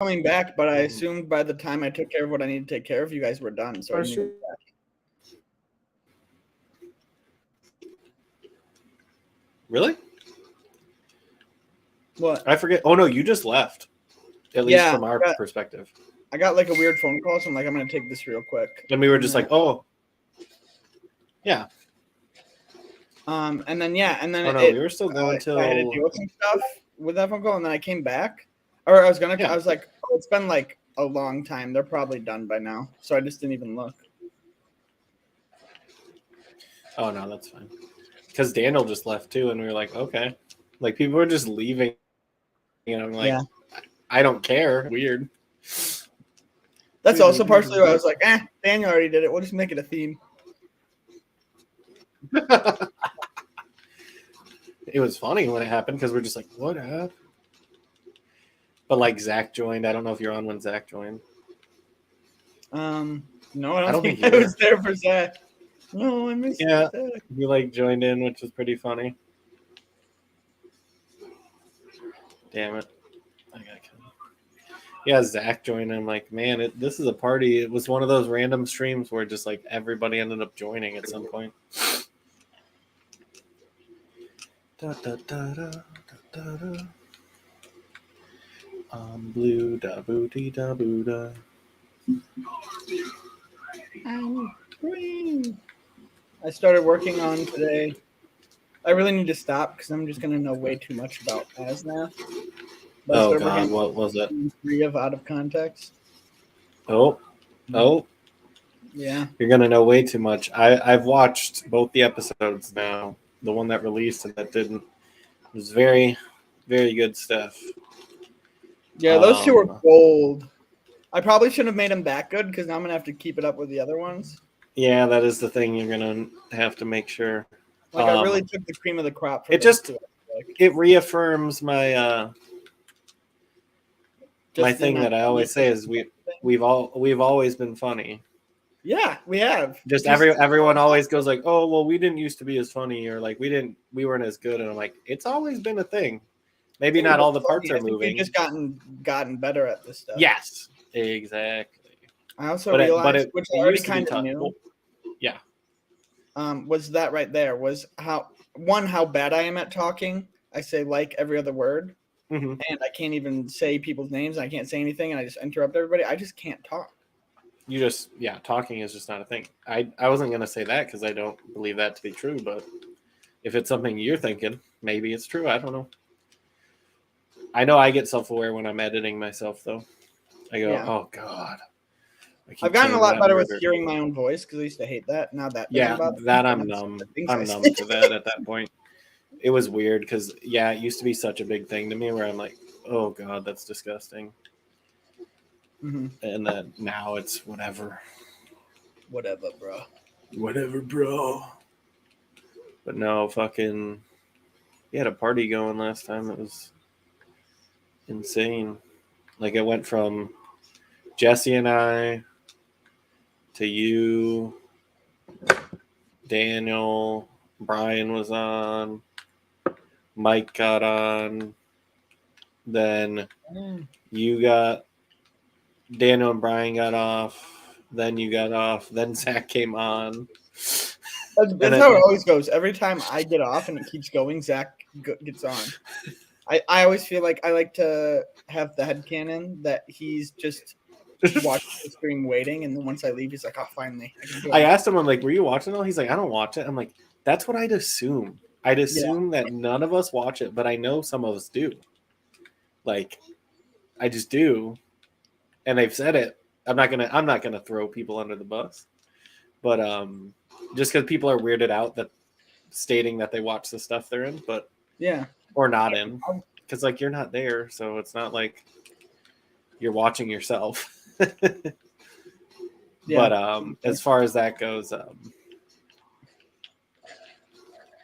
coming back, but I assumed by the time I took care of what I needed to take care of, you guys were done. So I didn't even back. Really? What? I forget. Oh no, you just left. At least from our perspective. I got like a weird phone call, so I'm like, I'm gonna take this real quick. And we were just like, oh, yeah. And then oh no, we were still going till I had to do some stuff with that phone call, and then I came back, or I was like, oh, it's been like a long time. They're probably done by now, so I just didn't even look. Oh no, that's fine. Because Daniel just left too, and we were like, okay, like people were just leaving, and I'm like, I don't care. Weird. That's also partially why I was like, Daniel already did it. We'll just make it a theme. It was funny when it happened because we're just like, what up? But like Zach joined. I don't know if you're on when Zach joined. No, I don't think I was there for Zach. No, I missed Zach. You like joined in, which was pretty funny. Damn it. I gotta kill him. Yeah, Zach joined. I'm like, man, this is a party. It was one of those random streams where just like everybody ended up joining at some point. Da, da, da, da, da, da. I'm blue, da booty, da boo da. I'm green. I started working on today. I really need to stop because I'm just gonna know way too much about ASNAF. Oh God, what was it? 3 of Out of Context. Oh. Yeah. You're gonna know way too much. I've watched both the episodes now. The one that released and that didn't. It was very, very good stuff. Yeah, those 2 were gold. I probably shouldn't have made them that good because now I'm gonna have to keep it up with the other ones. Yeah, that is the thing. You're gonna have to make sure. Like I really took the cream of the crop. It just it reaffirms my my thing that I always say is we've always been funny. Yeah, we have. Just everyone always goes like, oh well, we didn't used to be as funny, or like we weren't as good, and I'm like, it's always been a thing. Maybe not all the parts are moving. We've just gotten better at this stuff. Yes, exactly. I also realized, which I already kind of knew. Well, yeah. Was that right there? Was how bad I am at talking. I say like every other word, and I can't even say people's names. I can't say anything, and I just interrupt everybody. I just can't talk. You just talking is just not a thing. I wasn't gonna say that because I don't believe that to be true, but if it's something you're thinking, maybe it's true. I don't know. I know I get self-aware when I'm editing myself, though. I go, oh God. I've gotten a lot better with hearing my own voice because I used to hate that. Now that I'm numb. I'm numb to that at that point. It was weird because it used to be such a big thing to me where I'm like, oh God, that's disgusting. And then now it's whatever. Whatever, bro. Whatever, bro. But no, fucking. We had a party going last time. It was insane. Like it went from Jesse and I to you, Daniel, Brian was on, Mike got on, then you got, Daniel and Brian got off, then you got off, then Zach came on. That's how it always goes. Every time I get off and it keeps going, Zach gets on. I always feel like I like to have the headcanon that he's just watching the stream waiting, and then once I leave, he's like, oh, finally. I asked him, I'm like, were you watching it all? He's like, I don't watch it. I'm like, that's what I'd assume. I'd assume that none of us watch it, but I know some of us do. Like, I just do. And they've said it. I'm not gonna throw people under the bus. But just because people are weirded out that stating that they watch the stuff they're in, but or not in. Because like you're not there, so it's not like you're watching yourself. But as far as that goes,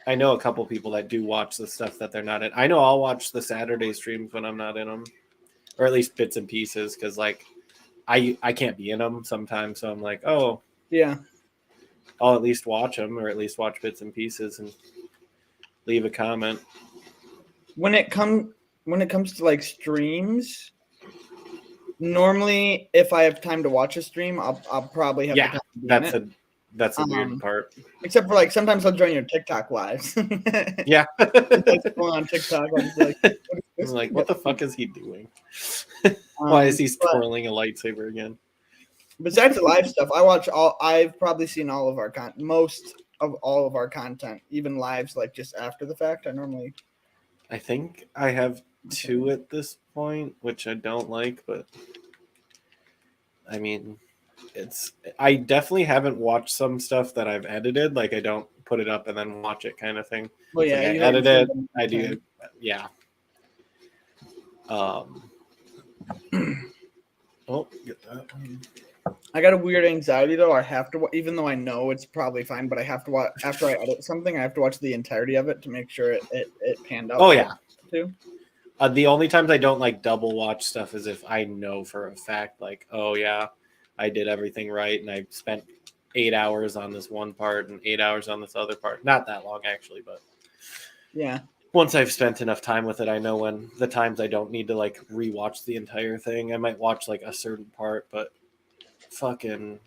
I know a couple people that do watch the stuff that they're not in. I know I'll watch the Saturday streams when I'm not in them, or at least bits and pieces, because like I can't be in them sometimes, so I'm like, oh yeah, I'll at least watch them, or at least watch bits and pieces and leave a comment. When it comes to like streams, Normally, if I have time to watch a stream, I'll probably have the time to be in it. That's a weird part. Except for like sometimes I'll join your TikTok lives. Yeah. Like going on TikTok, I'll just be like, I'm like, what the fuck is he doing? Why is he twirling a lightsaber again? Besides the live stuff, I've probably seen all of our most of all of our content, even lives like just after the fact. I think I have 2 at this point, which I don't like, but I mean, I definitely haven't watched some stuff that I've edited. Like I don't put it up and then watch it kind of thing. Well, yeah, like I edit it. I do. Yeah. Oh, get that. I got a weird anxiety though. I have to, even though I know it's probably fine, but I have to watch after I edit something. I have to watch the entirety of it to make sure it panned out. Oh yeah. Too. The only times I don't like double watch stuff is if I know for a fact, like, oh yeah, I did everything right and I spent 8 hours on this one part and 8 hours on this other part. Not that long actually, but yeah. Once I've spent enough time with it, I know when the times I don't need to like rewatch the entire thing. I might watch like a certain part, but fucking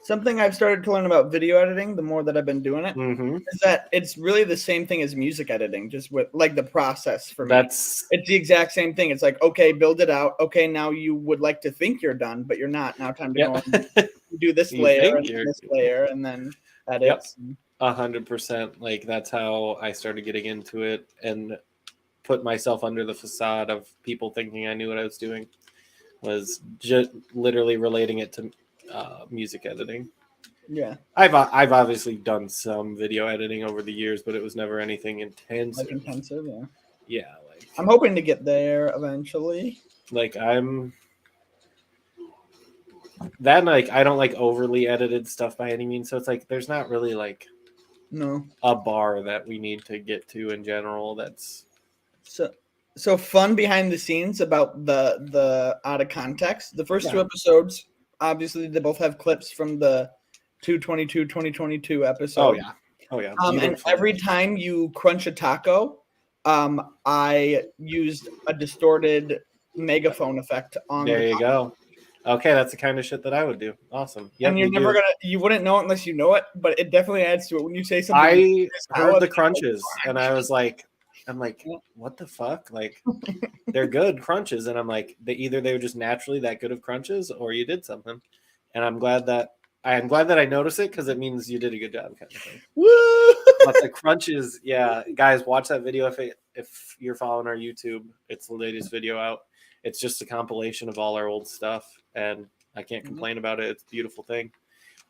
something I've started to learn about video editing the more that I've been doing it is that it's really the same thing as music editing, just with like the process for me. It's the exact same thing. It's like, okay, build it out. Okay, now you would like to think you're done, but you're not. Now time to go and do this layer and this layer and then edit. 100%. Like that's how I started getting into it and put myself under the facade of people thinking I knew what I was doing. Was just literally relating it to music editing. Yeah, I've obviously done some video editing over the years, but it was never anything intensive. Like intensive, yeah. Yeah, like I'm hoping to get there eventually. Like I'm that like I don't like overly edited stuff by any means. So it's like there's not really like a bar that we need to get to in general. That's so fun behind the scenes about the out of context. The first 2 episodes, obviously, they both have clips from the 2022 episode. Oh yeah. And every time you crunch a taco, I used a distorted megaphone effect on. There you go. Okay, that's the kind of shit that I would do. Awesome. Yep, and you wouldn't know it unless you know it, but it definitely adds to it when you say something. I heard the crunches, and I was like, I'm like, what the fuck? Like, they're good crunches, and I'm like, they were just naturally that good of crunches, or you did something. And I'm glad that I noticed it because it means you did a good job, kind of thing. Woo! But the crunches, yeah, guys, watch that video if you're following our YouTube. It's the latest video out. It's just a compilation of all our old stuff, and I can't complain about it. It's a beautiful thing.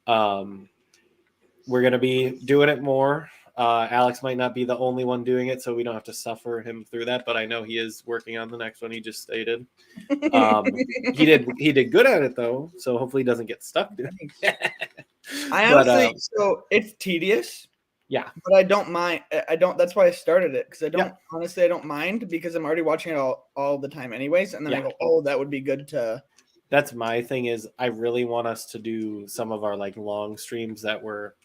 We're gonna be doing it more. Alex might not be the only one doing it, so we don't have to suffer him through that. But I know he is working on the next one. He just stated he did good at it though, so hopefully he doesn't get stuck doing it. I honestly, so it's tedious. Yeah, but I don't mind. That's why I started it because honestly, I don't mind because I'm already watching it all the time, anyways. And then I go, oh, that would be good to. That's my thing. Is I really want us to do some of our like long streams that were,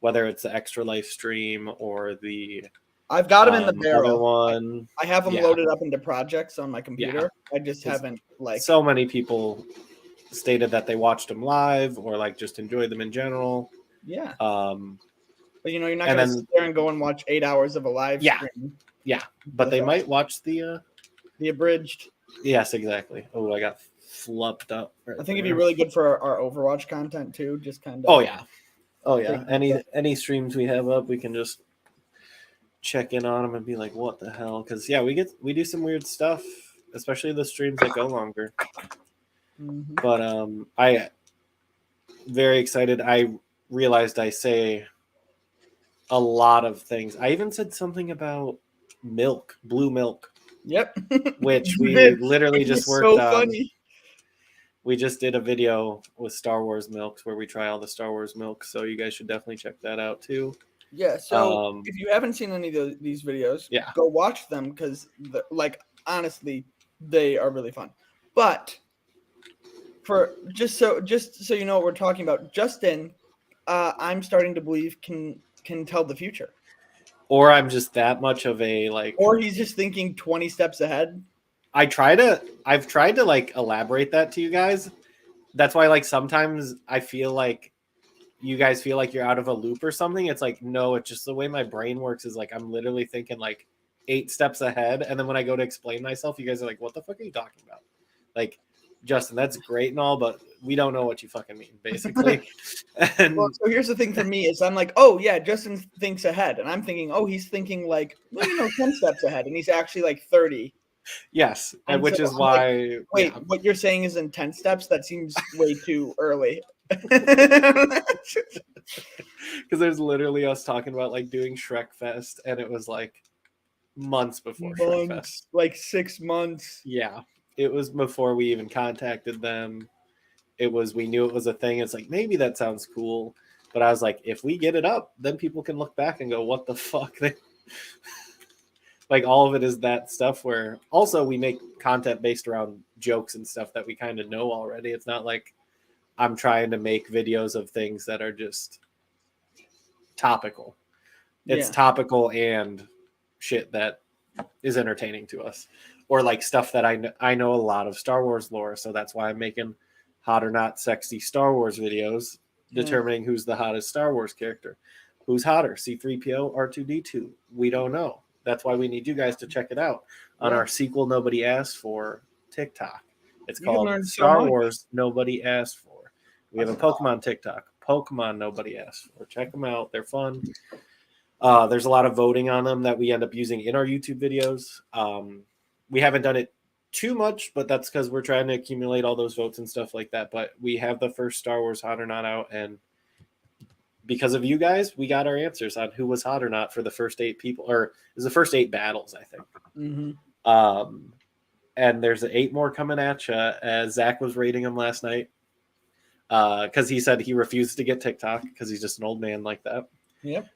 whether it's the Extra Life stream or the. I've got them in the barrel. One. I have them loaded up into projects on my computer. I just haven't like. So many people stated that they watched them live or like just enjoyed them in general. Yeah. But you're not going to sit there and go and watch 8 hours of a live stream. Yeah, but they might watch the abridged. Yes, exactly. Oh, I got flubbed up. I think it'd be really good for our Overwatch content too. Just kind of. Oh yeah. Any streams we have up, we can just check in on them and be like, "What the hell?" Because we do some weird stuff, especially the streams that go longer. Mm-hmm. But I very excited. I realized I say a lot of things. I even said something about milk, blue milk. Yep. Which we literally just worked on. Funny. We just did a video with Star Wars milks where we try all the Star Wars milks. So you guys should definitely check that out too. Yeah. So if you haven't seen any of these videos, go watch them because honestly, they are really fun. But for just so you know what we're talking about, Justin, I'm starting to believe can tell the future. Or I'm just that much of a like. Or he's just thinking 20 steps ahead. I've tried to like elaborate that to you guys. That's why like sometimes I feel like you guys feel like you're out of a loop or something. It's like, no, it's just the way my brain works is like I'm literally thinking like 8 steps ahead. And then when I go to explain myself, you guys are like, what the fuck are you talking about? Like, Justin, that's great and all, but we don't know what you fucking mean, basically. And well, so here's the thing for me is I'm like, oh yeah, Justin thinks ahead. And I'm thinking, oh, he's thinking like, well, 10 steps ahead. And he's actually like 30. yes, And which so is I'm why like, wait, what you're saying is in 10 steps? That seems way too early. Because there's literally us talking about like doing Shrek Fest, and it was like months before Shrek Fest. Like 6 months. Yeah, it was before we even contacted them. It was, we knew it was a thing. It's like, maybe that sounds cool. But I was like, if we get it up, then people can look back and go, what the fuck? Like, all of it is that stuff where also we make content based around jokes and stuff that we kind of know already. It's not like I'm trying to make videos of things that are just topical. It's topical and shit that is entertaining to us. Or like stuff that I know a lot of Star Wars lore. So that's why I'm making hot or not sexy Star Wars videos, determining who's the hottest Star Wars character. Who's hotter, C-3PO, R2-D2? We don't know. That's why we need you guys to check it out on our sequel Nobody Asked For TikTok. It's called Star Wars Nobody Asked For. We have a Pokemon TikTok, Pokemon Nobody Asked For. Check them out. They're fun. There's a lot of voting on them that we end up using in our YouTube videos. We haven't done it too much, but that's because we're trying to accumulate all those votes and stuff like that. But we have the first Star Wars Hot or Not out, and because of you guys, we got our answers on who was hot or not for the first 8 people, or it was the first 8 battles, I think. Mm-hmm. And there's 8 more coming at you, as Zach was rating them last night, because he said he refused to get TikTok because he's just an old man like that. Yep.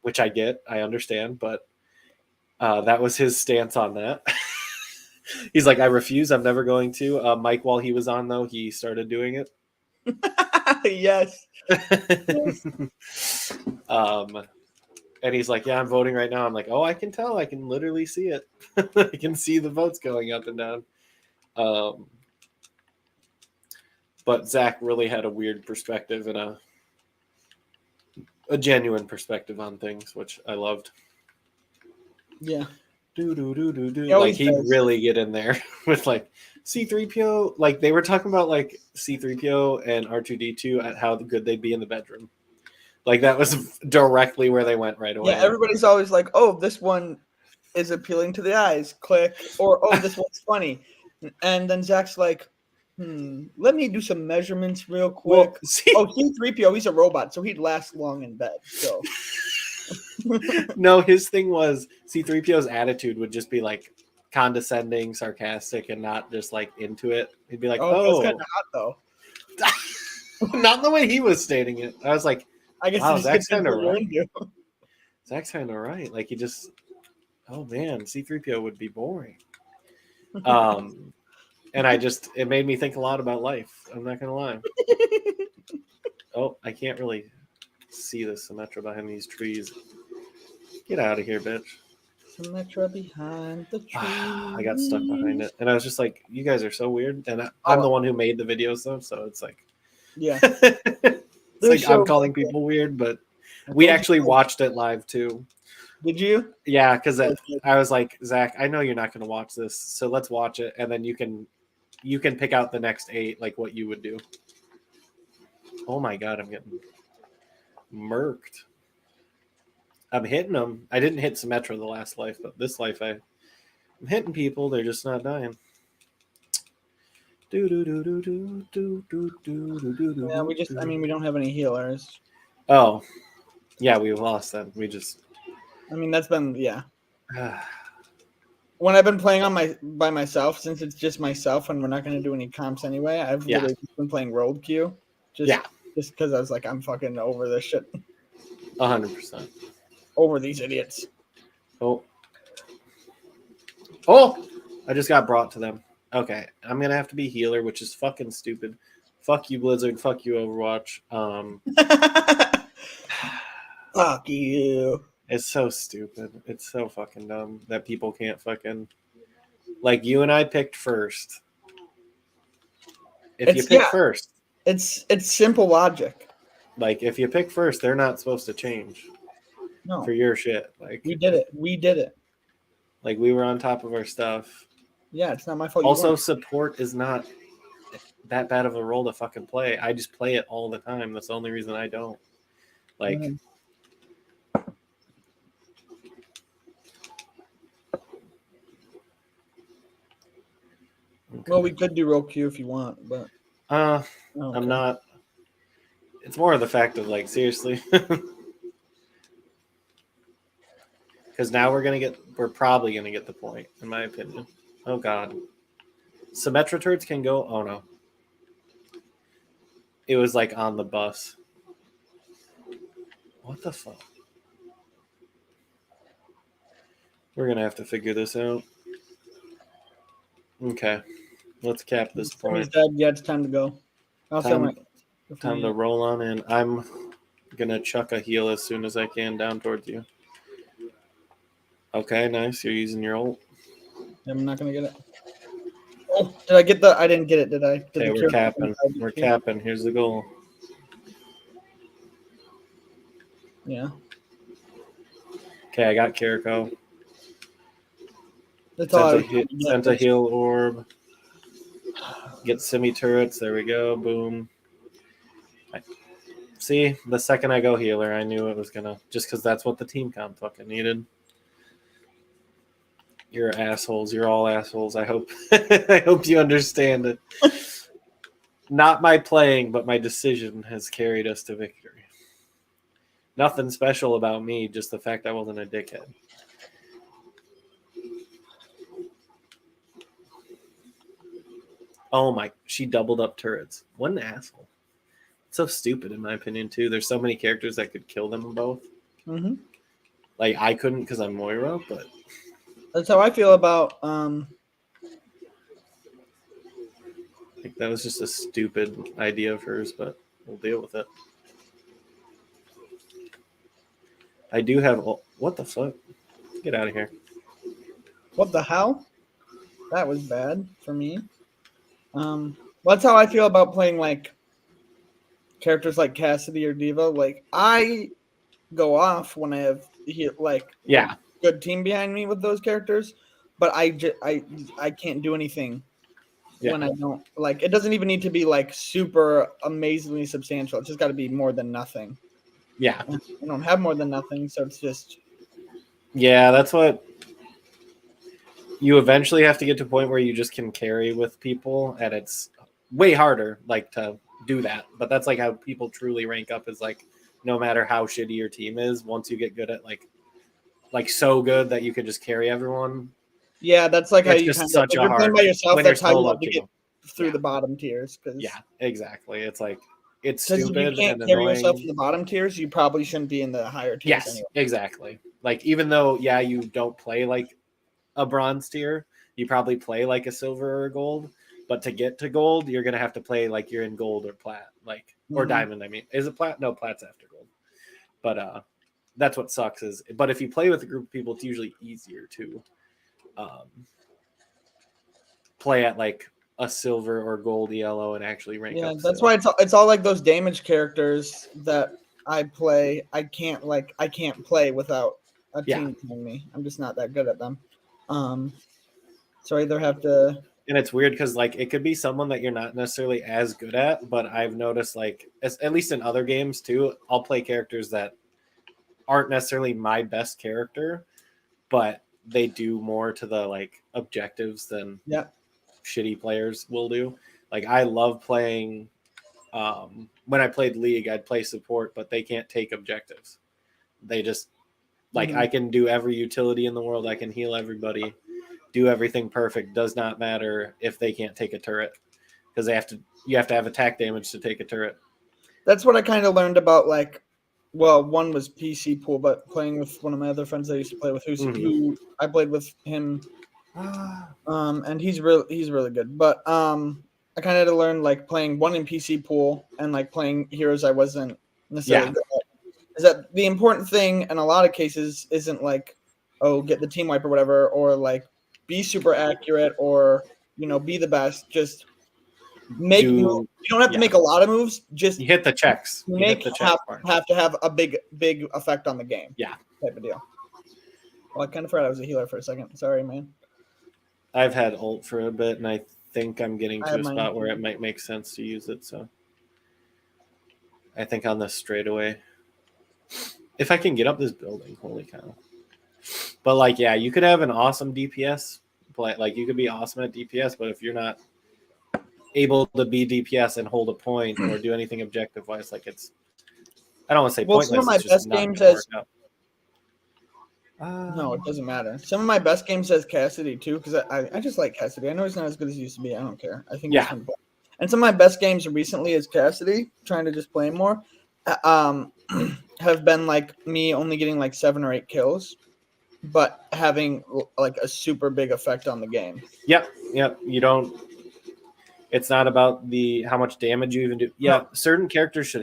Which I get, I understand, but that was his stance on that. He's like, I refuse. I'm never going to. Mike, while he was on, though, he started doing it. Yes. And he's like, yeah, I'm voting right now. I'm like, oh, I can tell. I can literally see it. I can see the votes going up and down. But Zach really had a weird perspective and a genuine perspective on things, which I loved. Yeah. Like he'd really get in there with like C-3PO. Like they were talking about like C-3PO and R2-D2 at how good they'd be in the bedroom. Like that was directly where they went right away. Yeah, everybody's always like, "Oh, this one is appealing to the eyes." Click. Or, "Oh, this one's funny." And then Zach's like, let me do some measurements real quick. Well, C-3PO, he's a robot, so he'd last long in bed. So no, his thing was C-3PO's attitude would just be like condescending, sarcastic, and not just like into it. He'd be like, "Oh, that's kind of hot though." Not in the way he was stating it. I was like, I guess wow, Zach's kind of right. Zach's kind of right. Like he just, oh man, C-3PO would be boring. And it made me think a lot about life. I'm not gonna lie. Oh, I can't really see the Symmetra behind these trees. Get out of here, bitch. Symmetra behind the trees. I got stuck behind it. And I was just like, you guys are so weird. And I'm the one who made the videos though, so it's like, yeah. It's like so I'm calling people weird, but we actually watched it live too. Did you? Yeah, because I was like, Zach, I know you're not going to watch this, so let's watch it, and then you can pick out the next 8, like what you would do. Oh my god, I'm getting murked. I'm hitting them. I didn't hit Symmetra the last life, but this life I'm hitting people. They're just not dying. Yeah, we don't have any healers. Oh, yeah, we lost them. That's been, yeah. When I've been playing by myself, since it's just myself and we're not going to do any comps anyway, I've literally been playing road queue. Just because I was like, I'm fucking over this shit. 100%. Over these idiots. Oh! I just got brought to them. Okay, I'm going to have to be healer, which is fucking stupid. Fuck you, Blizzard. Fuck you, Overwatch. Fuck you. It's so stupid. It's so fucking dumb that people can't fucking Like you and I picked first. If you pick first, it's simple logic. Like if you pick first, they're not supposed to change. No, for your shit. Like we did it. Like we were on top of our stuff. Yeah, it's not my fault. Also, support is not that bad of a role to fucking play. I just play it all the time. That's the only reason I don't. Like, well, we could do roll Q if you want, but I'm not. It's more of the fact of like seriously, because now we're probably gonna get the point, in my opinion. Oh god, Symmetra turds can go. Oh no, it was like on the bus. What the fuck? We're gonna have to figure this out. Okay, let's cap this point. Yeah, it's time to go. Time to roll on in. I'm gonna chuck a heal as soon as I can down towards you. Okay, nice. You're using your ult. I'm not gonna get it. Oh, did I get the? I didn't get it. Did I? Okay, we're capping. We're capping. Here's the goal. Yeah. Okay, I got Kiriko. That's sent a heal orb. Get semi turrets. There we go. Boom. See, the second I go healer, I knew it was gonna. Just because that's what the team comp fucking needed. You're assholes. You're all assholes. I hope. I hope you understand it. Not my playing, but my decision has carried us to victory. Nothing special about me, just the fact I wasn't a dickhead. Oh my, she doubled up turrets. What an asshole. So stupid in my opinion too. There's so many characters that could kill them both. Mm-hmm. Like I couldn't because I'm Moira, but that's how I feel about like that was just a stupid idea of hers, but we'll deal with it. I do have what the fuck? Get out of here. What the hell? That was bad for me. That's how I feel about playing like characters like Cassidy or Diva. Like I go off when I have good team behind me with those characters, but I can't do anything when I don't like. It doesn't even need to be like super amazingly substantial. It's just got to be more than nothing. Yeah, I don't have more than nothing, so it's just. Yeah, that's what. You eventually have to get to a point where you just can carry with people, and it's way harder, like to do that. But that's like how people truly rank up. Is like, no matter how shitty your team is, once you get good at like so good that you can just carry everyone. Yeah, that's like how you just such a you're playing by yourself. That's how you have to get through the bottom tiers. Yeah, exactly. It's like it's stupid. If you can't carry yourself in the bottom tiers, you probably shouldn't be in the higher tiers. Yes, anyway. Exactly. Like even though you don't play like a bronze tier, you probably play like a silver or a gold, but to get to gold you're gonna have to play like you're in gold or plat, like or diamond. I mean, is it plat? No, plat's after gold. But that's what sucks is, but if you play with a group of people, it's usually easier to play at like a silver or gold yellow and actually rank up. That's why it's all like those damage characters that I play. I can't play without a team playing me. I'm just not that good at them. So I either have to. And it's weird because like it could be someone that you're not necessarily as good at, but I've noticed like at least in other games too, I'll play characters that aren't necessarily my best character, but they do more to the like objectives than shitty players will do. Like I love playing. When I played League, I'd play support, but they can't take objectives. They just like I can do every utility in the world. I can heal everybody, do everything perfect. Does not matter if they can't take a turret because you have to have attack damage to take a turret. That's what I kind of learned about like. Well, one was PC pool, but playing with one of my other friends I used to play with, who I played with him, and he's really good. But I kind of had to learn like playing one in PC pool and like playing heroes I wasn't necessarily good at. Is that the important thing in a lot of cases isn't like, oh, get the team wipe or whatever, or like be super accurate or be the best. Just make moves. You don't have to make a lot of moves. Just you hit the checks. Have to have a big effect on the game. Yeah, type of deal. Well, I kind of forgot I was a healer for a second. Sorry, man. I've had ult for a bit, and I think I'm getting to a spot where it might make sense to use it. So I think on this straightaway, if I can get up this building, holy cow. But like, yeah, you could have an awesome DPS play. Like you could be awesome at DPS, but if you're not able to be DPS and hold a point or do anything objective wise, like I don't want to say pointless. Some of my best games as no, it doesn't matter. Some of my best games as Cassidy too, because I just like Cassidy. I know he's not as good as he used to be. I don't care. I think he's fun to play. And some of my best games recently as Cassidy, trying to just play him more, have been like me only getting like 7 or 8 kills, but having like a super big effect on the game. Yep. You don't. It's not about how much damage you even do. Yeah, certain characters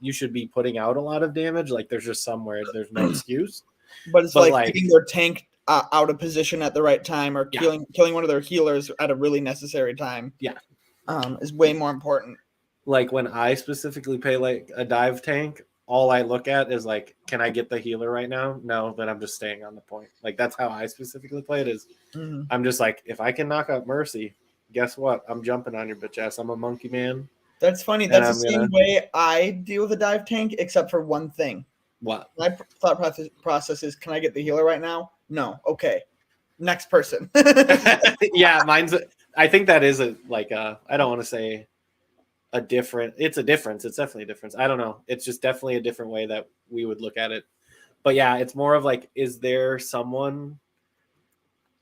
you should be putting out a lot of damage. Like there's just somewhere there's no excuse. But it's like getting their tank out of position at the right time or killing one of their healers at a really necessary time. Yeah. Is way more important. Like when I specifically play like a dive tank, all I look at is like, can I get the healer right now? No, then I'm just staying on the point. Like that's how I specifically play it is I'm just like, if I can knock out Mercy, guess what? I'm jumping on your bitch ass. I'm a monkey man. That's funny. That's the same way I deal with a dive tank, except for one thing. What? My thought process is, can I get the healer right now? No. Okay. Next person. Yeah, I think that is I don't want to say it's a difference. It's definitely a difference. I don't know. It's just definitely a different way that we would look at it. But yeah, it's more of like, is there someone,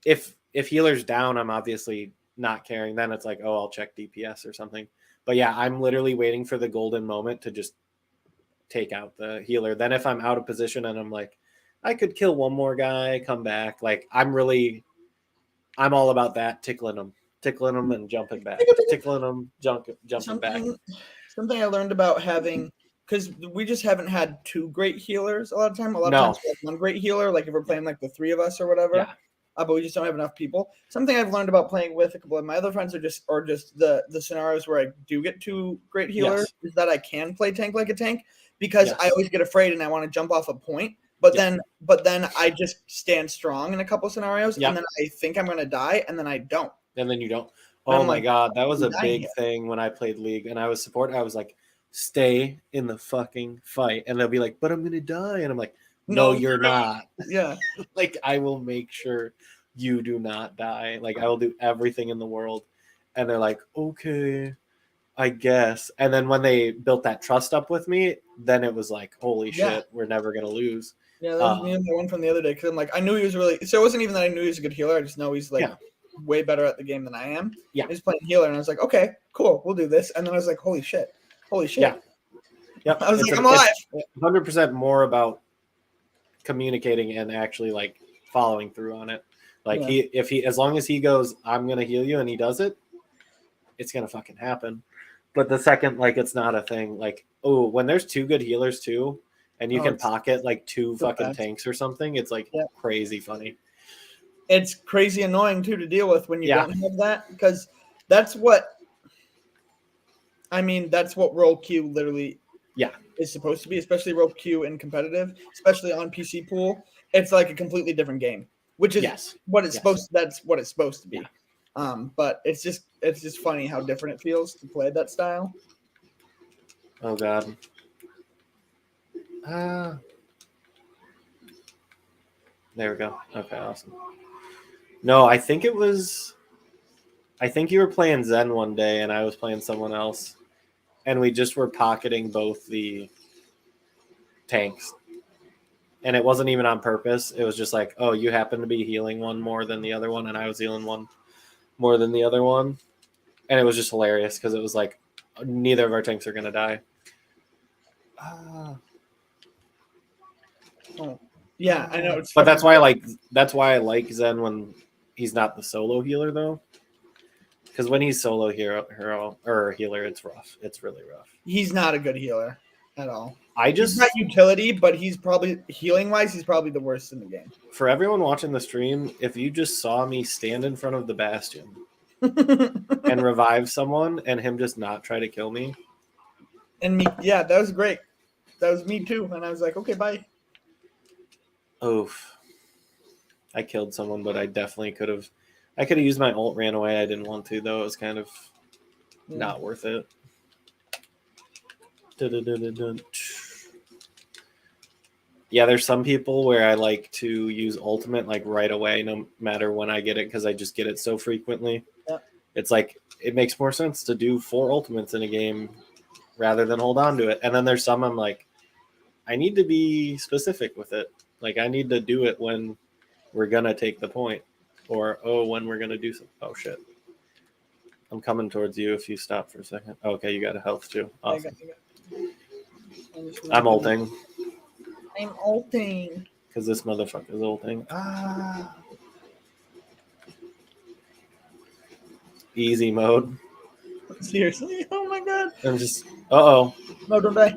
if healer's down, I'm obviously not caring. Then it's like, oh, I'll check DPS or something. But yeah, I'm literally waiting for the golden moment to just take out the healer. Then if I'm out of position and I'm like, I could kill one more guy, come back. Like I'm all about that, tickling them and jumping back, tickling them, jumping back. Something I learned about having, because we just haven't had 2 great healers a lot of time. A lot of times we have 1 great healer, like if we're playing like the 3 of us or whatever. Yeah. But we just don't have enough people. Something I've learned about playing with a couple of my other friends are just the scenarios where I do get 2 great healers is that I can play tank like a tank, because I always get afraid and I want to jump off a point. But then I just stand strong in a couple scenarios, and then I think I'm gonna die, and then I don't. And then you don't. Oh my God, that was a big thing when I played League and I was support. I was like, stay in the fucking fight, and they'll be like, but I'm gonna die, and I'm like, no, you're not. Yeah. Like I will make sure you do not die. Like I will do everything in the world. And they're like, okay, I guess. And then when they built that trust up with me, then it was like, holy shit, we're never gonna lose. Yeah, that was me and the one from the other day, because I'm like, I knew he was really. So it wasn't even that I knew he was a good healer. I just know he's like way better at the game than I am. Yeah, he's playing healer, and I was like, okay, cool, we'll do this. And then I was like, holy shit. Yeah. Yep. I was like, I'm alive. 100% more about communicating and actually like following through on it. Like as long as he goes, I'm gonna heal you, and he does it, it's gonna fucking happen. But the second like it's not a thing, like when there's 2 good healers too, and you can pocket like 2 fucking tanks or something, it's like crazy funny. It's crazy annoying too to deal with when you don't have that, because that's what World Q literally is supposed to be, especially World Q in competitive, especially on PC pool. It's like a completely different game, which is what it's supposed. That's what it's supposed to be. But it's just funny how different it feels to play that style. Oh God. There we go. Okay, awesome. No, I think you were playing Zen one day and I was playing someone else, and we just were pocketing both the tanks. And it wasn't even on purpose. It was just like, oh, you happen to be healing one more than the other one, and I was healing one more than the other one. And it was just hilarious because it was like, neither of our tanks are going to die. Yeah, I know. But that's why I like Zen when he's not the solo healer, though. Because when he's solo hero or healer, it's rough. It's really rough. He's not a good healer. at all. I He's just not utility, but he's probably healing wise. He's probably the worst in the game. for everyone watching the stream, if you just saw me stand in front of the bastion and revive someone and him just not try to kill me. And me, yeah, that was great. That was me too. And I was like, okay, bye. Oof. I killed someone, but I definitely could have. I could have used my ult, ran away. I didn't want to, though. It was kind of not worth it. Yeah, there's some people where I like to use ultimate like right away, no matter when I get it, because I just get it so frequently. Yeah. It's like it makes more sense to do 4 ultimates in a game rather than hold on to it. And then there's some I'm like, I need to be specific with it. Like I need to do it when we're gonna take the point, or when we're gonna do something. Oh shit! I'm coming towards you. If you stop for a second. Okay, you got a health too. Awesome. I'm ulting. I'm ulting. Because this motherfucker is ulting. Ah. Easy mode. Seriously? Oh my god. I'm just. Uh-oh. No, don't die.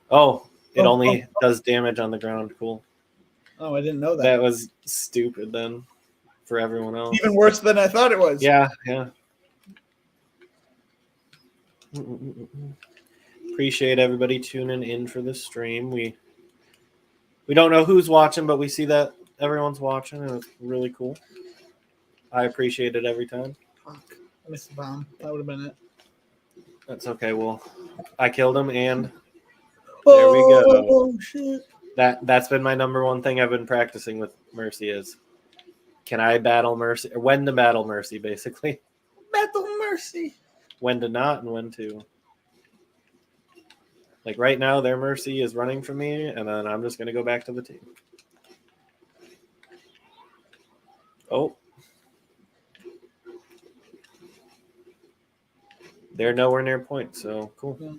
Oh, it only does damage on the ground. Cool. Oh, I didn't know that. That was stupid then for everyone else. Even worse than I thought it was. Yeah. Appreciate everybody tuning in for this stream. We don't know who's watching, but we see that everyone's watching, and it's really cool. I appreciate it every time. Fuck. I missed the bomb. That would have been it. That's okay. Well, I killed him, and there we go. Oh, shit. That's been my number one thing I've been practicing with Mercy is, can I battle Mercy? Or when to battle Mercy, basically. Battle Mercy. When to not and when to. Like right now, their Mercy is running from me, and then I'm just going to go back to the team. Oh. They're nowhere near point, so cool. Yeah.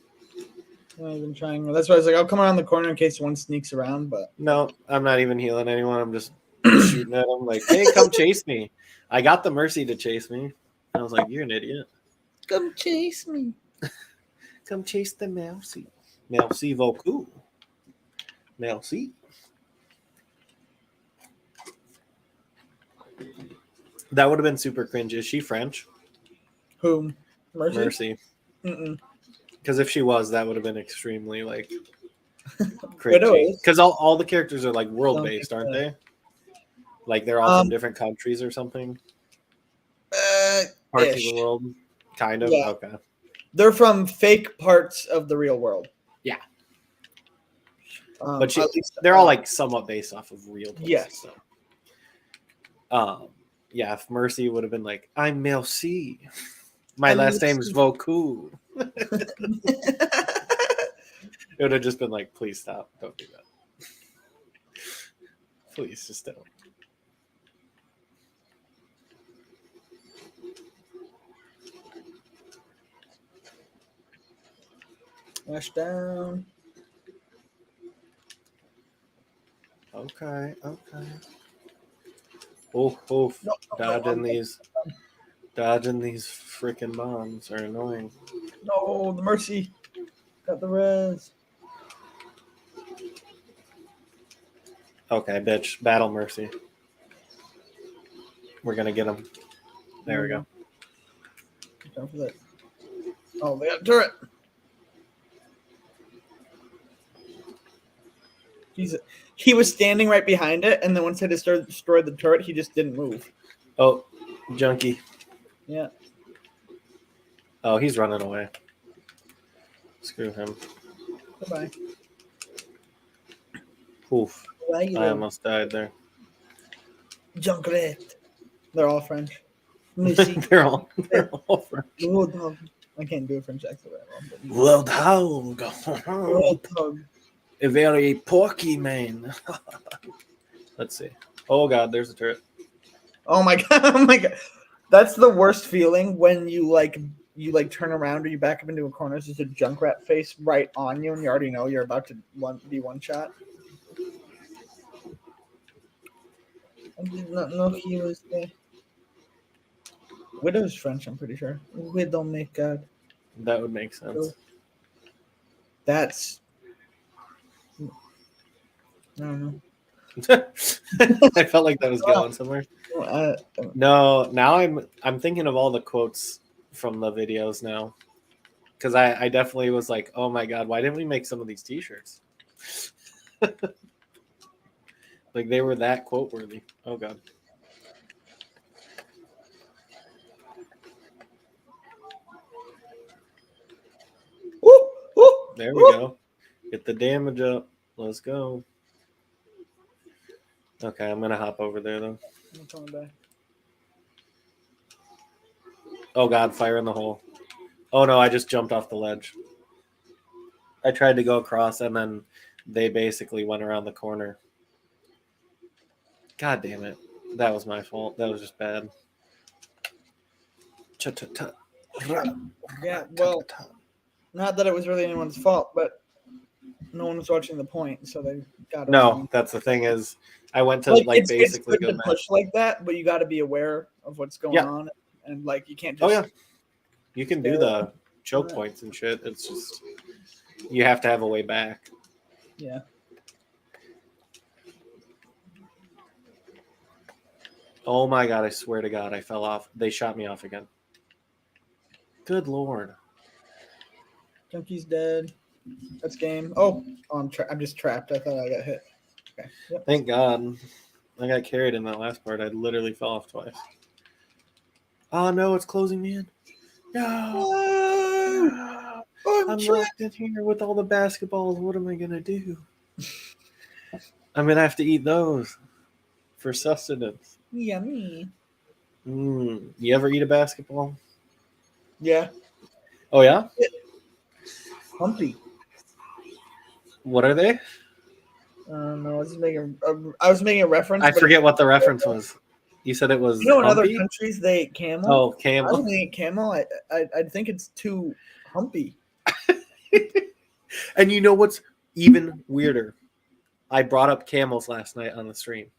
I've been trying. That's why I was like, I'll come around the corner in case one sneaks around, but no, I'm not even healing anyone. I'm just shooting at them like, hey, come chase me. I got the Mercy to chase me. I was like, you're an idiot. Come chase me. Come chase the Mercy. Merci beaucoup. Merci. That would have been super cringe. Is she French? Whom? Mercy. Mm-mm. Because if she was, that would have been extremely like cringy. Because all the characters are like world based, aren't they? Like they're all from different countries or something. Parts of the world, kind of. Yeah. Okay. They're from fake parts of the real world. Yeah. But they're all like somewhat based off of real places. Yes. So. Yeah, if Mercy would have been like, I'm Merci. My last name is Voku. It would have just been like, please stop. Don't do that. Please just don't. Flash down. Okay. Oh, dodging these freaking bombs are annoying. No, the Mercy got the res. Okay, bitch, battle Mercy. We're gonna get him. There we go. Down for that. Oh, they got a turret. He was standing right behind it, and then once it destroyed the turret, he just didn't move. Oh, junkie. Yeah. Oh, he's running away. Screw him. Goodbye. Oof. I almost died there. Junklet. They're all French. they're all French. I can't do a French accent. World hog. A very porky man. Let's see. Oh god, there's a turret. Oh my god! Oh my god! That's the worst feeling when you turn around or you back up into a corner. It's just a Junkrat face right on you, and you already know you're about to be one shot. I did not know he was there. Widow's French, I'm pretty sure. Widowmaker. That would make sense. That's I don't know. I felt like that was going somewhere. No, now I'm thinking of all the quotes from the videos now, because I definitely was like, oh my god, why didn't we make some of these T-shirts? Like they were that quote worthy. Oh god. Woo, woo, There we go. Get the damage up. Let's go. Okay, I'm gonna hop over there though. I'm coming back. Oh god, fire in the hole. Oh no, I just jumped off the ledge. I tried to go across and then they basically went around the corner. God damn it. That was my fault. That was just bad. Yeah, well, not that it was really anyone's fault, but no one was watching the point, so they got No, that's the thing is I went to it's basically good to push like that, but you got to be aware of what's going on, and like you can't just. Oh yeah, you can do the choke points and shit. It's just you have to have a way back. Yeah. Oh my god! I swear to God, I fell off. They shot me off again. Good lord. Junkie's dead. That's game. Oh, I'm just trapped. I thought I got hit. Okay. Yep. Thank God. I got carried in that last part. I literally fell off twice. Oh no, it's closing me in. No. I'm locked in here with all the basketballs. What am I gonna do? I'm gonna have to eat those for sustenance. Yummy. You ever eat a basketball? Yeah. Oh yeah? Humpy. What are they? No, I was making a reference. I forget what the reference was. You said it was. You know, in other humpy? countries they eat camel. Oh, camel. I don't eat camel. I think it's too humpy. And you know what's even weirder? I brought up camels last night on the stream.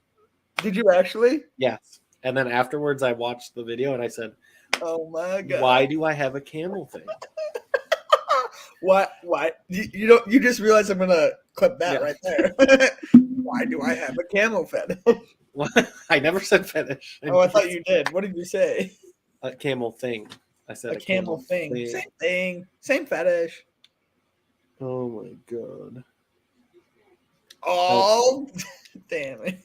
Did you actually? Yes. And then afterwards, I watched the video and I said, "Oh my god! Why do I have a camel thing?" What? You don't? You just realized I'm gonna clip that right there. Why do I have a camel fetish? I never said fetish. Oh, I thought you did. What did you say? A camel thing. I said a camel thing. Same thing. Same fetish. Oh my god. Oh, damn it.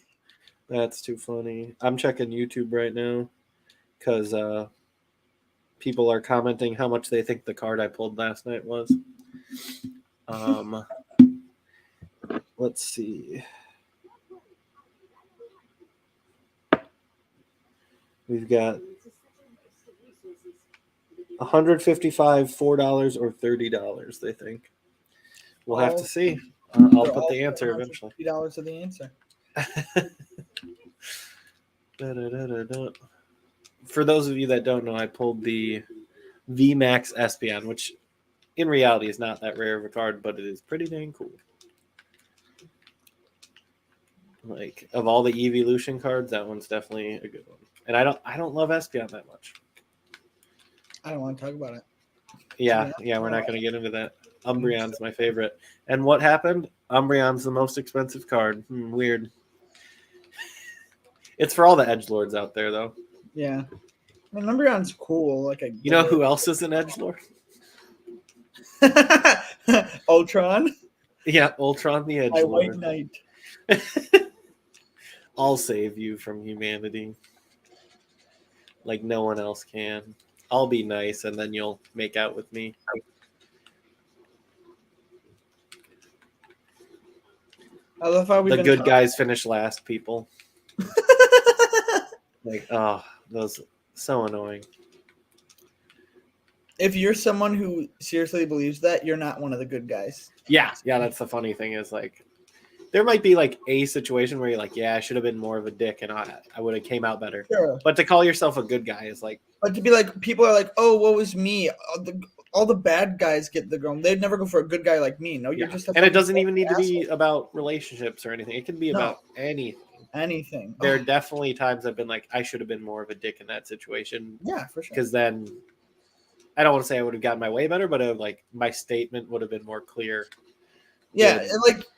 That's too funny. I'm checking YouTube right now because people are commenting how much they think the card I pulled last night was. Let's see. We've got $155, $4, or $30. They think. We'll have to see. I'll put the answer eventually. $50 of the answer. For those of you that don't know, I pulled the VMAX Espeon, which in reality is not that rare of a card, but it is pretty dang cool. Like of all the evolution cards, that one's definitely a good one. And I don't love Espeon that much. I don't want to talk about it. Yeah, we're not going to get into that. Umbreon's my favorite. And what happened? Umbreon's the most expensive card. Weird. It's for all the edgelords out there, though. Yeah. I mean, Umbreon's cool. You know who else is an edgelord? Ultron? Yeah, Ultron the edgelord. My white knight. I'll save you from humanity. Like no one else can. I'll be nice, and then you'll make out with me. I love how the good guys finish last, people. Like, oh, those so annoying. If you're someone who seriously believes that, you're not one of the good guys. Yeah, that's the funny thing is like there might be like a situation where you're like, yeah, I should have been more of a dick and I would have came out better. Sure. But to call yourself a good guy is like. But to be like, people are like, oh, what was me? All the bad guys get the girl. They'd never go for a good guy like me. No, you're just. And it doesn't even need to be about relationships or anything. It can be about anything. Anything. There are definitely times I've been like, I should have been more of a dick in that situation. Yeah, for sure. Because then, I don't want to say I would have gotten my way better, but like my statement would have been more clear. Yeah, did.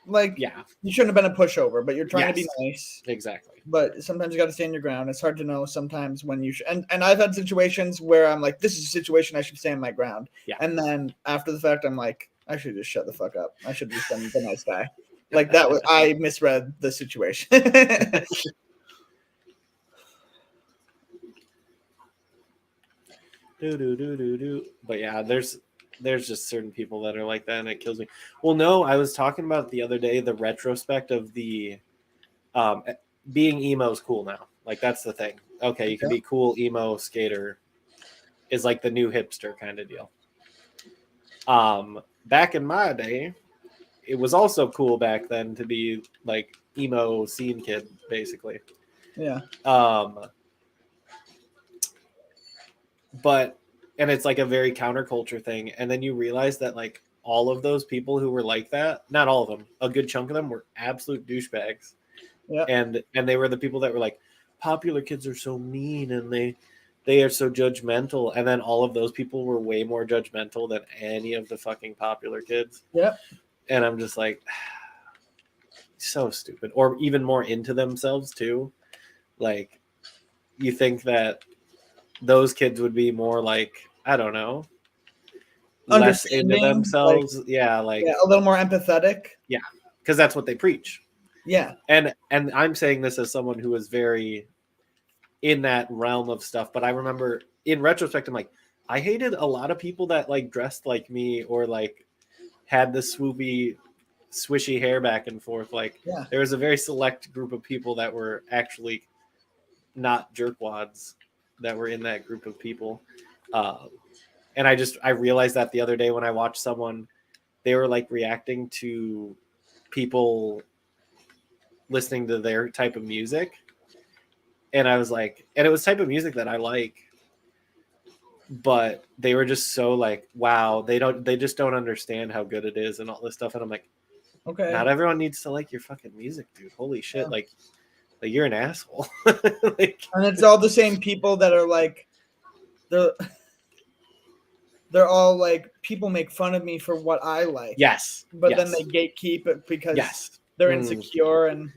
like Yeah, you shouldn't have been a pushover, but you're trying to be Yes. nice. exactly. But sometimes you got to stand your ground. It's hard to know sometimes when you should. And I've had situations where I'm like, this is a situation I should stand my ground. Yeah. And then after the fact, I'm like, I should just shut the fuck up. I should have just been the nice guy. Like that was I misread the situation. But yeah, there's just certain people that are like that, and it kills me. Well, no, I was talking about the other day the retrospect of the being emo is cool now. Like that's the thing. Okay, you can be cool emo skater is like the new hipster kind of deal. Back in my day, it was also cool back then to be like emo scene kid, basically. Yeah. But and it's like a very counterculture thing, and then you realize that like all of those people who were like that, not all of them, a good chunk of them were absolute douchebags. Yeah. And they were the people that were like, popular kids are so mean and they are so judgmental, and then all of those people were way more judgmental than any of the fucking popular kids. Yeah. And I'm just like, so stupid. Or even more into themselves too. Like, you think that those kids would be more like, I don't know, less into themselves. Like, yeah, a little more empathetic. Yeah, because that's what they preach. Yeah. And I'm saying this as someone who was very in that realm of stuff, but I remember in retrospect, I'm like, I hated a lot of people that like dressed like me or like had the swoopy, swishy hair back and forth. Like, there was a very select group of people that were actually not jerkwads that were in that group of people. And I realized that the other day when I watched someone, they were like reacting to people listening to their type of music. And I was like, and it was type of music that I like, but they were just so like, wow, they just don't understand how good it is and all this stuff. And I'm like, okay, not everyone needs to like your fucking music, dude. Holy shit. Like you're an asshole. Like, and it's all the same people that are like, they're all like, people make fun of me for what I like. Yes. But then they gatekeep it because they're insecure. And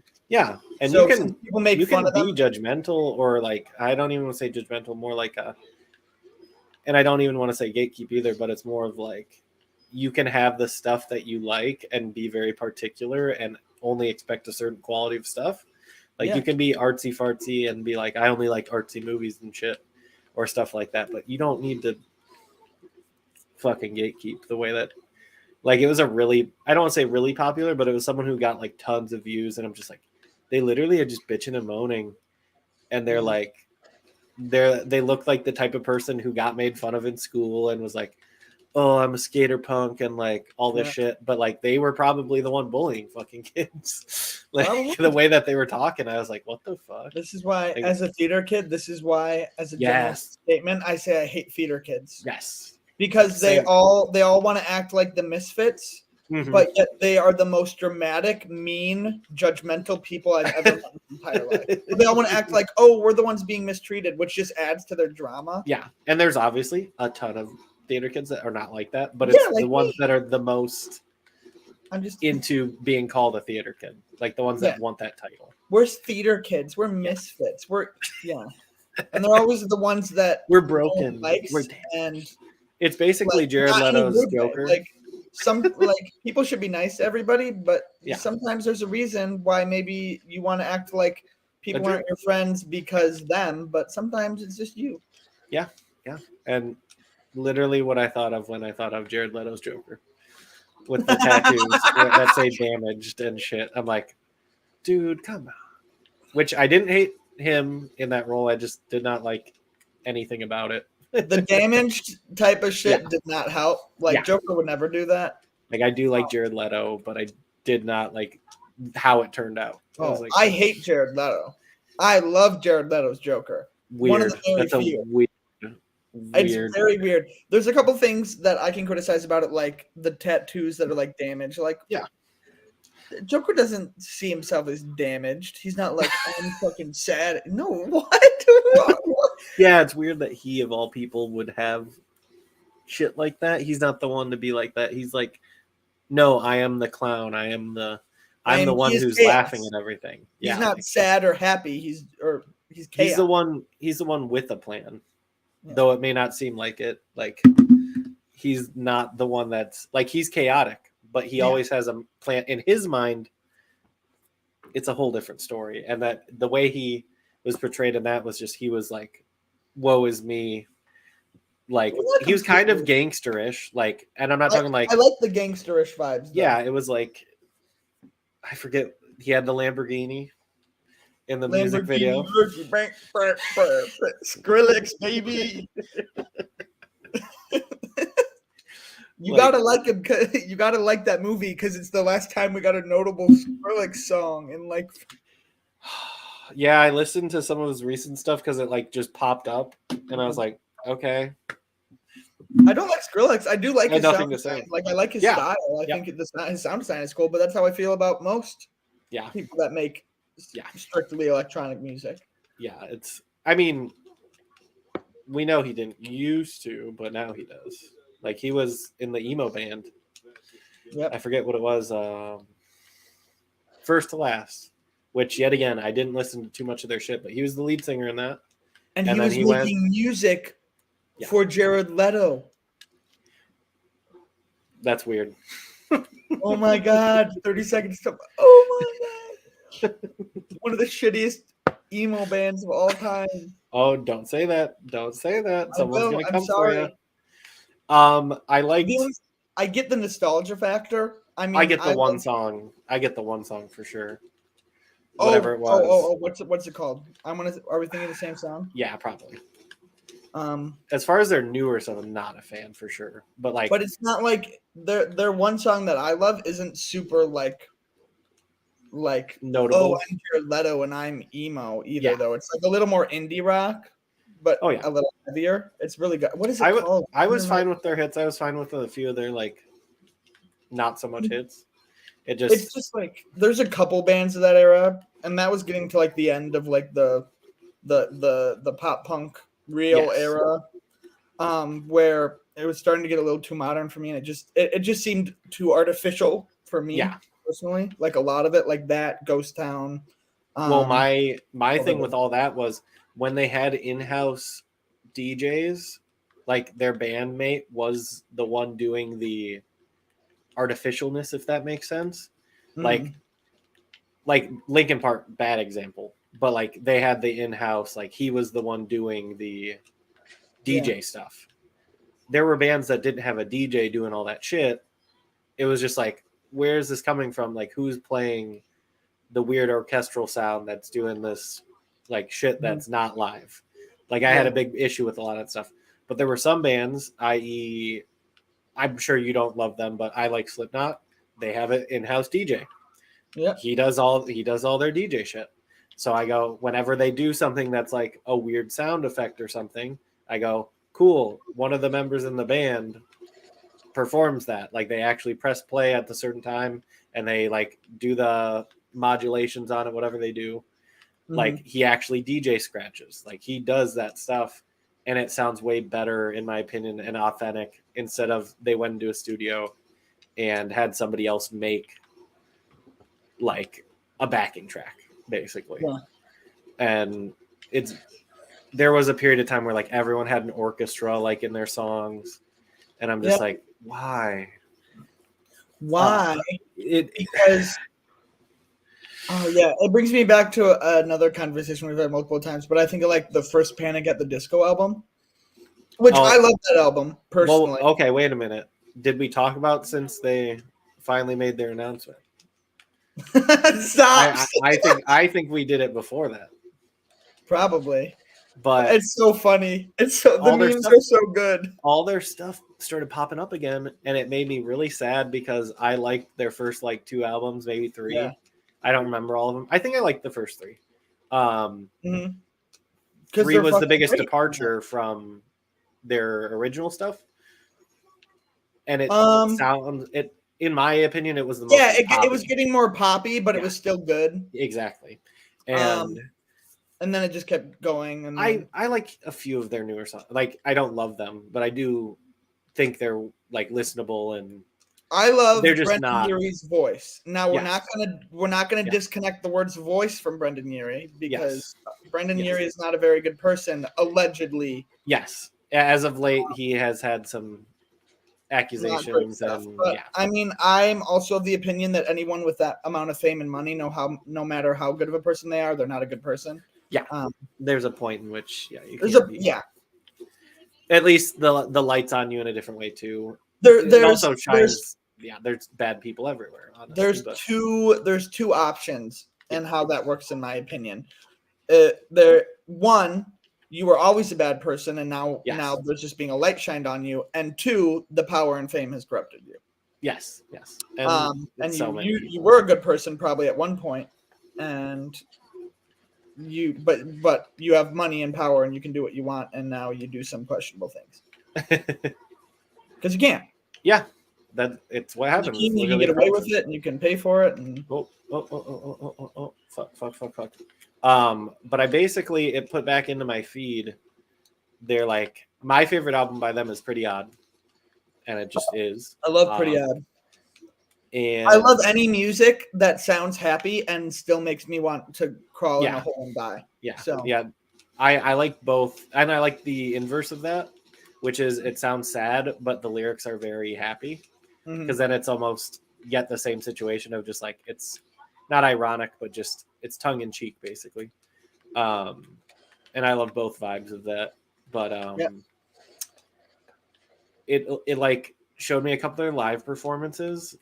and so you people make fun of them. Be judgmental, or like, I don't even want to say judgmental, more like and I don't even want to say gatekeep either, but it's more of like, you can have the stuff that you like and be very particular and only expect a certain quality of stuff. Like, you can be artsy fartsy and be like, I only like artsy movies and shit or stuff like that, but you don't need to fucking gatekeep the way that, like, it was a really, I don't want to say really popular, but it was someone who got like tons of views, and I'm just like, they literally are just bitching and moaning, and they're like, they look like the type of person who got made fun of in school and was like, oh, I'm a skater punk and like all this shit, but like they were probably the one bullying fucking kids. Like, the way that they were talking, I was like, what the fuck? This is why, like, as a theater kid, as a general statement, I say I hate theater kids. Yes. Because they all want to act like the misfits, but yet they are the most dramatic, mean, judgmental people I've ever met in my entire life. They all want to act like, oh, we're the ones being mistreated, which just adds to their drama. Yeah, and there's obviously a ton of theater kids that are not like that, but it's like the ones that are the most into being called a theater kid, like the ones that want that title. We're theater kids. We're misfits. We're and they're always the ones that we're broken. And it's basically Jared Leto's Joker. Like, like, people should be nice to everybody, but sometimes there's a reason why maybe you want to act like people aren't your friends because them, but sometimes it's just you. Yeah. And literally what I thought of when I thought of Jared Leto's Joker, with the tattoos that say damaged and shit. I'm like, dude, come on. Which I didn't hate him in that role. I just did not like anything about it. The damaged type of shit did not help. Like, Joker would never do that. Like, I do like Jared Leto, but I did not like how it turned out. I hate Jared Leto. I love Jared Leto's Joker. Weird. One of the That's a weird. It's very weird. There's a couple things that I can criticize about it, like the tattoos that are like damaged. Like, Joker doesn't see himself as damaged. He's not like, I'm fucking sad. No, what? Yeah, it's weird that he, of all people, would have shit like that. He's not the one to be like that. He's like No, I am the clown. I'm the one he is who's chaos. laughing at everything. He's Yeah, not sad or happy. He's chaos. He's the one with a plan. Yeah. Though it may not seem like it. Like he's not the one that's like he's chaotic, but he always has a plan in his mind. It's a whole different story, and that the way he was portrayed in that was just he was like, "Woe is me." Like he was kind of gangsterish, like, and I'm not talking like I like the gangsterish vibes. Though. Yeah, it was like I forget he had the Lamborghini in the music video. Skrillex, baby. You gotta like him. You gotta like that movie because it's the last time we got a notable Skrillex song in like. Yeah, I listened to some of his recent stuff because it like just popped up, and I was like, okay. I don't like Skrillex. I do like his sound design. Like I like his style. I think his sound design is cool, but that's how I feel about most people that make strictly electronic music. Yeah, it's. I mean, we know he didn't used to, but now he does. Like he was in the emo band. Yep. I forget what it was. First to Last, which yet again I didn't listen to too much of their shit, but he was the lead singer in that. And he was making music for Jared Leto. That's weird. Oh my god! 30 seconds to. Oh my god! One of the shittiest emo bands of all time. Oh, don't say that! Don't say that! Someone's gonna come for you. I liked. I get the nostalgia factor. I mean, I get the one song. I get the one song for sure. Whatever it was. What's it called? Are we thinking the same song? Yeah, probably. As far as their newer stuff, I'm not a fan for sure. But it's not like their one song that I love isn't super like notable. Oh, I'm Jared Leto and I'm emo either though. It's like a little more indie rock, but a little heavier. It's really good. What is it called? I was fine with their hits. I was fine with a few of their like not so much hits. It's just like there's a couple bands of that era, and that was getting to like the end of like the pop punk real era, where it was starting to get a little too modern for me, and it just seemed too artificial for me personally. Like a lot of it, like that Ghost Town. Well, my thing with all that was when they had in-house DJs, like their bandmate was the one doing the artificialness, if that makes sense. Like Linkin Park, bad example, but like they had the in-house, like he was the one doing the DJ stuff. There were bands that didn't have a DJ doing all that shit. It was just like, where's this coming from? Like, who's playing the weird orchestral sound that's doing this like shit that's not live? Like I had a big issue with a lot of that stuff. But there were some bands, i.e., I'm sure you don't love them, but I like Slipknot. They have an in-house DJ. Yeah, he does all their DJ shit. So I go, whenever they do something that's like a weird sound effect or something, I go, cool. One of the members in the band performs that. Like they actually press play at the certain time and they like do the modulations on it, whatever they do. Like he actually DJ scratches. Like he does that stuff. And it sounds way better, in my opinion, and authentic instead of they went into a studio and had somebody else make like a backing track, basically. Yeah. And there was a period of time where like everyone had an orchestra like in their songs. And I'm just like, why? Because it brings me back to another conversation we've had multiple times, but I think of like the first Panic at the Disco album, which I love that album personally. Well, okay, wait a minute. Did we talk about since they finally made their announcement? Stop. I think we did it before that. Probably. But it's so funny. The memes are so good. All their stuff started popping up again, and it made me really sad because I liked their first like 2 albums, maybe 3. Yeah. I don't remember all of them. I think I liked the first 3. 3 was the biggest departure from their original stuff, and it sounds it. In my opinion, it was the most. Yeah, it was getting more poppy, but it was still good. Exactly, and then it just kept going. And I like a few of their newer songs. Like I don't love them, but I do think they're like listenable and I love They're just Brendan not. Urie's voice. Now we're Yes. not gonna Yeah. disconnect the words voice from Brendan Urie because Brendan Yes. Urie is not a very good person, allegedly. Yes. As of late, he has had some Not great accusations stuff. and But I mean, I'm also of the opinion that anyone with that amount of fame and money, no matter how good of a person they are, they're not a good person. Yeah. Um, There's a point in which you there's can't a be. yeah. At least the light's on you in a different way too. It There's also shines. There's bad people everywhere. Honestly, there's two options and how that works in my opinion. One, you were always a bad person and now there's just being a light shined on you, and two, the power and fame has corrupted you. Yes. And so you were a good person probably at one point, and but you have money and power and you can do what you want, and now you do some questionable things because you can't. Yeah, it's what happens. You can get away with it and you can pay for it. And fuck. But I basically it put back into my feed. They're like, my favorite album by them is Pretty Odd, and it just is. I love Pretty Odd. And I love any music that sounds happy and still makes me want to crawl in a hole and die. Yeah. So yeah, I like both, and I like the inverse of that, which is it sounds sad, but the lyrics are very happy, because then it's almost yet the same situation of just like it's not ironic, but just it's tongue in cheek basically. And I love both vibes of that, but it like showed me a couple of their live performances.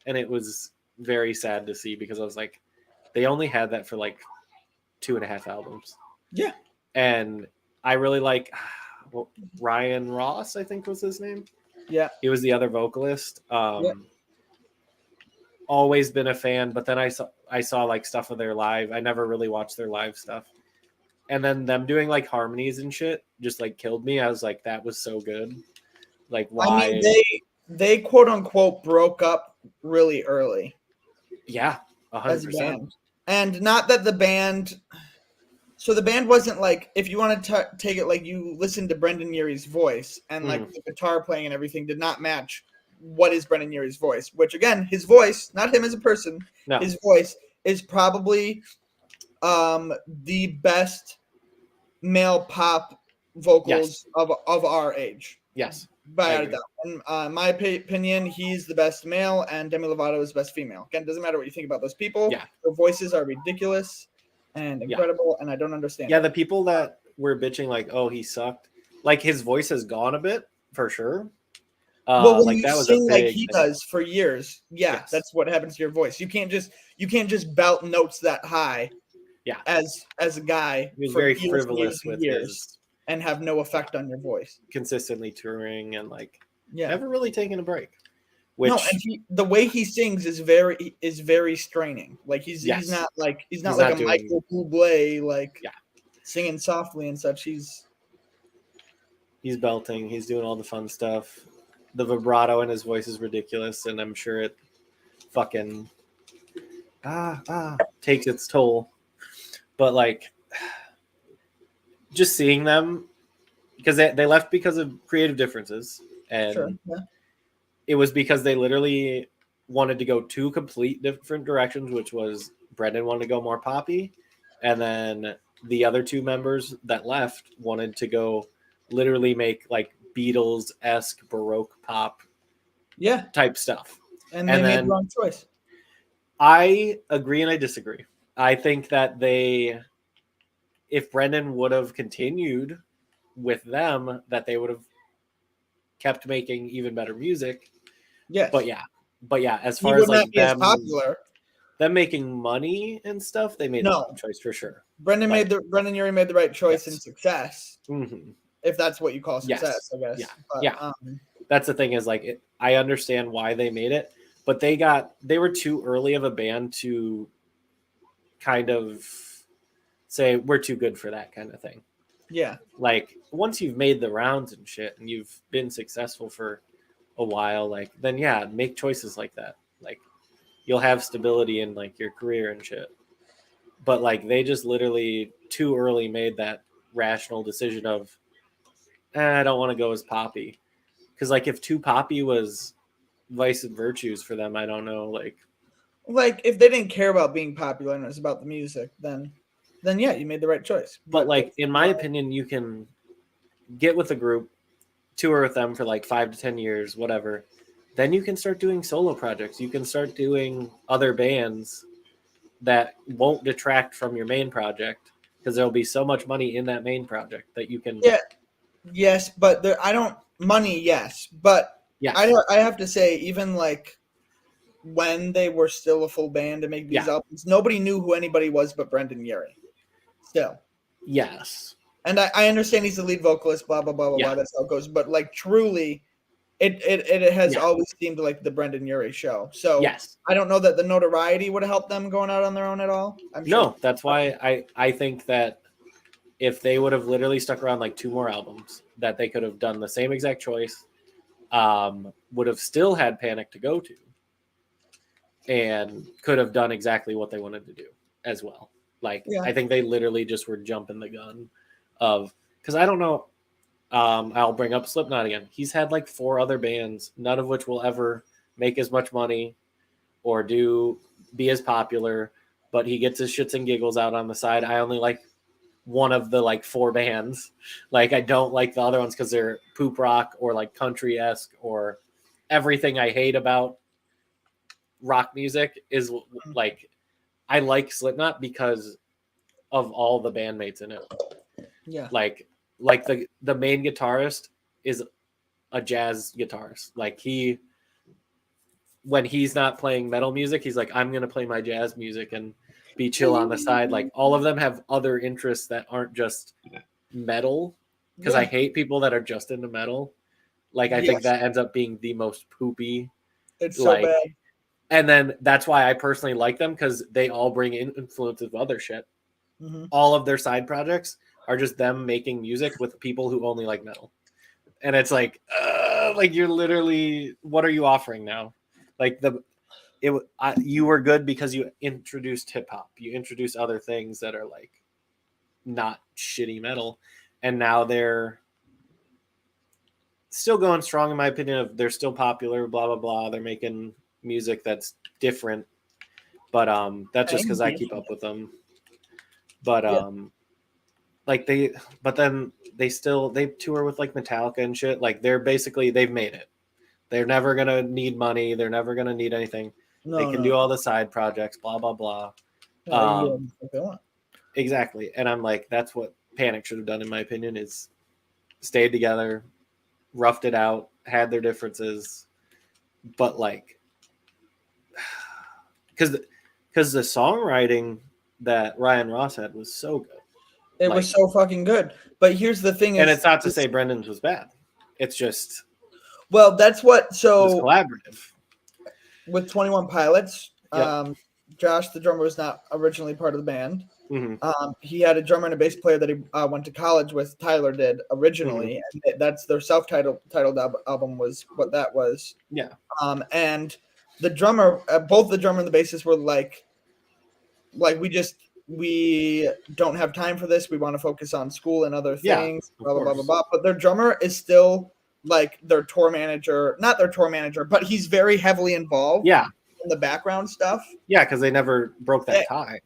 And it was very sad to see because I was like, they only had that for like 2.5 albums. Yeah. And I really like Ryan Ross, I think was his name. Yeah. He was the other vocalist. Always been a fan, but then I saw like stuff of their live. I never really watched their live stuff. And then them doing like harmonies and shit just like killed me. I was like, that was so good. Like, why? I mean, they quote unquote broke up really early. Yeah, 100%. And not that the band. So the band wasn't like, if you want to take it like you listen to Brendan Urie's voice and like the guitar playing and everything did not match what is Brendan Urie's voice, which again, his voice, not him as a person, his voice is probably the best male pop vocals of our age. Yes. By a doubt. In my opinion, he's the best male and Demi Lovato is the best female. Again, it doesn't matter what you think about those people. Yeah. Their voices are ridiculous and incredible, and I don't understand. Yeah, the people that were bitching like, oh, he sucked, like his voice has gone a bit for sure. Well, when like you that was sing a like big he thing. does for years, that's what happens to your voice. You can't just belt notes that high. Yeah, as a guy, he was very frivolous with his and have no effect on your voice. Consistently touring and like never really taking a break. Which, no, and the way he sings is very straining. Like he's not like a Michael Bublé like singing softly and such. He's belting. He's doing all the fun stuff. The vibrato in his voice is ridiculous, and I'm sure it fucking takes its toll. But like, just seeing them, because they left because of creative differences, and it was because they literally wanted to go two complete different directions, which was Brendan wanted to go more poppy, and then the other two members that left wanted to go literally make like Beatles-esque Baroque pop type stuff. And they made the wrong choice. I agree and I disagree. I think that if Brendan would have continued with them, that they would have kept making even better music. Yes. But yeah, as far as like them making money and stuff, they made the wrong choice for sure. Brendan Urie made the right choice in success. Mm-hmm. If that's what you call success, I guess. That's the thing is like I understand why they made it, but they were too early of a band to kind of say we're too good for that kind of thing. Yeah. Like once you've made the rounds and shit and you've been successful for a while, like then make choices like that. Like you'll have stability in like your career and shit. But like they just literally too early made that rational decision of I don't want to go as poppy. Because like if too poppy was vice and virtues for them. I don't know. Like if they didn't care about being popular and it was about the music, then yeah, you made the right choice. But like in my opinion, you can get with a group, tour with them for like 5 to 10 years, whatever. Then you can start doing solo projects. You can start doing other bands that won't detract from your main project because there'll be so much money in that main project that you can. Yeah, yes, but I don't money. Yes, but Yes. I have to say, even like when they were still a full band to make these albums, nobody knew who anybody was but Brendan Urie. Still. Yes. And I understand he's the lead vocalist, blah blah blah blah blah. That's how it goes. But like truly, it has always seemed like the Brendan Urie show. So yes. I don't know that the notoriety would have helped them going out on their own at all. No, that's why I think that if they would have literally stuck around like 2 more albums, that they could have done the same exact choice, would have still had Panic to go to, and could have done exactly what they wanted to do as well. Like, I think they literally just were jumping the gun of, because I don't know, I'll bring up Slipknot again. He's had like 4 other bands, none of which will ever make as much money or be as popular, but he gets his shits and giggles out on the side. I only like one of the like 4 bands. Like I don't like the other ones because they're poop rock or like country-esque or everything I hate about rock music is like, I like Slipknot because of all the bandmates in it. Yeah. Like the main guitarist is a jazz guitarist. Like when he's not playing metal music, he's like, I'm going to play my jazz music and be chill on the side. Like all of them have other interests that aren't just metal. Because I hate people that are just into metal. Like I think that ends up being the most poopy. It's so bad. And then that's why I personally like them, because they all bring in influences of other shit. Mm-hmm. All of their side projects are just them making music with people who only like metal. And it's like you're literally, what are you offering now? Like you were good because you introduced hip hop. You introduced other things that are like not shitty metal. And now they're still going strong, in my opinion. They're still popular, blah, blah, blah. They're making music that's different. But that's just because I keep up with them. But but then they tour with like Metallica and shit. Like they've made it. They're never gonna need money. They're never gonna need anything. They can do all the side projects, blah blah blah. Exactly. And I'm like, that's what Panic should have done, in my opinion, is stayed together, roughed it out, had their differences, but like, because the songwriting that Ryan Ross had was so good. It was so fucking good. But here's the thing, and it's not to say Brendan's was bad. It's just, well, that's what. So it was collaborative with 21 Pilots. Josh, the drummer, was not originally part of the band. Mm-hmm. He had a drummer and a bass player that he went to college with. Tyler did originally, and that's their self-titled album was what that was. Yeah. And the drummer, both the drummer and the bassist were like we don't have time for this. We want to focus on school and other things. Blah blah blah blah blah. But their drummer is still like their tour manager, not their tour manager, but he's very heavily involved. Yeah. In the background stuff. Yeah, because they never broke that tie.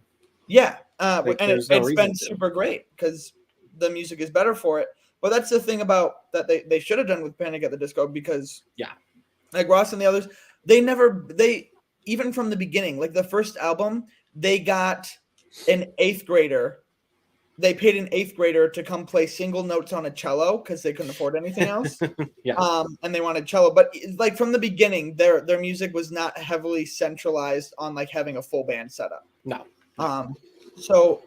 Yeah, and it's been super great because the music is better for it. But that's the thing about that they should have done with Panic at the Disco, because like Ross and the others, they even from the beginning, like the first album, they got an 8th grader. They paid an 8th grader to come play single notes on a cello because they couldn't afford anything else. And they wanted cello. But like from the beginning, their music was not heavily centralized on like having a full band setup. No. So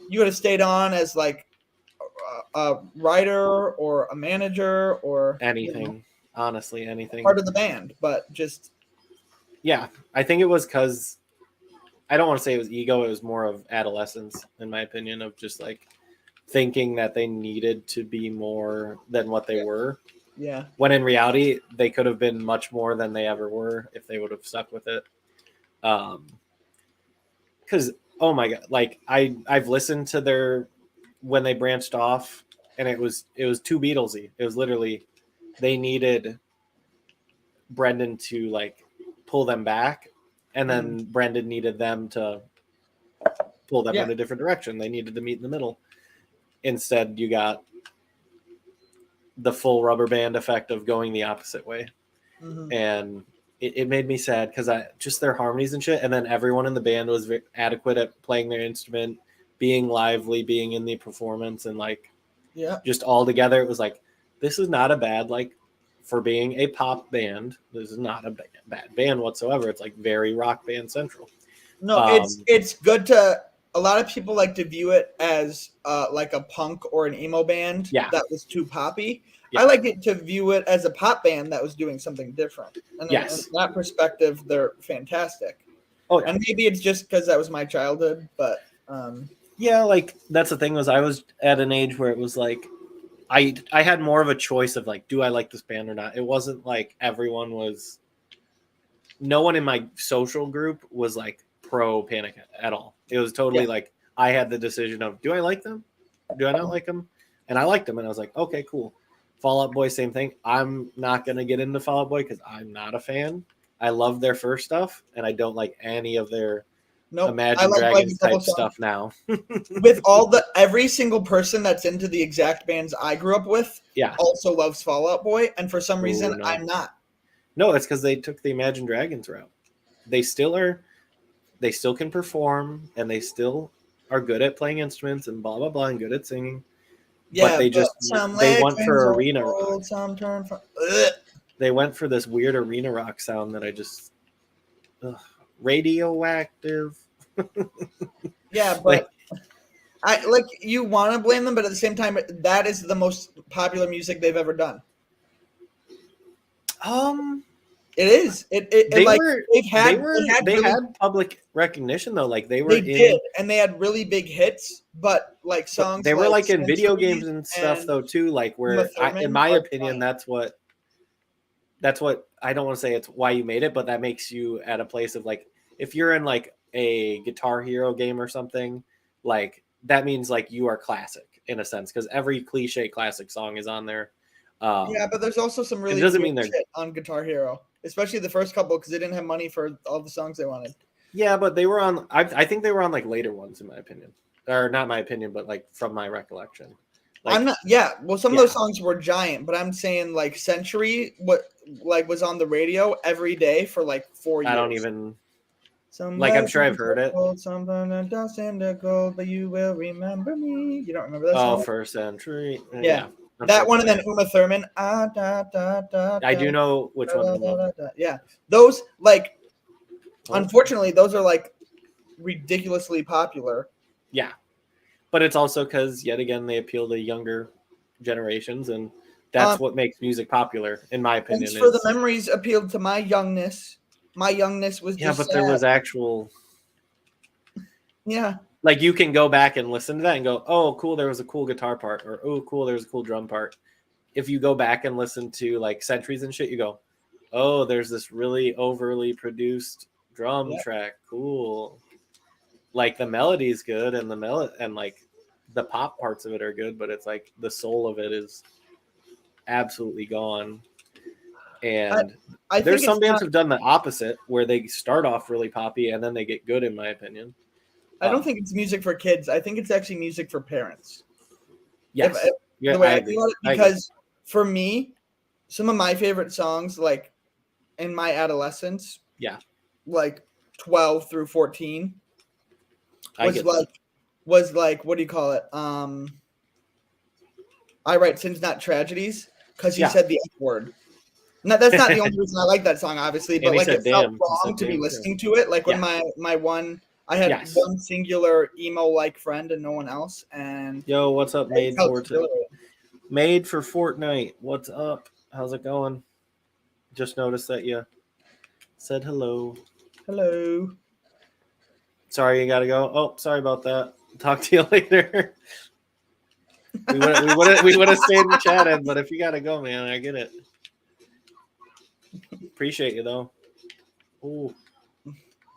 you would have stayed on as like a writer or a manager or anything. Honestly, anything. Part of the band, but just. Yeah, I think it was because. I don't want to say it was ego. It was more of adolescence, in my opinion, of just like thinking that they needed to be more than what they were. Yeah. When in reality, they could have been much more than they ever were if they would have stuck with it. Because, oh my God, like I've listened to when they branched off, and it was too Beatlesy. It was literally, they needed Brendan to like pull them back, and then Brendan needed them to pull them in a different direction. They needed to meet in the middle. Instead, you got the full rubber band effect of going the opposite way. And it made me sad because just their harmonies and shit. And then everyone in the band was adequate at playing their instrument, being lively, being in the performance, and like, just all together. It was like, this is not a bad, like, for being a pop band, this is not a bad band whatsoever. It's like very rock band central. No, it's good to, a lot of people like to view it as like a punk or an emo band that was too poppy. I like it to view it as a pop band that was doing something different. And in that perspective, they're fantastic. Oh, and maybe it's just because that was my childhood, but yeah, like that's the thing, was I was at an age where it was like I had more of a choice of like, do I like this band or not? It wasn't like no one in my social group was like pro Panic at all. It was totally like I had the decision of, do I like them? Do I not like them? And I liked them, and I was like, okay, cool. Fall Out Boy, same thing. I'm not going to get into Fall Out Boy because I'm not a fan. I love their first stuff, and I don't like any of their Imagine Dragons type stuff now. With every single person that's into the exact bands I grew up with also loves Fall Out Boy, and for some reason I'm not. No, it's because they took the Imagine Dragons route. They still can perform, and they still are good at playing instruments and blah, blah, blah, and good at singing. Yeah, but they went for arena rock. They went for this weird arena rock sound that I just radioactive. Yeah, but I like, you want to blame them, but at the same time, that is the most popular music they've ever done. It is. They had public recognition though. Like they did, and they had really big hits. But like songs, they were like in video games and stuff though too. Like where, in my opinion, that's what I don't want to say it's why you made it, but that makes you at a place of like, if you're in like a Guitar Hero game or something, like that means like you are classic in a sense, because every cliche classic song is on there. But there's also some really shit on Guitar Hero, especially the first couple, because they didn't have money for all the songs they wanted. Yeah, but they were on. I think they were on like later ones, in my opinion, or not my opinion, but like from my recollection. Like, I'm not. Yeah, well, some of those songs were giant, but I'm saying like Century, was on the radio every day for like 4 years. I don't even. I'm sure I've heard it. Something dust in the gold, but you will remember me. You don't remember that song? Oh, for Century. Yeah. That one, and then Uma Thurman. I do know which one. Yeah, those unfortunately, those are like ridiculously popular. Yeah, but it's also because yet again they appeal to younger generations, and that's what makes music popular, in my opinion. Thanks for the memories appealed to my youngness. My youngness was just but sad. There was actual. Yeah. Like you can go back and listen to that and go, oh, cool, there was a cool guitar part, or oh, cool, there was a cool drum part. If you go back and listen to like Centuries and shit, you go, oh, there's this really overly produced drum track. Cool. Like the melody's good, and and like the pop parts of it are good, but it's like the soul of it is absolutely gone. And I there's some bands who've done the opposite, where they start off really poppy and then they get good, in my opinion. I don't think it's music for kids. I think it's actually music for parents. Yes. The way I feel it, because for me, some of my favorite songs, like in my adolescence, like 12 through 14, was like what do you call it? I Write Sins Not Tragedies, because he said the F word. No, that's not the only reason I like that song, obviously, but like it felt wrong to be listening to it. Like when my one. I had one singular emo-like friend and no one else. And yo, what's up, Made for Fortnite? What's up? How's it going? Just noticed that you said hello. Hello. Sorry, you gotta go. Oh, sorry about that. Talk to you later. we would have stayed and chatted, but if you gotta go, man, I get it. Appreciate you though. Ooh.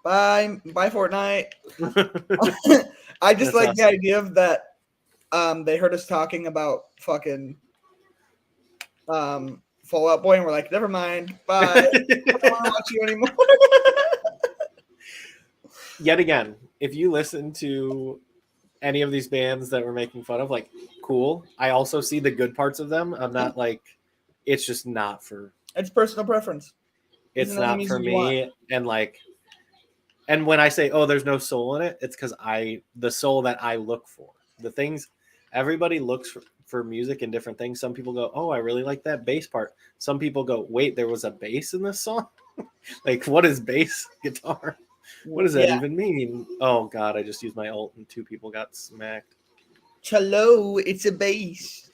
Bye, Fortnite. I just like the idea of that. They heard us talking about fucking Fall Out Boy, and we're like, never mind, bye. I don't want to watch you anymore. Yet again, if you listen to any of these bands that we're making fun of, like, cool. I also see the good parts of them. I'm not like, it's just not for. It's personal preference. It's not for me, and like, and when I say, oh, there's no soul in it, it's because the soul that I look for, the things, everybody looks for music and different things. Some people go, oh, I really like that bass part. Some people go, wait, there was a bass in this song? Like, what is bass guitar? What does that even mean? Oh, God, I just used my ult and 2 people got smacked. Hello, it's a bass.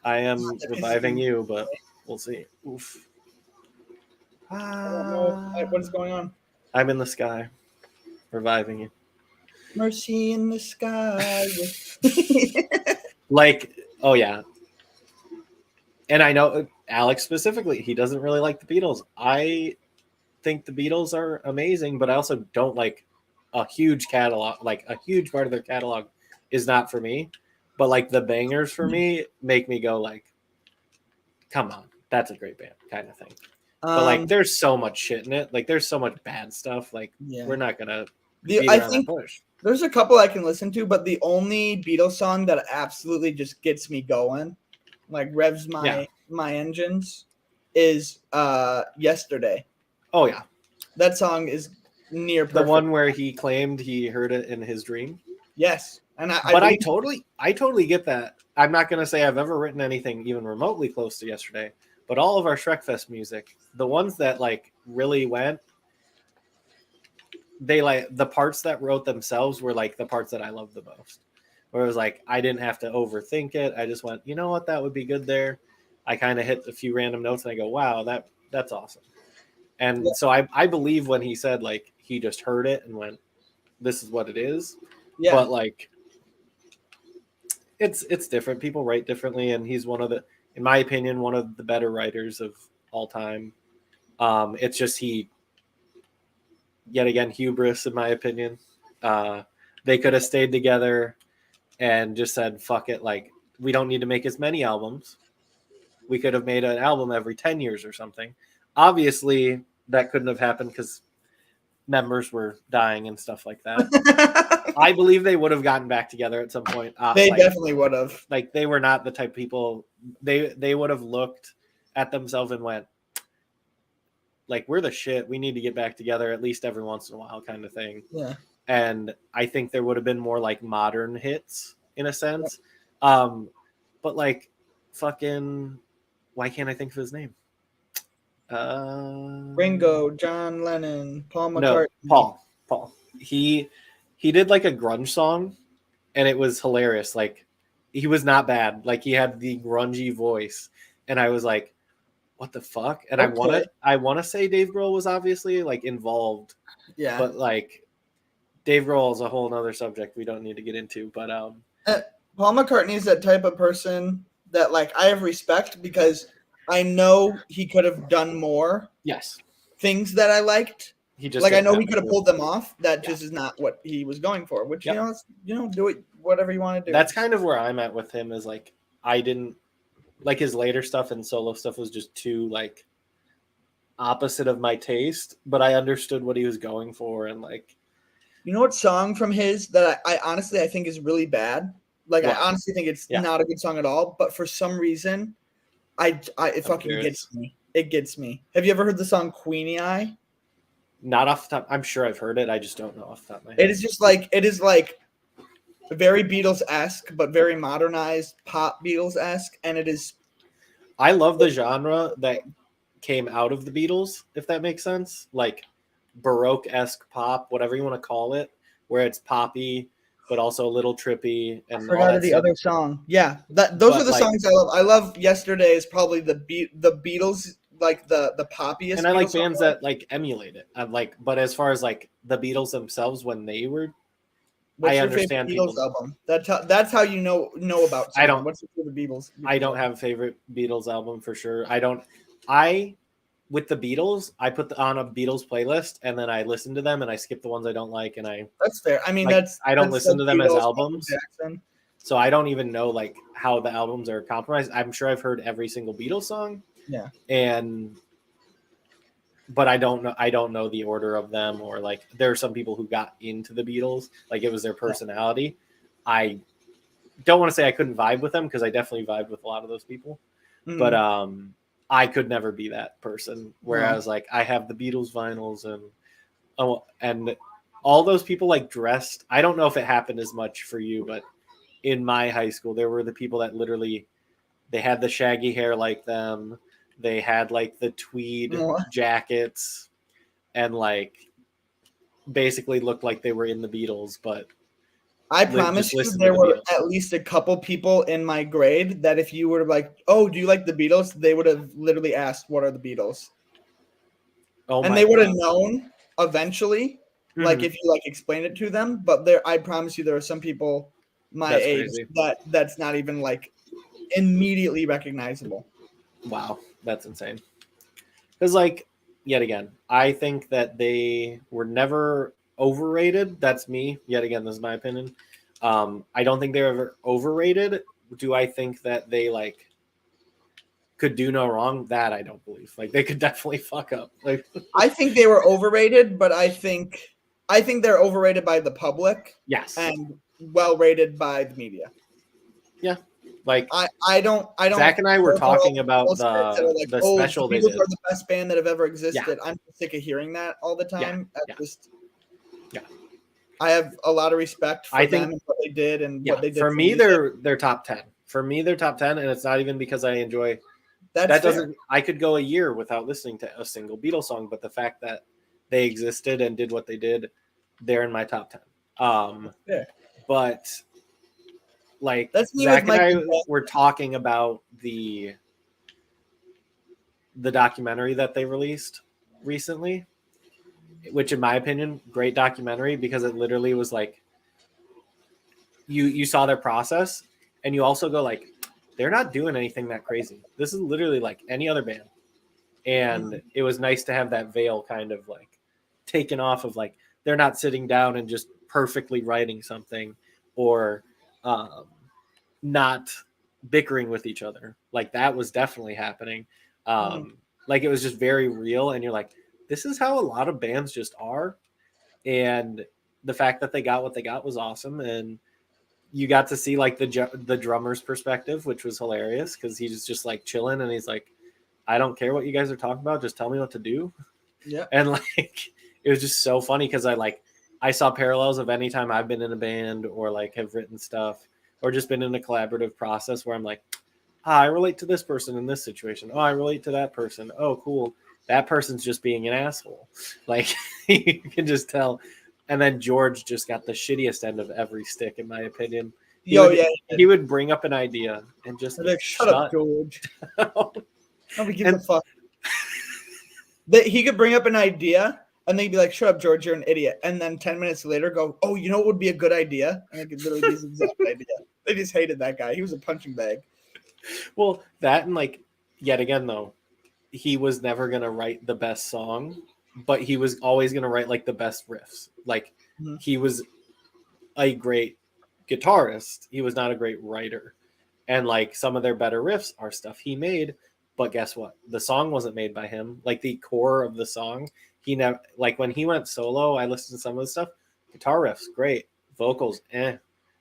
I am reviving you, but we'll see. Oof. I don't know what's going on. I'm in the sky, reviving you. Mercy in the sky. Like, oh yeah. And I know Alex specifically, he doesn't really like the Beatles. I think the Beatles are amazing, but I also don't like a huge catalog. Like, a huge part of their catalog is not for me. But like, the bangers for me make me go like, come on, that's a great band kind of thing. But like, there's so much shit in it. Like, there's so much bad stuff. Like, we're not gonna I think there's a couple I can listen to, but the only Beatles song that absolutely just gets me going, like revs my engines, is Yesterday. Oh yeah, that song is near perfect. The one where he claimed he heard it in his dream. Yes, and I totally get that. I'm not gonna say I've ever written anything even remotely close to Yesterday, but all of our Shrekfest music, the ones that like really went, they like the parts that wrote themselves were like the parts that I loved the most. Where it was like, I didn't have to overthink it. I just went, you know what, that would be good there. I kind of hit a few random notes and I go, wow, that's awesome. And so I believe when he said like he just heard it and went, this is what it is. Yeah. But like, it's different. People write differently, and he's one of the, in my opinion, one of the better writers of all time. It's just yet again, hubris, in my opinion. They could have stayed together and just said, fuck it. Like, we don't need to make as many albums. We could have made an album every 10 years or something. Obviously, that couldn't have happened because members were dying and stuff like that. I believe they would have gotten back together at some point. They definitely would have. Like, they were not the type of people. They would have looked at themselves and went, like, we're the shit. We need to get back together at least every once in a while, kind of thing. Yeah. And I think there would have been more like modern hits in a sense. But like, fucking, why can't I think of his name? Ringo, John Lennon, Paul McCartney. No, Paul. He did like a grunge song, and it was hilarious. Like, he was not bad. Like, he had the grungy voice, and I was like, what the fuck? And okay. I want to say Dave Grohl was obviously like involved. Yeah. But like, Dave Grohl is a whole nother subject we don't need to get into. But Paul McCartney is that type of person that like I have respect because I know he could have done more. Yes. Things that I liked. He just like I know he could have pulled them off. That just is not what he was going for. Which you know, do it whatever you want to do. That's kind of where I'm at with him. Is like, I didn't like his later stuff, and solo stuff was just too like opposite of my taste. But I understood what he was going for, and like, you know what song from his that I honestly I think is really bad. Like, I honestly think it's not a good song at all. But for some reason, it fucking gets me. It gets me. Have you ever heard the song Queenie Eye? Not off the top. I'm sure I've heard it. I just don't know off the top of my head. It is like very Beatles-esque, but very modernized pop Beatles-esque, and it is. I love the genre that came out of the Beatles, if that makes sense. Like Baroque-esque pop, whatever you want to call it, where it's poppy but also a little trippy. And I forgot the other song. Yeah, those are the songs I love. I love Yesterday is probably the Beatles, like the poppiest. And I like bands that like emulate it. But as far as like the Beatles themselves when they were, I understand Beatles album. That's how you know about. I don't. What's your favorite Beatles? I don't have a favorite Beatles album for sure. With the Beatles, I put on a Beatles playlist and then I listen to them and I skip the ones I don't like and I. That's fair. I mean, I don't listen to them as albums, so I don't even know like how the albums are compromised. I'm sure I've heard every single Beatles song, Yeah. But I don't know the order of them, or like there are some people who got into the Beatles, like it was their personality. I don't want to say I couldn't vibe with them, because I definitely vibed with a lot of those people. But I could never be that person. Whereas like I have the Beatles vinyls and all those people like dressed. I don't know if it happened as much for you, but in my high school there were the people that literally, they had the shaggy hair like them. They had like the tweed jackets and like basically looked like they were in the Beatles, but I promise you there were at least a couple people in my grade that if you were like, oh, do you like the Beatles? They would have literally asked, what are the Beatles? And they would have known eventually, like if you like explained it to them. But I promise you there are some people my age that's not even like immediately recognizable. Wow, that's insane. Because like, yet again, I think that they were never overrated. That's me. Yet again, this is my opinion. I don't think they were ever overrated. Do I think that they like could do no wrong? That I don't believe. Like they could definitely fuck up. Like I think they were overrated, but I think they're overrated by the public. Yes. And well rated by the media. Yeah. Like I don't. Zach and I were talking about the special the Beatles are the best band that have ever existed. Yeah. I'm sick of hearing that all the time. Yeah. I have a lot of respect for them and what they did and what they did. For me, they're top 10. For me, they're top 10, and it's not even because I enjoy. I could go a year without listening to a single Beatles song, but the fact that they existed and did what they did, they're in my top 10. But like Zach and I were talking about the documentary that they released recently, which in my opinion, great documentary, because it literally was like you saw their process, and you also go like, they're not doing anything that crazy. This is literally like any other band. And it was nice to have that veil kind of like taken off of like, they're not sitting down and just perfectly writing something or not bickering with each other. Like that was definitely happening. Like it was just very real. And you're like, this is how a lot of bands just are. And the fact that they got what they got was awesome. And you got to see like the drummer's perspective, which was hilarious because he's just like chilling and he's like, I don't care what you guys are talking about. Just tell me what to do. Yeah. And like, it was just so funny because I saw parallels of any time I've been in a band or like have written stuff or just been in a collaborative process where I'm like, I relate to this person in this situation. Oh, I relate to that person. Oh, cool. That person's just being an asshole. Like you can just tell. And then George just got the shittiest end of every stick, in my opinion. He would bring up an idea and just like, shut up, George. Nobody gives a fuck. He could bring up an idea and they'd be like, shut up, George, you're an idiot. And then 10 minutes later go, oh, you know what would be a good idea? And it could literally be the exact idea. They just hated that guy. He was a punching bag. Well, that and like, yet again, though, he was never going to write the best song, but he was always going to write like the best riffs. Like he was a great guitarist. He was not a great writer. And like some of their better riffs are stuff he made. But guess what? The song wasn't made by him. Like the core of the song, he never, like when he went solo, I listened to some of the stuff. Guitar riffs, great. Vocals,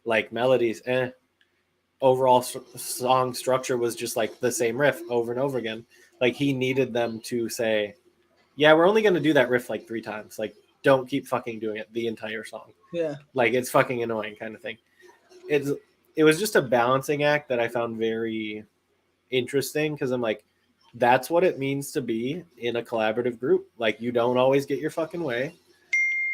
like melodies, Overall song structure was just like the same riff over and over again. Like he needed them to say, yeah, we're only going to do that riff like 3 times. Like don't keep fucking doing it the entire song. Yeah. Like it's fucking annoying kind of thing. It was just a balancing act that I found very interesting because I'm like, that's what it means to be in a collaborative group. Like you don't always get your fucking way.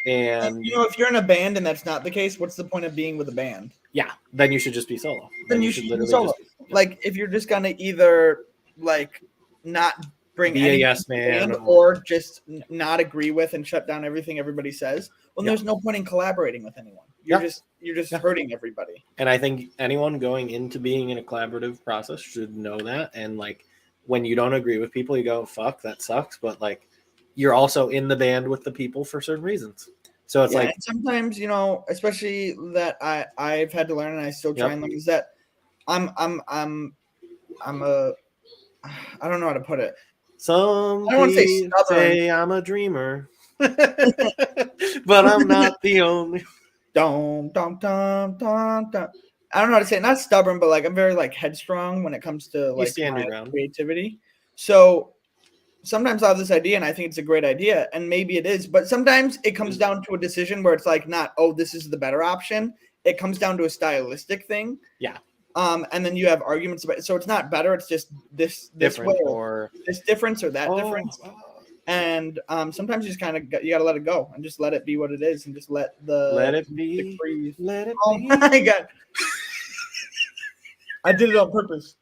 And you know, if you're in a band and that's not the case, what's the point of being with a band? Yeah, then you should just be solo. Then you should literally be solo. Like if you're just gonna either like not bring be a yes man or just not agree with and shut down everything everybody says, well, there's no point in collaborating with anyone. You're just hurting everybody. And I think anyone going into being in a collaborative process should know that. And like when you don't agree with people, you go, fuck, that sucks. But like you're also in the band with the people for certain reasons. So it's like sometimes, you know, especially that I've had to learn and I still try and learn is that I'm a I don't know how to put it. Some I don't want to say people stubborn. say I'm a dreamer, but I'm not the only. Dum, dum, dum, dum, dum. I don't know how to say it. Not stubborn, but like I'm very like headstrong when it comes to You like stand my your ground. creativity. So sometimes I have this idea and I think it's a great idea, and maybe it is, but sometimes it comes down to a decision where it's like not, oh, this is the better option. It comes down to a stylistic thing. Yeah. And then you have arguments about it. So it's not better, it's just this Different way or this difference or that difference. And sometimes you just kind of you gotta let it go and just let it be what it is and just let let it the be. breathe. Let it Oh be. my god. I did it on purpose.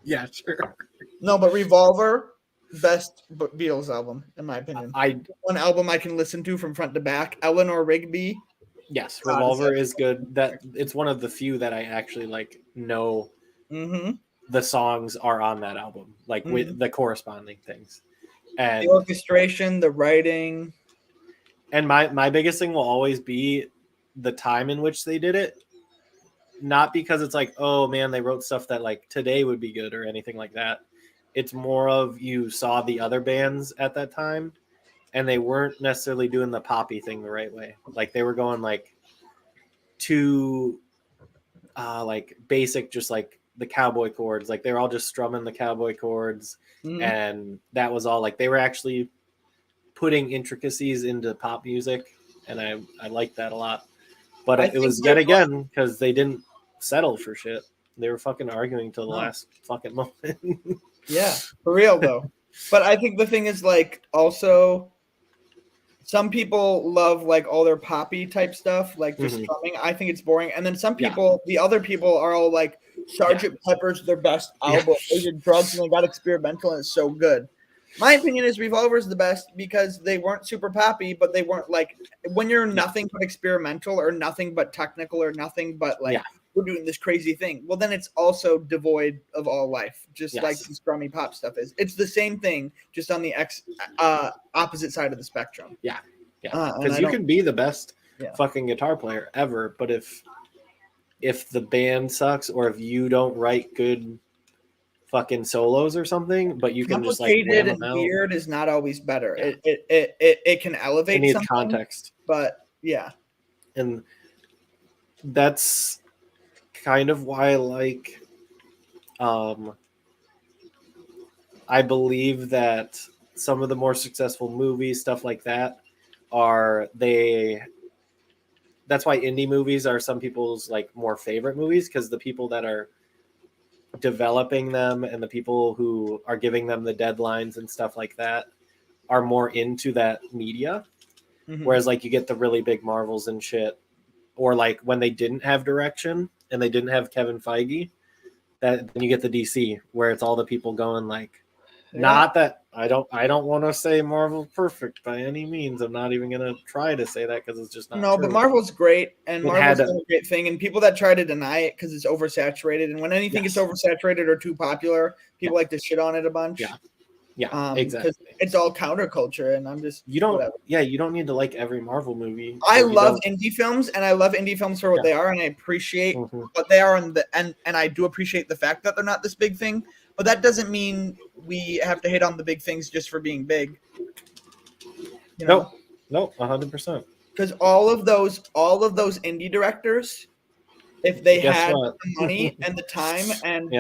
Yeah, sure. No, but Revolver, best Beatles album, in my opinion. One album I can listen to from front to back. Eleanor Rigby. Yes, Revolver is good. That it's one of the few that I actually like know the songs are on that album, like with the corresponding things. And the orchestration, the writing. And my biggest thing will always be the time in which they did it. Not because it's like, oh man, they wrote stuff that like today would be good or anything like that. It's more of you saw the other bands at that time and they weren't necessarily doing the poppy thing the right way. Like they were going like too like basic, just like the cowboy chords. Like they're all just strumming the cowboy chords, and that was all. Like they were actually putting intricacies into pop music, and I like that a lot. But it was yet again because they didn't settle for shit. They were fucking arguing till the last fucking moment. Yeah, for real though. But I think the thing is like also some people love like all their poppy type stuff, like just strumming. I think it's boring. And then some people, the other people are all like Sgt. Pepper's their best album. They did drugs and they got experimental and it's so good. My opinion is Revolver's the best because they weren't super poppy, but they weren't like when you're nothing but experimental or nothing but technical or nothing but like we're doing this crazy thing. Well, then it's also devoid of all life, just like the scrummy pop stuff is. It's the same thing, just on the opposite side of the spectrum. Yeah, yeah. Because you can be the best fucking guitar player ever, but if the band sucks or if you don't write good fucking solos or something, but you can just like complicated and weird is not always better. Yeah. It can elevate. It needs context, but yeah, and that's kind of why I like. I believe that some of the more successful movies, stuff like that, that's why indie movies are some people's like more favorite movies, because the people that are developing them and the people who are giving them the deadlines and stuff like that are more into that media. Whereas like you get the really big Marvels and shit, or like when they didn't have direction and they didn't have Kevin Feige, that then you get the DC where it's all the people going like, not that I don't want to say Marvel's perfect by any means. I'm not even gonna try to say that because it's just not true. But Marvel's great, and Marvel's a great thing. And people that try to deny it because it's oversaturated, and when anything gets oversaturated or too popular, people like to shit on it a bunch. Yeah, exactly. It's all counterculture, and I'm just you don't need to like every Marvel movie. I love indie films, and I love indie films for what they are, and I appreciate what they are, and I do appreciate the fact that they're not this big thing. But that doesn't mean we have to hate on the big things just for being big. You know? No, 100%. Because all of those indie directors, if they had the money and the time and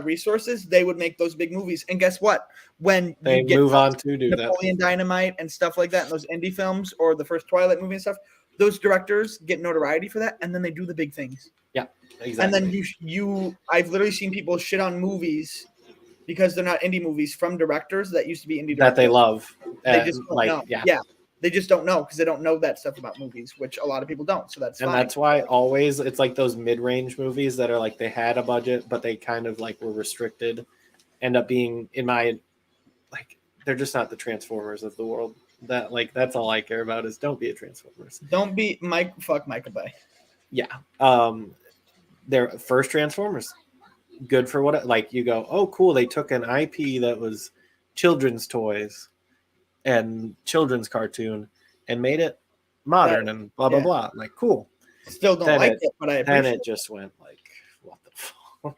resources, they would make those big movies. And guess what? When they move on to do Napoleon Dynamite and stuff like that, and those indie films or the first Twilight movie and stuff, those directors get notoriety for that, and then they do the big things. Yeah, exactly. And then I've literally seen people shit on movies because they're not indie movies from directors that used to be indie directors that they love. They just don't know. Yeah. They just don't know because they don't know that stuff about movies, which a lot of people don't. So that's fine. That's why always it's like those mid-range movies that are like they had a budget, but they kind of like were restricted, end up being they're just not the Transformers of the world. That's all I care about is don't be a Transformers. Don't be fuck Michael Bay. Yeah. Their first Transformers. Good for what you go, oh cool, they took an IP that was children's toys and children's cartoon and made it modern and blah blah blah. Like cool. Still don't like it, but I appreciate it. And it just went like, what the fuck?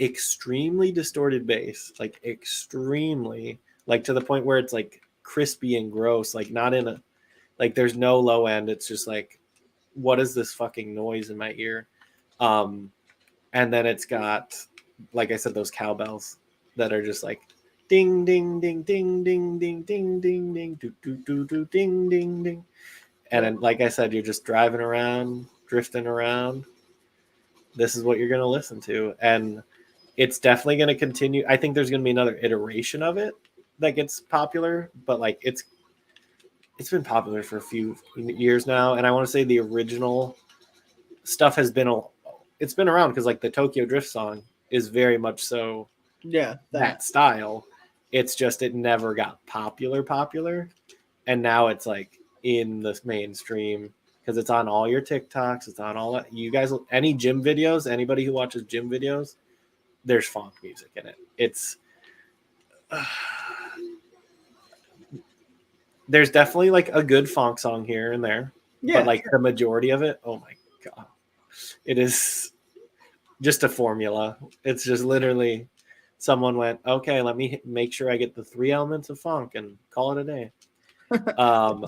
extremely distorted bass, like extremely, like to the point where it's like crispy and gross, like not in a, like there's no low end. It's just like, what is this fucking noise in my ear? And then it's got, like I said, those cowbells that are just like ding ding ding ding ding ding ding ding ding do do do do ding ding ding. And then, like I said, you're just driving around, drifting around. This is what you're going to listen to. And it's definitely going to continue. I think there's going to be another iteration of it that gets popular, but like it's been popular for a few years now. And I want to say the original stuff has been, it's been around because like the Tokyo Drift song is very much so that style. It's just, it never got popular. And now it's like in the mainstream because it's on all your TikToks. It's on all that. You guys, any gym videos, anybody who watches gym videos, there's funk music in it. It's there's definitely like a good funk song here and there, but like the majority of it, oh my God, it is just a formula. It's just literally someone went, okay, let me make sure I get the 3 elements of funk and call it a day.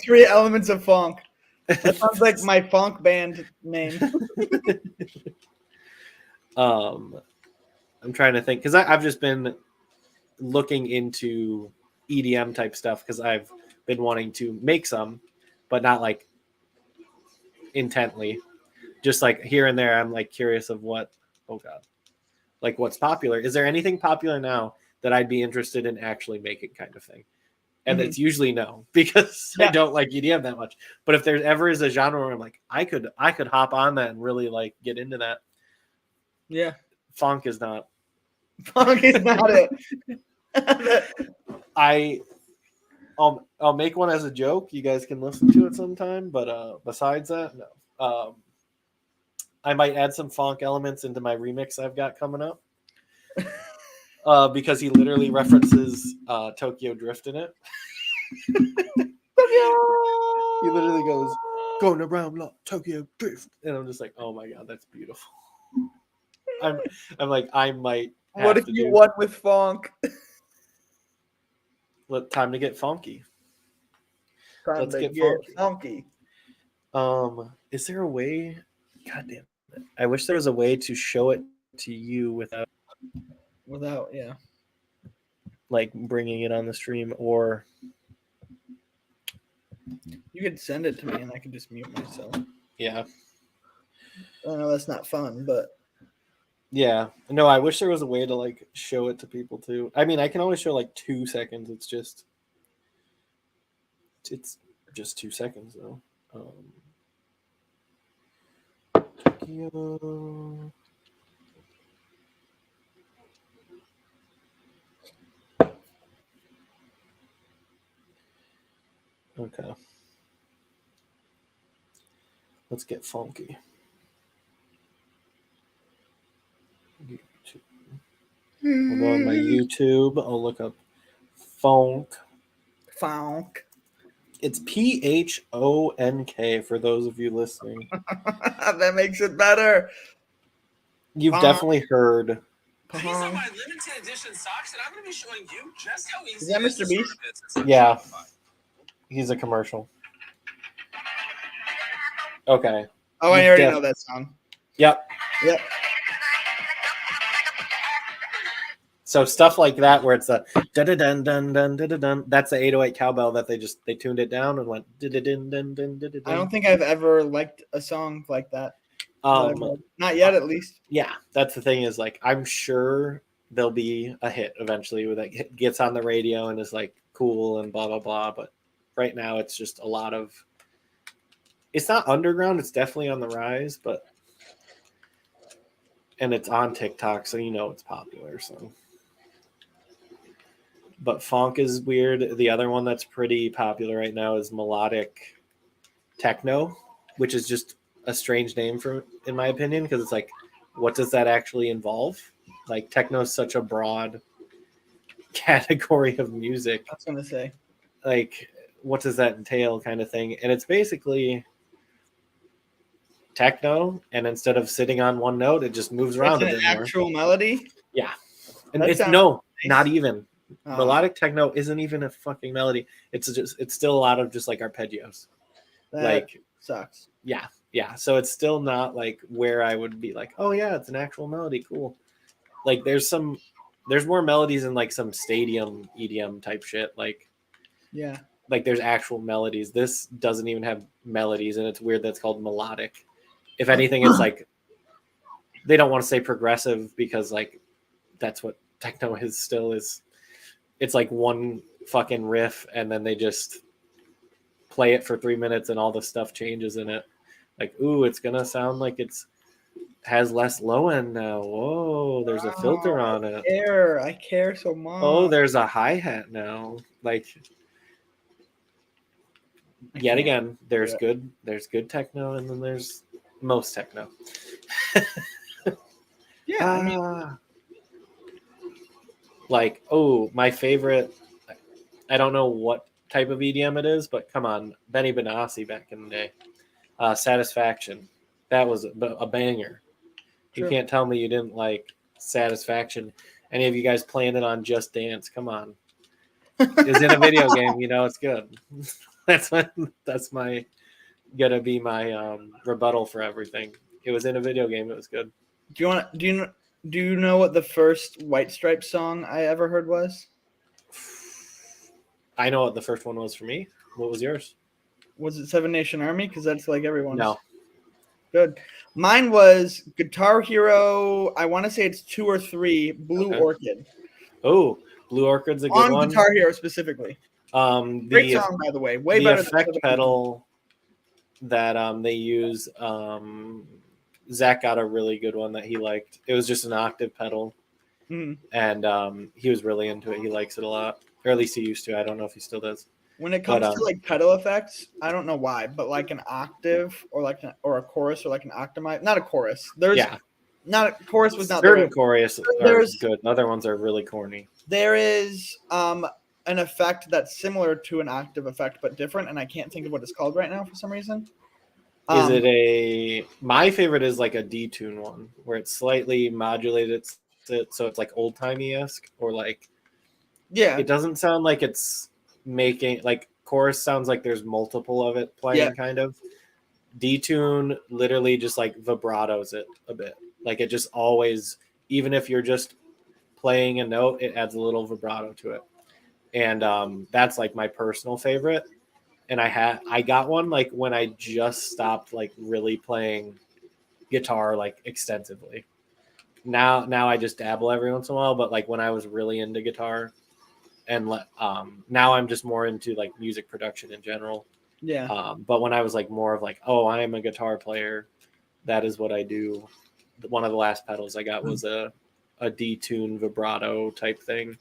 3 elements of funk. That sounds like my funk band name. I'm trying to think because I've just been looking into EDM type stuff because I've been wanting to make some, but not like intently. Just like here and there, I'm like curious of what, oh God, like what's popular. Is there anything popular now that I'd be interested in actually making kind of thing? And it's usually no, because I don't like EDM that much. But if there ever is a genre where I'm like, I could hop on that and really like get into that. Yeah. Funk is not. Funk is not it. I'll make one as a joke. You guys can listen to it sometime. But besides that, no. I might add some funk elements into my remix I've got coming up. Because he literally references Tokyo Drift in it. He literally goes, going around like Tokyo Drift. And I'm just like, oh my God, that's beautiful. I'm like, I might have what if you won with funk? Time to get funky. Let's get funky. Is there a way? God damn it. I wish there was a way to show it to you without, yeah, like bringing it on the stream, or you could send it to me and I could just mute myself. Yeah. I know that's not fun, but yeah, no, I wish there was a way to like show it to people too. I mean, I can only show like 2 seconds. It's just 2 seconds though. Tokyo. Okay. Let's get funky. I'll go on my YouTube. I'll look up funk. Funk. It's PHONK for those of you listening. That makes it better. You've definitely heard. These are my limited edition socks, and I'm going to be showing you just how easy is that Mr. Beast? Yeah. He's a commercial. Okay. Oh, I already know that song. Yep. So stuff like that, where it's a dun dun dun dun dun dun. That's the 808 cowbell that they tuned it down and went dun dun dun dun dun. I don't think I've ever liked a song like that. Not yet, at least. Yeah, that's the thing. Is like I'm sure there'll be a hit eventually where that gets on the radio and is like cool and blah blah blah. But right now, it's just a lot of. It's not underground. It's definitely on the rise, and it's on TikTok, so you know it's popular. So. But funk is weird. The other one that's pretty popular right now is melodic techno, which is just a strange name in my opinion, because it's like, what does that actually involve? Like techno is such a broad category of music. I was gonna say, like, what does that entail, kind of thing? And it's basically techno, and instead of sitting on one note, it just moves around a bit more. Actual melody. Yeah. And That it's sounds no, nice. not even. Oh, Melodic techno isn't even a fucking melody. It's still a lot of just like arpeggios. that Like, sucks. yeah. So it's still not like where I would be like, oh yeah, it's an actual melody. Cool. Like there's more melodies in like some stadium EDM type shit. Like Yeah. there's actual melodies. This doesn't even have melodies, and it's weird that's called melodic. If anything, it's like they don't want to say progressive because like that's what techno is still is. It's like one fucking riff and then they just play it for 3 minutes and all the stuff changes in it. Like, ooh, it's gonna sound like it's has less low end now. Whoa, there's a filter on it. I care so much. Oh, there's a hi-hat now. Like yet again, there's good techno and then there's most techno. Yeah, I mean, like, oh, my favorite, I don't know what type of EDM it is, but come on, Benny Benassi back in the day. Satisfaction. That was a banger. true. You can't tell me you didn't like Satisfaction. Any of you guys playing it on Just Dance? Come on. It's in a video game, it's good. That's my gonna be my rebuttal for everything. It was in a video game, it was good. Do you know what the first White Stripes song I ever heard was? I know what the first one was for me. What was yours? Was it Seven Nation Army? Because that's like everyone's. No. Good. Mine was Guitar Hero. I want to say it's 2 or 3. Blue Orchid. Oh, Blue Orchid's a good one. On Guitar Hero specifically. Great song, by the way. Way the better effect than pedal that they use. Zach got a really good one that he liked. It was just an octave pedal, and he was really into it. He likes it a lot, or at least he used to. I don't know if he still does. When it comes to like pedal effects, I don't know why, but like an octave or a chorus or like an octave, not a chorus. Not a chorus was not certain chorus are good. Other ones are really corny. There is an effect that's similar to an octave effect but different, and I can't think of what it's called right now for some reason. Is it my favorite is like a detune one where it's slightly modulated so it's like old timey-esque, or like it doesn't sound like it's making like chorus sounds like there's multiple of it playing kind of. Detune literally just like vibratos it a bit. Like it just always, even if you're just playing a note, it adds a little vibrato to it. And that's like my personal favorite. And I got one like when I just stopped like really playing guitar like extensively. Now I just dabble every once in a while, but like when I was really into guitar, and now I'm just more into like music production in general. Yeah. But when I was like more of like, oh, I am a guitar player, that is what I do. One of the last pedals I got was a detune vibrato type thing,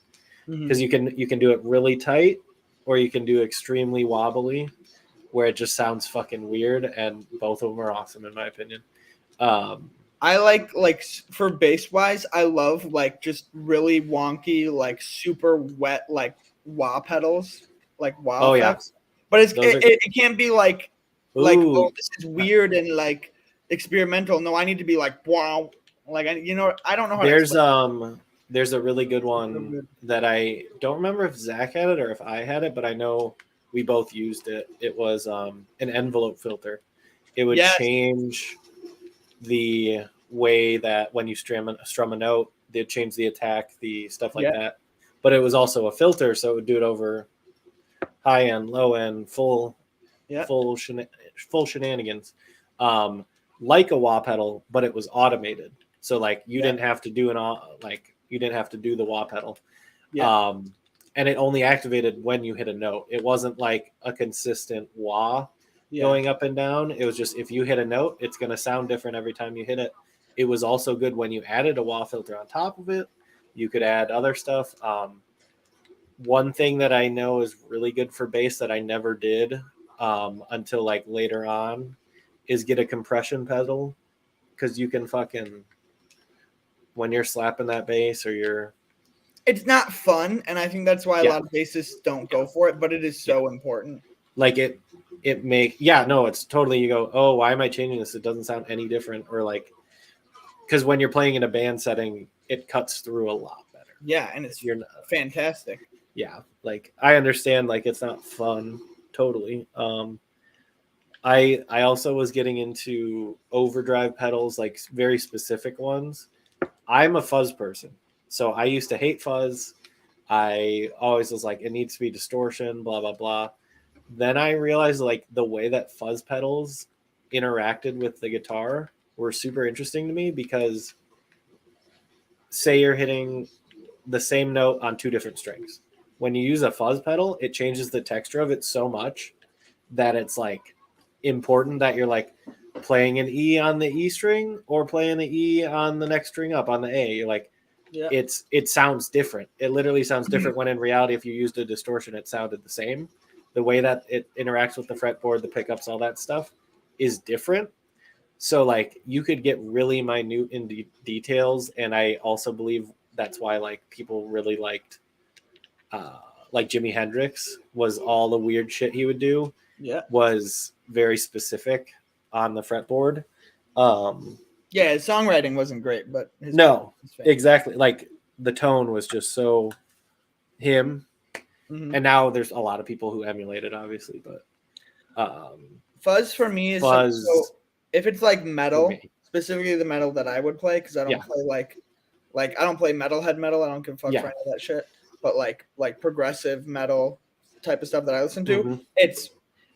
because you can do it really tight, or you can do extremely wobbly, where it just sounds fucking weird, and both of them are awesome in my opinion. I like for bass wise, I love like just really wonky, like super wet, like wah pedals, like wah effects. But it can't be like oh, this is weird and like experimental. No, I need to be like wow, like I don't know how. There's a really good one that I don't remember if Zach had it or if I had it, but I know we both used it. It was an envelope filter. It would change the way that when you strum a note, they'd change the attack, the stuff like that. But it was also a filter, so it would do it over high end, low end, full shenanigans, like a wah pedal, but it was automated. So like you didn't have to do you didn't have to do the wah pedal. And it only activated when you hit a note. It wasn't like a consistent wah going up and down. It was just if you hit a note, it's going to sound different every time you hit it. It was also good when you added a wah filter on top of it. You could add other stuff. One thing that I know is really good for bass that I never did until like later on is get a compression pedal, because you can fucking, when you're slapping that bass or it's not fun, and I think that's why a lot of bassists don't go for it, but it is so important. Like it's totally, you go, oh, why am I changing this? It doesn't sound any different. Or like because when you're playing in a band setting, it cuts through a lot better. Yeah, and it's You're not, fantastic. yeah, like I understand, like it's not fun totally. I also was getting into overdrive pedals, like very specific ones. I'm a fuzz person, so I used to hate fuzz. I always was like, it needs to be distortion, blah blah blah. Then I realized like the way that fuzz pedals interacted with the guitar were super interesting to me, because say you're hitting the same note on two different strings. When you use a fuzz pedal, it changes the texture of it so much that it's like important that you're like playing an E on the E string or playing the E on the next string up on the A. You're like, Yeah. it sounds different. It literally sounds different when in reality, if you used a distortion, it sounded the same. The way that it interacts with the fretboard, the pickups, all that stuff is different. So like you could get really minute in details. And I also believe that's why like people really liked like Jimi Hendrix was all the weird shit he would do. Yeah. Was very specific on the fretboard. Yeah, his songwriting wasn't great, but his No, exactly. Like the tone was just so him. Mm-hmm. And now there's a lot of people who emulate it, obviously, but fuzz for me is fuzz. so if it's like metal, specifically the metal that I would play, because I don't play like I don't play metalhead metal. I don't give a fuck for any of that shit. But like progressive metal type of stuff that I listen to, it's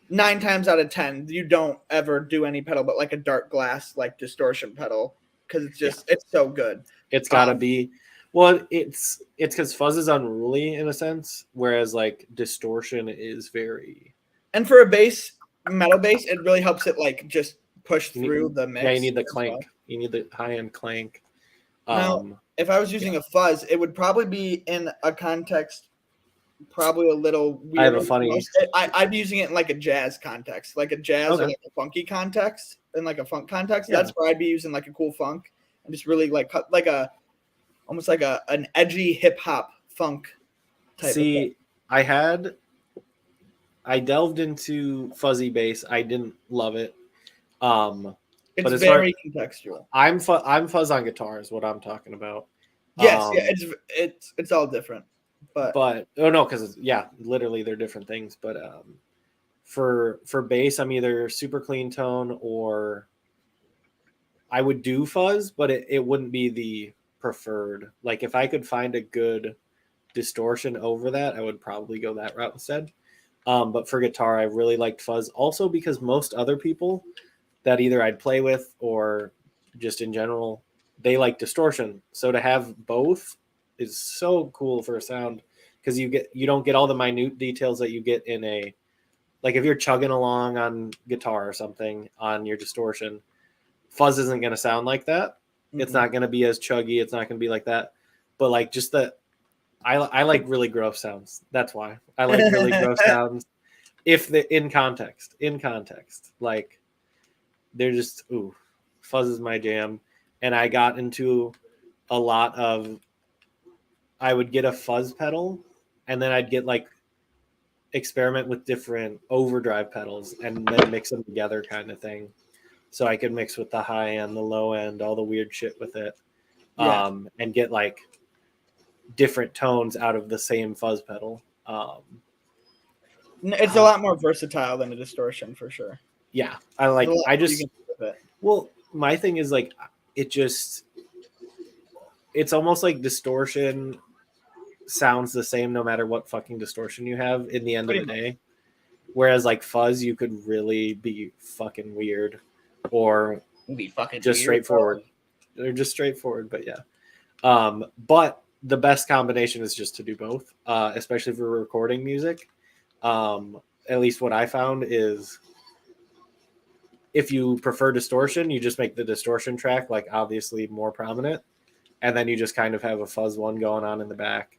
9 times out of 10 you don't ever do any pedal but like a dark glass like distortion pedal, because it's just it's so good. It's gotta be. Well, it's because fuzz is unruly in a sense, whereas like distortion is very. And for a metal bass, it really helps it like just push through the mix. Yeah, you need the clank. Well. You need the high end clank. Now, if I was using a fuzz, it would probably be in a context probably a little weird. I have a funny. I'd be using it in like a jazz context, like a jazz or like a funky context, in like a funk context. Yeah. That's where I'd be using like a cool funk and just really like cut like a almost like an edgy hip hop funk type. See, I delved into fuzzy bass. I didn't love it. It's but very contextual. I'm fuzz on guitar is what I'm talking about. Yes, it's all different. But oh no, because literally they're different things. But for bass, I'm either super clean tone or I would do fuzz, but it wouldn't be the preferred. Like if I could find a good distortion over that, I would probably go that route instead. But for guitar, I really liked fuzz also because most other people that either I'd play with or just in general, they like distortion. So to have both is so cool for a sound because you don't get all the minute details that you get in a, like if you're chugging along on guitar or something on your distortion, fuzz isn't going to sound like that. Mm-hmm. It's not going to be as chuggy. It's not going to be like that. But like just I like really gross sounds. That's why I like really gross sounds. If the in context, like they're just fuzz is my jam. And I got into a lot of. I would get a fuzz pedal, and then I'd get like experiment with different overdrive pedals, and then mix them together, kind of thing. So I could mix with the high end, the low end, all the weird shit with it, and get like different tones out of the same fuzz pedal. It's a lot more versatile than a distortion for sure. Yeah, well, my thing is like it's almost like distortion sounds the same no matter what fucking distortion you have in the end of the day. Whereas like fuzz, you could really be fucking weird or be fucking just straightforward. They're just straightforward, but yeah. But the best combination is just to do both, especially for recording music. At least what I found is if you prefer distortion, you just make the distortion track like obviously more prominent. And then you just kind of have a fuzz one going on in the back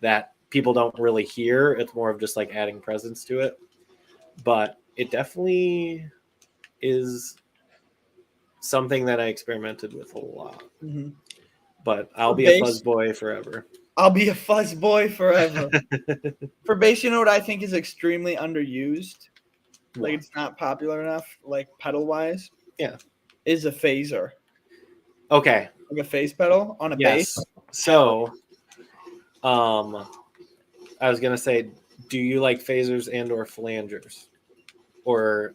that people don't really hear. It's more of just like adding presence to it. But it definitely is something that I experimented with a lot. Mm-hmm. But I'll be a fuzz boy forever. I'll be a fuzz boy forever. For bass, you know what I think is extremely underused? Like it's not popular enough, like pedal-wise? Yeah. Is a phaser. Okay. Like a phase pedal on a Yes. bass? So, I was gonna say, do you like phasers and or flangers, or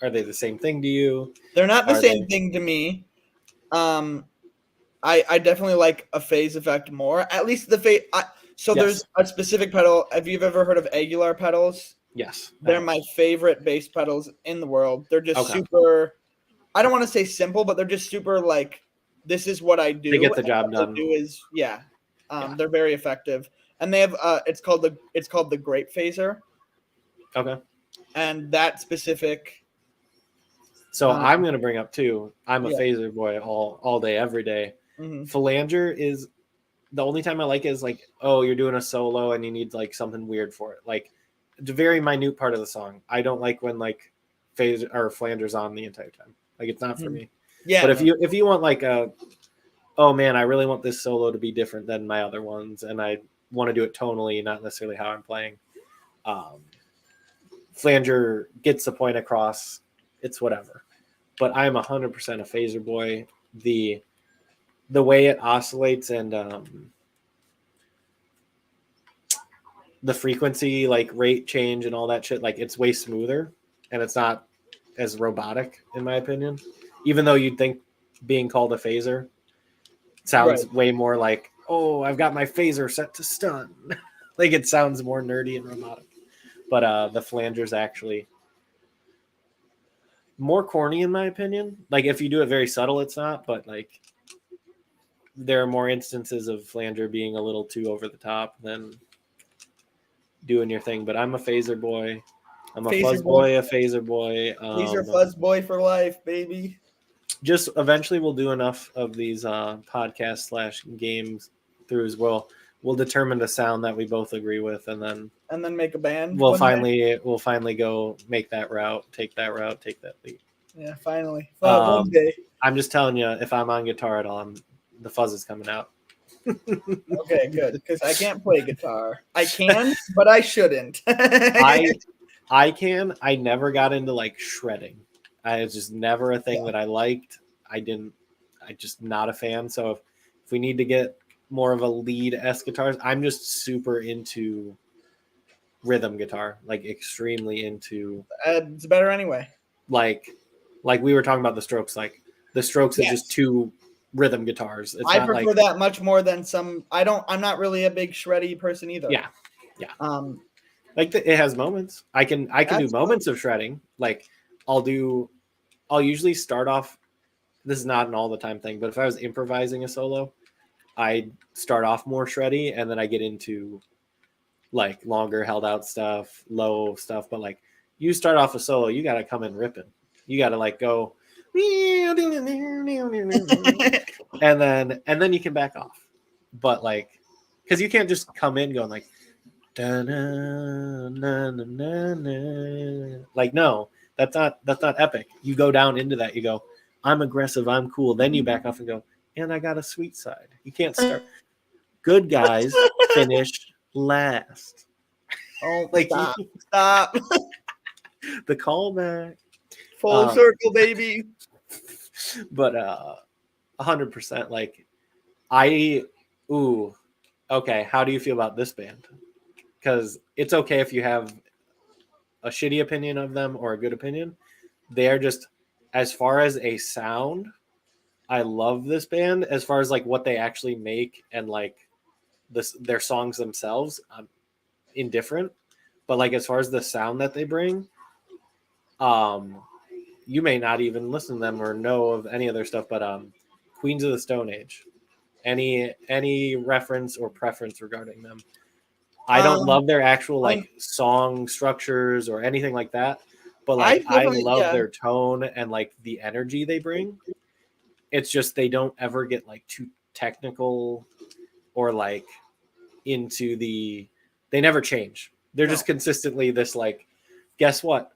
are they the same thing to you? They're not the Are same they? thing to me. I definitely like a phase effect more. At least the phase. So Yes. there's a specific pedal. Have you ever heard of Aguilar pedals? Yes. They're my favorite bass pedals in the world. They're just Okay. super. I don't want to say simple, but they're just super like. This is what I do. They get the and job what I done. do is Yeah. They're very effective, and they have it's called the Grape Phaser, Okay. and that specific. So I'm gonna bring up too. I'm a Yeah. phaser boy all day, every day. Mhm. Flanger is the only time I like it is like, oh, you're doing a solo and you need like something weird for it. Like it's a very minute part of the song. I don't like when like phase or flangers on the entire time. Like it's not for me. Yeah. But if you want like a, oh man, I really want this solo to be different than my other ones, and I want to do it tonally, not necessarily how I'm playing. Flanger gets the point across. It's whatever. But I'm 100% a phaser boy. The way it oscillates and the frequency, like rate change and all that shit, like it's way smoother and it's not as robotic in my opinion. Even though you'd think being called a phaser sounds way more like, oh, I've got my phaser set to stun. Like it sounds more nerdy and robotic. But the flanger's actually more corny in my opinion. Like if you do it very subtle, it's not, but like there are more instances of flanger being a little too over the top than doing your thing. But I'm a phaser boy. I'm a fuzz boy, a phaser boy. Phaser fuzz boy for life, baby. Just eventually we'll do enough of these podcasts / games through as well. We'll determine the sound that we both agree with, and then make a band. We'll finally go make that route, take that leap. Yeah, finally. One day. I'm just telling you, if I'm on guitar at all, the fuzz is coming out. Okay, good. Because I can't play guitar. I can, but I shouldn't. I can. I never got into like shredding. It's just never a thing that I liked. I just not a fan. So if we need to get more of a lead-esque guitars, I'm just super into rhythm guitar, like extremely into. It's better anyway. Like we were talking about the Strokes. Like the Strokes is just two rhythm guitars. I prefer that much more than some. I'm not really a big shreddy person either. Yeah. Like it has moments. I can do moments of shredding. Like I'll usually start off. This is not an all the time thing, but if I was improvising a solo, I'd start off more shreddy, and then I get into like longer held out stuff, low stuff. But like you start off a solo, you got to come in ripping. You got to like go, and then you can back off. But like, because you can't just come in going like, like no, that's not epic. You go down into that. You go, I'm aggressive, I'm cool. Then you back off and go, and I got a sweet side. You can't start. Good guys finish last. Oh, like stop. The callback. Full circle, baby. But 100%. Like okay. How do you feel about this band? Because it's okay if you have a shitty opinion of them or a good opinion. They are just, as far as a sound, I love this band. As far as like what they actually make and like their songs themselves, I'm indifferent. But like as far as the sound that they bring, you may not even listen to them or know of any of their stuff, but Queens of the Stone Age. Any reference or preference regarding them? I don't love their actual like song structures or anything like that, but like I love their tone and like the energy they bring. It's just they don't ever get like too technical or like into they never change. They're just consistently this like, guess what?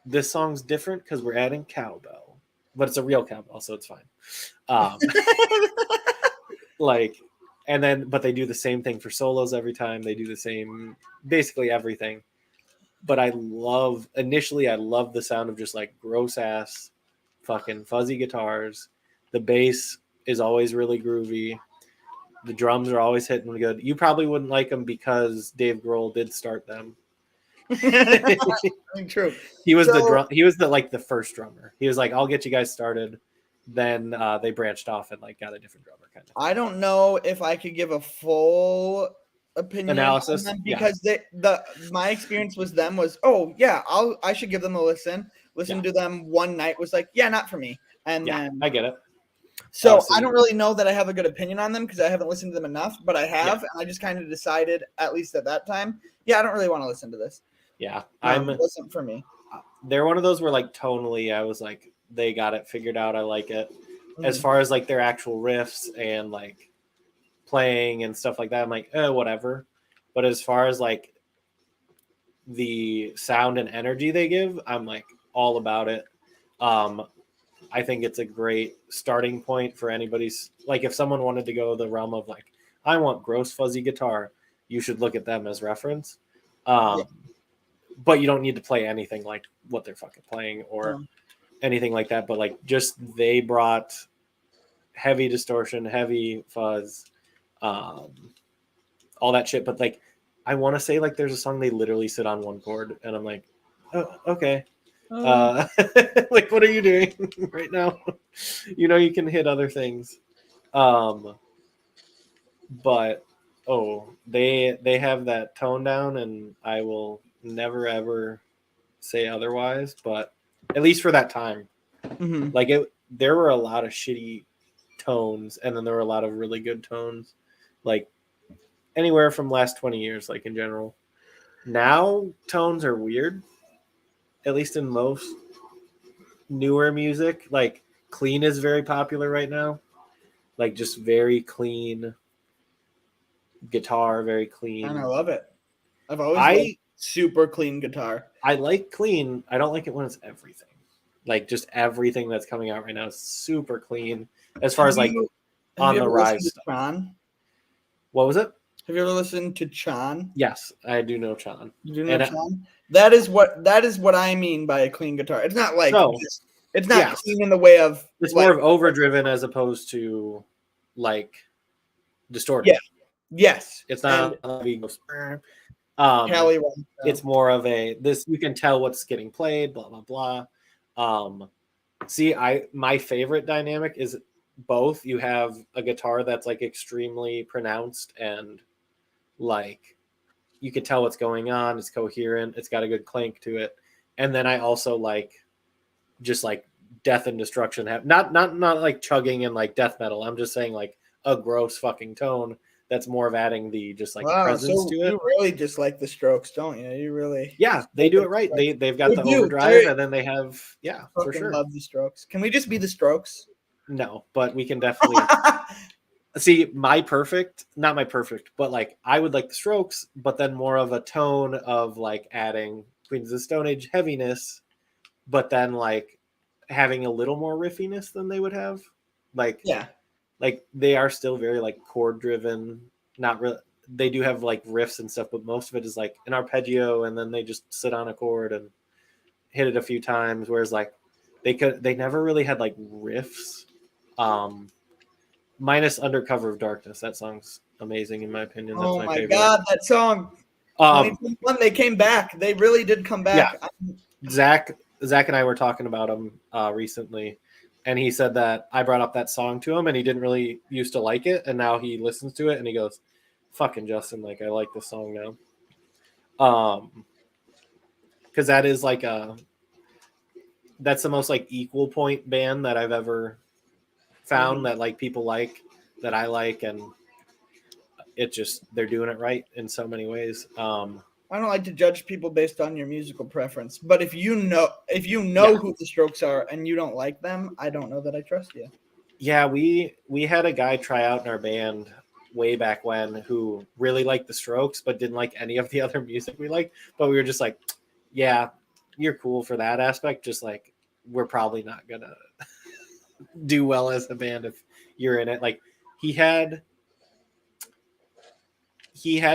This song's different because we're adding cowbell, but it's a real cowbell, so it's fine. Like, and then, but they do the same thing for solos every time. They do the same, basically everything. But initially I love the sound of just like gross ass fucking fuzzy guitars. The bass is always really groovy. The drums are always hitting good. You probably wouldn't like them because Dave Grohl did start them. I mean, true. He was the first drummer. He was like, I'll get you guys started. Then they branched off and like got a different drummer kind of thing. I don't know if I could give a full opinion Analysis, on them because my experience with them was, oh yeah, I should give them a listen. Listen to them one night was like, yeah, not for me. And then I get it. So I don't really know that I have a good opinion on them because I haven't listened to them enough, but I have, and I just kind of decided, at least at that time, I don't really want to listen to this. Yeah, it wasn't for me. They're one of those where like tonally, I was like, they got it figured out. I like it. As far as like their actual riffs and like playing and stuff like that, I'm like, whatever. But as far as like the sound and energy they give, I'm like all about it. I think it's a great starting point for anybody's, like if someone wanted to go the realm of like, I want gross fuzzy guitar, you should look at them as reference. But you don't need to play anything like what they're fucking playing or anything like that. But like just they brought heavy distortion, heavy fuzz, all that shit. But like I want to say like there's a song they literally sit on one chord, and I'm like, oh, okay. Like what are you doing right now? You can hit other things. But they have that tone down, and I will never ever say otherwise, but at least for that time. Like there were a lot of shitty tones, and then there were a lot of really good tones, like anywhere from last 20 years, like in general. Now tones are weird, at least in most newer music. Like clean is very popular right now, like just very clean guitar, very clean, and I love it. I've always liked super clean guitar. I like clean. I don't like it when it's everything. Like just everything that's coming out right now is super clean. As far as like on the rise stuff. What was it? Have you ever listened to Chan? Yes, I do know Chan. You do know Chan? That is what I mean by a clean guitar. It's not like it's not clean in the way of it's more of overdriven as opposed to like distorted. Yeah. Yes. It's not it's more of this you can tell what's getting played, blah blah blah. My favorite dynamic is both. You have a guitar that's like extremely pronounced and like you can tell what's going on, it's coherent, it's got a good clank to it. And then I also like just like death and destruction not like chugging and like death metal. I'm just saying like a gross fucking tone that's more of adding the just like presence to it. You really just like the Strokes, don't you? You really they do it right. They've got the overdrive, and then they have for sure. Love the Strokes. Can we just be the Strokes? No, but we can definitely see not my perfect, but like I would like the Strokes, but then more of a tone of like adding Queens of the Stone Age heaviness, but then like having a little more riffiness than they would have. Like like they are still very like chord driven, not really. They do have like riffs and stuff, but most of it is like an arpeggio, and then they just sit on a chord and hit it a few times. Whereas like they never really had like riffs. Minus Undercover of Darkness. That song's amazing in my opinion. That's my favorite. God, that song. 2021, they came back. They really did come back. Yeah. Zach and I were talking about him recently, and he said that I brought up that song to him, and he didn't really used to like it, and now he listens to it, and he goes, "Fucking Justin, like I like this song now." Because that is like that's the most like equal point band that I've ever found that like people like, that I like, and it just they're doing it right in so many ways. I don't like to judge people based on your musical preference, but if you know who the Strokes are and you don't like them, I don't know that I trust you. Yeah, we had a guy try out in our band way back when who really liked the Strokes but didn't like any of the other music we liked, but we were just like, yeah, you're cool for that aspect, just like we're probably not gonna do well as a band if you're in it. Like he had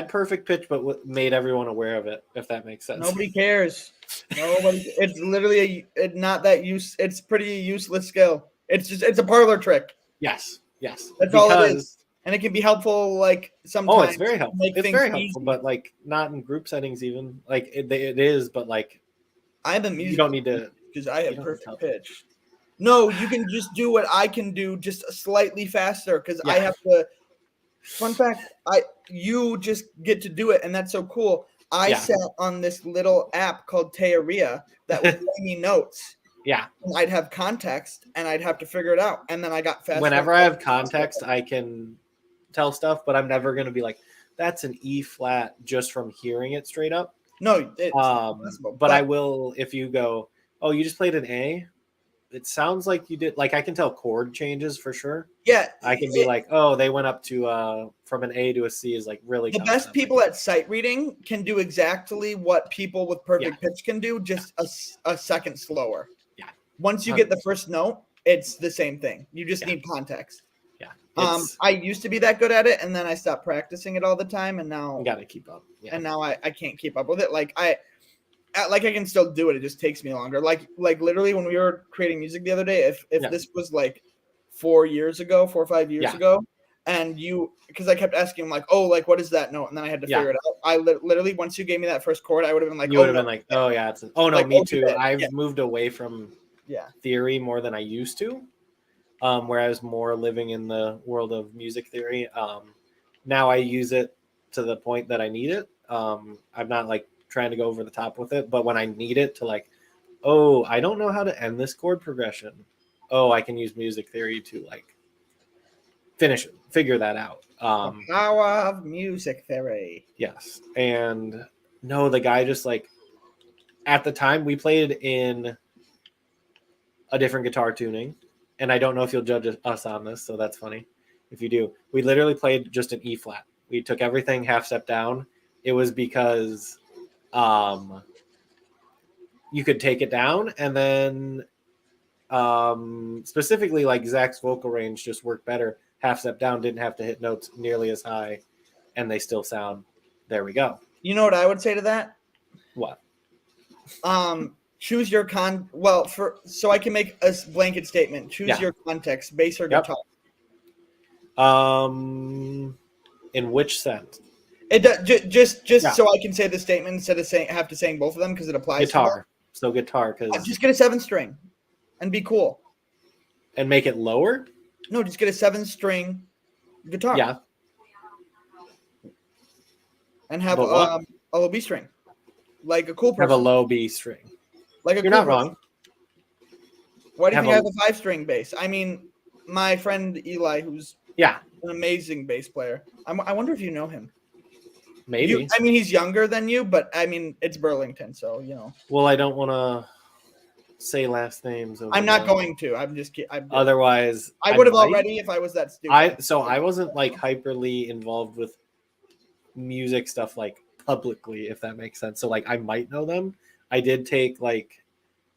perfect pitch, but made everyone aware of it, if that makes sense. Nobody cares. It's literally not that use. It's pretty useless skill. It's a parlor trick. Yes. Yes. That's all it is. And it can be helpful, like sometimes. Oh, it's very helpful. Make It's things very helpful, easy. but like not in group settings. Even like it is, but like I have a you music don't need to. because I you have don't need to perfect help. pitch. No, you can just do what I can do, just slightly faster. Because I Yeah. have to. Fun fact: you just get to do it, and that's so cool. I Yeah. sat on this little app called Teoria that would play me notes. Yeah. And I'd have context, and I'd have to figure it out, and then I got faster. Whenever I have context, I can tell stuff, but I'm never going to be like, that's an E flat just from hearing it straight up. No, it's impossible. But I will, if you go, oh, you just played an A. It sounds like you did. Like I can tell chord changes for sure. Yeah, I can be like, oh, they went up to from an A to a C is like really the best people at sight reading can do exactly what people with perfect pitch can do, just a second slower. Yeah. Once you get the first note, it's the same thing. You just need context. Yeah. I used to be that good at it, and then I stopped practicing it all the time, and now you got to keep up. Yeah. And now I can't keep up with it. Like I can still do it. It just takes me longer. Like literally when we were creating music the other day, if this was like 4 or 5 years ago, and because I kept asking him like, oh, like what is that note, and then I had to figure it out. I literally once you gave me that first chord, I would have been like, you would have been like, oh yeah, it's me too. I've moved away from theory more than I used to, where I was more living in the world of music theory. Now I use it to the point that I need it. I'm not like trying to go over the top with it, but when I need it to like, oh, I don't know how to end this chord progression. Oh, I can use music theory to like figure that out. The power of music theory. Yes. And no, the guy just like at the time we played in a different guitar tuning, and I don't know if you'll judge us on this, so that's funny. If you do, we literally played just an E flat. We took everything half step down. It was because you could take it down, and then specifically like Zach's vocal range just worked better. Half step down, didn't have to hit notes nearly as high, and they still sound. There we go. You know what I would say to that? What? Choose your so I can make a blanket statement. Choose your context, bass or guitar. In which sense? It just so I can say the statement instead of saying both of them because it applies. Guitar. So guitar, because just get a 7-string, and be cool. And make it lower. No, just get a 7-string guitar. Yeah. And have a low B string, like a cool person. Have a low B string. Like a You're cool not wrong. Why do you think I have a 5-string bass? I mean, my friend Eli, who's an amazing bass player. I wonder if you know him. Maybe. I mean, he's younger than you, but I mean, it's Burlington, so you know. Well, I don't want to say last names. I'm not going to. I'm just kidding. Otherwise, I would have already if I was that stupid. I wasn't like hyperly involved with music stuff like publicly, if that makes sense. So like I might know them. I did take like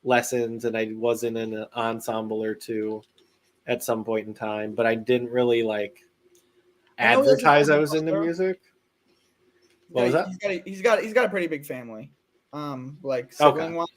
lessons, and I was in an ensemble or two at some point in time, but I didn't really like advertise I was into music. What was that? He's got a pretty big family, like sibling wise.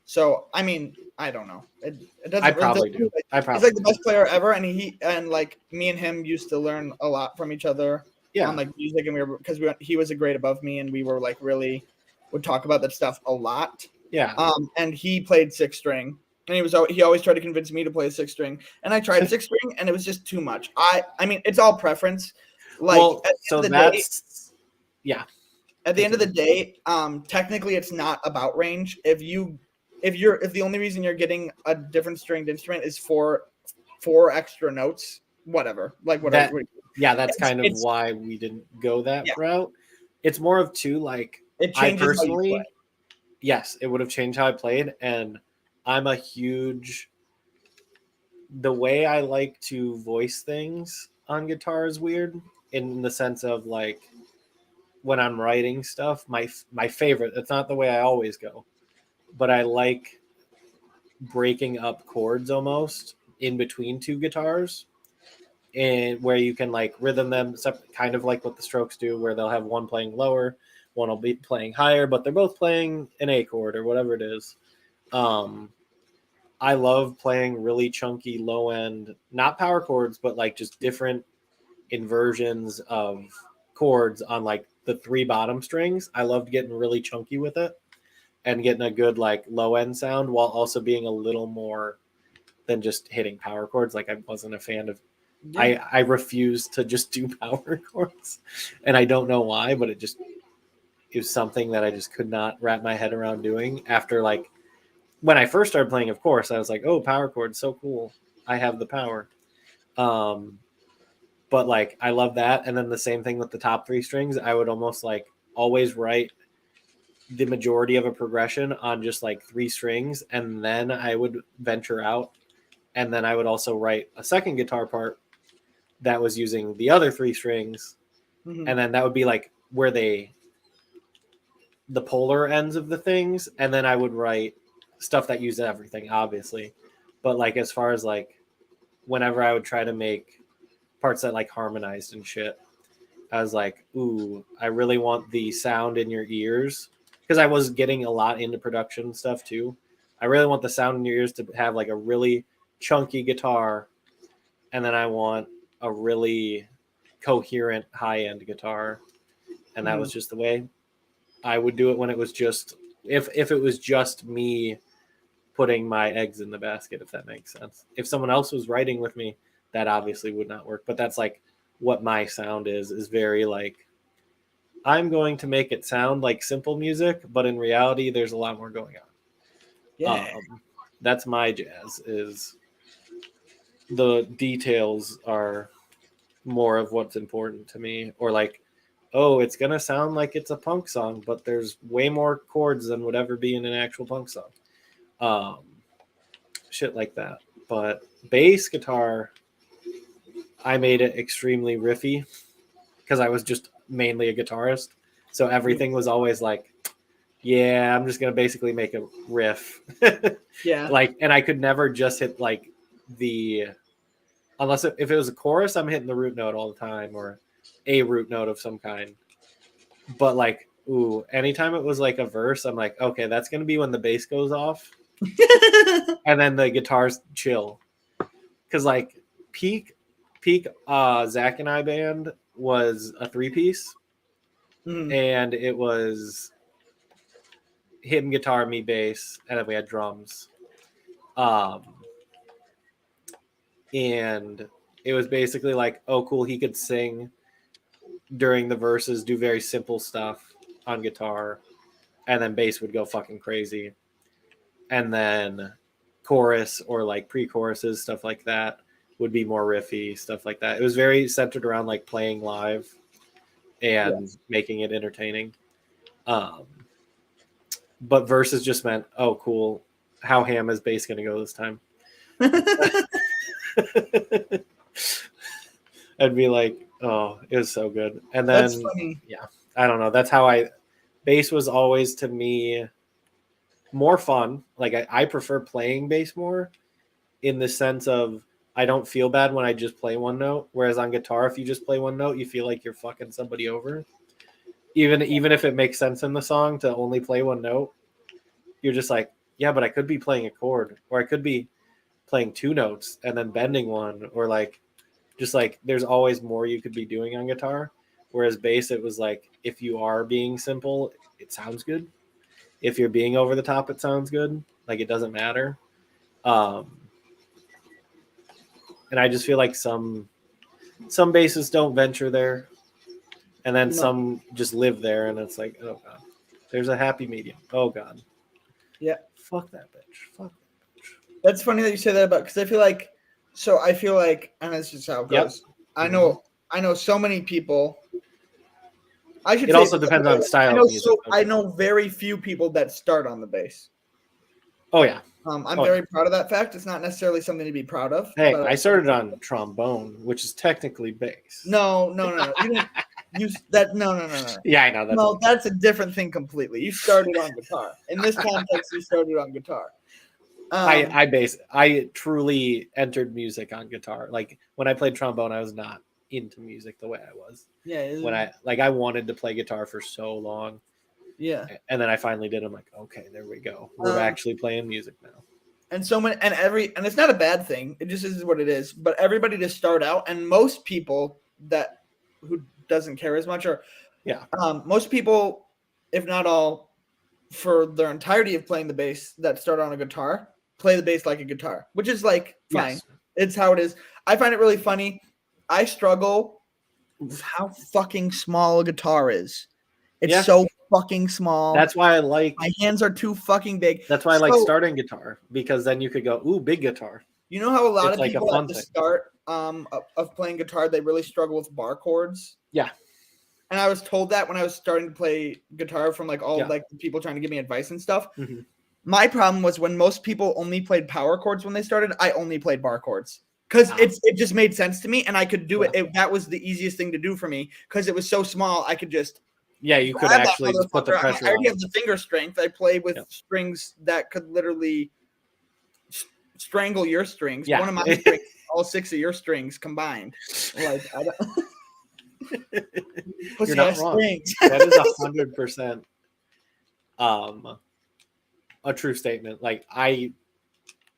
So I mean, I don't know. It doesn't. I probably do. He's like the best player ever, and like me and him used to learn a lot from each other on like music, and he was a grade above me, and we were like really would talk about that stuff a lot. Yeah. And he played 6-string, and he always tried to convince me to play a 6-string, and I tried 6-string, and it was just too much. I mean, it's all preference. Like at the end of the day, technically it's not about range. If the only reason you're getting a different stringed instrument is for 4 extra notes, whatever. That's kind of why we didn't go that route. It's more of it changes I personally, how you play. Yes, it would have changed how I played, and I'm a huge. The way I like to voice things on guitar is weird in the sense of like when I'm writing stuff. My favorite. It's not the way I always go, but I like breaking up chords almost in between 2 guitars, and where you can like rhythm them, kind of like what the Strokes do, where they'll have one playing lower, one will be playing higher, but they're both playing an A chord or whatever it is. I love playing really chunky low end, not power chords, but like just different inversions of chords on like the 3 bottom strings. I loved getting really chunky with it and getting a good like low end sound while also being a little more than just hitting power chords. Like I wasn't a fan of I refused to just do power chords, and I don't know why, but it was something that I just could not wrap my head around doing. After like when I first started playing, of course, I was like, oh, power chords, so cool. I have the power. But like I love that. And then the same thing with the top 3 strings. I would almost like always write the majority of a progression on just like 3 strings, and then I would venture out, and then I would also write a second guitar part that was using the other 3 strings, and then that would be like where the polar ends of the things, and then I would write stuff that used everything, obviously. But like as far as like whenever I would try to make parts that like harmonized and shit, I was like, ooh, I really want the sound in your ears, because I was getting a lot into production stuff too. I really want the sound in your ears to have like a really chunky guitar, and then I want a really coherent high-end guitar. And that was just the way I would do it when it was just if it was just me putting my eggs in the basket, if that makes sense. If someone else was writing with me, that obviously would not work. But that's like what my sound is very like, I'm going to make it sound like simple music, but in reality, there's a lot more going on. Yeah. That's my jazz, is the details are more of what's important to me. Or like, oh, it's going to sound like it's a punk song, but there's way more chords than would ever be in an actual punk song. Shit like that. But bass guitar, I made it extremely riffy because I was just mainly a guitarist. So everything was always like, yeah, I'm just going to basically make a riff. Yeah. Like, and I could never just hit like unless if it was a chorus, I'm hitting the root note all the time, or a root note of some kind. But like, ooh, anytime it was like a verse, I'm like, okay, that's going to be when the bass goes off. And then the guitars chill. Because like peak Zach and I band was a 3-piece. And it was him guitar, me bass, and then we had drums. And it was basically like, oh cool, he could sing during the verses, do very simple stuff on guitar, and then bass would go fucking crazy. And then chorus or like pre-choruses, stuff like that, would be more riffy, stuff like that. It was very centered around like playing live and making it entertaining. But verses just meant, oh cool, how ham is bass gonna go this time? I'd be like, oh, it was so good. And then That's funny. Yeah, I don't know. That's how bass was always to me more fun. Like I prefer playing bass more, in the sense of I don't feel bad when I just play one note. Whereas on guitar, if you just play one note, you feel like you're fucking somebody over. Even if it makes sense in the song to only play one note, you're just like, yeah, but I could be playing a chord, or I could be playing 2 notes and then bending one, or like, just like there's always more you could be doing on guitar. Whereas bass, it was like, if you are being simple, it sounds good. If you're being over the top, it sounds good. Like it doesn't matter. And I just feel like some basses don't venture there, and then some just live there, and it's like, oh god, there's a happy medium. Oh god, yeah, fuck that bitch. Fuck that bitch. That's funny that you say that about, because I feel like, and that's just how it goes. Yep. I know so many people. I should. It also depends on style of music. I know very few people that start on the bass. Oh yeah. I'm very proud of that fact. It's not necessarily something to be proud of. Hey, I started on trombone, which is technically bass. No. You didn't. No. Yeah, I know. That's a different thing completely. You started on guitar. In this context, you started on guitar. I truly entered music on guitar. Like when I played trombone, I was not into music the way I was. Yeah. When I wanted to play guitar for so long. Yeah. And then I finally did. I'm like, okay, there we go. We're actually playing music now. and so many, and it's not a bad thing. It just is what it is. But everybody to start out, and most people who doesn't care as much, or most people, if not all, for their entirety of playing the bass that start on a guitar, play the bass like a guitar, which is like fine. Yes. It's how it is. I find it really funny. I struggle with how fucking small a guitar is. It's so fucking small. That's why I like. My hands are too fucking big. That's why I like starting guitar, because then you could go, ooh, big guitar. You know how a lot It's of like a people fun at the thing. start of playing guitar, they really struggle with bar chords. Yeah. And I was told that when I was starting to play guitar from like all like the people trying to give me advice and stuff. Mm-hmm. My problem was when most people only played power chords when they started, I only played bar chords. Because it just made sense to me, and I could do it. That was the easiest thing to do for me because it was so small. I could just you could actually just put the pressure I already on. have the finger strength. I play with strings that could literally strangle your strings. Yeah. One of my strings, all 6 of your strings combined. Like I don't. You're not wrong. That is 100% a true statement. Like I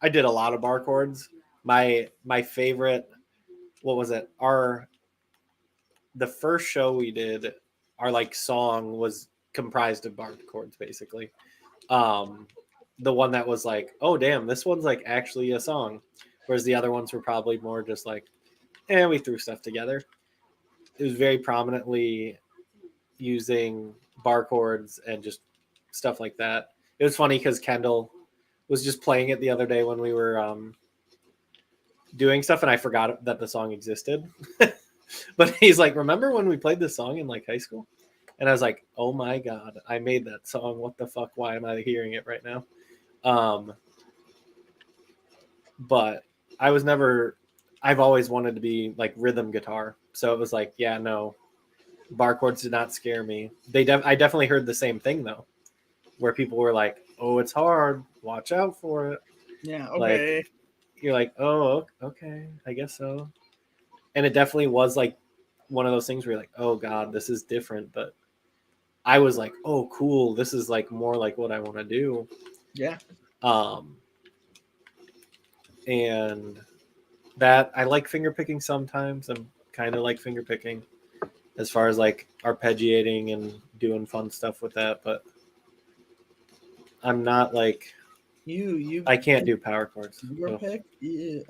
did a lot of bar chords. My favorite, what was it? The first show we did, our like song was comprised of bar chords basically. The one that was like, oh damn, this one's like actually a song, whereas the other ones were probably more just like, we threw stuff together. It was very prominently using bar chords and just stuff like that. It was funny because Kendall was just playing it the other day when we were doing stuff, and I forgot that the song existed. But he's like, remember when we played this song in like high school? And I was like, oh my God, I made that song. What the fuck? Why am I hearing it right now? But I've always wanted to be like rhythm guitar. So it was like, bar chords did not scare me. I definitely heard the same thing though, where people were like, oh, it's hard. Watch out for it. Yeah. Okay. Like, you're like, oh, okay, I guess so. And it definitely was like one of those things where you're like, oh God, this is different. But I was like, oh, cool. This is like more like what I want to do. Yeah. And that I like finger picking sometimes. I'm kind of like finger picking as far as like arpeggiating and doing fun stuff with that. But I'm not like, I can't do power chords. Finger pick? Yeah.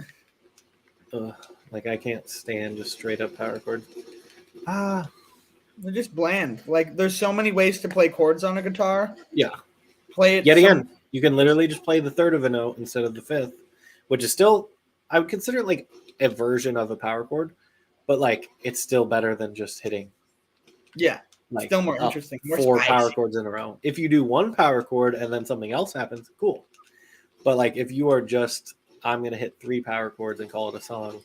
Like I can't stand just straight up power chords. They're just bland. Like there's so many ways to play chords on a guitar. Yeah. Play it. Yet again, you can literally just play the third of a note instead of the fifth, which is still, I would consider it like a version of a power chord, but like it's still better than just hitting. Yeah. Like still more interesting. More 4 spicy. power chords in a row. If you do one power chord and then something else happens, cool. But like if you are just, I'm going to hit 3 power chords and call it a song,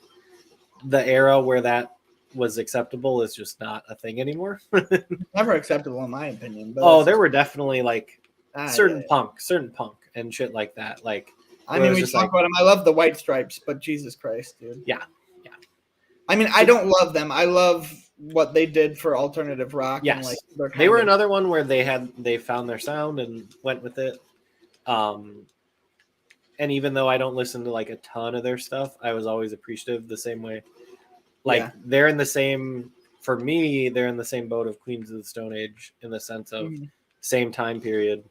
the era where that was acceptable is just not a thing anymore. Never acceptable in my opinion. But there were definitely like certain punk and shit like that. Like, I mean, we talk about them. I love the White Stripes, but Jesus Christ, dude. Yeah. I mean, I don't love them. I love what they did for alternative rock. Yes. And like they were another one where they found their sound and went with it. And even though I don't listen to like a ton of their stuff, I was always appreciative the same way. Like they're in the same, for me, they're in the same boat of Queens of the Stone Age in the sense of same time period.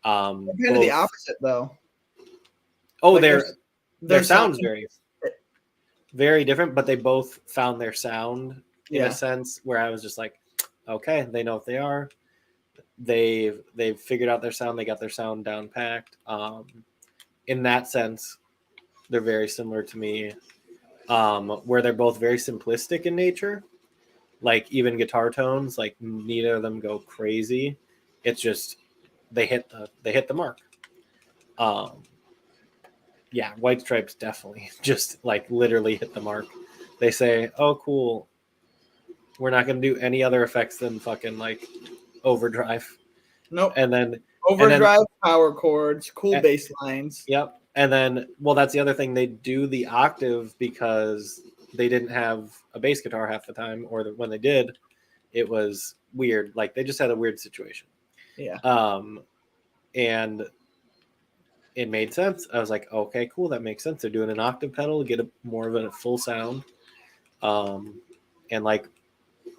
They're kind of the opposite though. Oh, like their sound's very different, but they both found their sound in a sense where I was just like, okay, they know what they are. They've figured out their sound. They got their sound down packed. In that sense, they're very similar to me, where they're both very simplistic in nature. Like even guitar tones, like neither of them go crazy. It's just they hit the mark. White Stripes definitely just like literally hit the mark. They say, oh cool, we're not going to do any other effects than fucking like overdrive. Nope. And then overdrive, power chords, cool bass lines. Yep. And then, well, that's the other thing. They do the octave because they didn't have a bass guitar half the time, or when they did, it was weird. Like they just had a weird situation. Yeah. And it made sense. I was like, okay, cool, that makes sense. They're doing an octave pedal to get more of a full sound. And like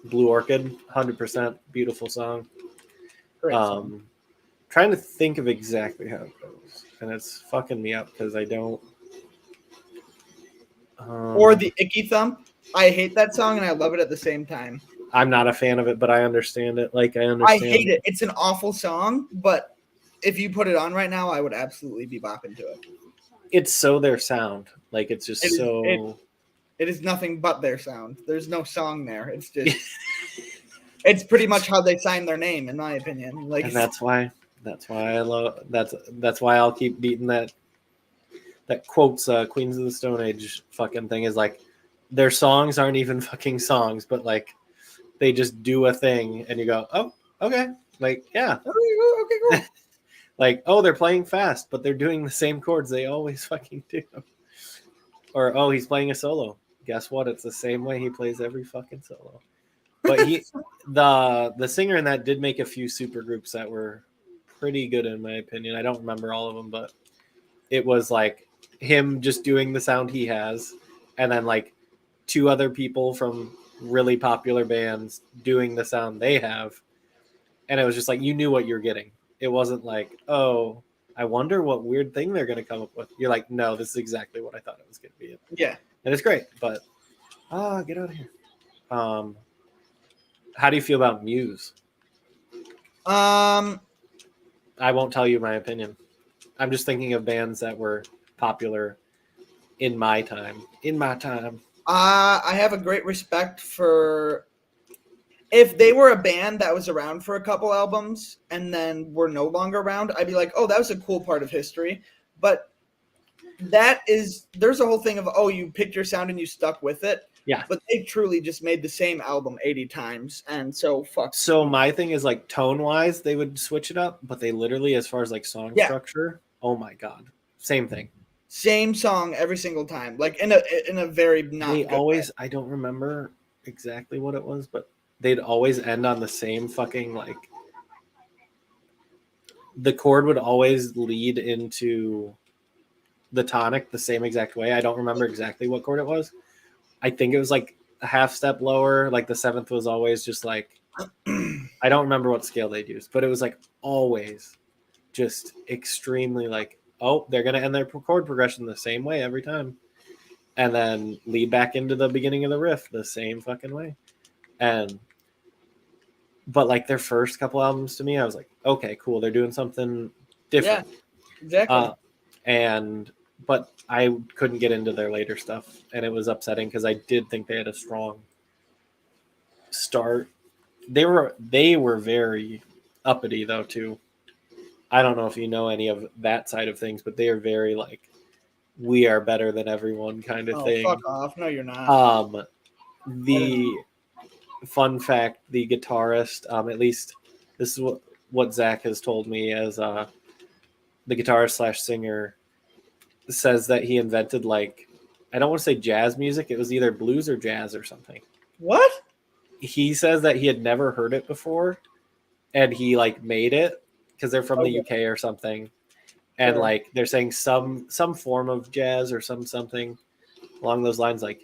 Blue Orchid, 100% beautiful song. Great song. Trying to think of exactly how it goes, and it's fucking me up because I don't. Or the Icky Thump. I hate that song and I love it at the same time. I'm not a fan of it, but I understand it. Like I I understand. hate it. It's an awful song, but if you put it on right now, I would absolutely be bopping to it. It's so their sound. Like it's just It is nothing but their sound. There's no song there. It's just. It's pretty much how they sign their name, in my opinion. Like, and that's why I love that's why I'll keep beating that quotes Queens of the Stone Age fucking thing is like their songs aren't even fucking songs, but like they just do a thing and you go, oh, okay, like yeah, okay, cool. like oh, they're playing fast, but they're doing the same chords they always fucking do. Or oh, he's playing a solo. Guess what? It's the same way he plays every fucking solo. But the singer in that did make a few super groups that were pretty good in my opinion. I don't remember all of them, but it was like him just doing the sound he has, and then like two other people from really popular bands doing the sound they have, and it was just like you knew what you're getting. It wasn't like, oh, I wonder what weird thing they're going to come up with. You're like, no, this is exactly what I thought it was going to be. Yeah, and it's great. But get out of here. How do you feel about Muse? I won't tell you my opinion. I'm just thinking of bands that were popular in my time. I have a great respect for if they were a band that was around for a couple albums and then were no longer around, I'd be like, oh, that was a cool part of history. But there's a whole thing of, oh, you picked your sound and you stuck with it. Yeah. But they truly just made the same album 80 times. And so fuck. So my thing is like tone wise, they would switch it up, but they literally, as far as like song structure, oh my God. Same thing. Same song every single time. Like in a very not they good always way. I don't remember exactly what it was, but they'd always end on the same fucking like the chord would always lead into the tonic the same exact way. I don't remember exactly what chord it was. I think it was like a half step lower. Like the seventh was always just like, I don't remember what scale they'd use, but it was like always just extremely like, oh, they're going to end their chord progression the same way every time. And then lead back into the beginning of the riff the same fucking way. But like their first couple albums to me, I was like, okay, cool. They're doing something different. Yeah, exactly. But I couldn't get into their later stuff, and it was upsetting because I did think they had a strong start. They were very uppity though too. I don't know if you know any of that side of things, but they are very like we are better than everyone kind of thing. Fuck off! No, you're not. The fun fact: the guitarist, at least this is what Zach has told me as the guitarist / singer. Says that he invented like I don't want to say jazz music. It was either blues or jazz or something. What? He says that he had never heard it before, and he like made it because they're from the UK or something, and like they're saying some form of jazz or something along those lines. Like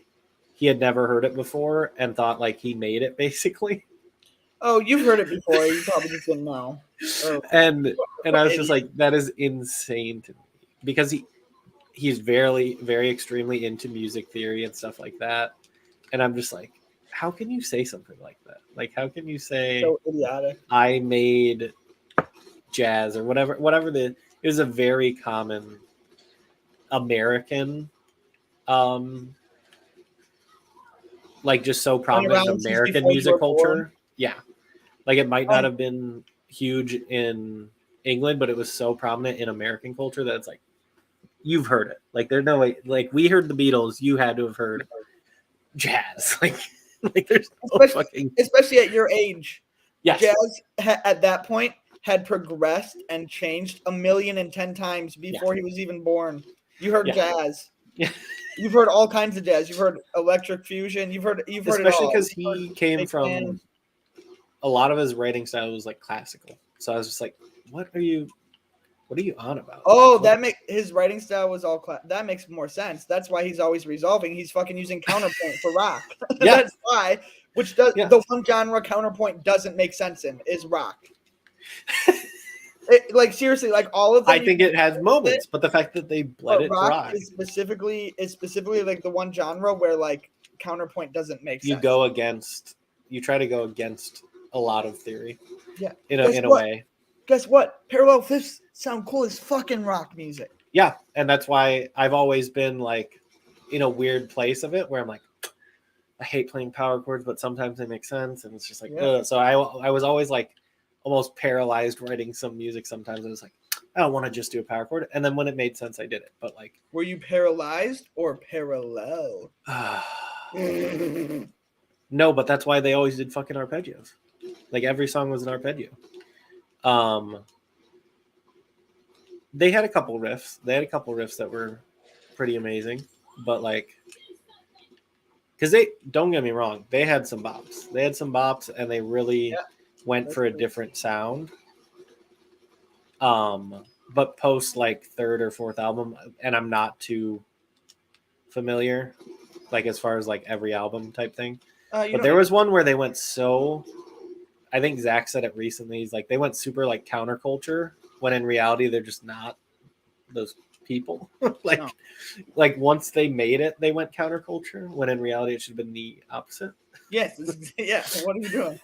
he had never heard it before and thought like he made it basically. Oh, you've heard it before. You probably just didn't know. And I was just like, that is insane to me because he's very, very extremely into music theory and stuff like that. And I'm just like, how can you say something like that? Like, how can you say so idiotic? I made jazz or whatever it was a very common American, like just so prominent in American music culture. Yeah. Like it might not have been huge in England, but it was so prominent in American culture that it's like, you've heard it. Like there's no way. Like we heard the Beatles, you had to have heard jazz. Like there's no especially at your age. Yes. Jazz at that point had progressed and changed 1,010 times before he was even born. You heard jazz. Yeah. You've heard all kinds of jazz. You've heard electric fusion. You've heard especially because he came from a lot of his writing style was like classical. So I was just like, what are you? What are you on about? Oh, his writing style was all that makes more sense. That's why he's always resolving. He's fucking using counterpoint for rock. Yeah. That's why. Which does Yeah. the one genre counterpoint doesn't make sense in is rock. Like seriously, like all of them. I think it has moments, but the fact that they bled it rock dry. is specifically like the one genre where like counterpoint doesn't make sense. You try to go against a lot of theory. Yeah. In a way. Guess what? Parallel fifths sound cool as fucking rock music. Yeah, and that's why I've always been like in a weird place of it where I'm like, I hate playing power chords, but sometimes they make sense, and it's just like, so I was always like almost paralyzed writing some music. Sometimes I was like, I don't want to just do a power chord, and then when it made sense, I did it. But like, were you paralyzed or parallel? No, but that's why they always did fucking arpeggios. Like every song was an arpeggio. They had a couple riffs. That were pretty amazing, but like, because don't get me wrong, they had some bops, and they really went for a different sound. But post like third or fourth album, and I'm not too familiar, like as far as like every album type thing. But there was one where they went so. I think Zach said it recently. He's like, they went super like counterculture when in reality they're just not those people. like once they made it, they went counterculture when in reality it should have been the opposite. Yes. Yeah. What are you doing?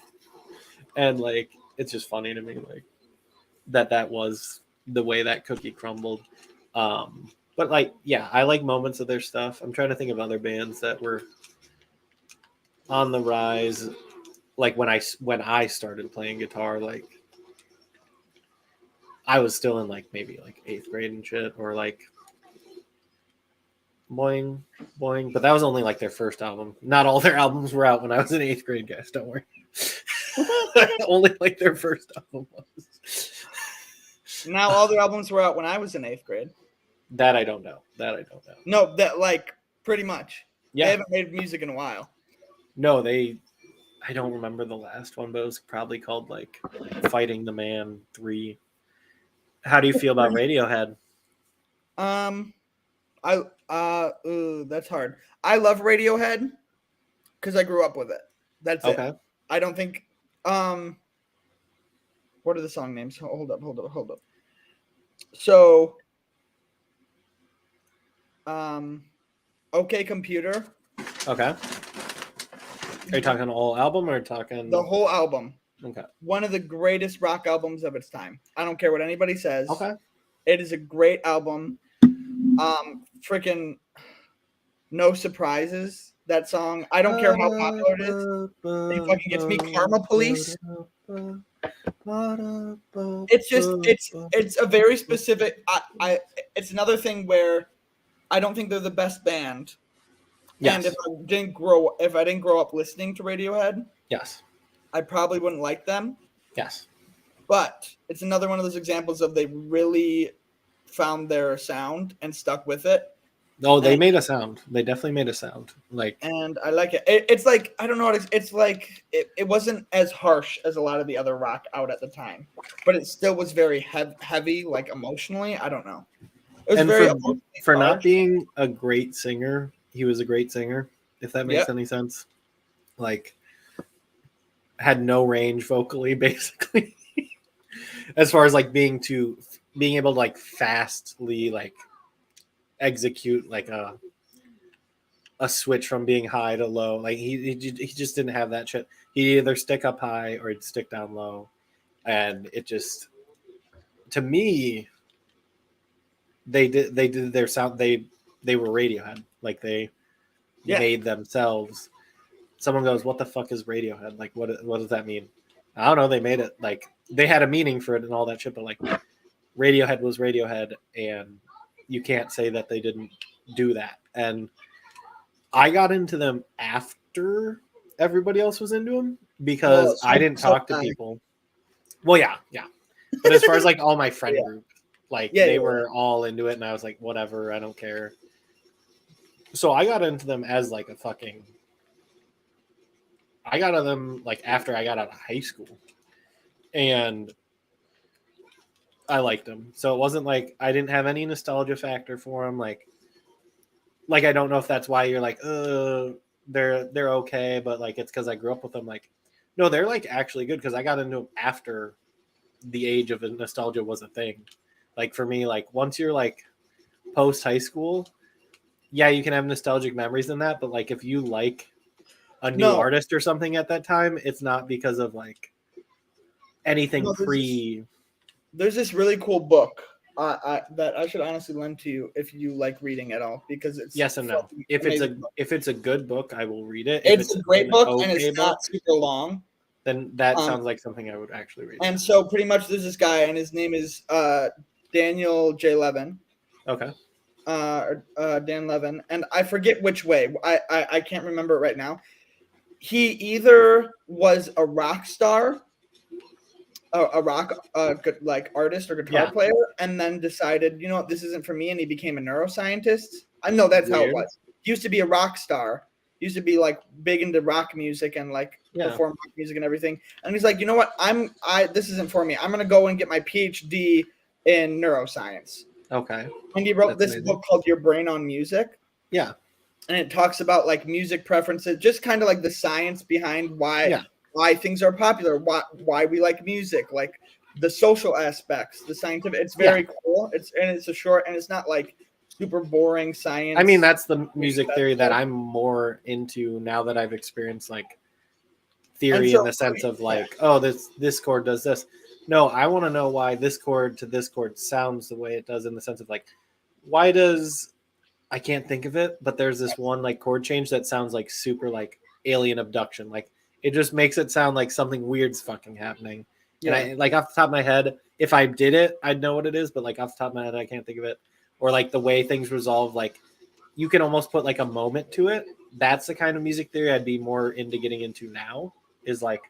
And like, it's just funny to me, like that was the way that cookie crumbled. But like, yeah, I like moments of their stuff. I'm trying to think of other bands that were on the rise. Like when I started playing guitar, like I was still in like maybe like 8th grade and shit, or like Boing, but that was only like their first album. Not all their albums were out when I was in 8th grade, guys. Don't worry. Only like their first album was. Now all their albums were out when I was in 8th grade. That I don't know. No, that like pretty much. Yeah. They haven't made music in a while. No, I don't remember the last one, but it was probably called like Fighting the Man 3. How do you feel about Radiohead? That's hard. I love Radiohead because I grew up with it. That's it. I don't think what are the song names? Hold up. So OK Computer. Okay. Are you talking the whole album or talking the whole album? Okay. One of the greatest rock albums of its time. I don't care what anybody says. Okay. It is a great album. Freaking No Surprises. That song. I don't care how popular it is. It fucking gets me. Karma Police. It's a very specific. It's another thing where I don't think they're the best band. Yes. And if I didn't grow up listening to Radiohead, yes, I probably wouldn't like them. Yes. But it's another one of those examples of they really found their sound and stuck with it. No, they made a sound. They definitely made a sound. And I like it. It's like, I don't know what it's like. It wasn't as harsh as a lot of the other rock out at the time, but it still was very heavy, like emotionally. I don't know. It was very for not being a great singer, he was a great singer, if that makes any sense. Like, had no range vocally, basically. As far as like being able to like fastly like execute like a switch from being high to low. Like he just didn't have that shit. He'd either stick up high or he'd stick down low. And it just, to me, they did their sound. They were Radiohead. Like they made themselves. Someone goes, "What the fuck is Radiohead? Like what does that mean?" I don't know. They made it, like they had a meaning for it and all that shit, but like Radiohead was Radiohead, and you can't say that they didn't do that. And I got into them after everybody else was into them because I didn't talk to people. Well, yeah. But as far as like all my friend group, like they were all into it, and I was like, whatever, I don't care. So I got into them as like I got into them like after I got out of high school. And I liked them. So it wasn't like I didn't have any nostalgia factor for them. Like I don't know if that's why you're like, they're okay, but like it's because I grew up with them. Like, no, they're like actually good because I got into them after the age of nostalgia was a thing. Like for me, like once you're like post high school, yeah, you can have nostalgic memories in that, but like if you like a new artist or something at that time, it's not because of like anything There's this really cool book that I should honestly lend to you if you like reading at all, because it's yes and no. If it's a good book, I will read it. It's a great book and it's not super long. Then that sounds like something I would actually read. And so pretty much there's this guy and his name is Daniel J. Levin. Okay. Dan Levin, and I forget which way. I can't remember it right now. He either was a rock star, a rock like artist or guitar player, and then decided, you know what, this isn't for me, and he became a neuroscientist. I know that's how it was. He used to be a rock star. He used to be like big into rock music and like perform rock music and everything. And he's like, you know what, this isn't for me. I'm gonna go and get my PhD in neuroscience. Okay. And he wrote this book called Your Brain on Music. Yeah. And it talks about like music preferences, just kind of like the science behind why things are popular, why we like music, like the social aspects, the scientific. It's very cool. It's a short, and it's not like super boring science. I mean, that's the music theory that I'm more into now that I've experienced like theory in the sense of like, oh, this chord does this. No, I want to know why this chord to this chord sounds the way it does, in the sense of like, why does, I can't think of it, but there's this one like chord change that sounds like super like alien abduction. Like it just makes it sound like something weird's fucking happening. Yeah. And I like off the top of my head, if I did it, I'd know what it is, but like off the top of my head, I can't think of it. Or like the way things resolve, like you can almost put like a moment to it. That's the kind of music theory I'd be more into getting into now, is like,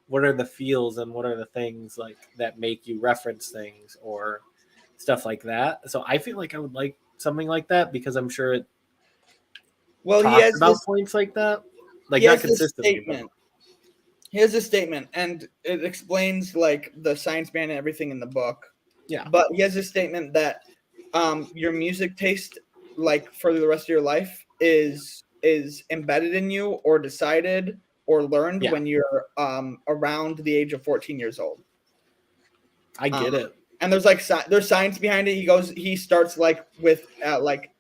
what are the feels and what are the things like that make you reference things or stuff like that. So I feel like I would like something like that, because I'm sure it talks about points like that. Like not consistently. He has a statement, and it explains like the science behind everything in the book. Yeah. But he has a statement that your music taste, like for the rest of your life, is embedded in you or decided or learned when you're around the age of 14 years old. I get it. And there's like there's science behind it. He starts like with like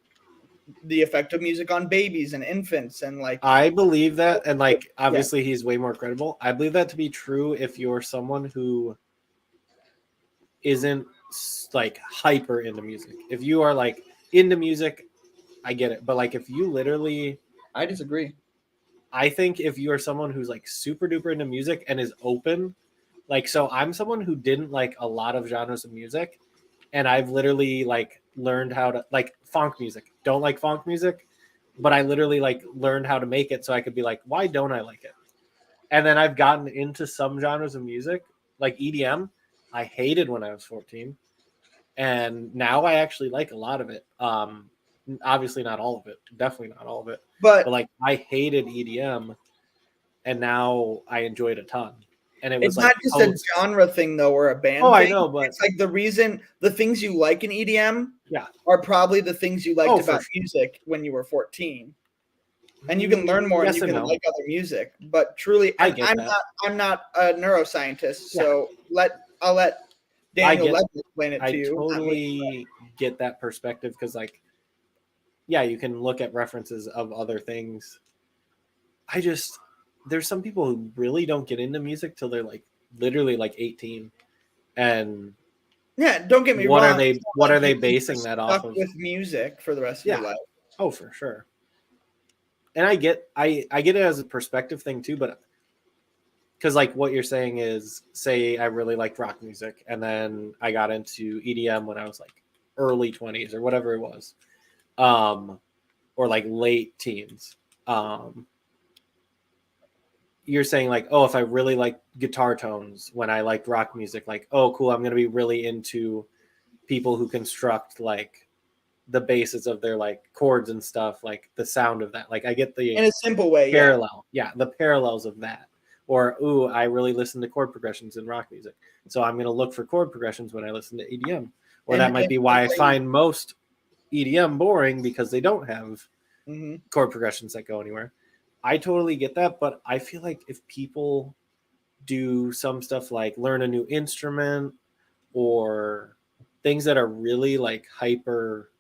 the effect of music on babies and infants, and like I believe that, and like obviously he's way more credible. I believe that to be true if you're someone who isn't like hyper into music. If you are like into music, I get it. But like if you literally, I disagree. I think if you are someone who's like super duper into music and is open, like, so I'm someone who didn't like a lot of genres of music, and I've literally like learned how to like funk music. Don't like funk music, but I literally like learned how to make it so I could be like, why don't I like it? And then I've gotten into some genres of music, like EDM. I hated when I was 14, and now I actually like a lot of it. Obviously not all of it, definitely not all of it, but like I hated EDM, and now I enjoy it a ton. And it was not just a genre thing though, or a band thing. I know, but it's like the things you like in EDM yeah, are probably the things you liked about music when you were 14. And you can learn more and you can like other music. But truly, I'm not a neuroscientist, so I'll let Daniel Levin explain it to you. I totally get that perspective, because like, yeah, you can look at references of other things. There's some people who really don't get into music till they're like literally like 18, and don't get me wrong. What are they basing that off of? With music for the rest of your life. Oh, for sure. And I get it as a perspective thing too, but because like what you're saying is, say I really liked rock music, and then I got into EDM when I was like early 20s or whatever it was, or like late teens. You're saying like, oh, if I really like guitar tones when I liked rock music, like, oh, cool, I'm going to be really into people who construct like the basis of their like chords and stuff, like the sound of that. Like I get the in a simple way parallel. Yeah, the parallels of that. Or, ooh, I really listen to chord progressions in rock music. So I'm going to look for chord progressions when I listen to EDM. Or that might be why I find most EDM boring, because they don't have chord progressions that go anywhere. I totally get that, but I feel like if people do some stuff like learn a new instrument or things that are really like hyper,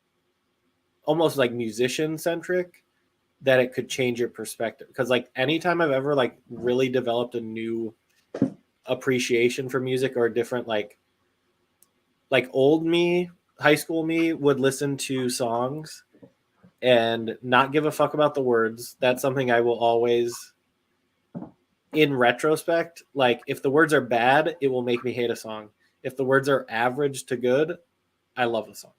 almost like musician centric, that it could change your perspective. Because like anytime I've ever like really developed a new appreciation for music, or a different like old me, high school me would listen to songs and not give a fuck about the words. That's something I will always, in retrospect, like if the words are bad, it will make me hate a song. If the words are average to good, I love the song.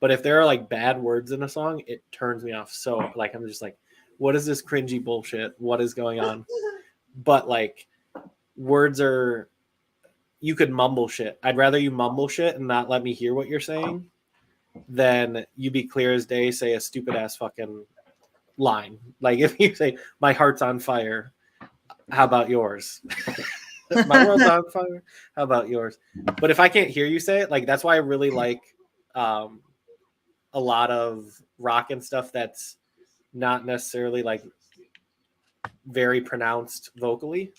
But if there are like bad words in a song, it turns me off. So like I'm just like, what is this cringy bullshit? What is going on? But like words are, you could mumble shit. I'd rather you mumble shit and not let me hear what you're saying than you be clear as day, say a stupid ass fucking line. Like if you say my heart's on fire, how about yours? My world's on fire, how about yours? But if I can't hear you say it, like that's why I really like a lot of rock and stuff that's not necessarily like very pronounced vocally.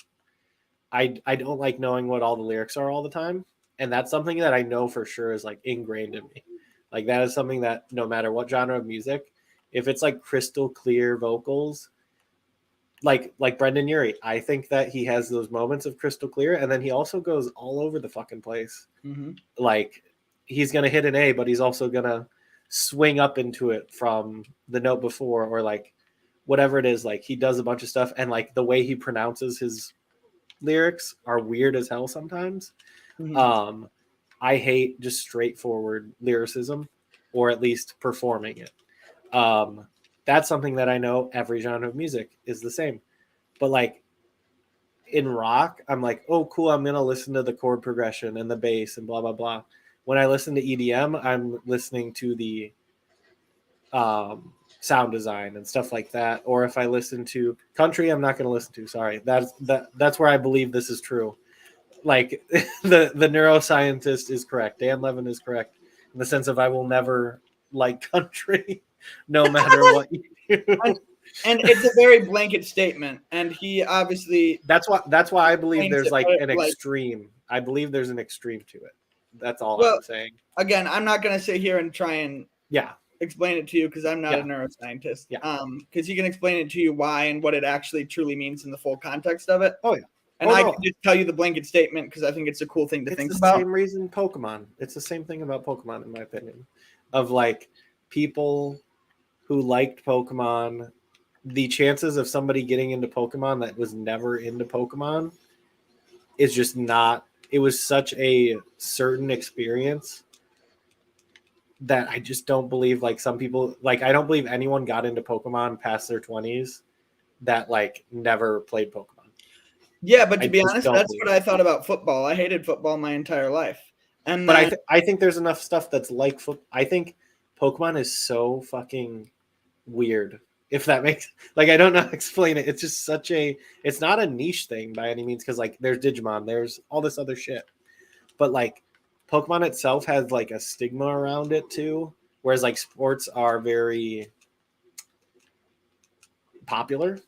I don't like knowing what all the lyrics are all the time, and that's something that I know for sure is like ingrained in me. Like that is something that no matter what genre of music, if it's like crystal clear vocals, like Brendan Urie, I think that he has those moments of crystal clear, and then he also goes all over the fucking place. Like he's gonna hit an A, but he's also gonna swing up into it from the note before, or like whatever it is. Like he does a bunch of stuff, and like the way he pronounces his lyrics are weird as hell sometimes. I hate just straightforward lyricism, or at least performing it. That's something that I know every genre of music is the same. But like in rock, I'm like, oh, cool, I'm going to listen to the chord progression and the bass and blah, blah, blah. When I listen to EDM, I'm listening to the sound design and stuff like that. Or if I listen to country, I'm not going to listen to. Sorry, that's where I believe this is true. Like the neuroscientist is correct. Dan Levin is correct in the sense of I will never like country, no matter what you do. And it's a very blanket statement, and he obviously that's why I believe there's like an extreme. I believe there's an extreme to it. That's all I'm saying. Again, I'm not going to sit here and try and explain it to you because I'm not a neuroscientist. Because he can explain it to you why and what it actually truly means in the full context of it. Oh yeah. And I can just tell you the blanket statement because I think it's a cool thing to think about. It's the same reason Pokemon. It's the same thing about Pokemon, in my opinion. Of like people who liked Pokemon, the chances of somebody getting into Pokemon that was never into Pokemon is just not. It was such a certain experience that I just don't believe like some people, like I don't believe anyone got into Pokemon past their 20s that like never played Pokemon. Yeah, but to be honest, that's what I thought about football. I hated football my entire life. But I think there's enough stuff that's like football. I think Pokemon is so fucking weird. If that makes like I don't know how to explain it. It's just such a it's not a niche thing by any means because like there's Digimon, there's all this other shit. But like Pokemon itself has like a stigma around it too. Whereas like sports are very popular.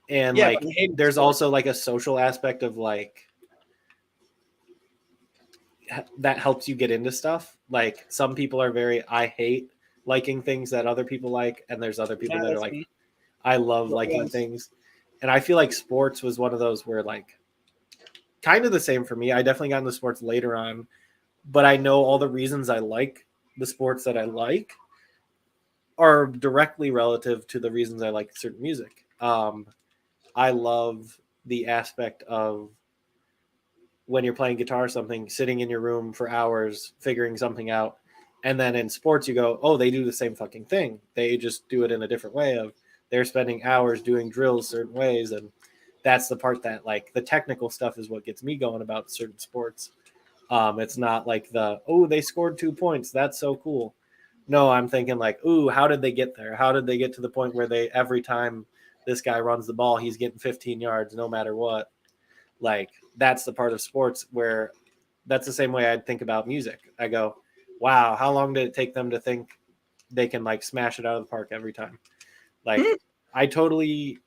And like there's also like a social aspect of like that helps you get into stuff. Like some people are very I hate liking things that other people like, and there's other people that are like I love liking things. And I feel like sports was one of those where like kind of the same for me. I definitely got into sports later on, but I know all the reasons I like the sports that I like are directly relative to the reasons I like certain music. I love the aspect of when you're playing guitar or something, sitting in your room for hours, figuring something out. And then in sports, you go, oh, they do the same fucking thing. They just do it in a different way of they're spending hours doing drills certain ways. And that's the part that like the technical stuff is what gets me going about certain sports. It's not like they scored 2 points. That's so cool. No, I'm thinking like, ooh, how did they get there? How did they get to the point where they every time this guy runs the ball, he's getting 15 yards no matter what? Like that's the part of sports where that's the same way I'd think about music. I go, wow, how long did it take them to think they can like smash it out of the park every time? Like I totally,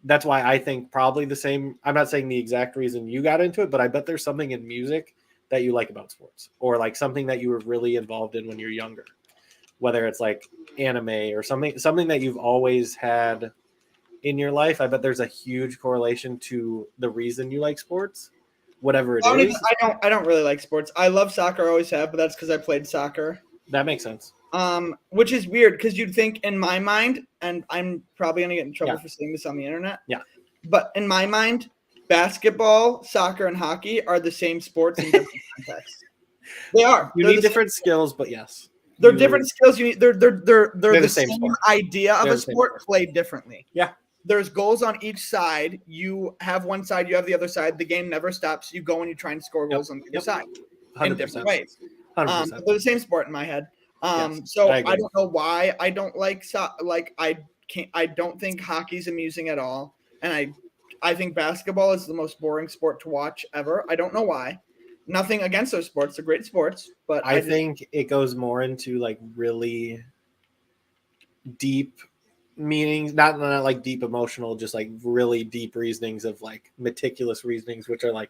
that's why I think probably the same. I'm not saying the exact reason you got into it, but I bet there's something in music that you like about sports, or like something that you were really involved in when you're younger, whether it's like anime or something that you've always had in your life. I bet there's a huge correlation to the reason you like sports, whatever it is. I don't really like sports. I love soccer, I always have, but that's because I played soccer. That makes sense. Which is weird because you'd think in my mind, and I'm probably gonna get in trouble for saying this on the internet. Yeah. But in my mind, basketball, soccer, and hockey are the same sports in different contexts. They are. You need different skills, but yes. They're different skills. You need they're the same sport. idea of a sport played differently. Yeah. There's goals on each side. You have one side, you have the other side. The game never stops. You go and you try and score goals on the other side 100%. in different ways. 100%. They're the same sport in my head. So I don't know why I don't like I don't think hockey's amusing at all, and I think basketball is the most boring sport to watch ever. I don't know why. Nothing against those sports; they're great sports, but I think it goes more into like really deep meanings, not like deep emotional, just like really deep reasonings of like meticulous reasonings, which are like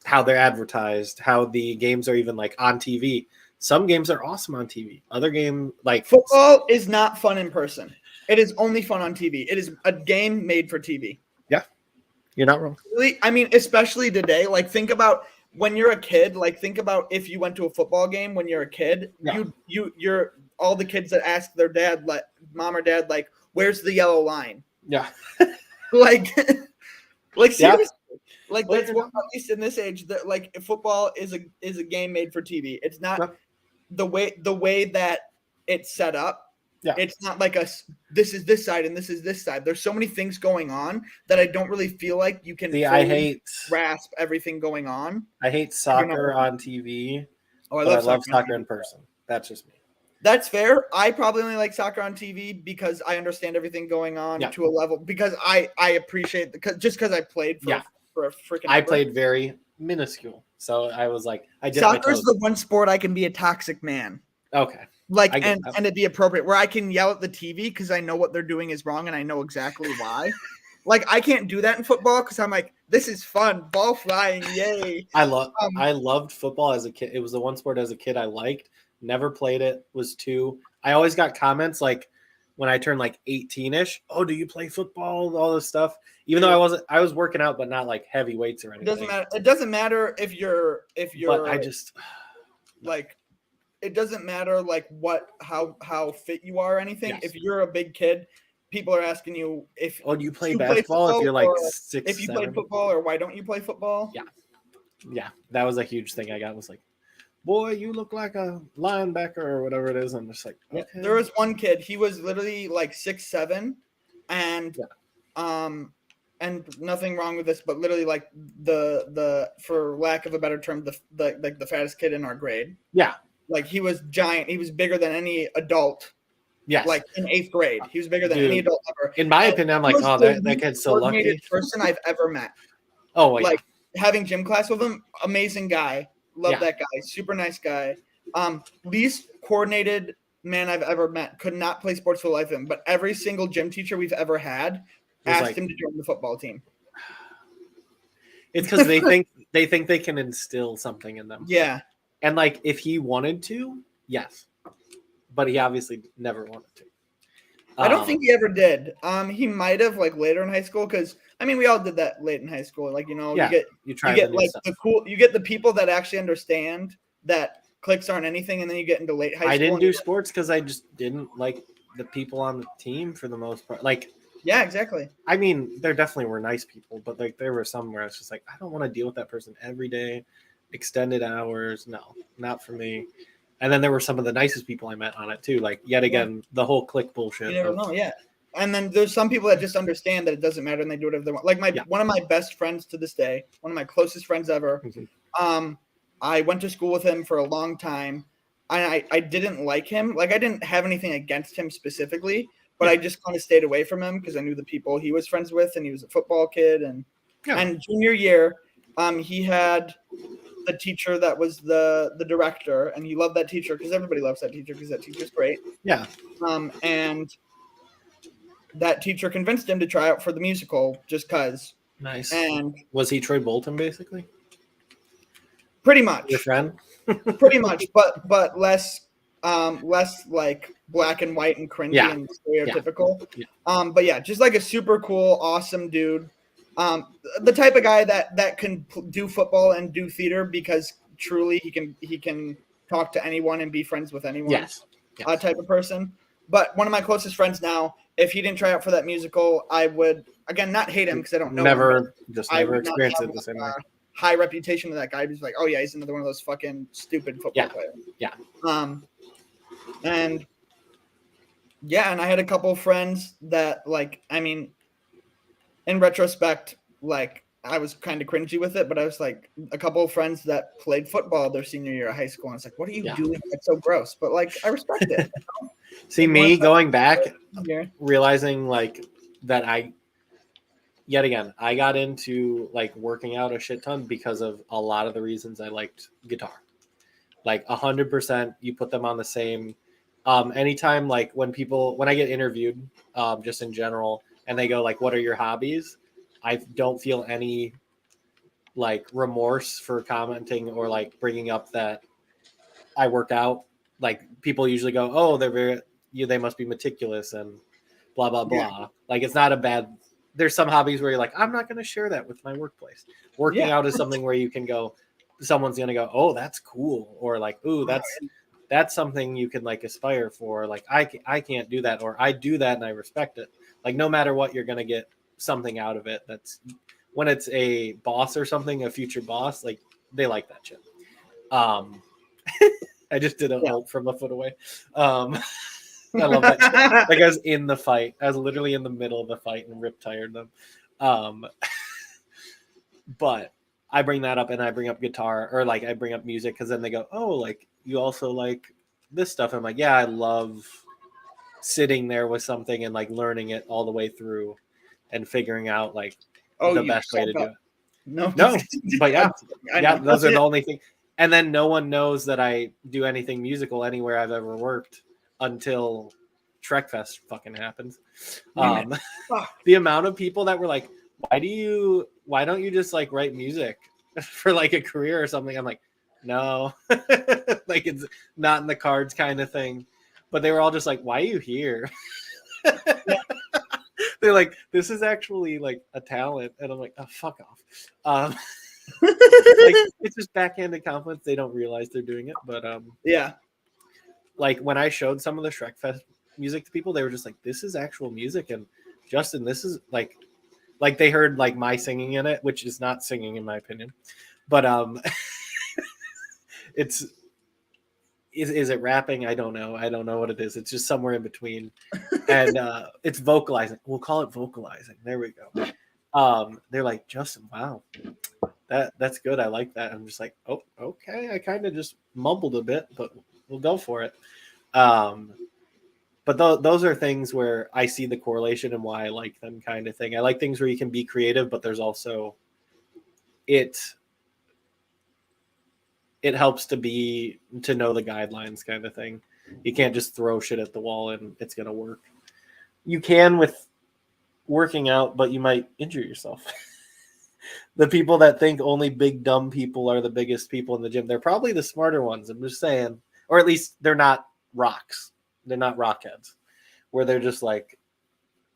how they're advertised, how the games are even like on TV. Some games are awesome on TV. Other game like football is not fun in person. It is only fun on TV. It is a game made for TV. Yeah, you're not wrong. Really, I mean, especially today. Like, think about when you're a kid. Like, think about if you went to a football game when you're a kid. Yeah. You're all the kids that ask their dad, like mom or dad, like, "Where's the yellow line?" Yeah, like seriously. Yeah. Like that's what, at least in this age, that like football is a game made for TV. It's not the way that it's set up. Yeah. It's not like this is this side and this is this side. There's so many things going on that I don't really feel like you can grasp everything going on. I hate soccer on TV. Oh, I love soccer in person. That's just me. That's fair. I probably only like soccer on TV because I understand everything going on to a level, because I appreciate just because I played for a freaking I played very minuscule. So I was like, soccer is the one sport I can be a toxic man. Okay. Like, and it'd be appropriate where I can yell at the TV because I know what they're doing is wrong and I know exactly why. Like, I can't do that in football because I'm like, this is fun, ball flying, yay. I loved football as a kid. It was the one sport as a kid I liked. Never played it. Was 2. I always got comments like when I turned like 18-ish. Oh, do you play football? All this stuff. Even though I was working out, but not like heavy weights or anything. It doesn't matter if you're. But I just like. It doesn't matter like how fit you are or anything. Yes. If you're a big kid, people are asking you if do you play basketball if you're like 6, if you play football, or why don't you play football? Yeah, that was a huge thing I got. Was like, boy, you look like a linebacker or whatever it is. I'm just like, okay. There was one kid, he was literally like 6'7", and and nothing wrong with this, but literally like the for lack of a better term, the fattest kid in our grade. Yeah. Like, he was giant. He was bigger than any adult. Yes. Like in 8th grade, he was bigger than any adult ever. In my opinion, I'm like, oh, that kid's so lucky. Person I've ever met. Oh, like having gym class with him, amazing guy. Love that guy. Super nice guy. Least coordinated man I've ever met. Could not play sports for the life of him. But every single gym teacher we've ever had asked him to join the football team. It's because they think they can instill something in them. Yeah. And like, if he wanted to, yes, but he obviously never wanted to. I don't think he ever did. He might have like later in high school, because I mean, we all did that late in high school. Like, you get like stuff. You get the people that actually understand that clicks aren't anything, and then you get into late high school. I didn't do sports because I just didn't like the people on the team for the most part. Like, yeah, exactly. I mean, there definitely were nice people, but like there were some where I was just like, I don't want to deal with that person every day. Extended hours, no, not for me. And then there were some of the nicest people I met on it too. Like, yet again, the whole click bullshit. You never know, yeah. And then there's some people that just understand that it doesn't matter and they do whatever they want. Like one of my best friends to this day, one of my closest friends ever. Mm-hmm. I went to school with him for a long time, and I didn't like him. Like, I didn't have anything against him specifically, but I just kind of stayed away from him because I knew the people he was friends with, and he was a football kid, and Yeah. And junior year, he had the teacher that was the director, and he loved that teacher because everybody loves that teacher because that teacher's great. Yeah. And that teacher convinced him to try out for the musical just because. Nice. And was he Troy Bolton basically? pretty much. Your friend? Pretty much, but less like black and white and cringy and stereotypical. Yeah. But yeah, just like a super cool, awesome dude. The type of guy that can do football and do theater because truly he can talk to anyone and be friends with anyone. Yes. Type of person. But one of my closest friends now, if he didn't try out for that musical, I would again not hate him because I don't know never him, never experienced it the same way. High reputation of that guy. He's like, oh yeah, he's another one of those fucking stupid football players. Yeah. And yeah, and I had a couple of friends that like, I mean, in retrospect, like I was kind of cringy with it, but I was like a couple of friends that played football their senior year of high school. And I was like, what are you doing? That's so gross. But like, I respect it. See, me going back, realizing like that yet again, I got into like working out a shit ton because of a lot of the reasons I liked guitar. Like 100%, you put them on the same. Anytime, like when I get interviewed, just in general, and they go like, "What are your hobbies?" I don't feel any like remorse for commenting or like bringing up that I work out. Like people usually go, "Oh, they must be meticulous and blah blah blah." Yeah. Like it's not a bad. There's some hobbies where you're like, I'm not going to share that with my workplace. Working out is something where you can go, someone's going to go, oh, that's cool. Or like, ooh, that's something you can like aspire for. Like I can't do that. Or I do that and I respect it. Like no matter what, you're going to get something out of it. That's when it's a boss or something, a future boss, like they like that shit. I just did a ult from a foot away. I love that shit. Like I was in the fight. I was literally in the middle of the fight and rip-tired them. But I bring that up and I bring up guitar or like I bring up music because then they go, oh, like you also like this stuff. I'm like, yeah, I love sitting there with something and like learning it all the way through and figuring out like the best way to do it. No, but yeah, those are the only thing. And then no one knows that I do anything musical anywhere I've ever worked until Trekfest fucking happens. The amount of people that were like, why don't you just like write music for like a career or something? I'm like, no, like it's not in the cards kind of thing. But they were all just like, why are you here? They're like, this is actually like a talent. And I'm like, oh, fuck off. Like it's just backhanded compliments. They don't realize they're doing it. But like when I showed some of the Shrekfest music to people, they were just like, this is actual music. And Justin, this is like they heard like my singing in it, which is not singing in my opinion. But is it rapping? I don't know. I don't know what it is. It's just somewhere in between. And it's vocalizing. We'll call it vocalizing. There we go. They're like, Justin, wow. That's good. I like that. I'm just like, oh, okay. I kind of just mumbled a bit, but we'll go for it. But those are things where I see the correlation and why I like them kind of thing. I like things where you can be creative, but there's also it helps to know the guidelines kind of thing. You can't just throw shit at the wall and it's going to work. You can with working out, but you might injure yourself. The people that think only big dumb people are the biggest people in the gym, they're probably the smarter ones. I'm just saying, or at least they're not rocks. They're not rockheads, where they're just like,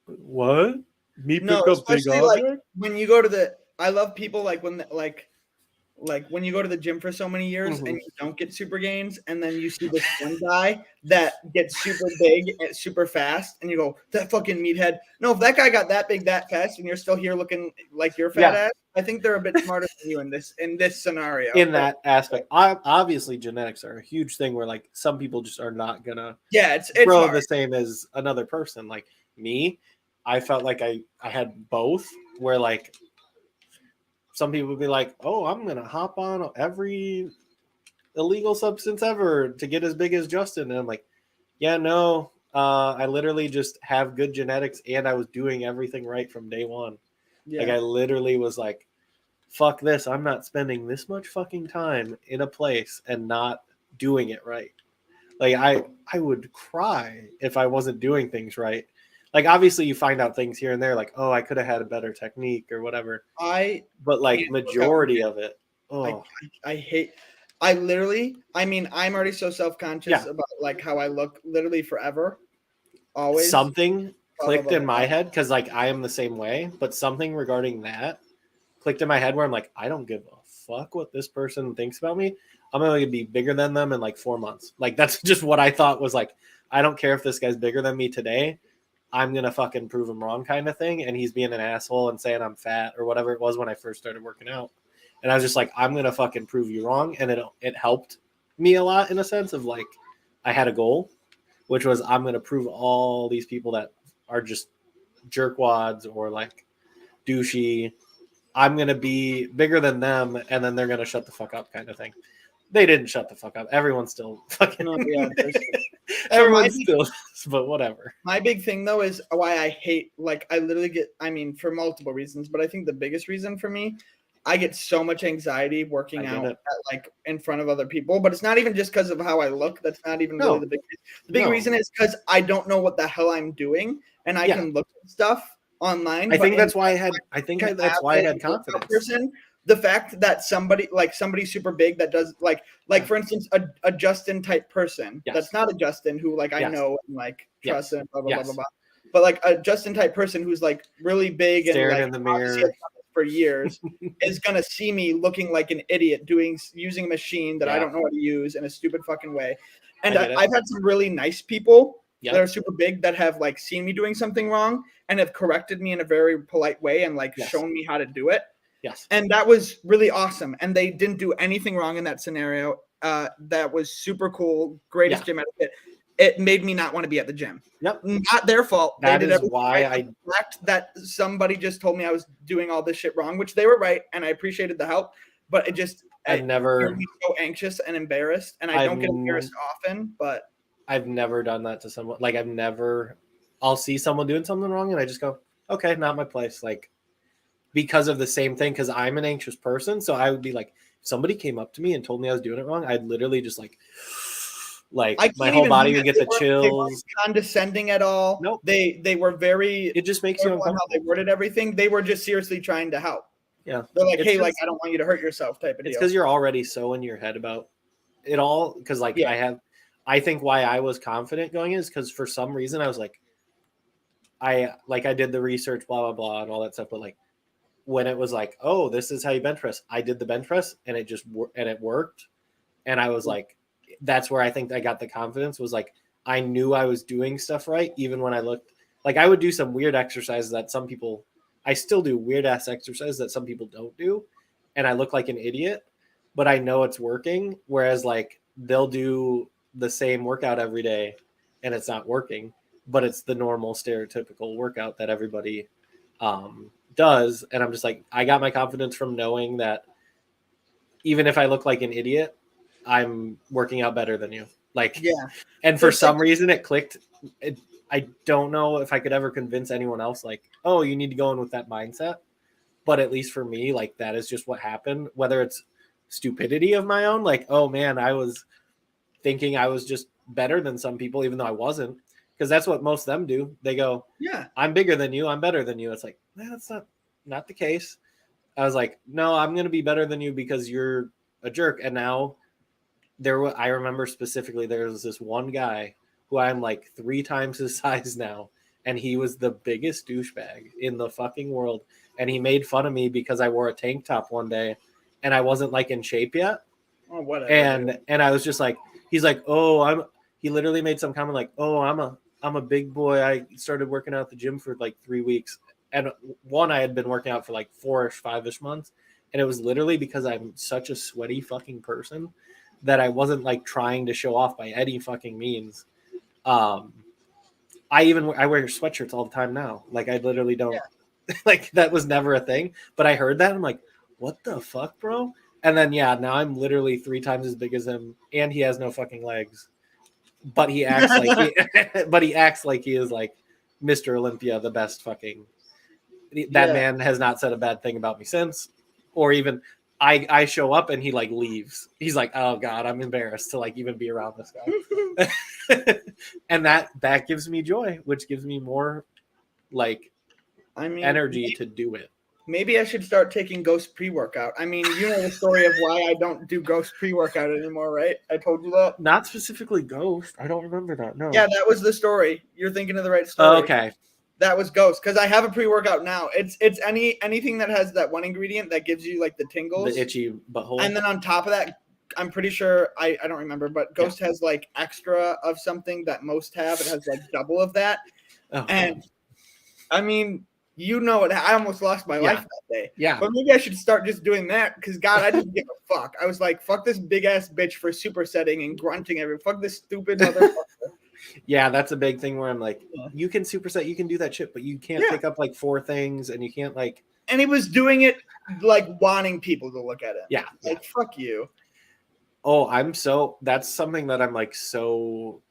what? Me pick up big object? Like when you go to I love people like when like when you go to the gym for so many years and you don't get super gains, and then you see this one guy that gets super big and super fast, and you go, that fucking meathead. No, if that guy got that big that fast and you're still here looking like you're fat ass, I think they're a bit smarter than you in this scenario. In that aspect, obviously genetics are a huge thing where like some people just are not gonna it's grow hard. The same as another person. Like me, I felt like I had both, where like some people would be like, oh, I'm going to hop on every illegal substance ever to get as big as Justin. And I'm like, yeah, no, I literally just have good genetics and I was doing everything right from day one. Yeah. Like I literally was like, fuck this. I'm not spending this much fucking time in a place and not doing it right. Like I would cry if I wasn't doing things right. Like obviously you find out things here and there, like, oh, I could have had a better technique or whatever. But like can't majority of it, I hate. I literally. I mean, I'm already so self-conscious Yeah. about like how I look, literally forever, always. something Blah, clicked blah, in blah, my blah. head because like I am the same way, but something regarding that clicked in my head where I'm like, I don't give a fuck what this person thinks about me. I'm going to be bigger than them in like 4 months. Like that's just what I thought was like, I don't care if this guy's bigger than me today. I'm going to fucking prove him wrong kind of thing. And he's being an asshole and saying I'm fat or whatever it was when I first started working out. And I was just like, I'm going to fucking prove you wrong. And it helped me a lot in a sense of like, I had a goal, which was I'm going to prove all these people that are just jerkwads or like douchey. I'm going to be bigger than them, and then they're going to shut the fuck up kind of thing. They didn't shut the fuck up. Everyone's still fucking... No, yeah, Everyone's still... But whatever. My big thing, though, is why I hate... Like, I literally get... I mean, for multiple reasons, but I think the biggest reason for me, I get so much anxiety working out at, like, in front of other people. But it's not even just because of how I look. That's not even really the big reason. The big reason is because I don't know what the hell I'm doing, and I can look at stuff online. I think that's why I had. That's why I had confidence. The fact that somebody super big that does like for instance a Justin type person that's not a Justin who like I know and like trust and blah blah blah blah blah, but like a Justin type person who's like really big staring and like in the mirror for years is gonna see me looking like an idiot using a machine that I don't know how to use in a stupid fucking way. And I've had some really nice people that are super big that have like seen me doing something wrong and have corrected me in a very polite way and like shown me how to do it. Yes. And that was really awesome. And they didn't do anything wrong in that scenario. That was super cool. Greatest gym etiquette. It made me not want to be at the gym. Yep. Not their fault. That is why the fact that somebody just told me I was doing all this shit wrong, which they were right, and I appreciated the help. But it just made me so anxious and embarrassed. And I don't get embarrassed often, but I've never done that to someone. Like I'll see someone doing something wrong and I just go, okay, not my place. Like because of the same thing, because I'm an anxious person. So I would be like, if somebody came up to me and told me I was doing it wrong, I'd literally just like my whole body would get the chills. They weren't condescending at all. Nope. They were very. It just makes you uncomfortable. How they worded everything. They were just seriously trying to help. Yeah. They're like, hey, like I don't want you to hurt yourself, type of deal. It's because you're already so in your head about it all. Because like I think why I was confident going is because for some reason I was like, I did the research, blah blah blah, and all that stuff. But like when it was like, oh, this is how you bench press, I did the bench press and it worked, and I was like, that's where I think I got the confidence. Was like I knew I was doing stuff right, even when I looked like I would do some weird exercises that some people. I still do weird ass exercises that some people don't do, and I look like an idiot, but I know it's working. Whereas like they'll do the same workout every day and it's not working, but it's the normal stereotypical workout that everybody does. And I'm just like, I got my confidence from knowing that even if I look like an idiot, I'm working out better than you. Like, and for some reason it clicked. I don't know if I could ever convince anyone else like, oh, you need to go in with that mindset. But at least for me, like that is just what happened, whether it's stupidity of my own, like, oh man, I was thinking I was just better than some people, even though I wasn't, because that's what most of them do. They go, yeah, I'm bigger than you, I'm better than you. It's like, that's not the case. I was like, no, I'm going to be better than you because you're a jerk. And now I remember specifically, there was this one guy who I'm like 3 times his size now. And he was the biggest douchebag in the fucking world. And he made fun of me because I wore a tank top one day and I wasn't like in shape yet. Oh, whatever. And I was just like, he's like, oh, he literally made some comment like, oh, I'm a big boy. I started working out at the gym for like 3 weeks. And I had been working out for like 4-ish, 5-ish months. And it was literally because I'm such a sweaty fucking person that I wasn't like trying to show off by any fucking means. I wear sweatshirts all the time now. Like I literally don't like that was never a thing. But I heard that and I'm like, what the fuck, bro? And then now I'm literally 3 times as big as him, and he has no fucking legs. But he acts like he is like Mr. Olympia, the best fucking that man has not said a bad thing about me since, or even I show up and he like leaves. He's like, oh God, I'm embarrassed to like even be around this guy. And that gives me joy, which gives me more like energy to do it. Maybe I should start taking Ghost pre-workout. I mean, you know the story of why I don't do Ghost pre-workout anymore, right? I told you that. Not specifically Ghost. I don't remember that. No. Yeah, that was the story. You're thinking of the right story. Oh, okay. That was Ghost, because I have a pre-workout now. It's anything that has that one ingredient that gives you like the tingles, the itchy butthole, and then on top of that, I'm pretty sure I don't remember, but Ghost has like extra of something that most have. It has like double of that, and I mean, you know it. I almost lost my life that day. Yeah, but maybe I should start just doing that because God, I didn't give a fuck. I was like, fuck this big ass bitch for supersetting and grunting every. Fuck this stupid motherfucker. Yeah, that's a big thing where I'm like, you can superset, you can do that shit, but you can't pick up like 4 things, and you can't like. And he was doing it like wanting people to look at it. Yeah, like fuck you. Oh, that's something that I'm like so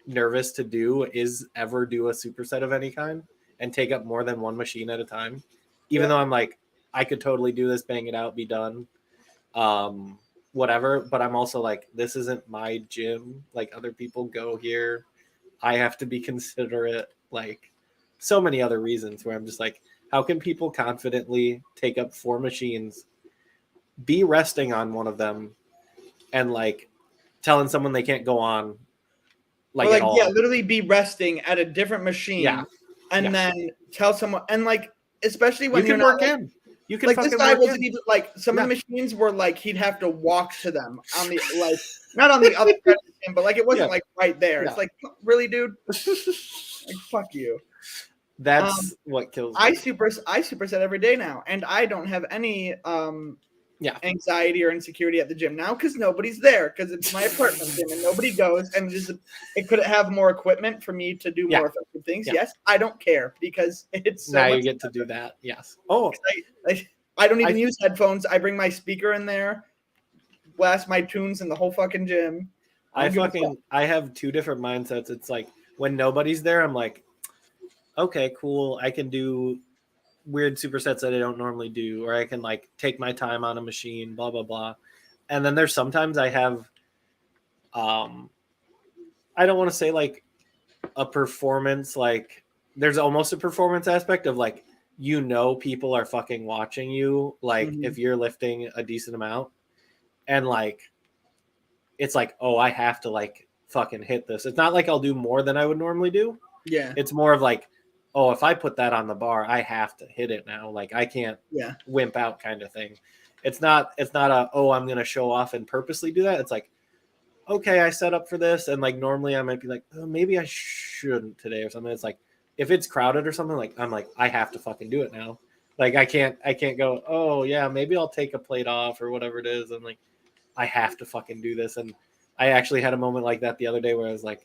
nervous to do is ever do a superset of any kind and take up more than one machine at a time. Even though I'm like, I could totally do this, bang it out, be done. Whatever, but I'm also like, this isn't my gym. Like other people go here. I have to be considerate. Like so many other reasons where I'm just like, how can people confidently take up 4 machines, be resting on one of them, and like telling someone they can't go on at all. Literally be resting at a different machine and then tell someone, and like especially when you can work in. You can like this guy wasn't even like some of the machines were like he'd have to walk to them on the like not on the other side of the gym, but like it wasn't like right there. It's like really, dude. Like fuck you. That's what kills me. I superset every day now, and I don't have any anxiety or insecurity at the gym now because nobody's there because it's my apartment gym and nobody goes, and it could have more equipment for me to do more effective things. Yes, I don't care because it's so now you get to do that. Yes. Oh, I don't even use headphones. I bring my speaker in there, blast my tunes in the whole fucking gym. I have 2 different mindsets. It's like when nobody's there, I'm like, okay, cool. I can do weird supersets that I don't normally do, or I can like take my time on a machine, blah, blah, blah. And then there's sometimes I have, I don't want to say like a performance, like there's almost a performance aspect of like, people are fucking watching you. Like if you're lifting a decent amount and like, it's like, oh, I have to like fucking hit this. It's not like I'll do more than I would normally do. Yeah. It's more of like, oh, if I put that on the bar, I have to hit it now. Like I can't wimp out kind of thing. It's not a, oh, I'm going to show off and purposely do that. It's like, okay, I set up for this. And like, normally I might be like, oh, maybe I shouldn't today or something. It's like, if it's crowded or something, like, I'm like, I have to fucking do it now. Like, I can't go, oh yeah, maybe I'll take a plate off or whatever it is. And like, I have to fucking do this. And I actually had a moment like that the other day where I was like,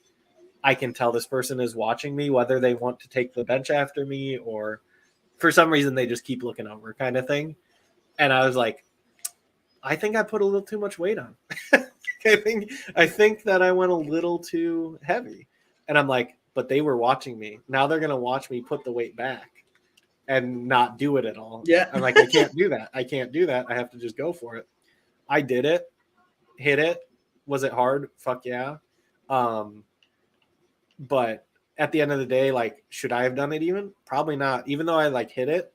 I can tell this person is watching me, whether they want to take the bench after me or for some reason they just keep looking over kind of thing. And I was like, I think I put a little too much weight on. I think that I went a little too heavy. And I'm like, but they were watching me. Now they're going to watch me put the weight back and not do it at all. Yeah. I'm like, I can't do that. I can't do that. I have to just go for it. I did it, hit it. Was it hard? Fuck yeah. But at the end of the day, like, should I have done it even? Probably not. Even though I like hit it,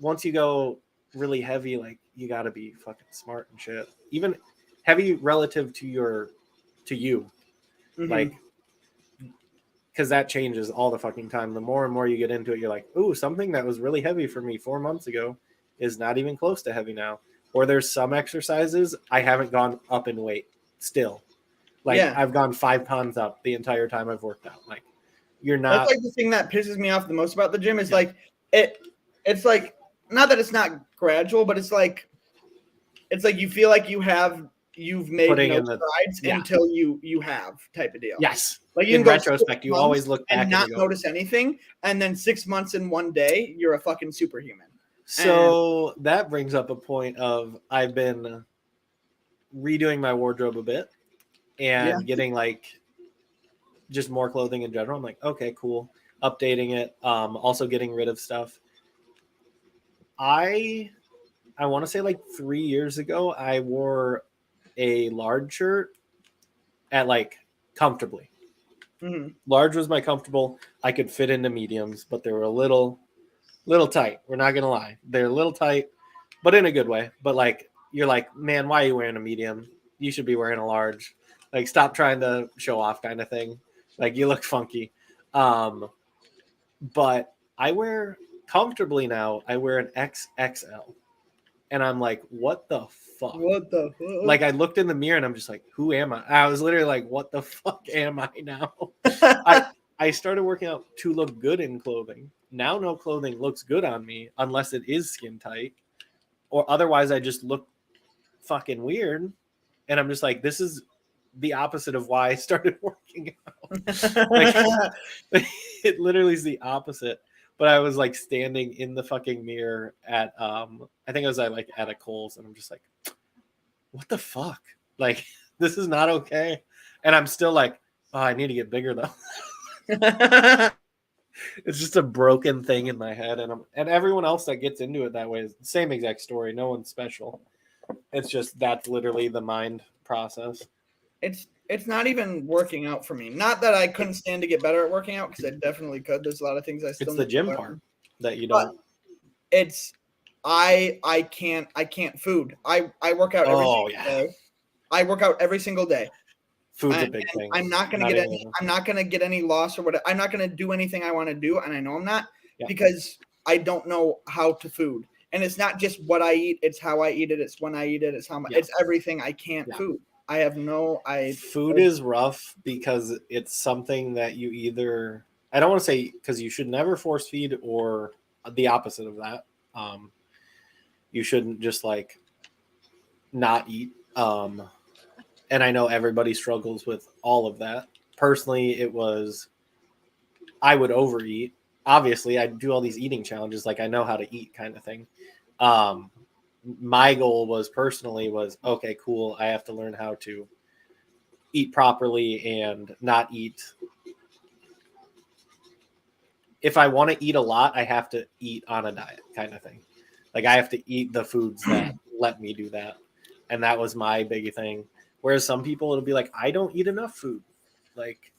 once you go really heavy, like you got to be fucking smart and shit. Even heavy relative to you, like, because that changes all the fucking time. The more and more you get into it, you're like, ooh, something that was really heavy for me 4 months ago is not even close to heavy now. Or there's some exercises I haven't gone up in weight still. Like I've gone 5 pounds up the entire time I've worked out. Like you're not. That's like the thing that pisses me off the most about the gym is like it's like not that it's not gradual, but it's like you feel like you've made no strides until you have type of deal. Yes. Like you in retrospect, you always look back and not notice anything, and then 6 months in one day, you're a fucking superhuman. So that brings up a point of I've been redoing my wardrobe a bit and getting like just more clothing in general. I'm like, okay, cool. Updating it. Also getting rid of stuff. I want to say like 3 years ago, I wore a large shirt at like comfortably. Mhm. Large was my comfortable. I could fit into mediums, but they were a little tight. We're not gonna lie, they're a little tight, but in a good way. But like, you're like, man, why are you wearing a medium? You should be wearing a large. Like, stop trying to show off, kind of thing. Like, you look funky. But I wear comfortably now. I wear an XXL, and I'm like, what the fuck? What the fuck? Like, I looked in the mirror and I'm just like, who am I? I was literally like, what the fuck am I now? I started working out to look good in clothing. Now no clothing looks good on me unless it is skin tight, or otherwise I just look fucking weird. And I'm just like, this is the opposite of why I started working out. Like, it literally is the opposite. But I was like standing in the fucking mirror at I think I was at a Kohl's, and I'm just like, what the fuck? Like, this is not okay. And I'm still like, oh, I need to get bigger though. It's just a broken thing in my head, and everyone else that gets into it that way is the same exact story. No one's special. It's just that's literally the mind process. It's not even working out for me. Not that I couldn't stand to get better at working out, because I definitely could. There's a lot of things I still. It's the gym part that you don't. It's I can't food. I work out every single day. I work out every single day. Food's a big thing. I'm not gonna get any loss or whatever. I'm not gonna do anything I want to do, and I know I'm not, because I don't know how to food. And it's not just what I eat; it's how I eat it. It's when I eat it. It's how much. It's everything. I can't food. I have no. Food is rough because it's something that you either. I don't want to say, because you should never force feed, or the opposite of that. You shouldn't just like not eat. And I know everybody struggles with all of that. Personally, I would overeat. Obviously, I do all these eating challenges. Like, I know how to eat, kind of thing. My goal was okay, cool. I have to learn how to eat properly and not eat. If I want to eat a lot, I have to eat on a diet, kind of thing. Like, I have to eat the foods that let me do that. And that was my big thing. Whereas some people, it'll be like, I don't eat enough food. Like,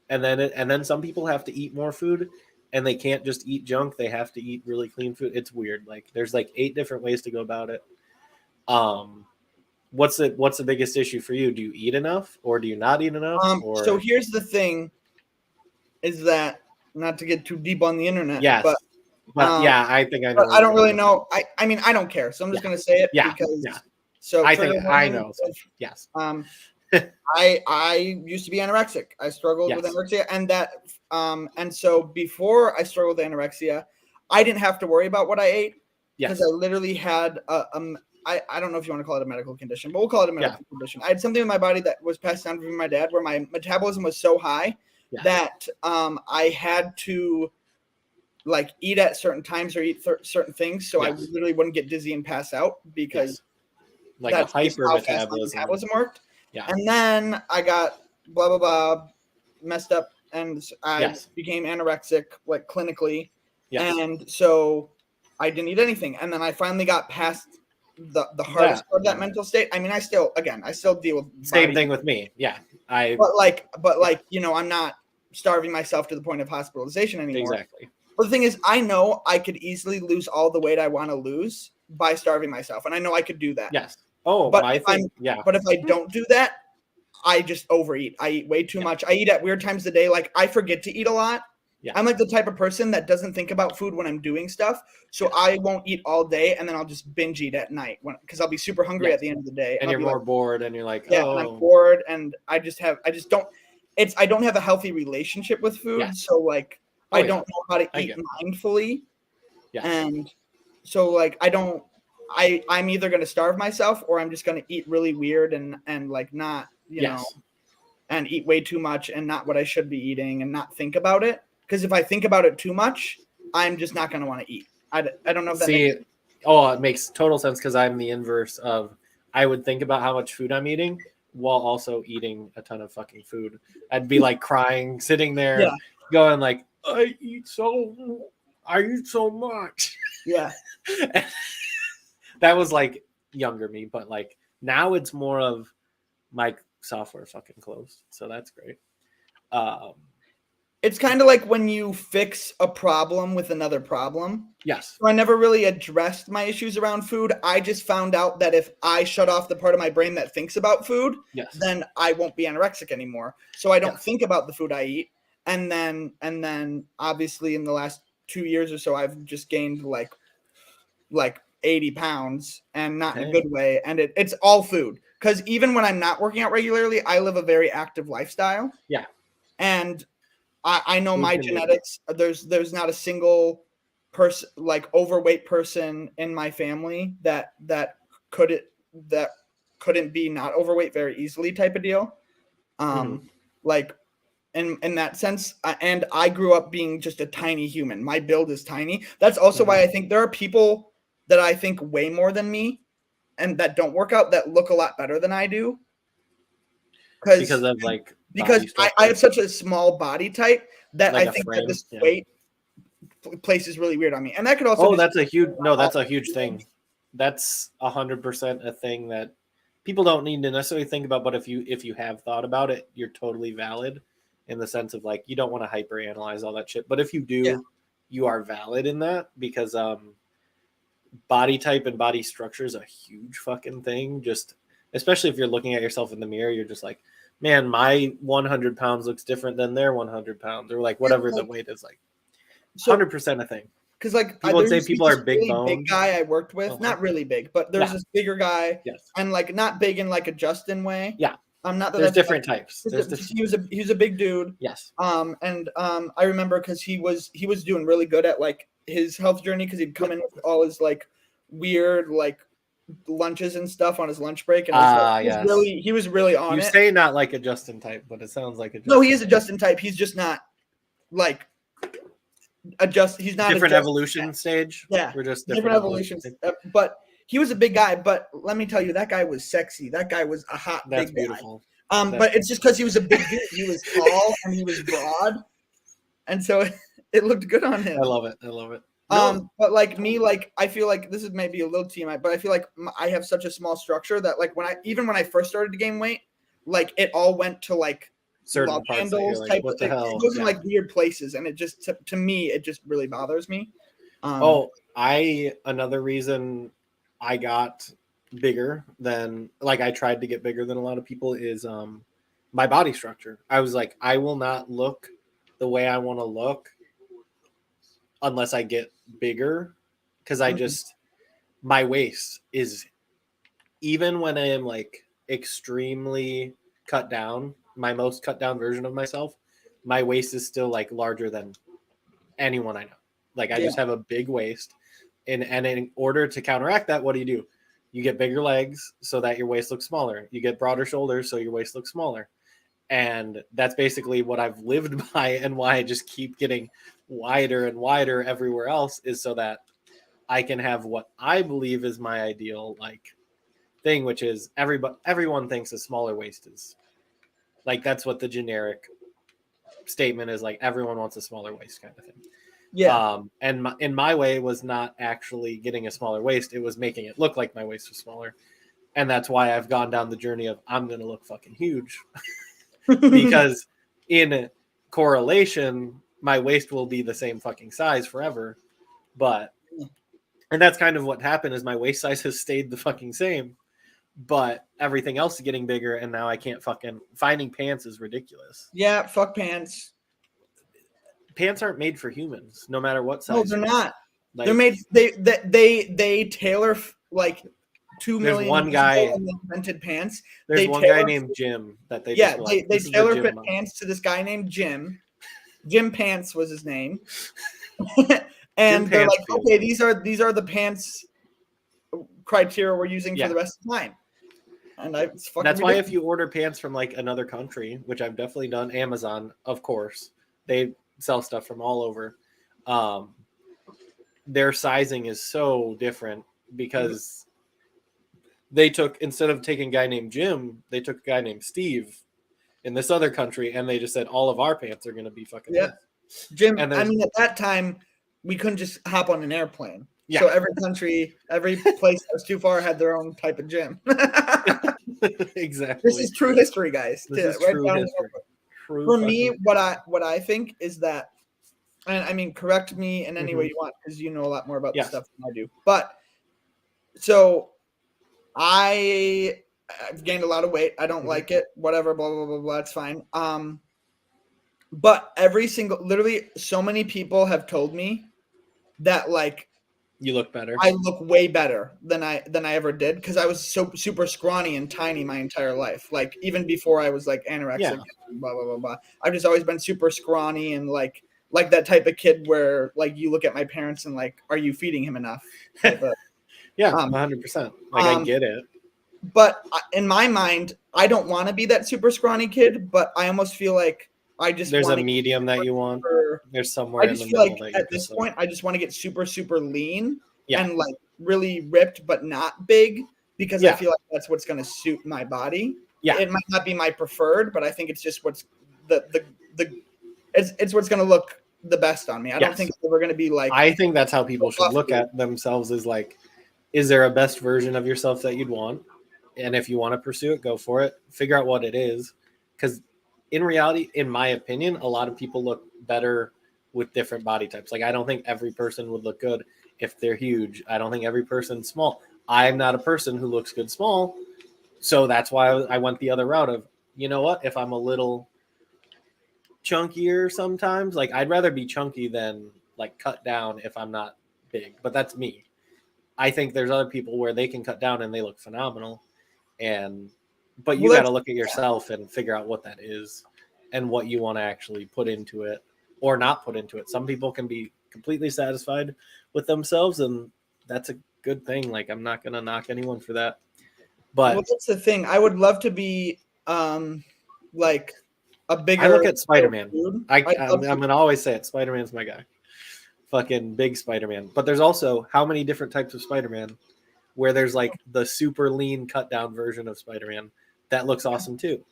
and then some people have to eat more food, and they can't just eat junk. They have to eat really clean food. It's weird. Like, there's like 8 different ways to go about it. What's the biggest issue for you? Do you eat enough, or do you not eat enough? So here's the thing, is that, not to get too deep on the internet, but yeah, I think I know. I don't really know. I mean, I don't care, so I'm just gonna say it because. So I think I know. So, yes. I used to be anorexic. I struggled with anorexia, and so before I struggled with anorexia, I didn't have to worry about what I ate, because I literally had I don't know if you want to call it a medical condition, but we'll call it a medical condition. I had something in my body that was passed down from my dad, where my metabolism was so high that I had to like eat at certain times or eat certain things, so I literally wouldn't get dizzy and pass out, because like that's a hyper how fast my metabolism worked. And then I got blah blah blah messed up, and I became anorexic, like clinically. And so I didn't eat anything, and then I finally got past the hardest part of that mental state. I mean, I still deal with same thing with me. But like you know, I'm not starving myself to the point of hospitalization anymore. Exactly. But the thing is, I know I could easily lose all the weight I want to lose by starving myself, and I know I could do that. Yes. Oh, but but if I don't do that, I just overeat. I eat way too much. I eat at weird times of the day. Like, I forget to eat a lot. I'm like the type of person that doesn't think about food when I'm doing stuff. So I won't eat all day, and then I'll just binge eat at night because I'll be super hungry at the end of the day. And you're more bored, and you're like, and I'm bored, and I don't have a healthy relationship with food. So like, I don't know how to eat mindfully. And so like, I'm either going to starve myself, or I'm just going to eat really weird and like not, you know, and eat way too much and not what I should be eating, and not think about it. Because if I think about it too much, I'm just not going to want to eat. I don't know if that makes sense. It makes total sense, because I'm the inverse of, I would think about how much food I'm eating while also eating a ton of fucking food. I'd be like crying, sitting there going like, I eat so much. Yeah. That was like younger me, but like now it's more of my software fucking closed, so that's great. It's kind of like when you fix a problem with another problem. Yes. So I never really addressed my issues around food. I just found out that if I shut off the part of my brain that thinks about food, Yes. then I won't be anorexic anymore. So I don't Yes. think about the food I eat. And then obviously in the last 2 years or so, I've just gained like 80 pounds, and not in a good way. And it's all food. Because even when I'm not working out regularly, I live a very active lifestyle. Yeah. And I know Food my can do genetics. There's not a single person, like overweight person in my family that couldn't be not overweight very easily, type of deal. Like in that sense, and I grew up being just a tiny human. My build is tiny. That's also why I think there are people that I think way more than me and that don't work out that look a lot better than I do. Because of like I have such a small body type that like I think that this weight place is really weird on me. And that could also that's a huge thing. That's 100% a thing that people don't need to necessarily think about, but if you have thought about it, you're totally valid in the sense of like you don't want to hyperanalyze all that shit. But if you do, you are valid in that, because body type and body structure is a huge fucking thing. Just especially if you're looking at yourself in the mirror, you're just like, man, my 100 pounds looks different than their 100 pounds, or like whatever the weight is. Like 100% a thing. Because like people would say people are big really boned. Big guy I worked with, not really big, but there's this bigger guy, and like not big in like a Justin way. Yeah, I'm not that. There's different types. He was a big dude. Yes. And I remember because he was doing really good at like his health journey, because he'd come in with all his like weird like lunches and stuff on his lunch break, and he was really on it. You say not like a Justin type, but it sounds like a Justin. No, he is a Justin type. He's just not like he's not different evolution stage. Yeah, we're just different evolutions. But he was a big guy. But let me tell you, that guy was sexy. That guy was a hot. That's big beautiful. Guy. But it's just because he was a big dude. He was tall and he was broad, and so it looked good on him. I love it. But like me, like I feel like this is maybe a little TMI, but I feel like I have such a small structure that like when I first started to gain weight, like it all went to like certain love parts handles like, type what of the thing. hell? It goes in like weird places, and it just to me it just really bothers me. Another reason I got bigger than like I tried to get bigger than a lot of people is my body structure. I was like, I will not look the way I want to look unless I get bigger, because I just my waist is, even when I am like extremely cut down, my most cut down version of myself, my waist is still like larger than anyone I know. Like I just have a big waist, and in order to counteract that, what do? You get bigger legs so that your waist looks smaller. You get broader shoulders so your waist looks smaller. And that's basically what I've lived by, and why I just keep getting wider and wider everywhere else, is so that I can have what I believe is my ideal like thing, which is everyone thinks a smaller waist is like, that's what the generic statement is, like everyone wants a smaller waist kind of thing. And in my way was not actually getting a smaller waist, it was making it look like my waist was smaller. And that's why I've gone down the journey of I'm gonna look fucking huge. Because in correlation, my waist will be the same fucking size forever. And that's kind of what happened, is my waist size has stayed the fucking same, but everything else is getting bigger, and now I can't finding pants is ridiculous. Yeah, fuck pants. Pants aren't made for humans, no matter what size. No, they're not. Like, they're made. They tailor like 2 million. There's one guy invented pants. There's one guy named Jim that they they tailor fit pants to this guy named Jim. Jim Pants was his name. And they're like, okay, these are the pants criteria we're using for the rest of the time. And that's why if you order pants from like another country, which I've definitely done, Amazon, of course, they sell stuff from all over. Their sizing is so different, because they took, instead of taking a guy named Jim, they took a guy named Steve in this other country, and they just said all of our pants are going to be fucking Jim. I mean, at that time, we couldn't just hop on an airplane. Yeah. So every country, every place that was too far had their own type of gym. Exactly. This is true history, guys. This is Write true down history. True For me, fucking- what I think is that, and I mean, correct me in any way Mhm. you want because you know a lot more about Yes. this stuff than I do. But so I've gained a lot of weight. I don't Mhm. like it. Whatever, blah blah blah blah. It's fine. But literally, so many people have told me that like You look better. I look way better than I ever did because I was so super scrawny and tiny my entire life. Like even before I was like anorexic, Yeah. and blah blah blah blah. I've just always been super scrawny and like that type of kid where like you look at my parents and like, are you feeding him enough? Type of, Yeah, um, 100%. Like I get it. But in my mind, I don't want to be that super scrawny kid. But I almost feel like I just There's a want to medium that you want. There's somewhere I in just the feel middle like that you're at this just point, I just want to get super, super lean Yeah. and like really ripped, but not big because I Yeah. feel like that's what's going to suit my body. Yeah. It might not be my preferred, but I think it's just what's it's what's going to look the best on me. I don't Yes. think it's ever going to be like, I think that's how people should look Buffy. at themselves is like, is there a best version of yourself that you'd want? And if you want to pursue it, go for it. Figure out what it is. Because in reality, in my opinion, a lot of people look better with different body types. Like I don't think every person would look good if they're huge. I don't think every person's small. I'm not a person who looks good small. So that's why I went the other route of, you know what, if I'm a little chunkier sometimes, like I'd rather be chunky than like cut down if I'm not big. But that's me. I think there's other people where they can cut down and they look phenomenal. But you got to look at yourself and figure out what that is and what you want to actually put into it or not put into it. Some people can be completely satisfied with themselves, and that's a good thing. Like I'm not going to knock anyone for that. But that's the thing. I would love to be like a bigger. I look at Spider-Man. dude. I'm going to always say it. Spider-Man's my guy. Fucking big Spider-Man. But there's also how many different types of Spider-Man where there's like the super lean cut down version of Spider-Man that looks awesome too.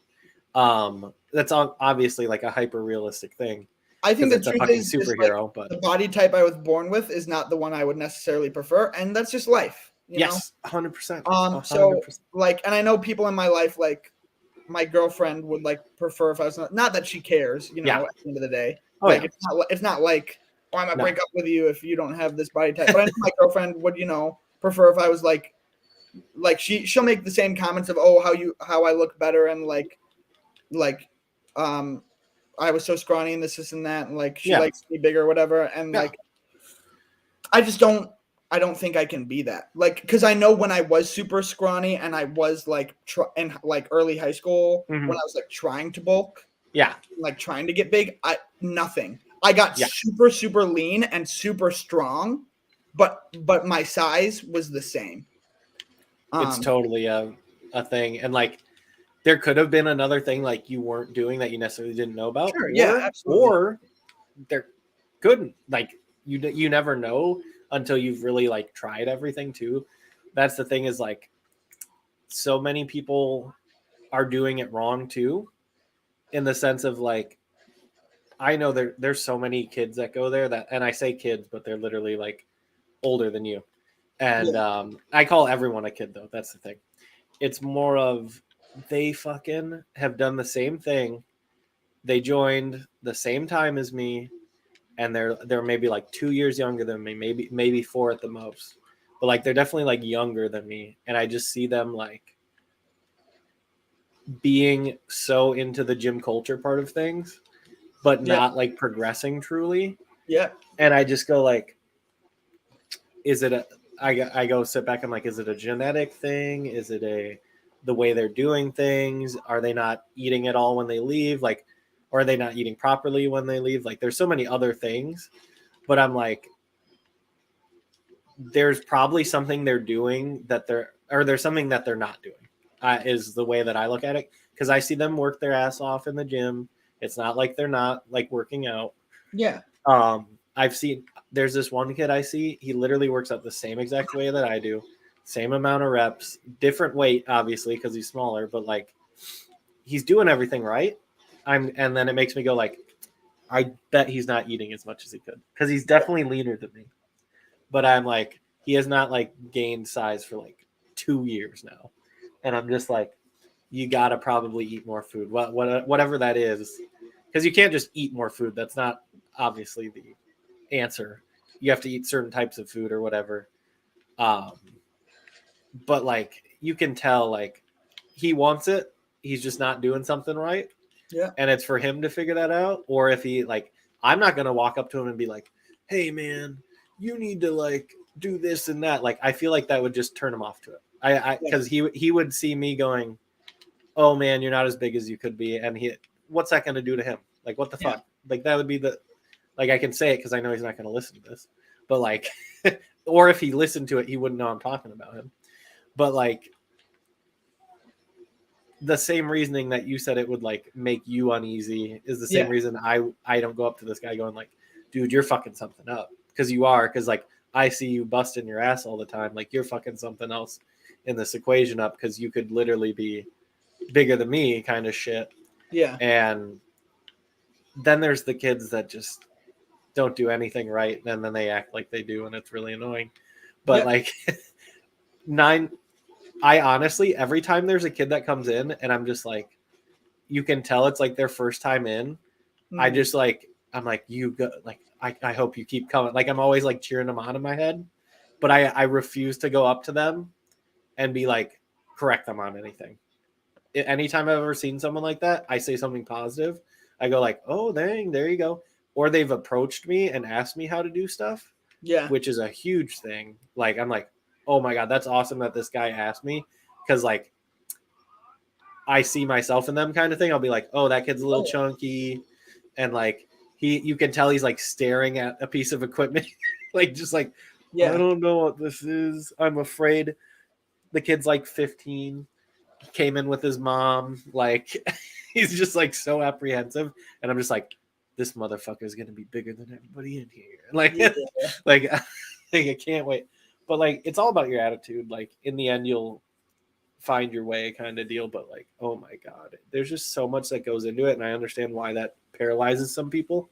That's obviously like a hyper realistic thing. I think the truth is superhero, but the body type I was born with is not the one I would necessarily prefer, and that's just life. Yes, 100%. So like, and I know people in my life, like my girlfriend would like prefer if I was not that she cares, at the end of the day. It's not like, oh, I'm gonna break up with you if you don't have this body type. But I know my girlfriend would, prefer if I was like she'll make the same comments of, oh, how I look better and I was so scrawny and this and that, and like she likes me bigger or whatever, and like I don't think I can be that, like, because I know when I was super scrawny and I was like in like early high school when I was like trying to bulk, like trying to get big, I got super, super lean and super strong, but my size was the same. It's totally a thing. And like there could have been another thing like you weren't doing that you necessarily didn't know about. Sure, absolutely. Or there couldn't, like you never know until you've really like tried everything too. That's the thing is like so many people are doing it wrong too, in the sense of like I know there's so many kids that go there that, and I say kids, but they're literally like older than you. And I call everyone a kid though. That's the thing. It's more of they fucking have done the same thing. They joined the same time as me, and they're maybe like 2 years younger than me, maybe 4 at the most. But like they're definitely like younger than me, and I just see them like being so into the gym culture part of things, but not like progressing truly. Yeah. And I just go like, is it I go sit back. I'm like, is it a genetic thing? Is it the way they're doing things? Are they not eating at all when they leave? Like, or are they not eating properly when they leave? Like, there's so many other things, but I'm like, there's probably something they're doing there's something that they're not doing. Is the way that I look at it, because I see them work their ass off in the gym. It's not like they're not like working out. Yeah. I've seen there's this one kid I see, he literally works out the same exact way that I do, same amount of reps, different weight, obviously, because he's smaller, but like he's doing everything right. And then it makes me go like, I bet he's not eating as much as he could, because he's definitely leaner than me. But I'm like, he has not like gained size for like 2 years now, and I'm just like, you gotta probably eat more food, whatever that is, because you can't just eat more food. That's not obviously the answer. You have to eat certain types of food or whatever. But like you can tell, like he wants it. He's just not doing something right. Yeah. And it's for him to figure that out. Or if he like, I'm not gonna walk up to him and be like, "Hey man, you need to like do this and that." Like I feel like that would just turn him off to it. Because he would see me going, "Oh man, you're not as big as you could be," and what's that gonna do to him? Like what the fuck? Like that would be the, like I can say it because I know he's not gonna listen to this, but like, or if he listened to it, he wouldn't know I'm talking about him. But like the same reasoning that you said it would like make you uneasy is the same reason I don't go up to this guy going like, dude, you're fucking something up, because you are, because like I see you busting your ass all the time, like you're fucking something else in this equation up, because you could literally be bigger than me kind of shit. Yeah. And then there's the kids that just don't do anything right, and then they act like they do, and it's really annoying. But like I honestly, every time there's a kid that comes in and I'm just like, you can tell it's like their first time in, I just like, I'm like, you go, like, I hope you keep coming. Like I'm always like cheering them on in my head, but I refuse to go up to them and be like, correct them on anything. Anytime I've ever seen someone like that, I say something positive. I go like, oh, dang, there you go. Or they've approached me and asked me how to do stuff. Yeah. Which is a huge thing. Like, I'm like, oh my God, that's awesome that this guy asked me. Because like, I see myself in them kind of thing. I'll be like, oh, that kid's a little chunky. And like, you can tell he's like staring at a piece of equipment. Like, just like, I don't know what this is. I'm afraid. The kid's like 15. He came in with his mom. Like, he's just like so apprehensive. And I'm just like, this motherfucker is going to be bigger than everybody in here. Like, like I can't wait. But like, it's all about your attitude. Like in the end, you'll find your way kind of deal. But like, oh my God, there's just so much that goes into it. And I understand why that paralyzes some people.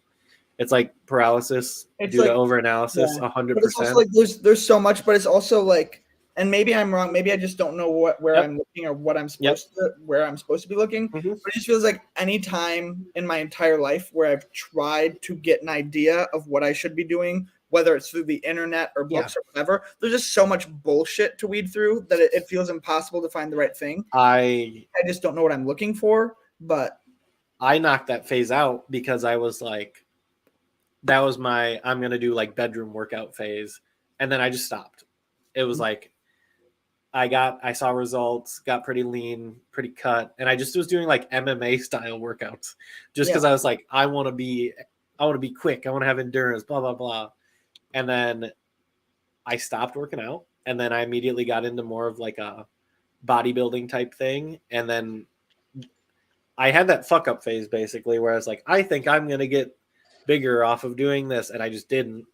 It's like paralysis due to overanalysis, 100%. But it's also like there's so much, but it's also like, and maybe I'm wrong. Maybe I just don't know where I'm looking or what I'm supposed where I'm supposed to be looking. But it just feels like any time in my entire life where I've tried to get an idea of what I should be doing, whether it's through the internet or books or whatever, there's just so much bullshit to weed through that it feels impossible to find the right thing. I just don't know what I'm looking for. But I knocked that phase out because I was like, that was my, I'm going to do like bedroom workout phase. And then I just stopped. It was like, I saw results, got pretty lean, pretty cut. And I just was doing like MMA style workouts just because I was like, I want to be quick. I want to have endurance, blah, blah, blah. And then I stopped working out. And then I immediately got into more of like a bodybuilding type thing. And then I had that fuck up phase basically where I was like, I think I'm going to get bigger off of doing this. And I just didn't.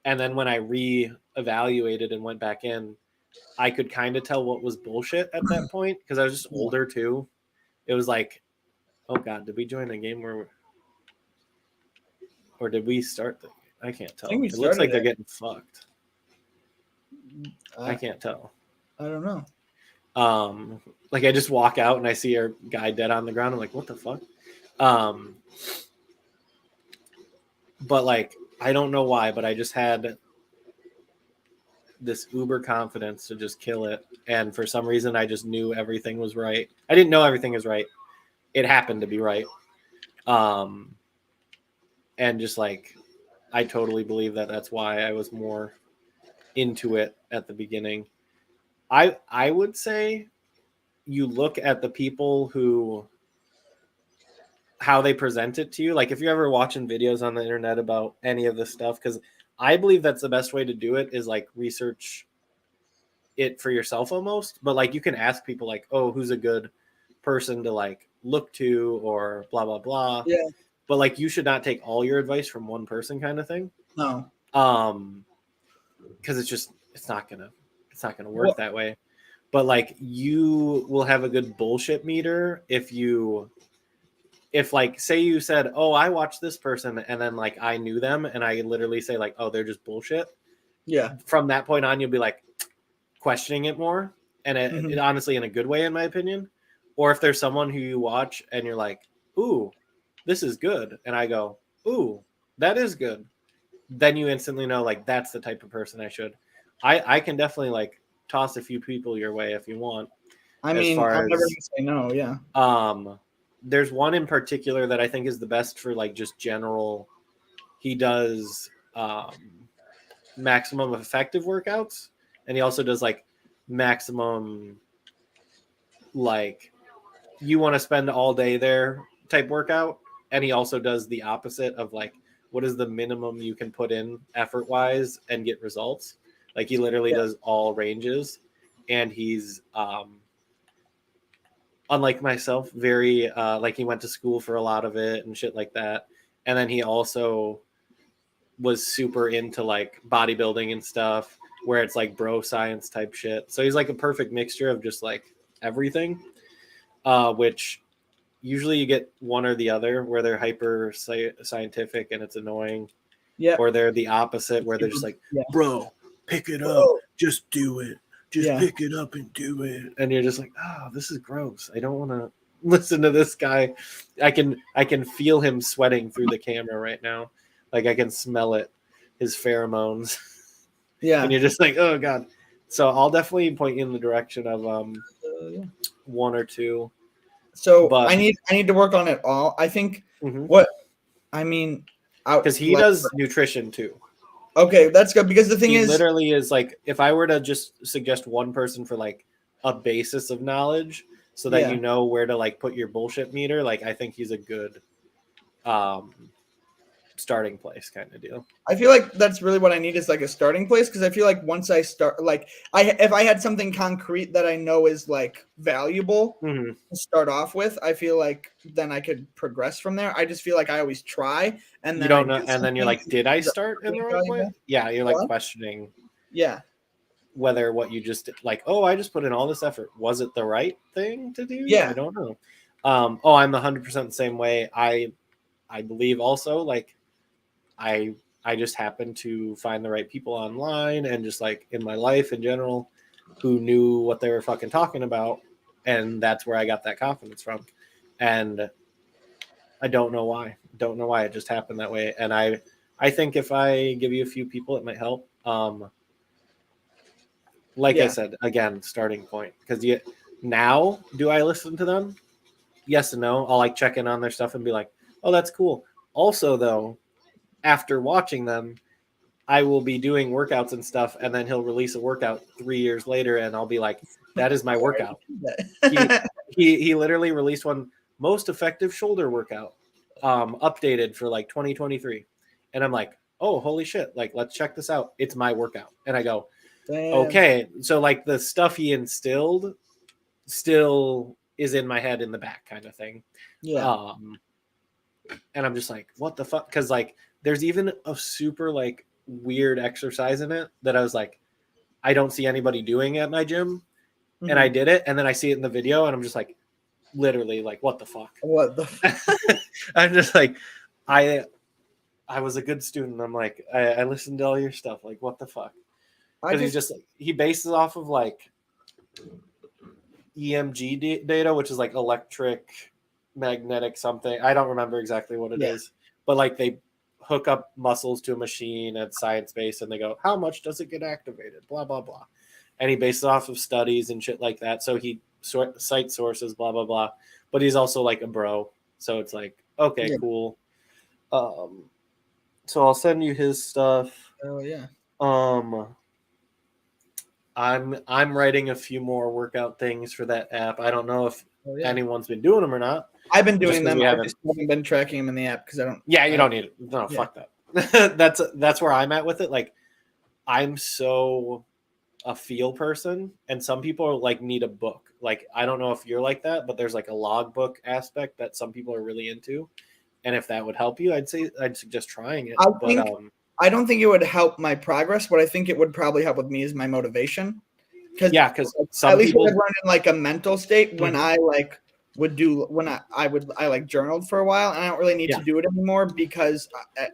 And then when I re-evaluated and went back in, I could kind of tell what was bullshit at that point because I was just older too. It was like, oh God, did we join a game or did we start the game? I can't tell. It looks like they're getting fucked. I can't tell. I don't know. Like I just walk out and I see our guy dead on the ground. I'm like, what the fuck? But like, I don't know why, but I just had this uber confidence to just kill it. And for some reason, I just knew everything was right. I didn't know everything was right. It happened to be right. And just like, I totally believe that that's why I was more into it at the beginning. I would say you look at the people how they present it to you. Like if you're ever watching videos on the internet about any of this stuff, because I believe that's the best way to do it is like research it for yourself almost. But like you can ask people like, oh, who's a good person to like look to or blah, blah, blah. Yeah. But like you should not take all your advice from one person kind of thing. No. Because it's not gonna work that way. But like you will have a good bullshit meter if like say you said, oh, I watched this person and then like I knew them and I literally say like, oh, they're just bullshit. Yeah. from that point on, you'll be like questioning it more. And it honestly, in a good way, in my opinion. Or if there's someone who you watch and you're like, ooh, this is good. And I go, ooh, that is good. Then you instantly know, like, that's the type of person I should. I can definitely, like, toss a few people your way if you want. I mean, I'm never going to say no, yeah. There's one in particular that I think is the best for, like, just general. He does maximum effective workouts, and he also does, like, maximum, like, you want to spend all day there type workout. And he also does the opposite of, like, what is the minimum you can put in effort wise and get results. Like, he literally does all ranges, and he's unlike myself, very like, he went to school for a lot of it and shit like that. And then he also was super into, like, bodybuilding and stuff, where it's like bro science type shit. So he's like a perfect mixture of just, like, everything, which usually you get one or the other, where they're hyper scientific and it's annoying. Yeah. Or they're the opposite, where they're just like, bro, pick it up, just do it, just pick it up and do it. And you're just like, oh, this is gross. I don't want to listen to this guy. I can feel him sweating through the camera right now. Like, I can smell it, his pheromones. Yeah. And you're just like, oh god. So I'll definitely point you in the direction of one or two. So I need to work on it all. I think because he does nutrition too. Okay, that's good, because the thing he is, literally is like, if I were to just suggest one person for, like, a basis of knowledge so that you know where to, like, put your bullshit meter, like, I think he's a good starting place kind of deal. I feel like that's really what I need, is like a starting place, because I feel like once I start, like, if I had something concrete that I know is, like, valuable to start off with, I feel like then I could progress from there. I just feel like I always try, and then you don't know, and then you're like, did I start in the right way? Yeah, you're like questioning. Yeah. Whether what you just did, like, oh, I just put in all this effort, was it the right thing to do? Yeah. I don't know. I'm 100% the same way. I believe also, like, I just happened to find the right people online and just, like, in my life in general, who knew what they were fucking talking about, and that's where I got that confidence from. And I don't know why. It just happened that way. And I think if I give you a few people, it might help. I said, again, starting point. Because now, do I listen to them? Yes and no. I'll, like, check in on their stuff and be like, oh, that's cool. Also, though, after watching them, I will be doing workouts and stuff, and then he'll release a workout 3 years later, and I'll be like, that is my workout. he literally released one, most effective shoulder workout, updated for, like, 2023. And I'm like, oh, holy shit, like, let's check this out. It's my workout. And I go, okay. So, like, the stuff he instilled still is in my head in the back kind of thing. Yeah. And I'm just like, what the fuck? Because, like, there's even a super, like, weird exercise in it that I was like, I don't see anybody doing at my gym. And I did it, and then I see it in the video, and I'm just like, literally, like, what the fuck? What the fuck? I'm just like, I was a good student. I'm like, I listened to all your stuff. Like, what the fuck? Because he's just, like, he bases off of, like, EMG data, which is, like, electric magnetic something. I don't remember exactly what it is. But, like, they hook up muscles to a machine at science base, and they go, how much does it get activated? Blah, blah, blah. And he bases off of studies and shit like that. So he cite sources, blah, blah, blah. But he's also, like, a bro. So it's like, okay, cool. So I'll send you his stuff. Oh, yeah. I'm writing a few more workout things for that app. I don't know if anyone's been doing them or not. I've been doing them. I just haven't been tracking them in the app because I don't. Yeah, you don't need it. No, fuck that. That's where I'm at with it. Like, I'm so a feel person, and some people like need a book. Like, I don't know if you're like that, but there's like a logbook aspect that some people are really into. And if that would help you, I'd suggest trying it. I don't think it would help my progress. What I think it would probably help with me is my motivation. Because some at least people I've learned in like a mental state when I like would do when I like journaled for a while, and I don't really need to do it anymore because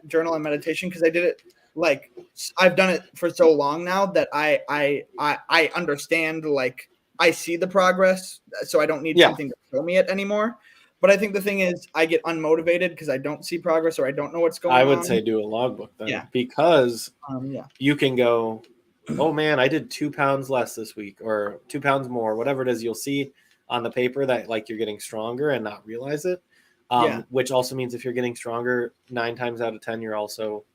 journal and meditation, because I did it like I've done it for so long now that I understand, like I see the progress, so I don't need something to show me it anymore. But I think the thing is, I get unmotivated because I don't see progress or I don't know what's going on. I would say do a logbook then, Yeah. because Yeah. you can go, oh man, I did 2 pounds less this week, or 2 pounds more, whatever it is. You'll see on the paper that like you're getting stronger and not realize it. Which also means if you're getting stronger, 9 times out of 10, you're also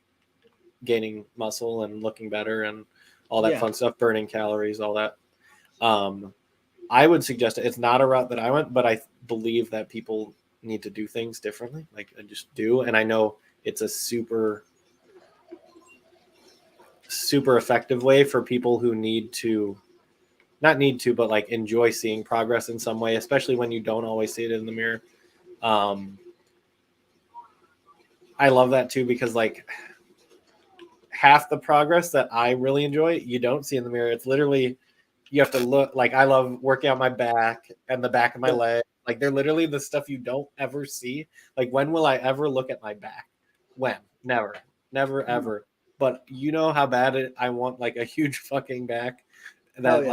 gaining muscle and looking better and all that fun stuff, burning calories, all that. I would suggest it. It's not a route that I went, but I believe that people need to do things differently. Like I just do. And I know it's a super, super effective way for people who not need to, but like enjoy seeing progress in some way, especially when you don't always see it in the mirror. I love that too, because like half the progress that I really enjoy, you don't see in the mirror. It's literally, you have to look. Like I love working out my back and the back of my leg. Like they're literally the stuff you don't ever see. Like when will I ever look at my back? When? Never ever. But you know how bad I want like a huge fucking back. That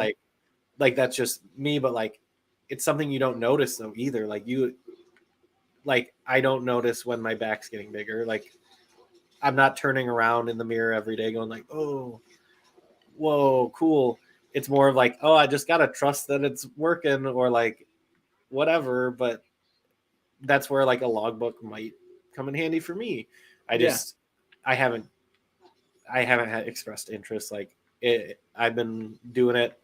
like that's just me. But like it's something you don't notice though either. Like I don't notice when my back's getting bigger. Like I'm not turning around in the mirror every day going like, oh, whoa, cool. It's more of like, oh, I just got to trust that it's working or like whatever. But that's where like a logbook might come in handy for me. I haven't had expressed interest. Like I've been doing it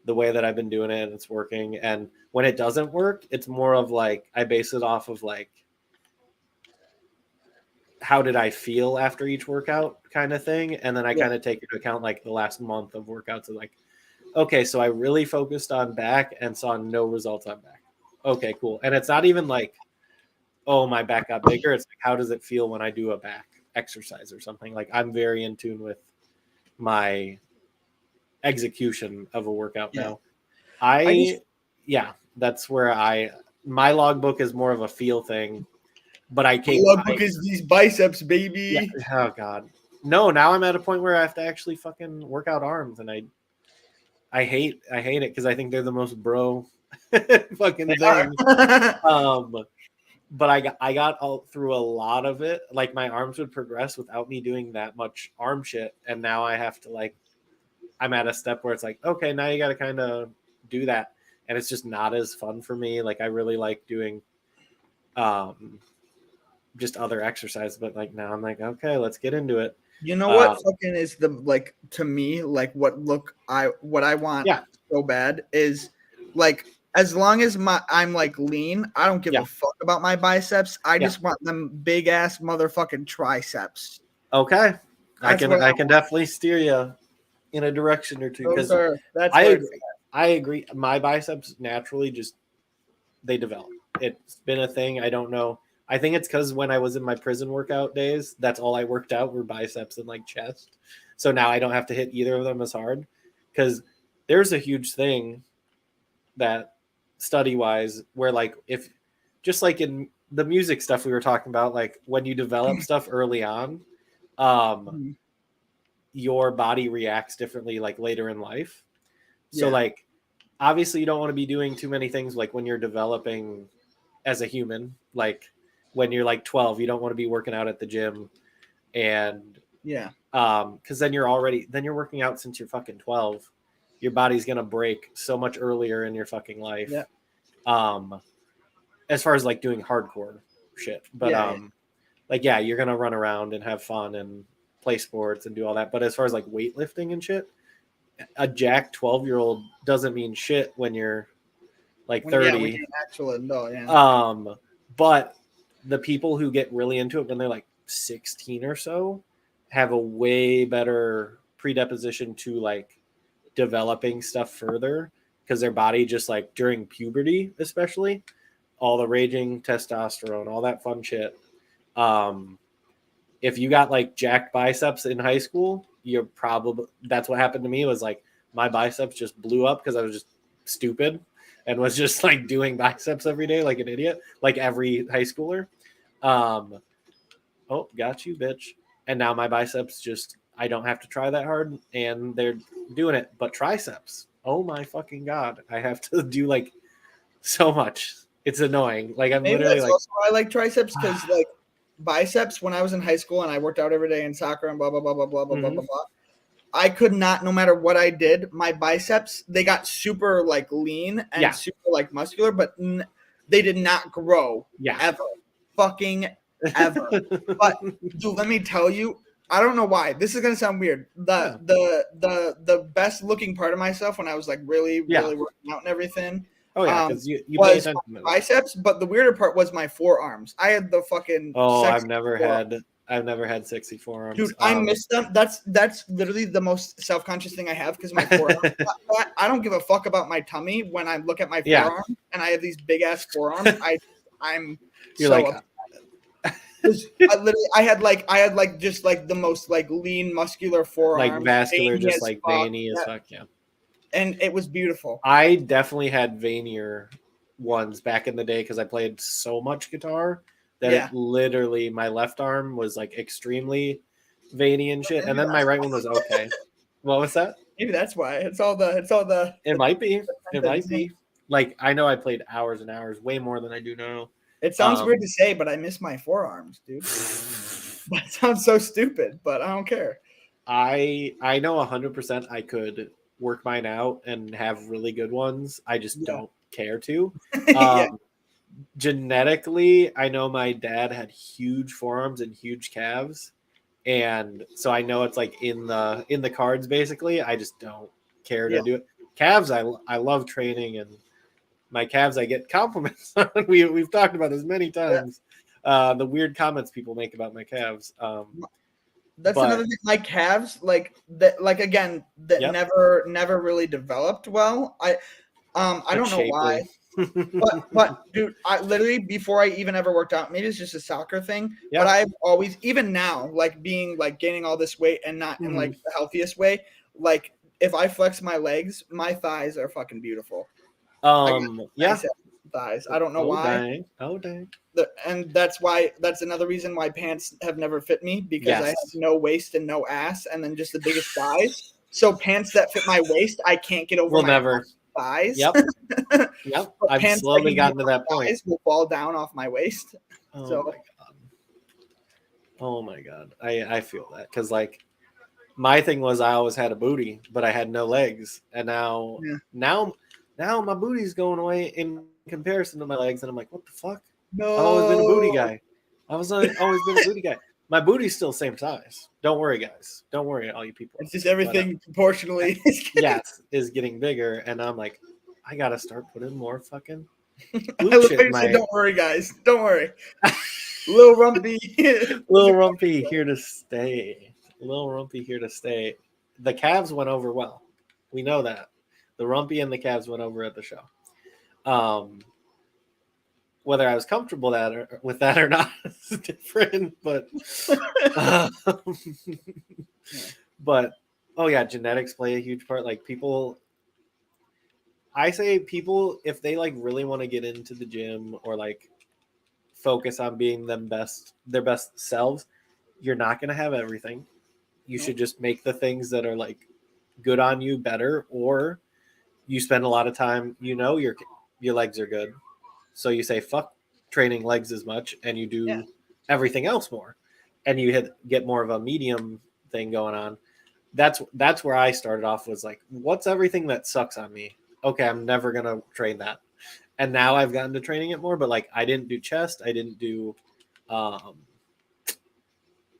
the way that I've been doing it and it's working. And when it doesn't work, it's more of like, I base it off of like, how did I feel after each workout kind of thing. And then I kind of take into account like the last month of workouts and like, okay, so I really focused on back and saw no results on back. Okay, cool. And it's not even like, oh, my back got bigger. It's like, how does it feel when I do a back exercise or something? Like I'm very in tune with my execution of a workout now. That's where my logbook is more of a feel thing. But logbook is these biceps, baby. Yeah. Oh God. No, now I'm at a point where I have to actually fucking work out arms, and I hate it because I think they're the most bro fucking thing. But I got all through a lot of it. Like my arms would progress without me doing that much arm shit, and now I have to like, I'm at a step where it's like, okay, now you got to kind of do that, and it's just not as fun for me. Like I really like doing, just other exercise, but like now I'm like, okay, let's get into it. You know what fucking is the like to me like what I want so bad is like as long as I'm like lean, I don't give a fuck about my biceps. I just want them big ass motherfucking triceps. Okay, I can definitely steer you in a direction or two because I agree. My biceps naturally just they develop. It's been a thing. I don't know. I think it's because when I was in my prison workout days, that's all I worked out were biceps and like chest. So now I don't have to hit either of them as hard because there's a huge thing that study wise where like if just like in the music stuff we were talking about, like when you develop stuff early on, your body reacts differently like later in life. So like obviously you don't want to be doing too many things like when you're developing as a human, like when you're like 12, you don't want to be working out at the gym and because then you're working out since you're fucking 12. Your body's gonna break so much earlier in your fucking life. As far as like doing hardcore shit, but you're gonna run around and have fun and play sports and do all that. But as far as like weightlifting and shit, a jacked 12-year-old doesn't mean shit when you're like 30. When you're an actual adult, but the people who get really into it when they're like 16 or so have a way better predisposition to like developing stuff further because their body just like during puberty, especially all the raging testosterone, all that fun shit. If you got like jacked biceps in high school, that's what happened to me was like my biceps just blew up because I was just stupid and was just like doing biceps every day like an idiot, like every high schooler. Oh, got you, bitch. And now my biceps I don't have to try that hard, and they're doing it. But triceps, oh my fucking God, I have to do like so much. It's annoying. Like I'm Maybe literally that's like, also why I like triceps, because like biceps, when I was in high school and I worked out every day in soccer and blah blah blah blah blah blah blah blah blah, I could not, no matter what I did, my biceps, they got super like lean and super like muscular, but they did not grow ever, fucking ever. But dude, let me tell you, I don't know why. This is gonna sound weird. The best looking part of myself when I was like really working out and everything. Oh yeah, because you pay Was attention to biceps, but the weirder part was my forearms. I had the fucking. I've never had sexy forearms. Dude, I miss them. That's literally the most self-conscious thing I have, because my forearms. I don't give a fuck about my tummy when I look at my forearm and I have these big ass forearms. I'm You're so like. I had just like the most like lean muscular forearms, like vascular, just like veiny as fuck. Yeah. And it was beautiful. I definitely had veinier ones back in the day because I played so much guitar that it literally, my left arm was like extremely veiny and shit, and then my right one was okay. What was that? Maybe that's why. It's all the. It might be. It might be. Like I know I played hours and hours, way more than I do now. It sounds weird to say, but I miss my forearms, dude. That sounds so stupid, but I don't care. I know 100% I could work mine out and have really good ones. I just don't care to. Genetically, I know my dad had huge forearms and huge calves, and so I know it's like in the cards. Basically, I just don't care to do it. Calves, I love training, and my calves I get compliments on. We've talked about this many times. The weird comments people make about my calves. That's another thing. My calves, like that, like again, that never really developed well. I don't know why. but dude, I literally, before I even ever worked out, maybe it's just a soccer thing. But I've always, even now, like being like gaining all this weight and not in like the healthiest way. Like if I flex my legs, my thighs are fucking beautiful. Thighs. I don't know why. Dang. And that's another reason why pants have never fit me, because I have no waist and no ass, and then just the biggest thighs. So pants that fit my waist, I can't get over my thighs. Yep. I've slowly gotten to that point. Will fall down off my waist. Oh my god. I feel that, because like my thing was I always had a booty, but I had no legs, and now my booty's going away in comparison to my legs, and I'm like, what the fuck? No, I've always been a booty guy. Always been a booty guy. My booty's still the same size. Don't worry, guys. Don't worry, all you people. It's just everything proportionally. Is getting bigger, and I'm like, I gotta start putting more fucking. Don't worry, guys. Don't worry. Little Rumpy here to stay. Little Rumpy here to stay. The calves went over well. We know that. The Rumpy and the calves went over at the show. Whether I was comfortable with that or not is different, but genetics play a huge part. Like I say people, if they like really want to get into the gym or like focus on being their best selves, you're not going to have everything. You should just make the things that are like good on you better, or you spend a lot of time, your legs are good. So you say, fuck training legs as much, and you do everything else more, and you get more of a medium thing going on. That's where I started off, was like, what's everything that sucks on me? Okay, I'm never going to train that. And now I've gotten to training it more, but like I didn't do chest. I didn't do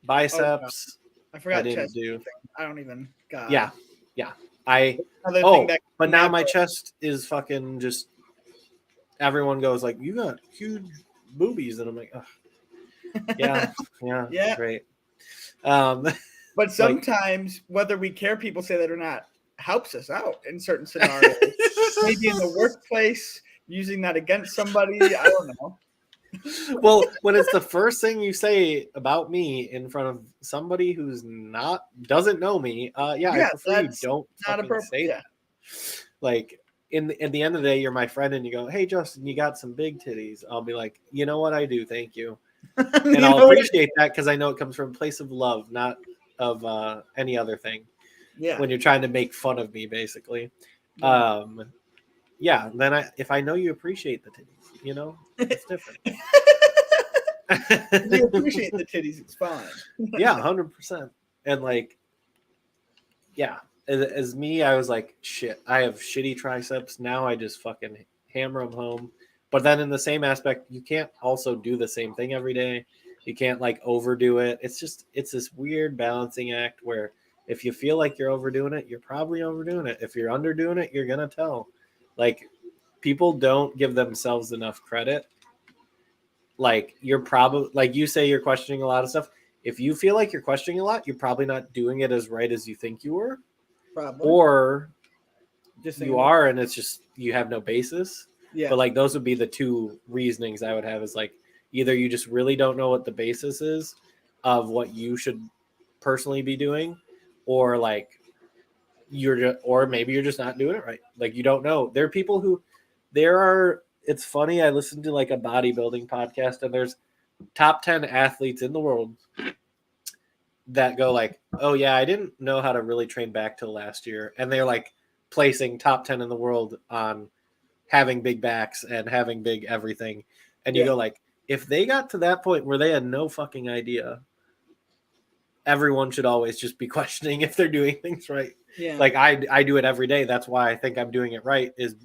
biceps. I forgot chest. I don't even. God. Yeah. But now my chest is fucking just. Everyone goes like, you got huge boobies, and I'm like, yeah, great. But sometimes, whether we care, people say that or not, helps us out in certain scenarios. Maybe in the workplace, using that against somebody. I don't know. Well, when it's the first thing you say about me in front of somebody who's doesn't know me, I prefer you don't fucking say that. Like, at the end of the day, you're my friend, and you go, hey, Justin, you got some big titties. I'll be like, you know what? I do. Thank you. And I'll appreciate that because I know it comes from a place of love, not of any other thing. Yeah. When you're trying to make fun of me, basically. Yeah. Then if I know you appreciate the titties, you know, it's different. You appreciate the titties, it's fine. Yeah, 100%. And like, yeah, as me, I was like, shit, I have shitty triceps. Now I just fucking hammer them home. But then in the same aspect, you can't also do the same thing every day. You can't like overdo it. It's this weird balancing act where if you feel like you're overdoing it, you're probably overdoing it. If you're underdoing it, you're going to tell. Like, people don't give themselves enough credit. Like, you're probably, like you say, you're questioning a lot of stuff. If you feel like you're questioning a lot, you're probably not doing it as right as you think you were. Probably. Or just you are, and it's just you have no basis. Yeah. But like those would be the two reasonings I would have is like either you just really don't know what the basis is of what you should personally be doing, or like or maybe you're just not doing it right. Like you don't know. There are people who it's funny. I listened to like a bodybuilding podcast and there's top 10 athletes in the world that go like, oh yeah, I didn't know how to really train back till last year. And they're like placing top 10 in the world on having big backs and having big everything. And you go like, if they got to that point where they had no fucking idea, everyone should always just be questioning if they're doing things right. Yeah. Like I do it every day. That's why I think I'm doing it right is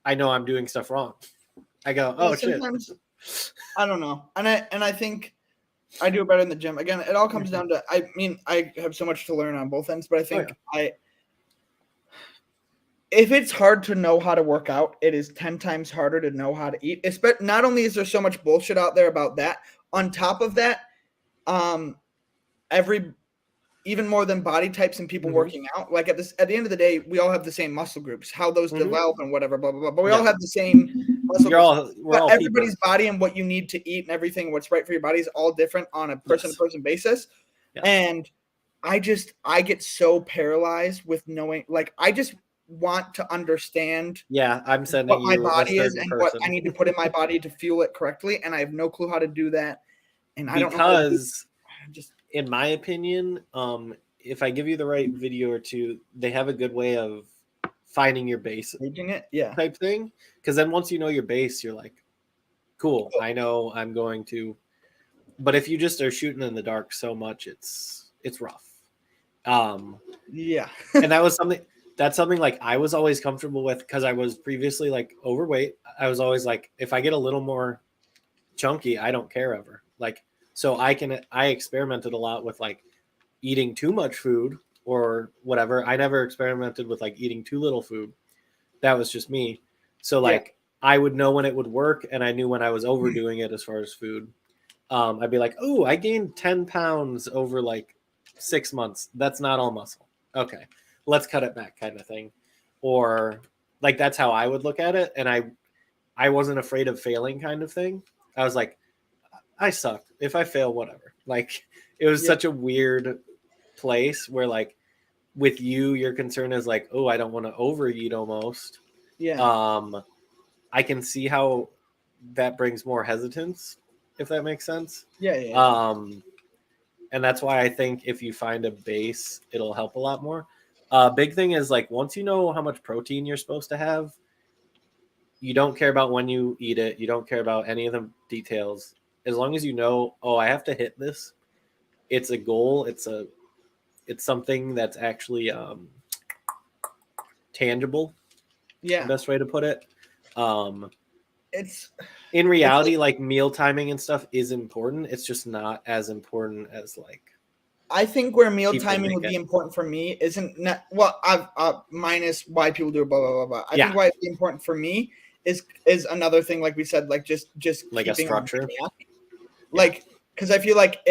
I know I'm doing stuff wrong. I go, oh shit. I don't know. And I think I do it better in the gym. Again, it all comes down to, I mean, I have so much to learn on both ends, but I think if it's hard to know how to work out, it is 10 times harder to know how to eat. Not only is there so much bullshit out there about that, on top of that, even more than body types and people working out, like at the end of the day, we all have the same muscle groups, how those develop and whatever, blah, blah, blah. But we all have the same muscle groups. We're all everybody's people. Body and what you need to eat and everything, what's right for your body is all different on a person-to-person basis. Yeah. And I get so paralyzed with knowing, like, I just want to understand I'm sending what my body is and what I need to put in my body to fuel it correctly. And I have no clue how to do that. And I don't know. Because in my opinion, if I give you the right video or two, they have a good way of finding your base type thing. Because then once you know your base, you're like, cool, I know I'm going to. But if you just are shooting in the dark so much, it's rough. And that's something like I was always comfortable with because I was previously like overweight. I was always like, if I get a little more chunky, I don't care ever. Like, so I experimented a lot with like eating too much food or whatever. I never experimented with like eating too little food. That was just me. So like I would know when it would work and I knew when I was overdoing it as far as food. I'd be like, oh, I gained 10 pounds over like 6 months. That's not all muscle. Okay, let's cut it back kind of thing. Or like, that's how I would look at it. And I wasn't afraid of failing kind of thing. I was like, I suck. If I fail, whatever. Like, it was such a weird place where, like, with you, your concern is like, oh, I don't want to overeat almost. Yeah. I can see how that brings more hesitance, if that makes sense. Yeah. And that's why I think if you find a base, it'll help a lot more. Big thing is, like, once you know how much protein you're supposed to have, you don't care about when you eat it. You don't care about any of the details. As long as you know, oh, I have to hit this. It's a goal. It's something that's actually tangible. Yeah. The best way to put it. It's in reality, like meal timing and stuff is important. It's just not as important as like. I think where meal timing would be important for me minus why people do it, blah, blah, blah, blah. I think why it's important for me is another thing, like we said, like just like a structure. Like, because I feel like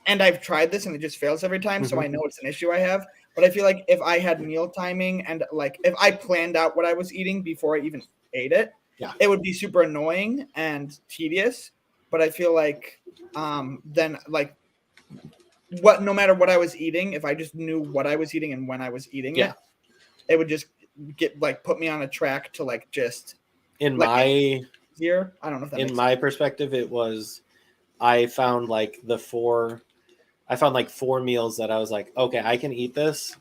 and I've tried this and it just fails every time, so I know it's an issue I have. But I feel like if I had meal timing and like if I planned out what I was eating before I even ate it, it would be super annoying and tedious. But I feel like then like no matter what I was eating, if I just knew what I was eating and when I was eating it would just put me on a track to like just in my easier. I don't know if that in makes my perspective, it was I found like four meals that I was like, okay, I can eat this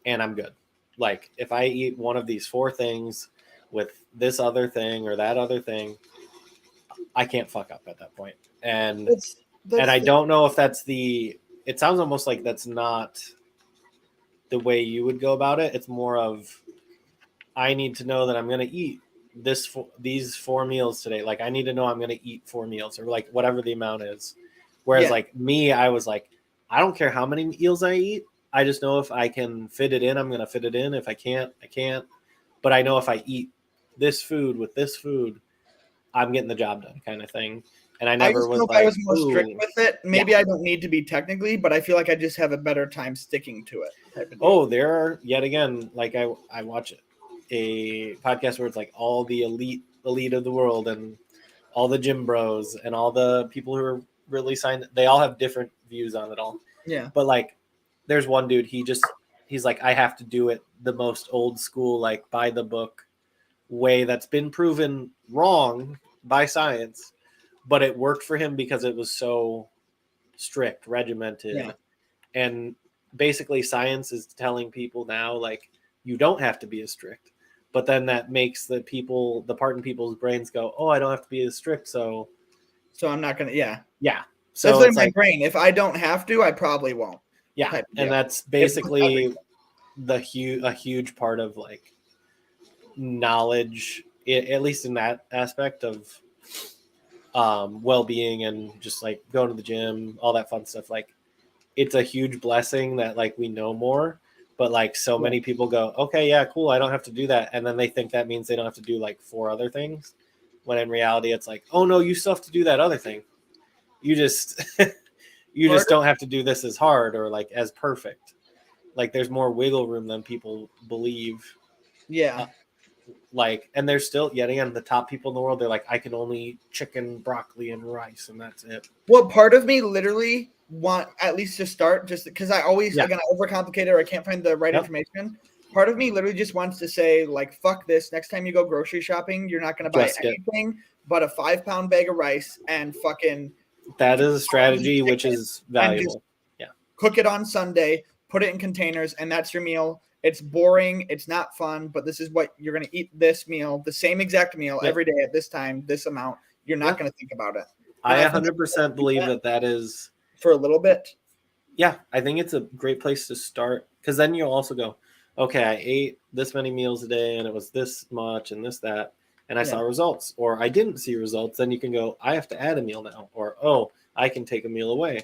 and I'm good. Like if I eat one of these 4 things with this other thing or that other thing, I can't fuck up at that point. And I don't know if that's it sounds almost like that's not the way you would go about it. It's more of, I need to know that I'm going to eat these 4 meals today. Like I need to know I'm going to eat 4 meals or like whatever the amount is. Whereas like me, I was like, I don't care how many meals I eat. I just know if I can fit it in, I'm going to fit it in. If I can't, I can't. But I know if I eat this food with this food, I'm getting the job done kind of thing. And I never was like, I was more strict with it. Maybe I don't need to be technically, but I feel like I just have a better time sticking to it. Type of deal. There are yet again, like I watch a podcast where it's like all the elite of the world and all the gym bros and all the people who are really signed. They all have different views on it all. Yeah. But like, there's one dude, he's like, I have to do it the most old school, like by the book way that's been proven wrong by science, but it worked for him because it was so strict, regimented. And basically science is telling people now, like, you don't have to be as strict, but then that makes the part in people's brains go, oh, I don't have to be as strict. So I'm not going to, yeah. So that's in my brain. If I don't have to, I probably won't. Yeah. And that's basically a huge part of like knowledge, at least in that aspect of well-being and just like going to the gym, all that fun stuff. Like it's a huge blessing that like we know more, but like so many people go, okay, yeah, cool, I don't have to do that. And then they think that means they don't have to do like 4 other things. When in reality, it's like, oh no, you still have to do that other thing. You just, just don't have to do this as hard or like as perfect. Like there's more wiggle room than people believe. Yeah. Like, and there's still, yet again, the top people in the world, they're like, I can only eat chicken, broccoli, and rice, and that's it. Well, part of me literally want, at least to start, just because I always, again, I overcomplicate it or I can't find the right information. Part of me literally just wants to say, like, fuck this. Next time you go grocery shopping, you're not going to buy anything but a 5-pound bag of rice and fucking. That is a strategy which is valuable. Yeah. Cook it on Sunday, put it in containers, and that's your meal. It's boring. It's not fun, but this is what you're going to eat this meal, the same exact meal every day at this time, this amount. You're not going to think about it. I 100% believe that is for a little bit. Yeah. I think it's a great place to start because then you'll also go, okay, I ate this many meals a day and it was this much and this, that, and I saw results, or I didn't see results. Then you can go, I have to add a meal now, or, oh, I can take a meal away,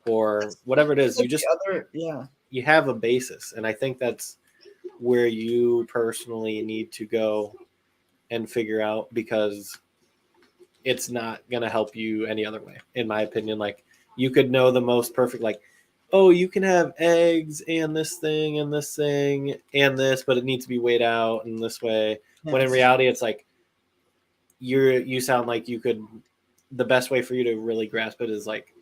or whatever it is. You just, you have a basis. And I think that's where you personally need to go and figure out, because it's not going to help you any other way. In my opinion, like you could know the most perfect, like, oh, you can have eggs and this thing and this thing and this, but it needs to be weighed out in this way. Yes. When in reality, it's like you sound like you could, the best way for you to really grasp it is like,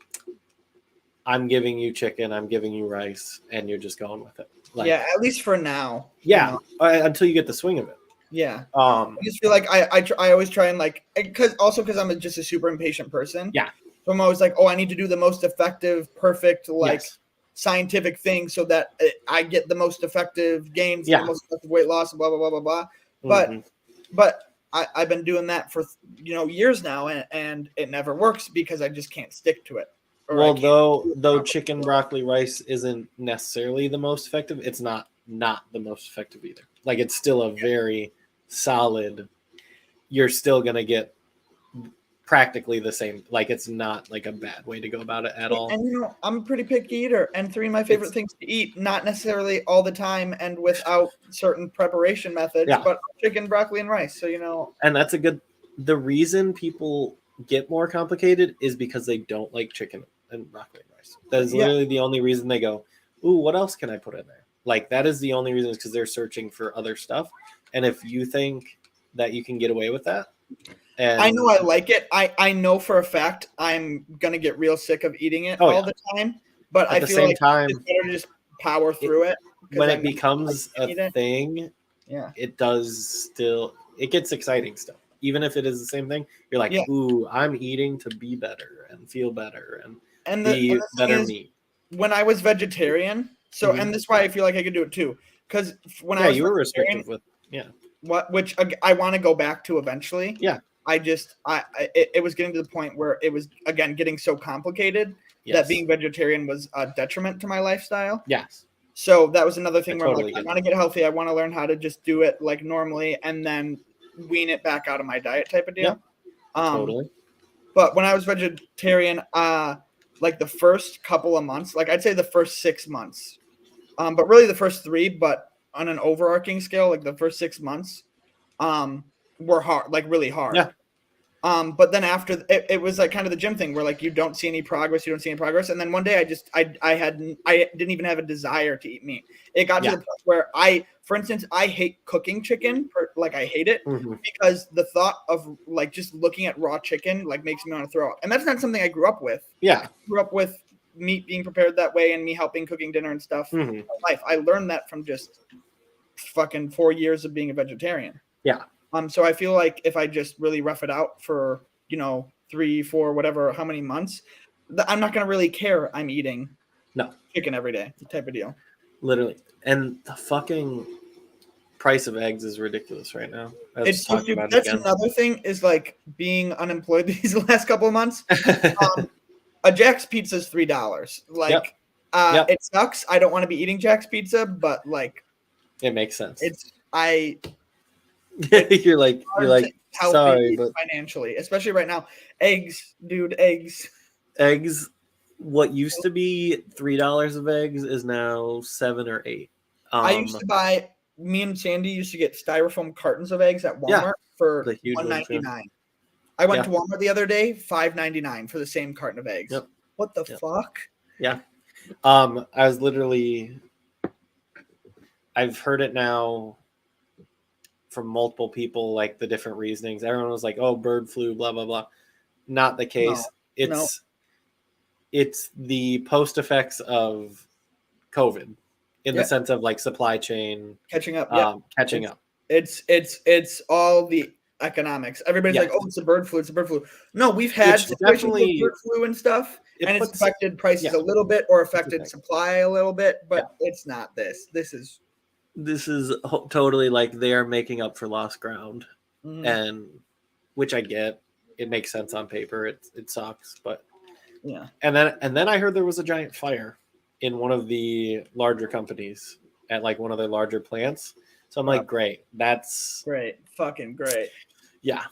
I'm giving you chicken, I'm giving you rice, and you're just going with it. Like, yeah, at least for now. Yeah, until you get the swing of it. Yeah. I just feel like I always try and like, because I'm just a super impatient person. Yeah. So I'm always like, oh, I need to do the most effective, perfect, like scientific thing so that I get the most effective gains, the most effective weight loss, blah, blah, blah, blah, blah. But I've been doing that for, years now, and it never works because I just can't stick to it. Well, though chicken, broccoli, rice isn't necessarily the most effective, it's not the most effective either. Like it's still a very solid, you're still going to get practically the same. Like it's not like a bad way to go about it at all. And I'm a pretty picky eater, and 3 of my favorite things to eat, not necessarily all the time and without certain preparation methods, but chicken, broccoli, and rice. So, and that's the reason people get more complicated is because they don't like chicken and broccoli and rice. That is literally the only reason they go, ooh, what else can I put in there? Like that is the only reason, is because they're searching for other stuff. And if you think that you can get away with that, and I know I like it. I know for a fact I'm gonna get real sick of eating it all the time. But I feel like it's better to just power through it. When it becomes a thing, it gets exciting still. even if it is the same thing, you're like, Yeah. ooh, I'm eating to be better and feel better and And be the better thing is, meat. when I was vegetarian, so Mhm. and this is why I feel like I could do it too, because when I Yeah, was you were vegetarian, restrictive with which I want to go back to eventually. Yeah. It was getting to the point where it was again getting so complicated that being vegetarian was a detriment to my lifestyle. Yes. So that was another thing where I'm totally like, I get want to that. get healthy. I want to learn how to just do it like normally and then wean it back out of my diet type of deal. Totally. But when I was vegetarian, like the first couple of months, like I'd say the first 6 months, but really the first 3, but on an overarching scale, like the first 6 months, were hard, like really hard. Yeah. But then after it was like kind of the gym thing where like you don't see any progress, and then one day I didn't even have a desire to eat meat. It got to the point where for instance, I hate cooking chicken, like I hate it because the thought of like just looking at raw chicken like makes me want to throw up, and that's not something I grew up with. Yeah. I grew up with meat being prepared that way and me helping cooking dinner and stuff. My life, I learned that from just fucking 4 years of being a vegetarian. Yeah. So I feel like if I just really rough it out for, 3, 4, whatever, how many months, I'm not going to really care I'm eating chicken every day type of deal. Literally. And the fucking price of eggs is ridiculous right now. It's so stupid. That's another thing is like being unemployed these last couple of months. A Jack's Pizza is $3. Like, it sucks. I don't want to be eating Jack's Pizza, but like, it makes sense. You're like sorry, but financially, especially right now, eggs, dude, eggs. What used to be $3 of eggs is now 7 or 8. I used to buy. Me and Sandy used to get styrofoam cartons of eggs at Walmart for $1.99. I went to Walmart the other day, $5.99 for the same carton of eggs. Yep. What the fuck? Yeah. I was literally. I've heard it now from multiple people, like the different reasonings. Everyone was like, "Oh, bird flu, blah blah blah." Not the case. It's the post effects of COVID in the sense of like supply chain catching up. Catching up. It's all the economics. Everybody's like, "Oh, it's a bird flu. It's a bird flu." No, we've had situations with bird flu and stuff, and it's affected prices a little bit or affected supply a little bit, but it's not this. This is totally like they are making up for lost ground, and which I get. It makes sense on paper. It sucks, but yeah. And then I heard there was a giant fire in one of the larger companies at like one of their larger plants. So I'm like, great. That's great. Fucking great. Yeah.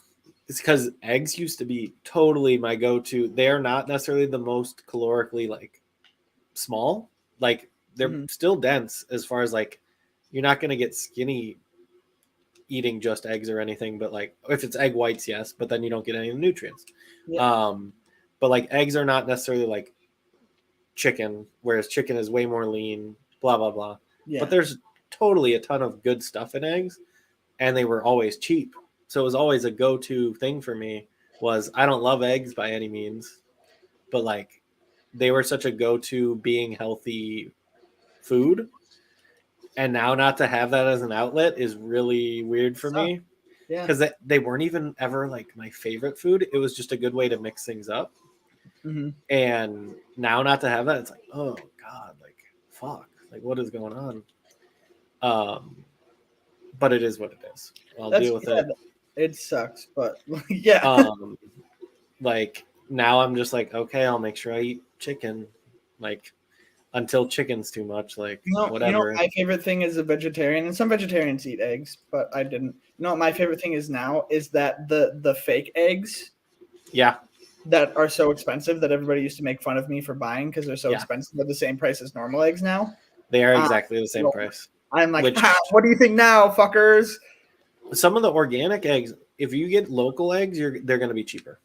It's because eggs used to be totally my go-to. They're not necessarily the most calorically like small. Like they're still dense as far as like you're not going to get skinny eating just eggs or anything. But like if it's egg whites, yes. But then you don't get any of the nutrients. Yeah. But like eggs are not necessarily like chicken, whereas chicken is way more lean, blah, blah, blah. Yeah. But there's totally a ton of good stuff in eggs, and they were always cheap. So it was always a go-to thing for me was I don't love eggs by any means, but like they were such a go-to being healthy food. And now not to have that as an outlet is really weird for me. Yeah. Because they weren't even ever like my favorite food. It was just a good way to mix things up. And now not to have that, it's like, oh God, like fuck, like what is going on? But it is what it is. I'll deal with it. It sucks, but yeah. Like now I'm just like, okay, I'll make sure I eat chicken, like until chicken's too much, like whatever. My favorite thing as a vegetarian, and some vegetarians eat eggs, but I didn't. My favorite thing is now is that the fake eggs. Yeah. That are so expensive that everybody used to make fun of me for buying because they're so expensive. They're the same price as normal eggs now. They are exactly the same price. I'm like, what do you think now, fuckers? Some of the organic eggs, if you get local eggs, they're going to be cheaper,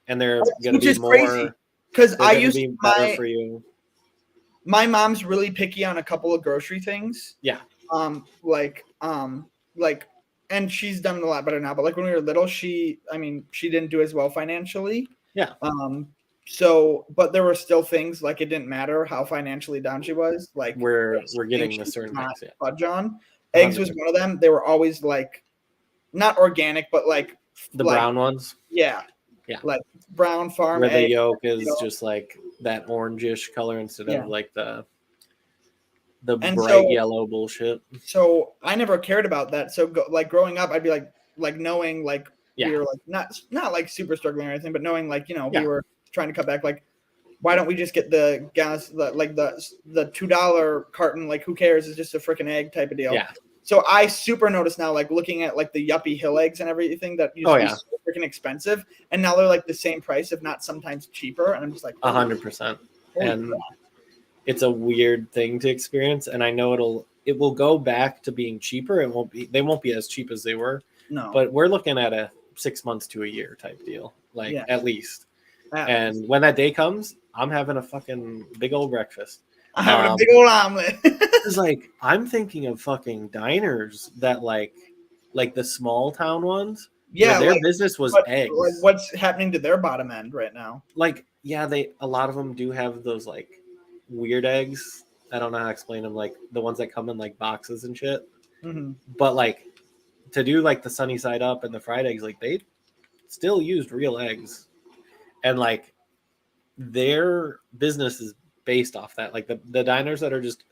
and they're going to be more. Because I used to be better for you. My mom's really picky on a couple of grocery things. Yeah. And she's done a lot better now. But like when we were little, she didn't do as well financially. Yeah. But there were still things like it didn't matter how financially down she was. Like we're getting the certain things. Fudge on. Eggs was one of them. They were always like not organic, but like The like, brown ones. Yeah. Yeah. Like brown farm Where the egg, yolk is you know? just like that orangish color instead Yeah. of like the And bright yellow bullshit. So I never cared about that. So like growing up, I'd be like knowing like Yeah. we were like not like super struggling or anything, but knowing like, you know, Yeah. we were trying to cut back. Like, why don't we just get the gas, the $2 carton? Like, who cares? It's just a freaking egg type of deal. Yeah. So I super notice now, like looking at like the yuppie hill eggs and everything that used to be so freaking expensive, and now they're like the same price, if not sometimes cheaper. And I'm just like 100%. And crap. it's a weird thing to experience, and I know it will go back to being cheaper. They won't be as cheap as they were. No. But we're looking at a 6 months to a year type deal, like at least. And when that day comes, I'm having a fucking big old breakfast. I'm having a big old omelet. It's like I'm thinking of fucking diners that like the small town ones. Yeah, their business was eggs. Like, what's happening to their bottom end right now? Like, yeah, a lot of them do have those like weird eggs. I don't know how to explain them, like the ones that come in like boxes and shit. Mm-hmm. But like to do like the sunny side up and the fried eggs, like they still used real eggs, and like their business is based off that. Like the diners that are just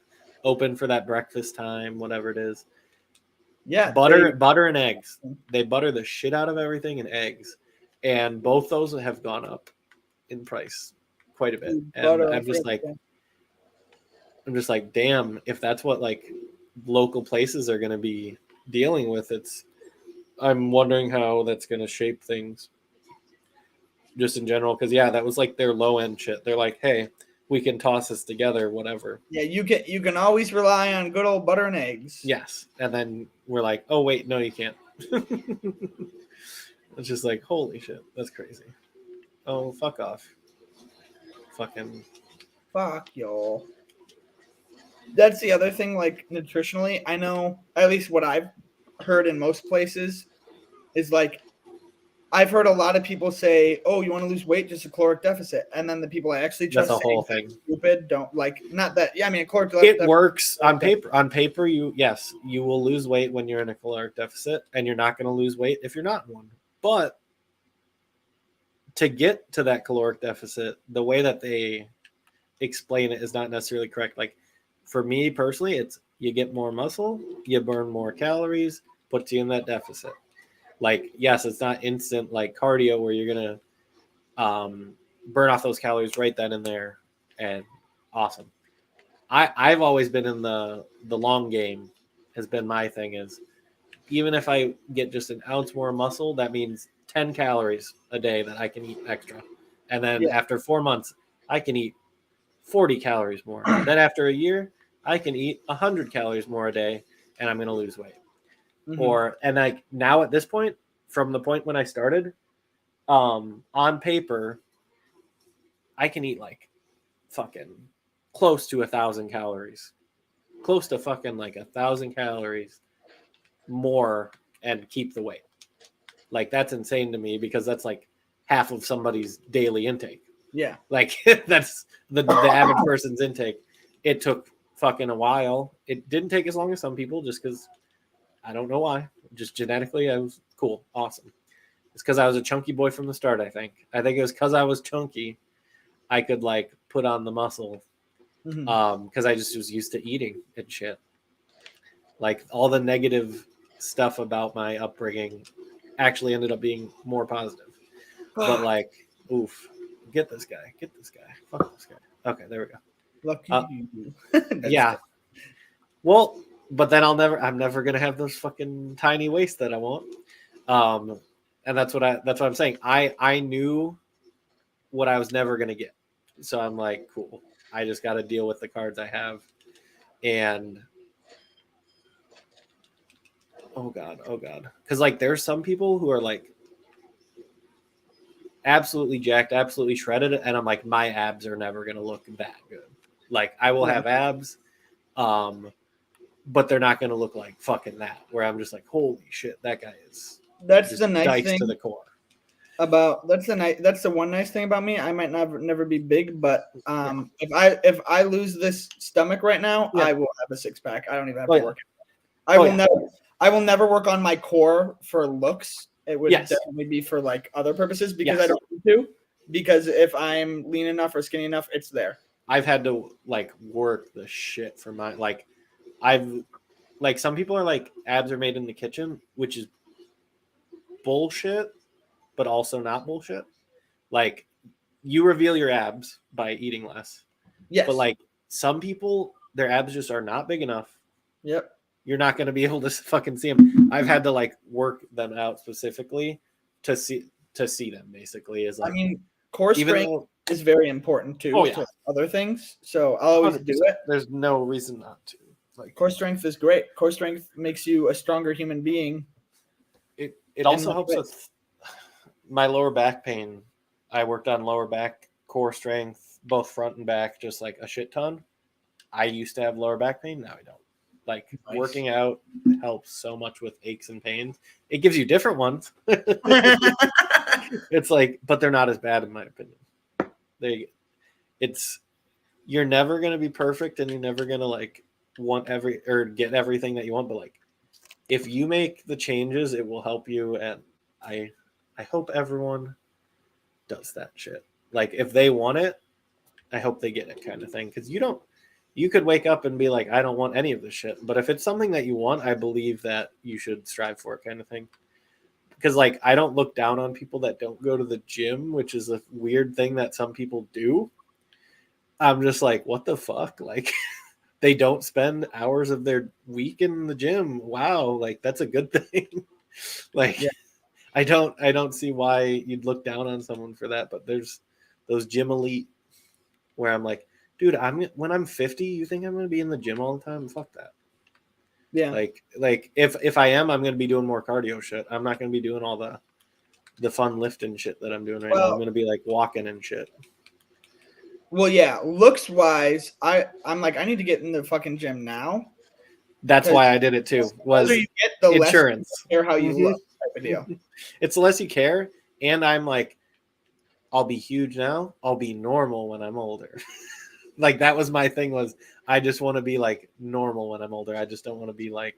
open for that breakfast time, whatever it is. Yeah, butter and eggs. They butter the shit out of everything and eggs, and both those have gone up in price quite a bit. And I'm just like, damn, if that's what like local places are going to be dealing with, I'm wondering how that's going to shape things just in general. Because that was like their low end shit. They're like, hey, we can toss this together, whatever. Yeah, you can always rely on good old butter and eggs. Yes, and then we're like, oh wait, no, you can't. It's just like, holy shit, that's crazy. Oh, fuck off. Fucking fuck y'all. That's the other thing, like nutritionally, I know at least what I've heard in most places is like I've heard a lot of people say, "Oh, you want to lose weight, just a caloric deficit," and then the people I actually trust that's a whole thing. Stupid, don't like not that. Yeah, I mean, a caloric deficit. It works on paper. On paper, you will lose weight when you're in a caloric deficit, and you're not going to lose weight if you're not in one. But to get to that caloric deficit, the way that they explain it is not necessarily correct. Like for me personally, it's you get more muscle, you burn more calories, puts you in that deficit. Like, yes, it's not instant like cardio where you're going to burn off those calories right then and there. And awesome. I've always been in the long game has been my thing is even if I get just an ounce more muscle, that means 10 calories a day that I can eat extra. And then after 4 months, I can eat 40 calories more. Then after a year, I can eat 100 calories more a day and I'm going to lose weight. Mm-hmm. And like now at this point, from the point when I started, on paper, I can eat like fucking close to 1,000 calories, close to fucking like 1,000 calories more and keep the weight. Like that's insane to me because that's like half of somebody's daily intake. Yeah. Like that's the average person's intake. It took fucking a while. It didn't take as long as some people just because I don't know why. Just genetically, I was cool. Awesome. It's because I was a chunky boy from the start, I think. I think it was because I was chunky, I could, like, put on the muscle. Because I just was used to eating and shit. Like, all the negative stuff about my upbringing actually ended up being more positive. But, like, oof. Get this guy. Fuck this guy. Okay, there we go. Lucky you. Yeah. Well, but then I'm never gonna have those fucking tiny waists that I want. And that's what I'm saying. I knew what I was never gonna get. So I'm like, cool. I just gotta deal with the cards I have. And oh god. Because like there's some people who are like absolutely jacked, absolutely shredded, and I'm like, my abs are never gonna look that good. Like I will have abs, but they're not going to look like fucking that. Where I'm just like, holy shit, that guy is. That's the nice thing to the core. That's the one nice thing about me. I might never be big, but if I lose this stomach right now, I will have a 6-pack. I don't even have to work. I will never work on my core for looks. It would Yes. definitely be for like other purposes because I Yes. don't need to. Because if I'm lean enough or skinny enough, it's there. I've had to like work the shit for my I've like some people are like abs are made in the kitchen, which is bullshit, but also not bullshit. Like you reveal your abs by eating less. Yes. But like some people, their abs just are not big enough. Yep. You're not going to be able to fucking see them. I've had to like work them out specifically to see them. Basically, is like I mean, core strength is very important too. Oh, yeah. To other things, so I'll always 100%. do it. There's no reason not to. Like core strength is great. Core strength makes you a stronger human being. It also helps with my lower back pain. I worked on lower back core strength, both front and back, just like a shit ton. I used to have lower back pain. Now I don't. Like working out helps so much with aches and pains. It gives you different ones. It's like, but they're not as bad in my opinion. You're never gonna be perfect, and you're never gonna like want get everything that you want. But like, if you make the changes, it will help you. And I hope everyone does that shit. Like, if they want it, I hope they get it, kind of thing. Because you could wake up and be like, I don't want any of this shit. But if it's something that you want, I believe that you should strive for it, kind of thing. Because like, I don't look down on people that don't go to the gym, which is a weird thing that some people do. I'm just like, what the fuck? Like, they don't spend hours of their week in the gym. Wow, like that's a good thing. Like, yeah. I don't see why you'd look down on someone for that. But there's those gym elite where I'm like, dude, when I'm 50, you think I'm gonna be in the gym all the time? Fuck that. Yeah. Like if I am, I'm gonna be doing more cardio shit. I'm not gonna be doing all the fun lifting shit that I'm doing right now. I'm gonna be like walking and shit. Well, yeah, looks wise, I'm like, I need to get in the fucking gym now. That's why I did it too. Was you get, the insurance. Less you care how you look type of deal. It's the less you care, and I'm like, I'll be huge now. I'll be normal when I'm older. Like that was my thing. Was I just want to be like normal when I'm older. I just don't want to be like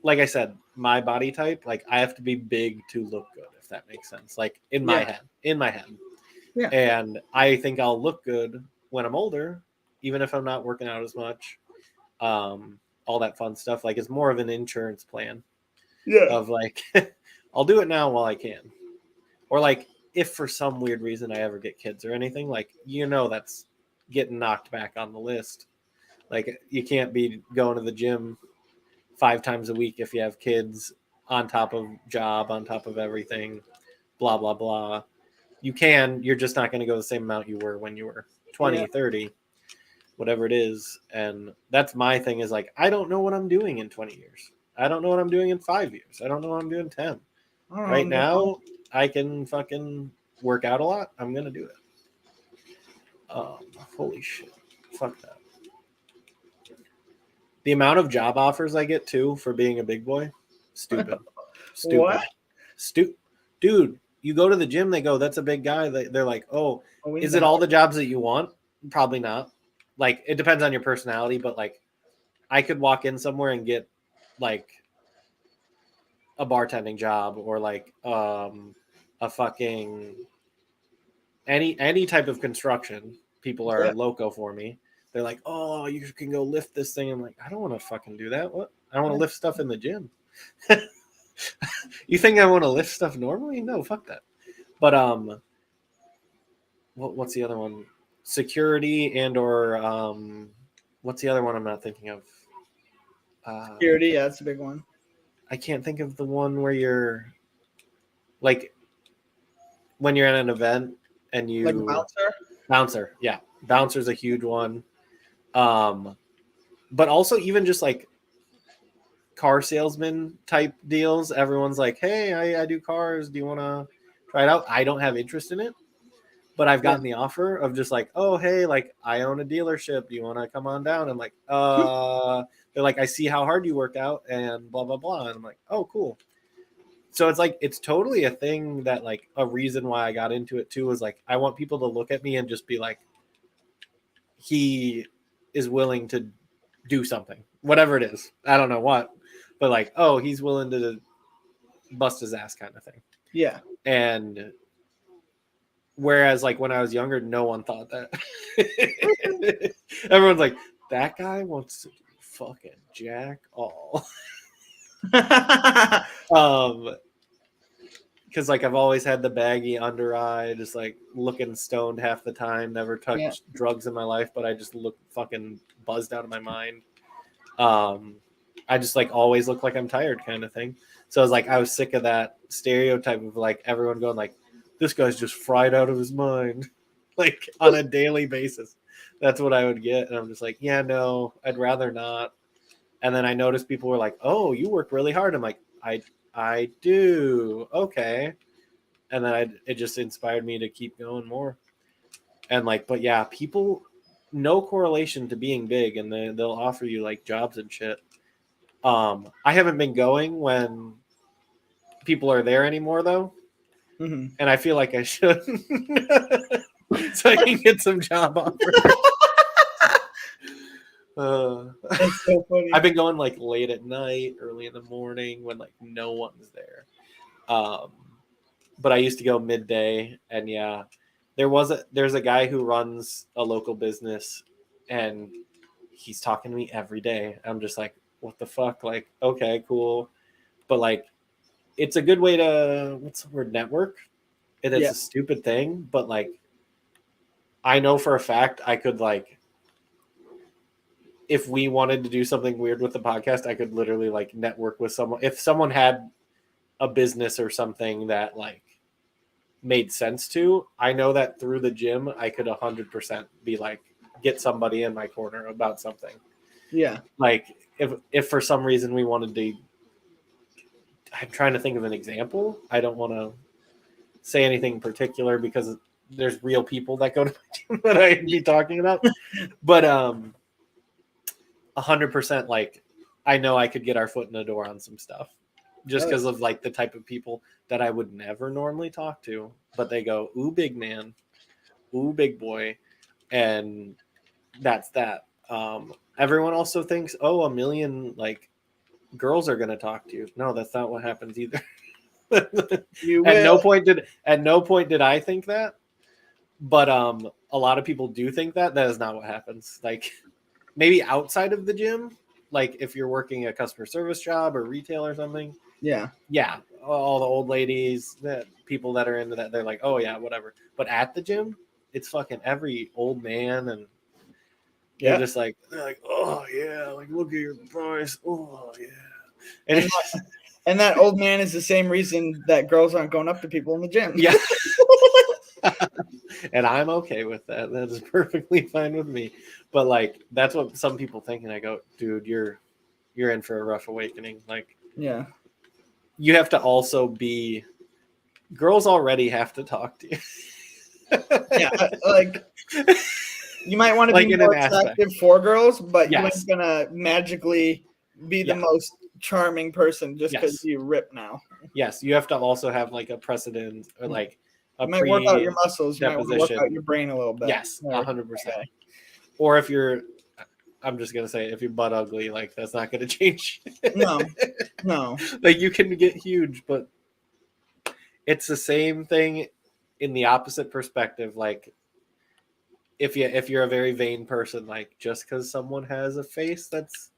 I said, my body type. Like I have to be big to look good, if that makes sense. Like in my head. Yeah. And I think I'll look good when I'm older, even if I'm not working out as much. All that fun stuff. Like it's more of an insurance plan. Yeah. Of like, I'll do it now while I can. Or like, if for some weird reason I ever get kids or anything, like, that's getting knocked back on the list. Like you can't be going to the gym 5 times a week if you have kids on top of job, on top of everything, blah, blah, blah. You can, you're just not going to go the same amount you were when you were 20, 30, whatever it is. And that's my thing is like, I don't know what I'm doing in 20 years. I don't know what I'm doing in 5 years. I don't know what I'm doing 10. Right now, I can fucking work out a lot. I'm going to do it. Holy shit. Fuck that. The amount of job offers I get too for being a big boy, stupid. What? Dude, you go to the gym, they go, that's a big guy. They're like, oh, is it all the jobs that you want? Probably not. Like, it depends on your personality, but like, I could walk in somewhere and get like a bartending job or like a fucking any type of construction. People are loco for me. They're like, oh, you can go lift this thing. I'm like, I don't want to fucking do that. What? I want to lift stuff in the gym. You think I want to lift stuff normally? No, fuck that. But what's the other one? Security and or what's the other one I'm not thinking of? Security, yeah, that's a big one. I can't think of the one where you're like when you're at an event and you like bouncer, yeah, bouncer's a huge one. But also even just like car salesman type deals. Everyone's like, hey, I do cars. Do you want to try it out? I don't have interest in it, but I've gotten the offer of just like, oh, hey, like I own a dealership. Do you want to come on down? I'm like, they're like, I see how hard you work out and blah, blah, blah. And I'm like, oh, cool. So it's like, it's totally a thing that like a reason why I got into it too was like, I want people to look at me and just be like, he is willing to do something, whatever it is. I don't know what, but like, oh, he's willing to bust his ass kind of thing. Yeah. And whereas like when I was younger, no one thought that. Everyone's like, that guy wants to fucking jack all. Because like I've always had the baggy under eye, just like looking stoned half the time, never touched drugs in my life, but I just look fucking buzzed out of my mind. I just like always look like I'm tired kind of thing. So I was like, I was sick of that stereotype of like everyone going like, this guy's just fried out of his mind, like on a daily basis. That's what I would get. And I'm just like, yeah, no, I'd rather not. And then I noticed people were like, oh, you work really hard. I'm like, I do. Okay. And then it just inspired me to keep going more. And like, but yeah, people, no correlation to being big, and they'll offer you like jobs and shit. I haven't been going when people are there anymore though. Mm-hmm. And I feel like I should. So I can get some job offers. That's so funny. I've been going like late at night, early in the morning when like no one's there. But I used to go midday, and yeah, there's a guy who runs a local business, and he's talking to me every day. I'm just like, what the fuck? Like, okay, cool. But like, it's a good way to, what's the word, network? It's a stupid thing, but like, I know for a fact I could like, if we wanted to do something weird with the podcast, I could literally like network with someone. If someone had a business or something that like made sense to, I know that through the gym, I could 100% be like, get somebody in my corner about something. Yeah. Like if for some reason we wanted to, I'm trying to think of an example. I don't want to say anything in particular because there's real people that go to my gym that I'd be talking about. But 100% like I know I could get our foot in the door on some stuff just because of like the type of people that I would never normally talk to, but they go, ooh, big man, ooh, big boy. And that's that. Everyone also thinks, oh, a million like girls are going to talk to you. No, that's not what happens either. At no point did I think that, but a lot of people do think that. That is not what happens. Like maybe outside of the gym, like if you're working a customer service job or retail or something. Yeah, all the old ladies, the people that are into that, they're like, oh yeah, whatever. But at the gym, it's fucking every old man, and they're just like, oh yeah, like look at your price, oh yeah. And that old man is the same reason that girls aren't going up to people in the gym. Yeah. And I'm okay with that. That is perfectly fine with me. But like that's what some people think, and I go, dude, you're in for a rough awakening. Like, yeah, you have to also be. Girls already have to talk to you. Yeah, like you might want to like be more attractive for girls, but you ain't gonna magically be the most charming person just because you rip now. Yes, you have to also have like a precedent or like a you might work out your muscles, you might work out your brain a little bit. Yes, 100%. Or if you're, I'm just gonna say, if you're butt ugly, like that's not gonna change. No. Like you can get huge, but it's the same thing in the opposite perspective. Like if you're a very vain person, like just because someone has a face that's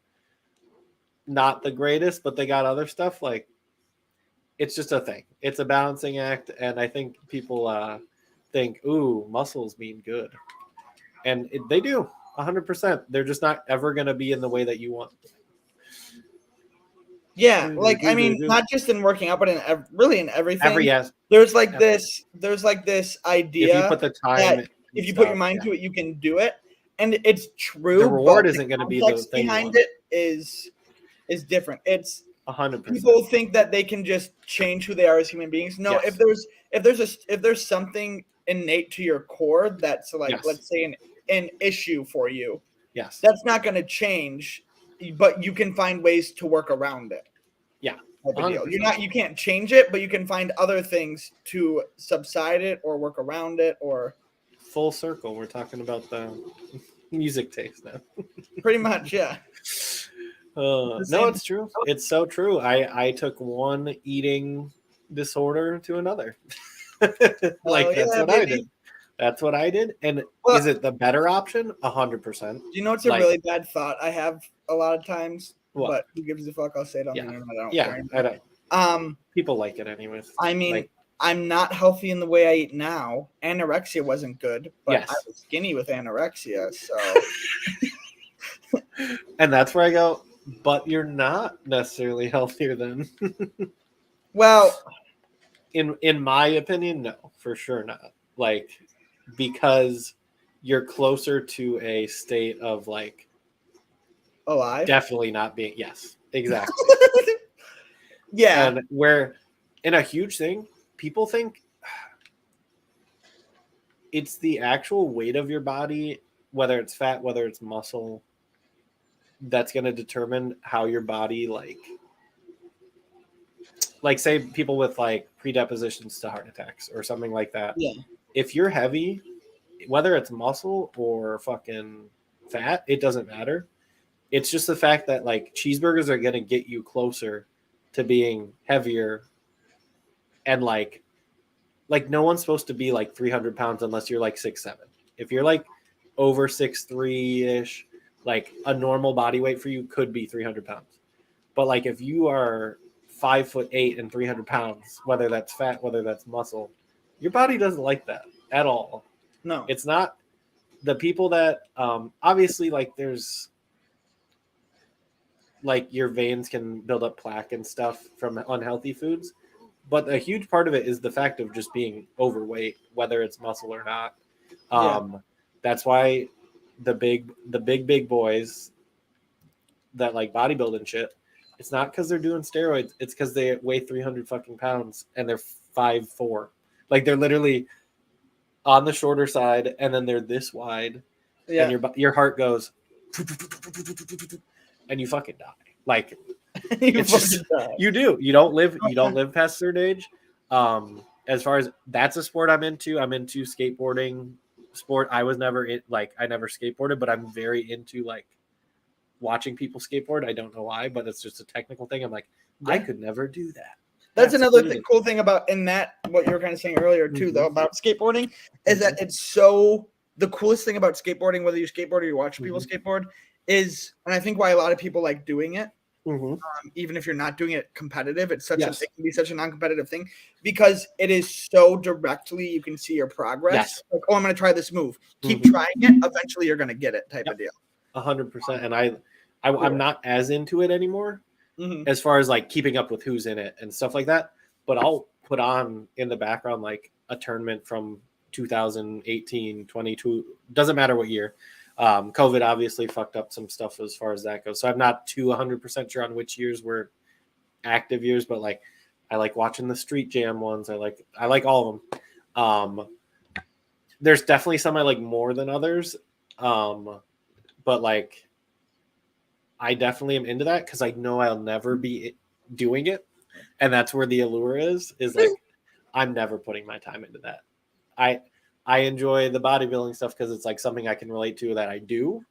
not the greatest, but they got other stuff, like it's just a thing. It's a balancing act, and I think people think, ooh, muscles mean good. And they do, 100%. They're just not ever going to be in the way that you want. Yeah, like I mean, not just in working out, but in really in everything. There's like this idea. If you put the time, if you put your mind to it, you can do it, and it's true. The reward isn't going to be the thing behind it is different. It's 100%. People think that they can just change who they are as human beings. No, if there's something innate to your core that's like let's say an issue for you. Yes. That's not going to change, but you can find ways to work around it. Yeah. You can't change it, but you can find other things to subside it or work around it or full circle. We're talking about the music taste now. Pretty much, yeah. No, it's true. It's so true. I took one eating disorder to another. Like that's yeah, what I baby. did. That's what I did. And Well, is it the better option? 100%. Do you know it's a Like- really bad thought I have a lot of times? What? But who gives a fuck? I'll say it on Yeah. the internet. I don't Yeah, care. I don't. People like it anyways. I mean, Like, I'm not healthy in the way I eat now. Anorexia wasn't good, but Yes. I was skinny with anorexia. So and that's where I go. But you're not necessarily healthier than. well, In my opinion, no, for sure not. Like, because you're closer to a state of like alive. definitely not being. Yes, exactly. Yeah. And where in a huge thing, people think it's the actual weight of your body, whether it's fat, whether it's muscle, that's going to determine how your body like say people with like predispositions to heart attacks or something like that. Yeah. If you're heavy, whether it's muscle or fucking fat, it doesn't matter. It's just the fact that like cheeseburgers are going to get you closer to being heavier, and like no one's supposed to be like 300 pounds unless you're like 6'7". If you're like over 6'3" ish, like a normal body weight for you could be 300 pounds. But like if you are 5'8" and 300 pounds, whether that's fat, whether that's muscle, your body doesn't like that at all. No. It's not the people that obviously like there's like your veins can build up plaque and stuff from unhealthy foods, but a huge part of it is the fact of just being overweight, whether it's muscle or not. That's why the big boys that like bodybuilding shit, it's not because they're doing steroids, it's because they weigh 300 fucking pounds and they're 5'4". Like they're literally on the shorter side and then they're this wide, Yeah. and your heart goes and you fucking die. Like it's just you do. You don't live past a certain age. As far as that's a sport I'm into skateboarding sport. I was never I never skateboarded, but I'm very into like watching people skateboard. I don't know why, but it's just a technical thing. I'm like, I could never do that. That's another crazy. cool thing about in that what you were kind of saying earlier too, though, about skateboarding is that Mhm. it's so the coolest thing about skateboarding, whether you skateboard or you watch people Mhm. skateboard, is, and I think why a lot of people like doing it, Mhm. even if you're not doing it competitive, it's such Yes. it can be such a non-competitive thing because it is so directly you can see your progress. Yes. Like, oh, I'm going to try this move. Keep Mhm. trying it. Eventually, you're going to get it. Type Yep. of deal. 100%. And I'm not as into it anymore as far as like keeping up with who's in it and stuff like that. But I'll put on in the background like a tournament from 2018, 22, doesn't matter what year. COVID obviously fucked up some stuff as far as that goes. So I'm not too 100% sure on which years were active years, but like I like watching the street jam ones. I like all of them. There's definitely some I like more than others. But like I definitely am into that because I know I'll never be doing it. And that's where the allure is like I'm never putting my time into that. I enjoy the bodybuilding stuff because it's like something I can relate to that I do.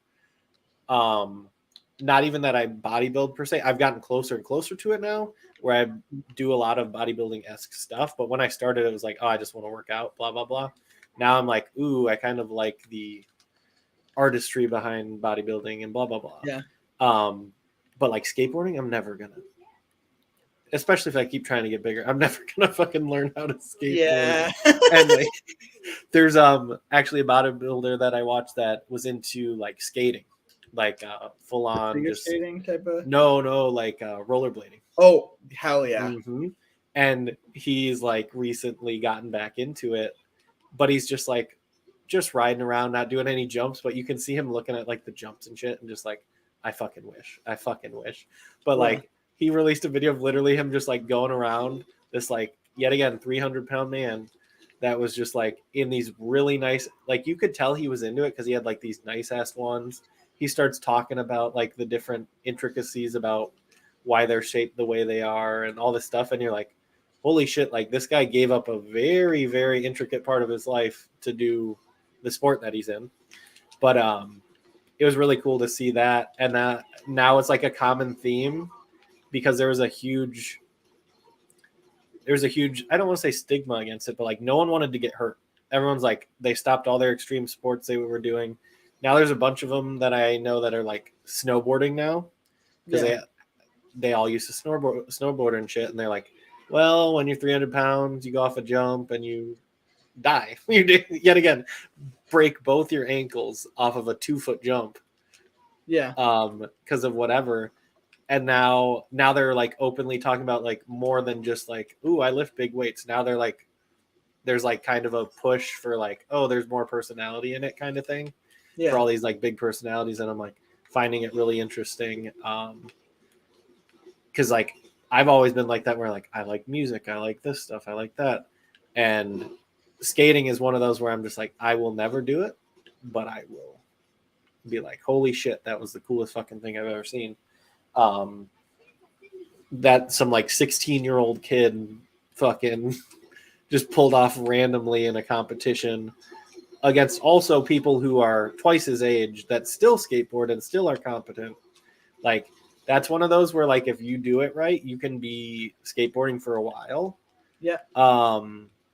Not even that I bodybuild per se. I've gotten closer and closer to it now where I do a lot of bodybuilding-esque stuff. But when I started, it was like, oh, I just want to work out, blah, blah, blah. Now I'm like, ooh, I kind of like the artistry behind bodybuilding and blah, blah, blah. Yeah. But like skateboarding, I'm never going to. Especially if I keep trying to get bigger, I'm never gonna fucking learn how to skateboard. Yeah. And like, there's actually a bodybuilder that I watched that was into like skating, like full on Figure just skating type of. no, like rollerblading. Oh hell yeah! Mm-hmm. And he's like recently gotten back into it, but he's just like riding around, not doing any jumps. But you can see him looking at like the jumps and shit, and just like, I fucking wish. But like. He released a video of literally him just like going around this like yet again 300-pound man that was just like in these really nice, like you could tell he was into it because he had like these nice ass ones. He starts talking about like the different intricacies about why they're shaped the way they are and all this stuff, and you're like, holy shit, like this guy gave up a very, very intricate part of his life to do the sport that he's in. But it was really cool to see that. And that now it's like a common theme because there's a huge, I don't want to say stigma against it, but like no one wanted to get hurt. Everyone's like, they stopped all their extreme sports they were doing. Now there's a bunch of them that I know that are like snowboarding now because they all used to snowboard and shit. And they're like, well, when you're 300 pounds, you go off a jump and you die. You do, yet again, break both your ankles off of a 2-foot jump. Yeah. Because of whatever. And now they're like openly talking about like more than just like, ooh, I lift big weights. Now they're like, there's like kind of a push for like, oh, there's more personality in it kind of thing. Yeah. For all these like big personalities. And I'm like finding it really interesting. Because like I've always been like that where like I like music, I like this stuff, I like that. And skating is one of those where I'm just like, I will never do it, but I will be like, holy shit, that was the coolest fucking thing I've ever seen. That some like 16-year-old kid fucking just pulled off randomly in a competition against also people who are twice his age that still skateboard and still are competent. Like that's one of those where like if you do it right, you can be skateboarding for a while. Yeah.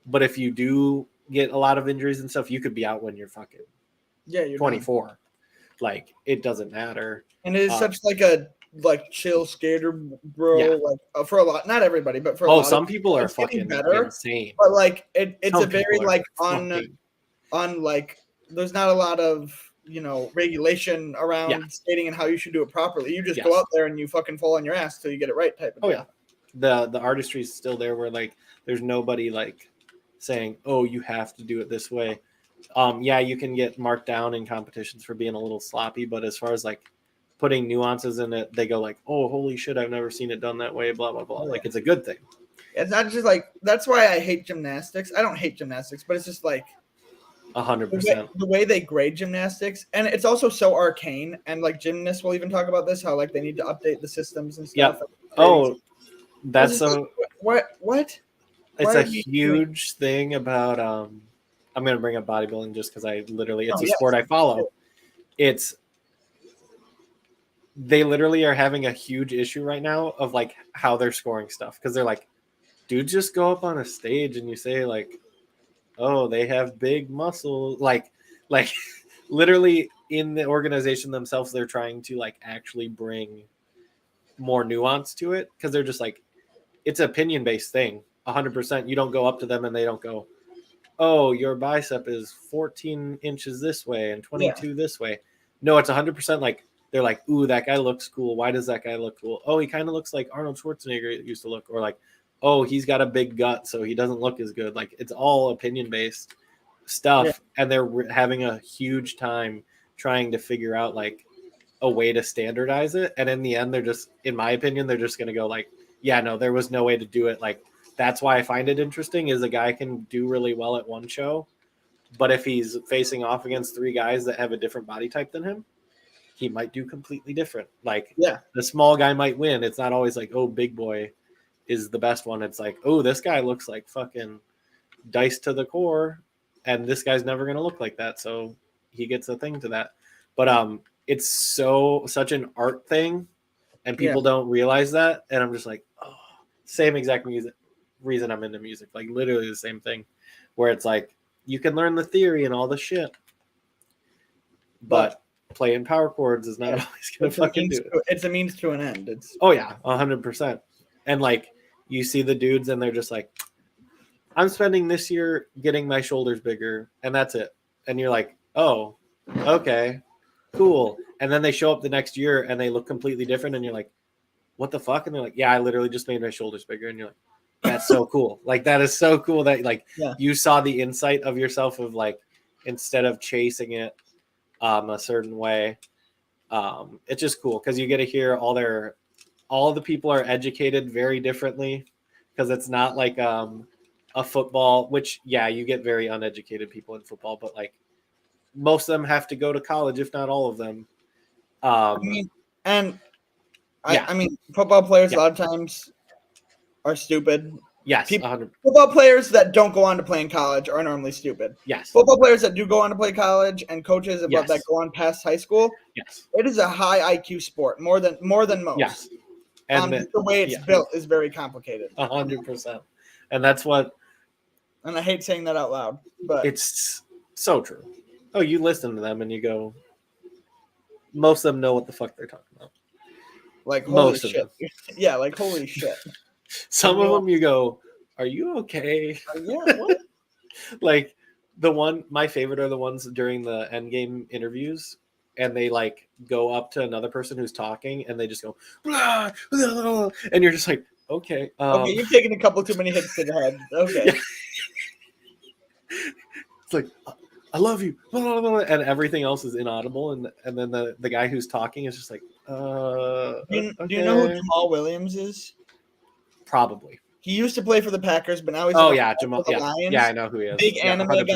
But if you do get a lot of injuries and stuff, you could be out when you're fucking you're 24. Done. Like it doesn't matter. And it is such like a chill skater, bro. Yeah. Like for a lot, not everybody, but for a lot. Some people are fucking better, insane. But like it's some a very like on like there's not a lot of regulation around skating and how you should do it properly. You just go out there and you fucking fall on your ass till you get it right type of thing. Yeah. The artistry is still there where like there's nobody like saying, oh, you have to do it this way. You can get marked down in competitions for being a little sloppy, but as far as like putting nuances in it, they go like, oh, holy shit, I've never seen it done that way, blah, blah, blah. Like it's a good thing. It's not just like, that's why I hate gymnastics. I don't hate gymnastics, but it's just like 100%. The way they grade gymnastics, and it's also so arcane, and like gymnasts will even talk about this, how like they need to update the systems and stuff. Oh, that's what? It's a huge thing about I'm going to bring up bodybuilding just because it's a sport I follow. They literally are having a huge issue right now of like how they're scoring stuff. Cause they're like, dude, just go up on a stage and you say like, oh, they have big muscles. Like literally in the organization themselves, they're trying to like actually bring more nuance to it. Cause they're just like, it's an opinion based thing. 100%. You don't go up to them and they don't go, oh, your bicep is 14 inches this way and 22 this way. No, it's 100% like they're like, ooh, that guy looks cool. Why does that guy look cool? Oh, he kind of looks like Arnold Schwarzenegger used to look. Or like, oh, he's got a big gut, so he doesn't look as good. Like it's all opinion-based stuff. Yeah. And they're having a huge time trying to figure out like a way to standardize it. And in the end, they're just, in my opinion, they're just going to go like, yeah, no, there was no way to do it. Like, that's why I find it interesting is a guy can do really well at one show, but if he's facing off against 3 guys that have a different body type than him, he might do completely different. Like the small guy might win. It's not always like, oh, big boy is the best one. It's like, oh, this guy looks like fucking dice to the core and this guy's never going to look like that. So he gets a thing to that. But it's such an art thing and people don't realize that. And I'm just like, oh, same exact reason I'm into music, like literally the same thing where it's like you can learn the theory and all the shit, but playing power chords is not always gonna fucking do it. It's a means to an end. 100%. And like you see the dudes and they're just like, I'm spending this year getting my shoulders bigger and that's it. And you're like, oh, okay, cool. And then they show up the next year and they look completely different and you're like, what the fuck? And they're like, yeah, I literally just made my shoulders bigger. And you're like, that's so cool. Like, that is so cool that like you saw the insight of yourself of like, instead of chasing it a certain way, it's just cool because you get to hear all the people are educated very differently because it's not like a football, which you get very uneducated people in football, but like most of them have to go to college, if not all of them. I mean, football players a lot of times are stupid Yes, People, 100. football players that don't go on to play in college are normally stupid. Yes, Football players that do go on to play college and coaches that Yes. go on past high school, yes, it is a high IQ sport, more than most. yes. And Just the way it's built is very complicated. 100%. And that's what And I hate saying that out loud, but it's so true. Oh, you listen to them and you go, most of them know what the fuck they're talking about. like holy Most of shit. them. Yeah, like holy shit. Some of them you go, are you okay? Yeah, what? Like my favorite are the ones during the endgame interviews, and they like go up to another person who's talking and they just go, blah, blah, blah, and you're just like, okay. Okay, you've taken a couple too many hits to the head. Okay. Yeah. It's like, I love you, blah, blah, blah, and everything else is inaudible, and then the guy who's talking is just like, Do you okay. know who Jamal Williams is? Probably. He used to play for the Packers, but now he's Jamal. for the Lions. Yeah, I know who he is. Big Yeah, anime 100%.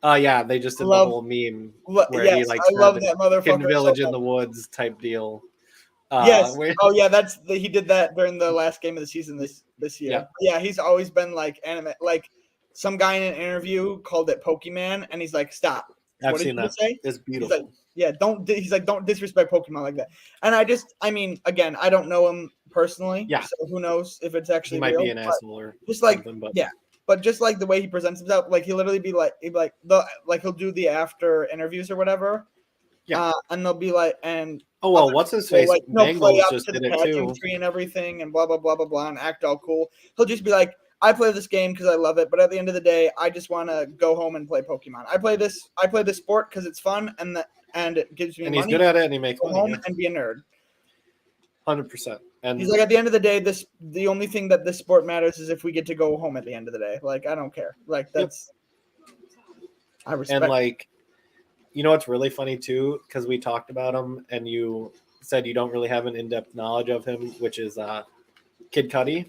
guy. Yeah, they just did the whole meme where he Yes, like I love said that motherfucker. Hidden Village so in the Woods type deal. Yes. Where, Yeah, he did that during the last game of the season this year. Yeah. Yeah, he's always been like anime. Like some guy in an interview called it Pokemon, and he's like, "Stop." I've seen that. Say? It's beautiful. Yeah, don't disrespect Pokemon like that. And I mean, again, I don't know him personally. Yeah. So who knows if it's actually He might real, be an asshole or just like something, but yeah. But just like the way he presents himself, like he'll literally be like he'll do the after interviews or whatever. Yeah. And they'll be like, and oh well, what's his face? like play Mangles up just to did the it too. pageantry and everything, and blah blah blah blah blah, and act all cool. He'll just be like, I play this game because I love it, but at the end of the day, I just want to go home and play Pokemon. I play this sport because it's fun and it gives me And money. he's good at it, and he makes go money. home and be a nerd. 100%. And He's like, at the end of the day, the only thing that this sport matters is if we get to go home at the end of the day. Like, I don't care. Like, that's I respect. And like, you know what's really funny too, because we talked about him, and you said you don't really have an in-depth knowledge of him, which is Kid Cudi.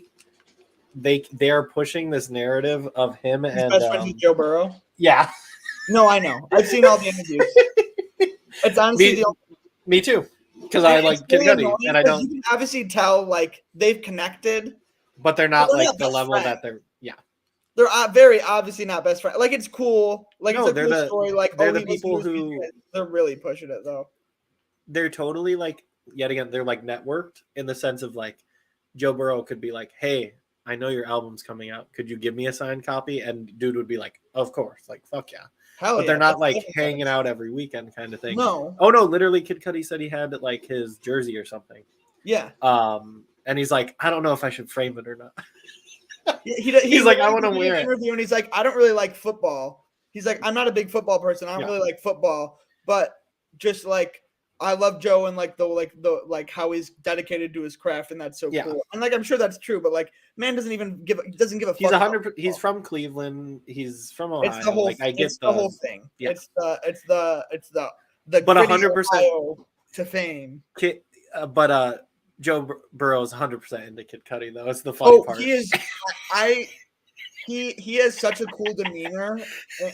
They are pushing this narrative of him His and best friend is Joe Burrow. yeah. No, I know. I've seen all the interviews. It's honestly me too, because I like Kid Cudi, and I don't. You can obviously tell like they've connected, but they're not like not the level friends. that they're. Yeah, they're very obviously not best friends. Like it's cool. Like no, it's a cool story. Like they're the people who they're really pushing it though. They're totally like yet again they're like networked in the sense of like Joe Burrow could be like, hey, I know your album's coming out. Could you give me a signed copy? And dude would be like, of course, like fuck yeah. Hell but they're not like hanging out every weekend kind of thing. No. Oh no, literally Kid Cudi said he had like his jersey or something. Yeah. And he's like, I don't know if I should frame it or not. He's like, I want to wear it. Interview and he's like, I don't really like football. He's like, I'm not a big football person. I don't really like football, but just like I love Joe and like how he's dedicated to his craft, and that's so cool. And like I'm sure that's true, but like man doesn't give a fuck. He's 100. He's from Cleveland. He's from Ohio. It's the whole. Like I get the whole thing. Yeah. It's the. But 100% to fame. But Joe Burrow is 100% into Kid Cudi though. It's the funny part. He is. He has such a cool demeanor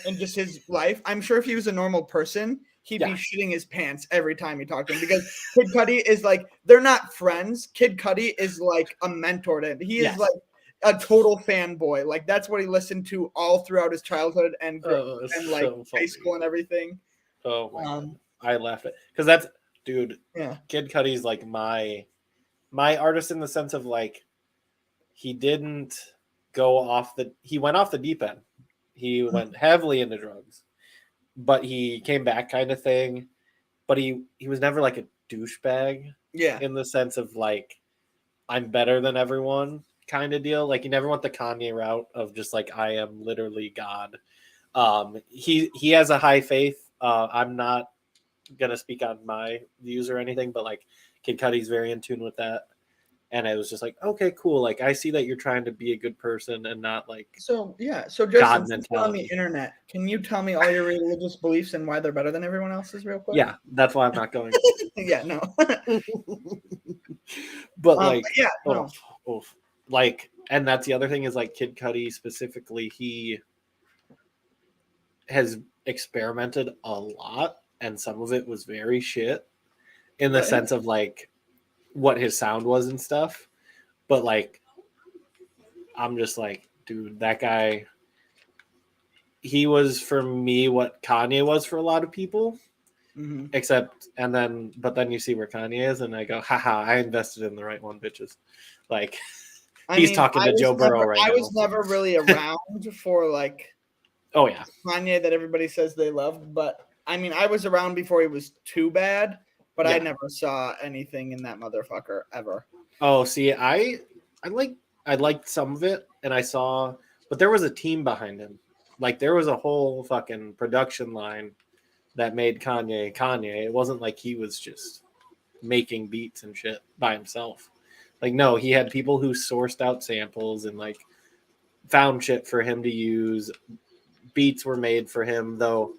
in just his life. I'm sure if he was a normal person, he'd be shitting his pants every time he talked to him, because Kid Cudi is like, they're not friends. Kid Cudi is like a mentor to him. He is like a total fanboy. Like that's what he listened to all throughout his childhood and like high school and everything. Oh my God. I laughed at because that's dude. Yeah, Kid Cudi's like my artist in the sense of like he didn't go off he went off the deep end. He went heavily into drugs, but he came back kind of thing. But he was never like a douchebag. Yeah, in the sense of like I'm better than everyone kind of deal. Like you never went the Kanye route of just like I am literally God. He has a high faith. I'm not gonna speak on my views or anything, but like Kid Cudi's very in tune with that. And I was just like, okay, cool. Like I see that you're trying to be a good person and not like so Justin, since we're on the internet, can you tell me all your religious beliefs and why they're better than everyone else's real quick? Yeah, that's why I'm not going. Yeah, no. But like like, and that's the other thing is like Kid Cudi specifically, he has experimented a lot and some of it was very shit in the sense of like what his sound was and stuff, but like I'm just like, dude, that guy, he was for me what Kanye was for a lot of people. Mm-hmm. But then you see where Kanye is, and I go, haha, I invested in the right one, bitches. Like, I he's mean, talking to Joe Burrow right I now. was never really around for like Oh, yeah. Kanye that everybody says they loved, but I mean, I was around before he was too bad, but I Yeah. never saw anything in that motherfucker ever. Oh, see, I liked some of it, and but there was a team behind him. Like, there was a whole fucking production line that made Kanye Kanye. It wasn't like he was just making beats and shit by himself. Like, no, he had people who sourced out samples and like found shit for him to use. Beats were made for him, though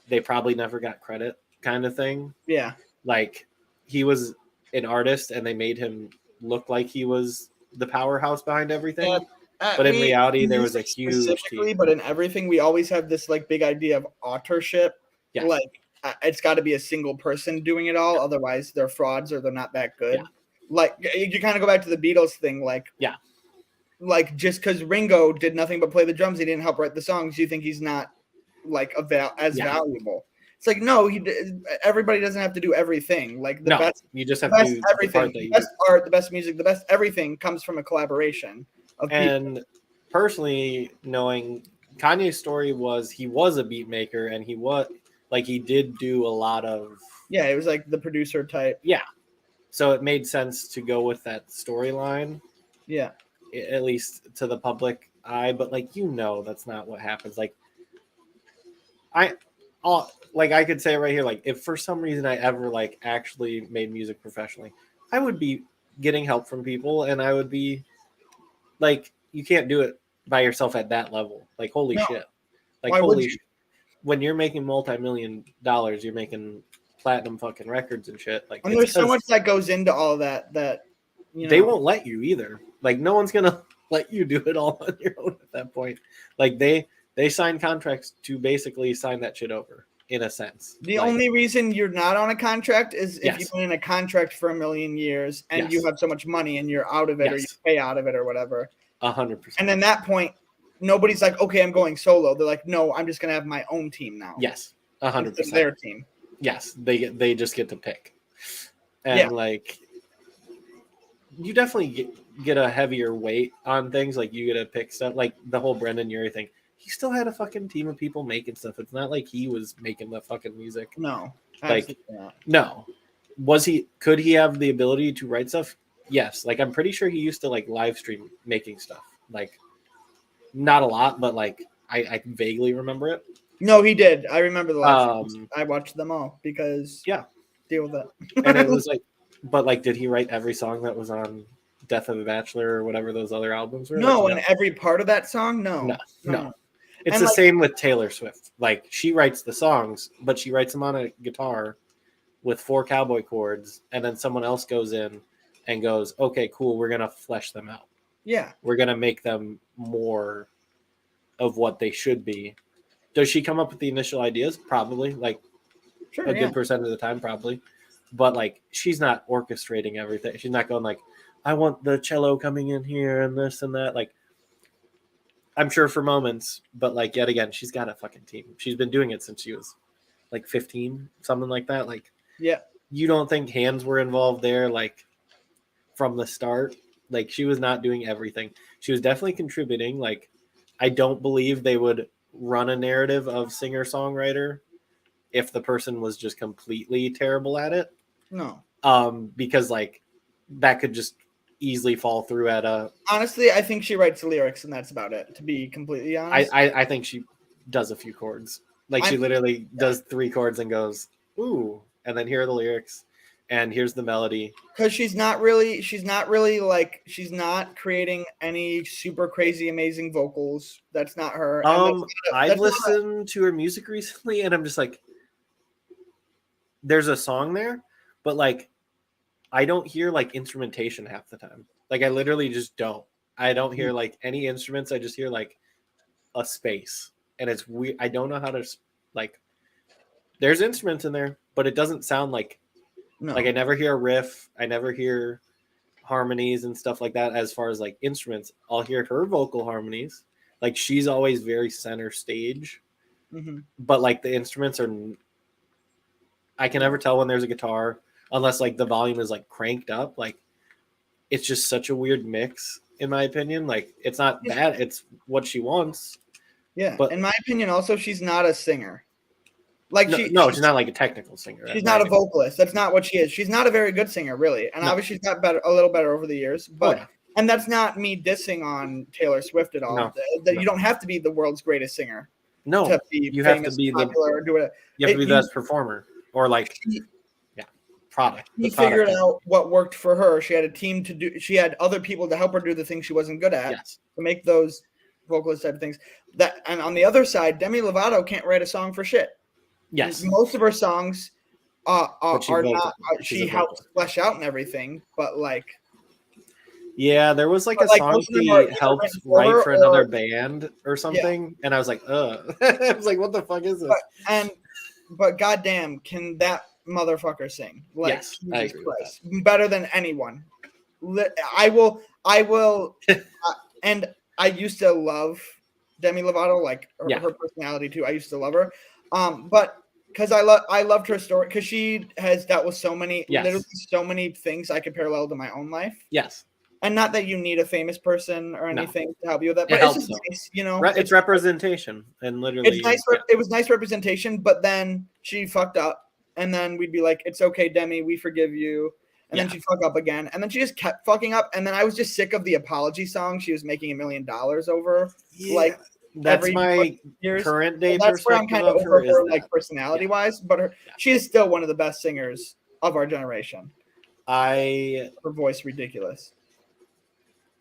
they probably never got credit, kind of thing. Yeah. Like, he was an artist and they made him look like he was the powerhouse behind everything. Yeah, but in reality, there was a music huge specifically, team. but in everything, we always have this like big idea of authorship. Yes. Like it's got to be a single person doing it all, otherwise they're frauds or they're not that good. Yeah. Like you kind of go back to the Beatles thing, like Yeah. Like just because Ringo did nothing but play the drums, he didn't help write the songs. You think he's not like as valuable? It's like no, everybody doesn't have to do everything. Like the best, you just have to do everything. The best art, the best music, the best everything comes from a collaboration of and people. Personally, knowing Kanye's story was he was a beat maker and he did do a lot of it was like the producer type. Yeah, so it made sense to go with that storyline. Yeah, at least to the public eye, but that's not what happens. I could say right here, like if for some reason I ever actually made music professionally, I would be getting help from people, and I would be like, you can't do it by yourself at that level. Like holy shit, why would you? When you're making multi-million-dollars, you're making platinum fucking records and shit. And there's so much that goes into all that they won't let you either. Like no one's gonna let you do it all on your own at that point. Like they sign contracts to basically sign that shit over in a sense. The only reason you're not on a contract is if you've been in a contract for 1,000,000 years and you have so much money and you're out of it or you pay out of it or whatever. 100%. And then that point, nobody's like, okay, I'm going solo. They're like, no, I'm just gonna have my own team now. Yes, 100%. Their team. Yes, they just get to pick, and you definitely get a heavier weight on things. Like you get to pick stuff, like the whole Brendan Urie thing. He still had a fucking team of people making stuff. It's not like he was making the fucking music. No, no. Could he have the ability to write stuff? Yes. Like I'm pretty sure he used to live stream making stuff. Like not a lot, but I vaguely remember it. No, he did. I remember the last I watched them all because deal with it. And it was did he write every song that was on Death of a Bachelor or whatever those other albums were? No, and every part of that song? No. It's the same with Taylor Swift. Like she writes the songs, but she writes them on a guitar with 4 cowboy chords, and then someone else goes in and goes, okay, cool, we're gonna flesh them out. Yeah. We're gonna make them more of what they should be. Does she come up with the initial ideas? Probably. A good percent of the time, probably. But she's not orchestrating everything. She's not going I want the cello coming in here and this and that. I'm sure for moments, but yet again, she's got a fucking team. She's been doing it since she was 15, something like that. You don't think hands were involved there from the start? She was not doing everything. She was definitely contributing. I don't believe they would run a narrative of singer-songwriter if the person was just completely terrible at it. No. Because that could just easily fall through at a... Honestly, I think she writes the lyrics and that's about it, to be completely honest. I think she does a few chords. She literally does 3 chords and goes, ooh, and then here are the lyrics and here's the melody. Because she's not creating any super crazy amazing vocals. That's not her. I've listened to her music recently and I'm just there's a song there, but I don't hear instrumentation half the time. I literally just don't. I don't hear any instruments. I just hear a space, and it's weird. I don't know how to there's instruments in there, but it doesn't sound no. I never hear a riff. I never hear harmonies and stuff like that. As far as like instruments, I'll hear her vocal harmonies. Like she's always very center stage, but like the instruments are, I can never tell when there's a guitar unless like the volume is like cranked up. Like it's just such a weird mix in my opinion. Like it's not bad. It's what she wants. Yeah. But in my opinion, also, she's not a singer. Like she's not like a technical singer. She's not a vocalist. That's not what she is. She's not a very good singer, really. And obviously she's got a little better over the years. But and that's not me dissing on Taylor Swift at all. No. You don't have to be the world's greatest singer. No, to be you famous, have to be popular, or do it. You have to be the best performer or like product. She figured out what worked for her. She had a team to do. She had other people to help her do the things she wasn't good at to make those vocalist type of things. And on the other side, Demi Lovato can't write a song for shit. Yes, most of her songs are not. She helps flesh out and everything, but like. Yeah, there was like a song she helped write for another band or something, and I was like, ugh. I was like, what the fuck is this? But goddamn, can that motherfucker sing? Like, yes, I agree with that. Better than anyone. I will, and I used to love Demi Lovato, like her personality too. I used to love her, but because I loved her story because she has dealt with so many, literally so many things I could parallel to my own life. Yes. And not that you need a famous person or anything to help you with that, but it's just nice, you know. It's representation, and literally, it's nice. It was nice representation, but then she fucked up, and then we'd be like, "It's okay, Demi, we forgive you." And then she'd fuck up again, and then she just kept fucking up, and then I was just sick of the apology song she was making $1 million over. Like that's my current day. That's where I'm kind of over her, like personality wise, but she is still one of the best singers of our generation. Her voice ridiculous.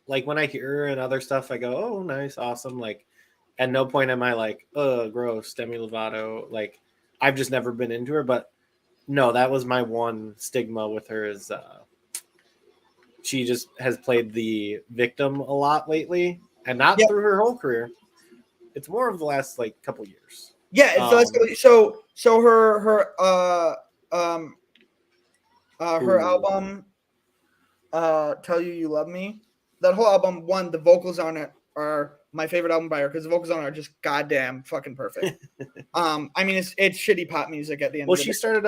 Like when I hear her and other stuff, I go, "Oh, nice, awesome!" Like, at no point am I like, "Oh, gross, Demi Lovato." Like, I've just never been into her. But no, that was my one stigma with her is she just has played the victim a lot lately, and not through her whole career. It's more of the last like couple years. Yeah, it's so her album, "Tell You You Love Me." That whole album, the vocals on it are my favorite album by her because the vocals on it are just goddamn fucking perfect. I mean, it's shitty pop music at the end. Well, she started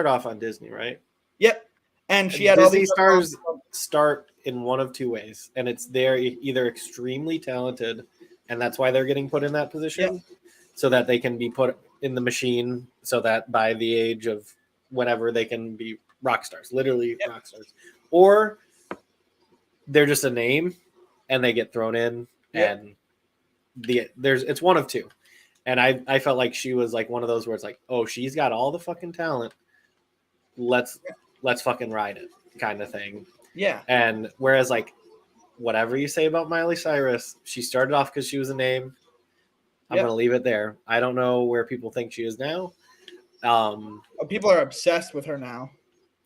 off on Disney, right? Yep, and she had Disney all these stars start in one of two ways, and it's they're either extremely talented, and that's why they're getting put in that position, so that they can be put in the machine, so that by the age of whenever they can be rock stars, literally rock stars, or they're just a name and they get thrown in and it's one of two. And I felt like she was like one of those where it's like, oh, she's got all the fucking talent. Let's fucking ride it kind of thing. Yeah. And whereas like whatever you say about Miley Cyrus, she started off because she was a name. I'm going to leave it there. I don't know where people think she is now. People are obsessed with her now.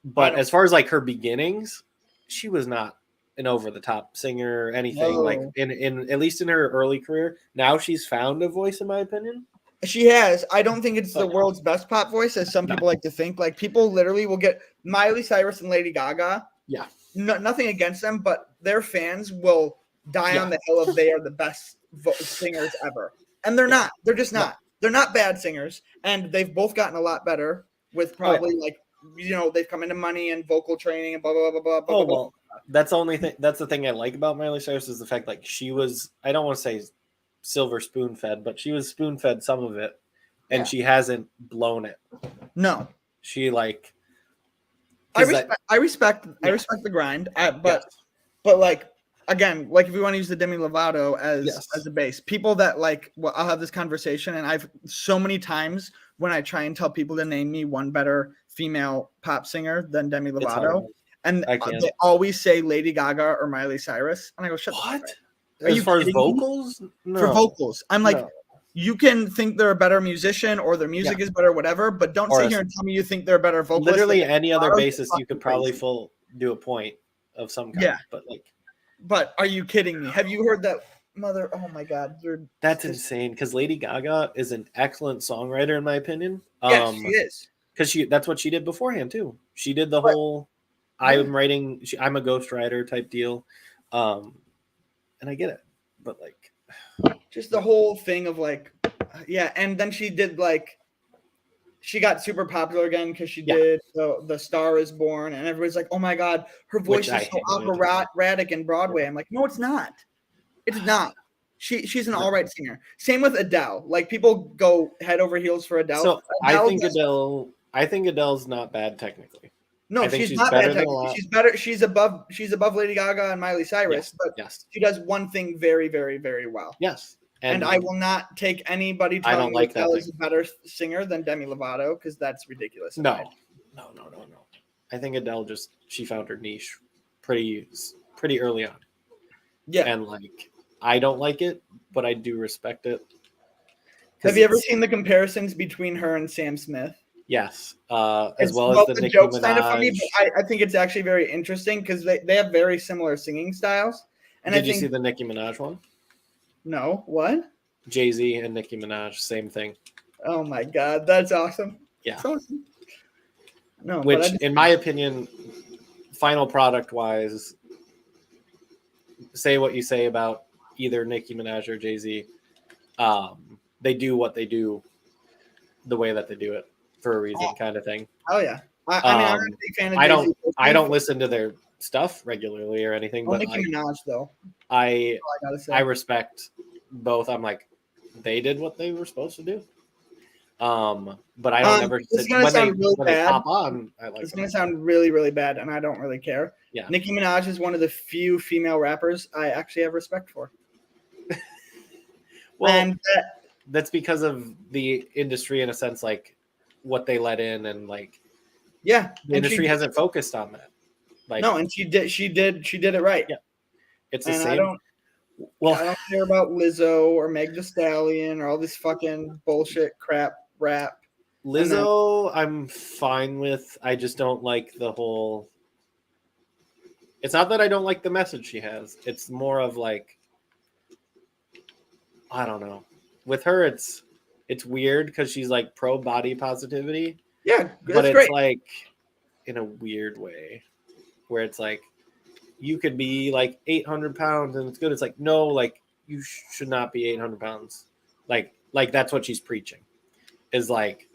But as far as like her beginnings, she was not an over-the-top singer or anything. Like in at least in her early career. Now she's found a voice, in my opinion. She has. I don't think it's the world's best pop voice, as some people like to think. Like people literally will get Miley Cyrus and Lady Gaga. Yeah. Nothing against them, but their fans will die on the hill of they are the best singers ever. And they're not. They're just not. They're not bad singers. And they've both gotten a lot better with probably they've come into money and vocal training and blah, blah, blah, blah, blah. Oh, well, that's the only thing. That's the thing I like about Miley Cyrus is the fact like she was, I don't want to say silver spoon fed, but she was spoon fed some of it and she hasn't blown it. No. She like, I respect the grind, but like, again, like if we want to use the Demi Lovato as a base, people that like, well, I'll have this conversation, and I've so many times when I try and tell people to name me one better female pop singer than Demi Lovato, and they always say Lady Gaga or Miley Cyrus, and I go, shut what? Are you far as vocals? No. For vocals, I'm like, you can think they're a better musician or their music is better, whatever, but don't sit here and tell me you think they're a better vocalist. Literally any other basis, you could probably do a point of some kind. Yeah, but like. But are you kidding me? Have you heard that mother? Oh my God, that's insane. Because Lady Gaga is an excellent songwriter, in my opinion. Yes, she is. Because that's what she did beforehand too. She did the whole I'm writing. I'm a ghostwriter type deal, and I get it. But like, just the whole thing of like, yeah. And then she did like, she got super popular again because she did the Star Is Born, and everybody's like, oh my god, her voice is so operatic in Broadway. I'm like, no, it's not. It's not. She's an all right singer. Same with Adele. Like people go head over heels for Adele. So I think Adele's not bad technically. No, she's not bad technically. She's better. She's above Lady Gaga and Miley Cyrus. But she does one thing very, very, very well. Yes. And I will not take anybody telling me Adele is a better singer than Demi Lovato because that's ridiculous. No. I think Adele she found her niche pretty early on. Yeah. And like I don't like it, but I do respect it. Have you ever seen the comparisons between her and Sam Smith? Yes. As well as the Nicki joke's Minaj. Kind of funny, but I think it's actually very interesting because they have very similar singing styles. And Did you see the Nicki Minaj one? No. What? Jay-Z and Nicki Minaj, same thing. Oh my god, that's awesome. Yeah. That's awesome. No, which in my opinion, final product wise, say what you say about either Nicki Minaj or Jay-Z, they do what they do the way that they do it for a reason, kind of thing. Oh yeah. I mean, I'm a big fan of Jay-Z. I don't listen to their stuff regularly or anything, but Nicki Minaj though. I respect both. I'm like, they did what they were supposed to do. But I don't ever when they pop on. It's gonna sound really, really bad, and I don't really care. Yeah. Nicki Minaj is one of the few female rappers I actually have respect for. Well, and that's because of the industry in a sense, like what they let in, and like the industry hasn't focused on that. Like no, and she did it right. Yeah, it's the same. I don't care about Lizzo or Meg Thee Stallion or all this fucking bullshit crap rap. Lizzo, I'm fine with. I just don't like the whole. It's not that I don't like the message she has. It's more of like, I don't know. With her, it's weird because she's like pro body positivity. Yeah, but it's great. Like in a weird way, where it's like you could be like 800 pounds and it's good. It's like no, like you should not be 800 pounds. Like that's what she's preaching. Is like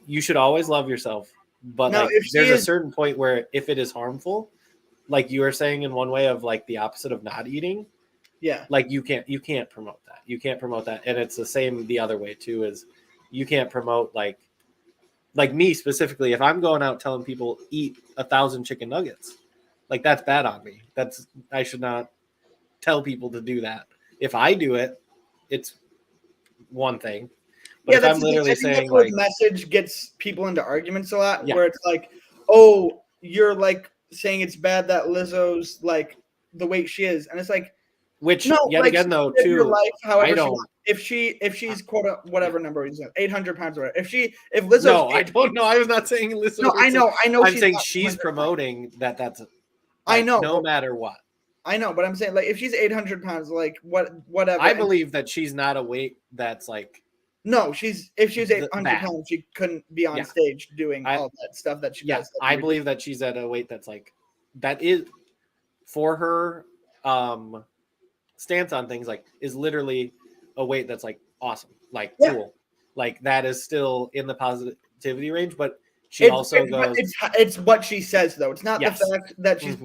you should always love yourself, but now, like there's a certain point where if it is harmful, like you were saying in one way of like the opposite of not eating. Yeah. Like you can't promote that. You can't promote that. And it's the same the other way too, is you can't promote like me specifically, if I'm going out telling people eat 1,000 chicken nuggets, like that's bad on me. I should not tell people to do that. If I do it, it's one thing. But if I'm literally saying like message gets people into arguments a lot, where it's like, oh, you're like saying it's bad that Lizzo's like the weight she is, and it's like, which again though too, your life however I don't. If she's quote whatever number he's 800 pounds or whatever. If Lizzo's I don't know. I was not saying Lizzo. No, I know. I'm saying she's promoting that's. I know. No matter what. I know, but I'm saying like if she's 800 pounds, like whatever. I believe that she's not a weight that's like. No, if she was 800 pounds, she couldn't be on stage doing all that stuff that she does. I believe that she's at a weight that's like that is for her stance on things like is literally a weight that's like awesome, like cool, like that is still in the positivity range, but she also goes. It's what she says though. It's not the fact that she's.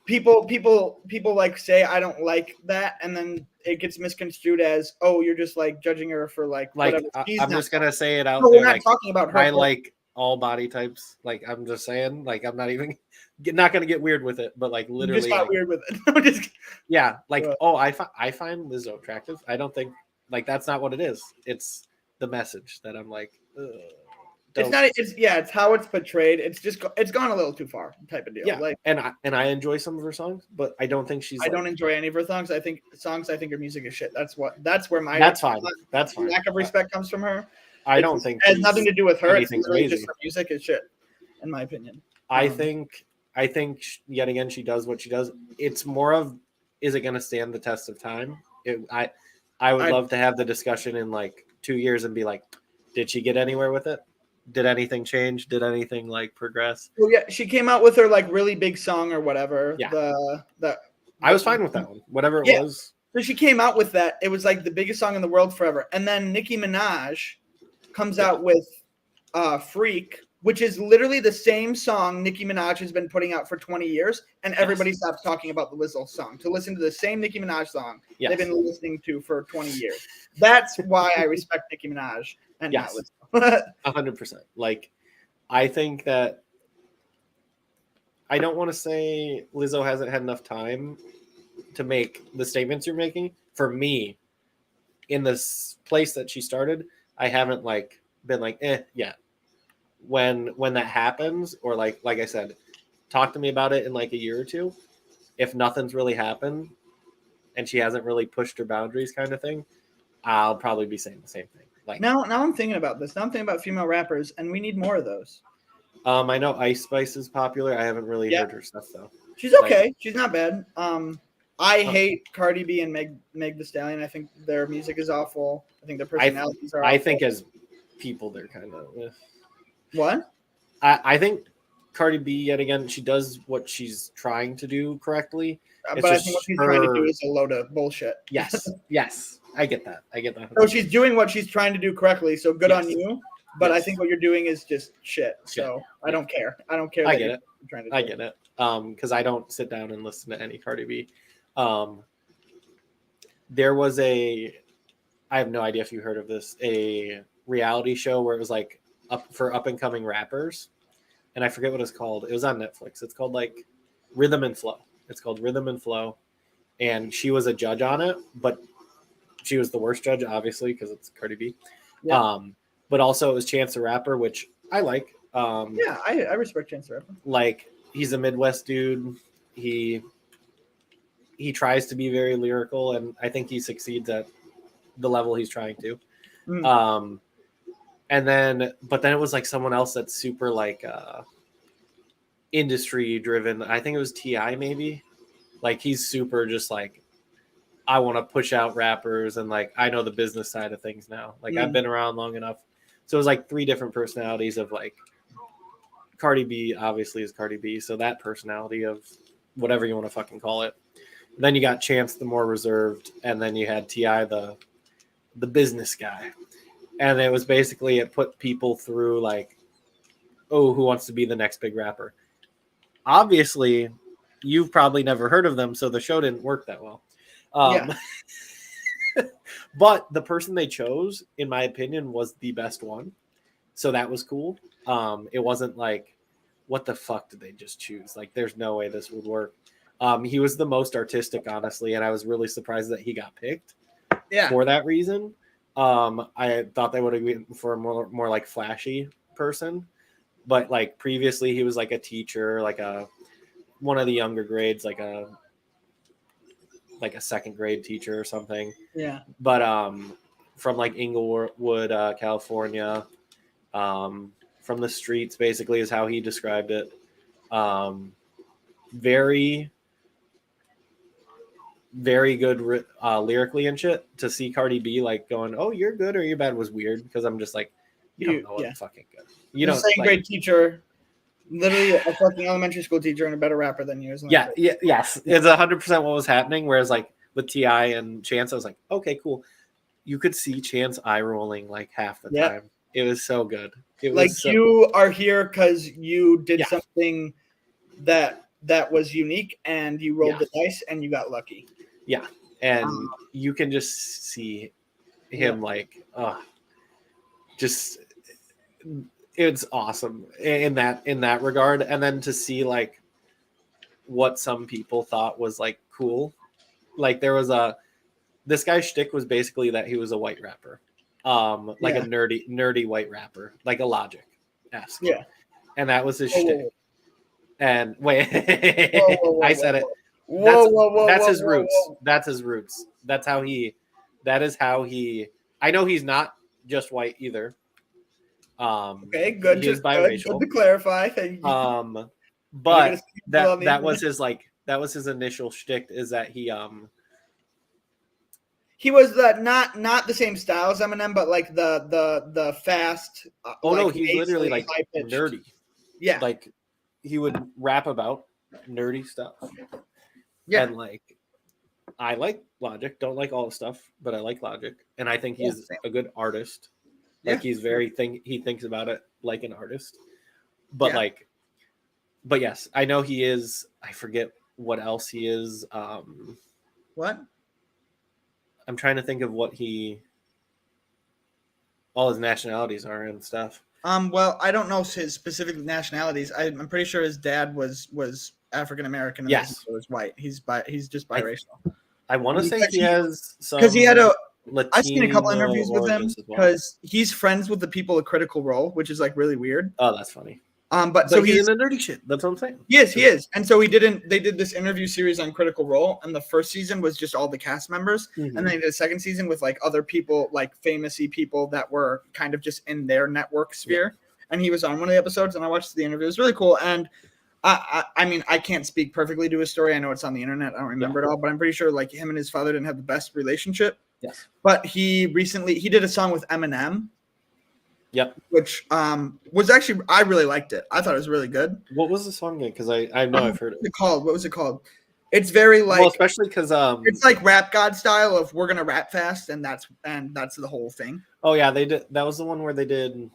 People like say I don't like that, and then it gets misconstrued as you're just like judging her for like whatever. I'm just gonna say it out there. We're not talking about her. I like all body types. Like I'm just saying, like I'm not even not gonna get weird with it, but like literally, you just got weird with it. I find Lizzo attractive. I don't think like that's not what it is. It's the message that I'm like. It's not. It's how it's portrayed. It's gone a little too far, type of deal. Yeah, and I enjoy some of her songs, but I don't think she's. I don't enjoy any of her songs. I think her music is shit. That's where my. That's fine. That's fine. Lack of respect comes from her. I don't think it has nothing to do with her. It's literally just her music is shit, in my opinion. I think yet again she does what she does. It's more of is it going to stand the test of time? I would love to have the discussion in like 2 years and be like, did she get anywhere with it? Did anything change? Did anything like progress? Well, yeah, she came out with her like really big song or whatever. Yeah. I was fine with that one. Whatever it was. So she came out with that. It was like the biggest song in the world forever. And then Nicki Minaj comes out with Freak, which is literally the same song Nicki Minaj has been putting out for 20 years. And everybody stops talking about the Lizzo song to listen to the same Nicki Minaj song they've been listening to for 20 years. That's why I respect Nicki Minaj and not Lizzo. 100%. Like, I think that I don't want to say Lizzo hasn't had enough time to make the statements you're making. For me, in this place that she started, I haven't like been like yet. When that happens, or like I said, talk to me about it in like a year or two. If nothing's really happened and she hasn't really pushed her boundaries, kind of thing, I'll probably be saying the same thing. Like now I'm thinking about this. Now I'm thinking about female rappers, and we need more of those. I know Ice Spice is popular. I haven't really heard her stuff though. She's okay. Like, she's not bad. I hate Cardi B and Meg Thee Stallion. I think their music is awful. I think their personalities are awful. I think as people, they're kind of what? I think Cardi B, yet again, she does what she's trying to do correctly. But I think what she's trying to do is a load of bullshit. Yes. I get that. So she's doing what she's trying to do correctly. So good on you. But I think what you're doing is just shit. So I don't care. I don't care. I get it. I get it. Because I don't sit down and listen to any Cardi B. There was I have no idea if you heard of this, a reality show where it was like up and coming rappers, and I forget what it's called. It was on Netflix. It's called like Rhythm and Flow. It's called Rhythm and Flow, and she was a judge on it, but she was the worst judge, obviously, because it's Cardi B. Yeah. But also it was Chance the Rapper, which I like. I respect Chance the Rapper. Like, he's a Midwest dude. He tries to be very lyrical, and I think he succeeds at the level he's trying to. But then it was like someone else that's super like industry driven. I think it was T.I. maybe. Like, he's super just like, I want to push out rappers, and like I know the business side of things now. Like I've been around long enough. So it was like three different personalities of like Cardi B obviously is Cardi B. So that personality of whatever you want to fucking call it. Then you got Chance, the more reserved, and then you had T.I., the business guy. And it was basically, it put people through like, oh, who wants to be the next big rapper? Obviously, you've probably never heard of them, so the show didn't work that well. But the person they chose, in my opinion, was the best one. So that was cool. It wasn't like, what the fuck did they just choose? Like, there's no way this would work. He was the most artistic, honestly, and I was really surprised that he got picked for that reason. I thought they would have been for a more like flashy person, but like previously he was like a teacher, like one of the younger grades, like a second grade teacher or something. Yeah. But from like Inglewood, California, from the streets, basically is how he described it. Very, very good lyrically and shit. To see Cardi B like going, "Oh, you're good or you're bad," was weird, because I'm just like, you don't know what fucking good. You know, second grade teacher, literally a fucking elementary school teacher and a better rapper than you. Yes, it's 100% what was happening. Whereas like with T.I. and Chance, I was like, okay, cool. You could see Chance eye rolling like half the time. It was so good. It was like you are here because you did something that was unique, and you rolled the dice and you got lucky. Yeah, and you can just see him like, just it's awesome in that regard. And then to see like what some people thought was like cool, like there was this guy's shtick was basically that he was a white rapper, like a nerdy white rapper, like a Logic-esque. Yeah, and that was his shtick. And wait, I said it. That's his roots. That's his roots. That is how he. I know he's not just white either. Okay, good. He is biracial. Good to clarify. Thank you. But that was his initial shtick, is that He was not the same style as Eminem, but like the fast. Oh like, no, he's literally nasally, like high-pitched. nerdy. Yeah, Like he would rap about nerdy stuff. yeah, And like I like Logic, don't like all the stuff, but I like Logic, and I think he's same. a good artist. Yeah. Like he's very he thinks about it like an artist. But Yeah. but yes, I know he is. I forget what else he is. What? I'm trying to think of what all his nationalities are and stuff. Well, I don't know his specific nationalities. I'm pretty sure his dad was African American and Yes. his mother was white. He's just biracial. I want to say he has some because he had a. Latino I've seen a couple interviews with him origins as well. because he's friends with the people at Critical Role, which is like really weird. Oh, that's funny. But So so he's in the nerdy shit. That's what I'm saying. he is, and so they did this interview series on Critical Role, and the first season was just all the cast members, Mhm. and then they did a second season with like other people, like famous-y people that were kind of just in their network sphere, and he was on one of the episodes, and I watched the interview. It was really cool, and I mean, I can't speak perfectly to his story. I know it's on the internet. I don't remember it all, but I'm pretty sure like him and his father didn't have the best relationship. Yes. But he did a song with Eminem. Yep. Which was actually, I really liked it. I thought it was really good. What was the song again? Because I know I've heard it. What was it called? It's very like, well, especially because it's like Rap God style of we're gonna rap fast, and that's the whole thing. Oh yeah, they did. That was the one where they did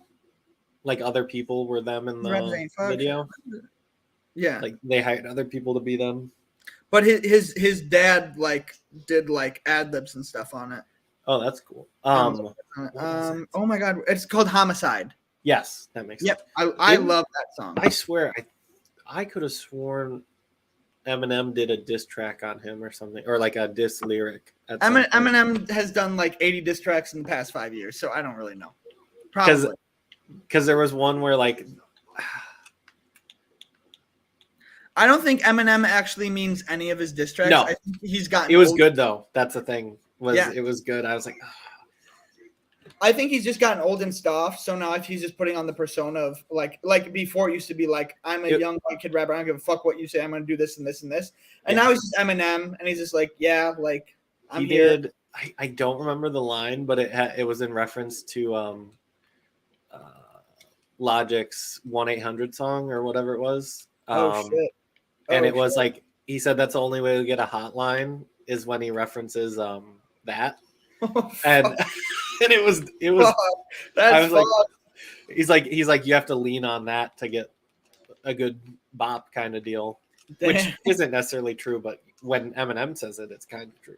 like other people were them in the video. Yeah, Like they hired other people to be them. but his dad like did like ad libs and stuff on it. Oh, that's cool. Oh my god, it's called Homicide. Yes, that makes sense. Yep, I love that song. I swear, I could have sworn Eminem did a diss track on him or something, or like a diss lyric. Eminem has done like 80 diss tracks in the past 5 years, so I don't really know. Probably because there was one where like I don't think Eminem actually means any of his diss tracks. No. I think he's got. It was good though. That's the thing. Yeah. It was good. I was like, I think he's just gotten old and stuff. So now if he's just putting on the persona of like before it used to be like I'm a young white kid rapper. I don't give a fuck what you say. I'm gonna do this and this and this. And now he's just Eminem, and he's just like, yeah, like I'm here. Did. I don't remember the line, but it was in reference to Logic's 1-800 song or whatever it was. Shit. And it was like he said that's the only way to get a hotline is when he references that. And and it was that's I was like he's like you have to lean on that to get a good bop kind of deal. Which isn't necessarily true, but when Eminem says it, it's kind of true.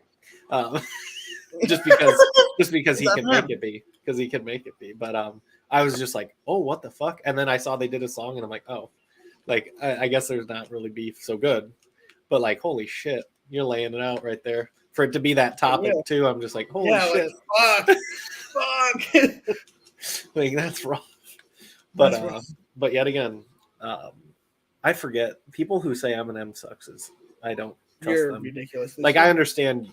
Just because he can make it be. Because he can make it be. But I was just like, oh, what the fuck? And then I saw they did a song and I'm like, oh. Like, I guess there's not really beef so good. But, like, holy shit. You're laying it out right there. For it to be that topic, too, I'm just like, holy shit. Like, fuck. Like, that's rough. But yet again, I forget. People who say Eminem sucks I don't trust You're them. ridiculous. Like, I understand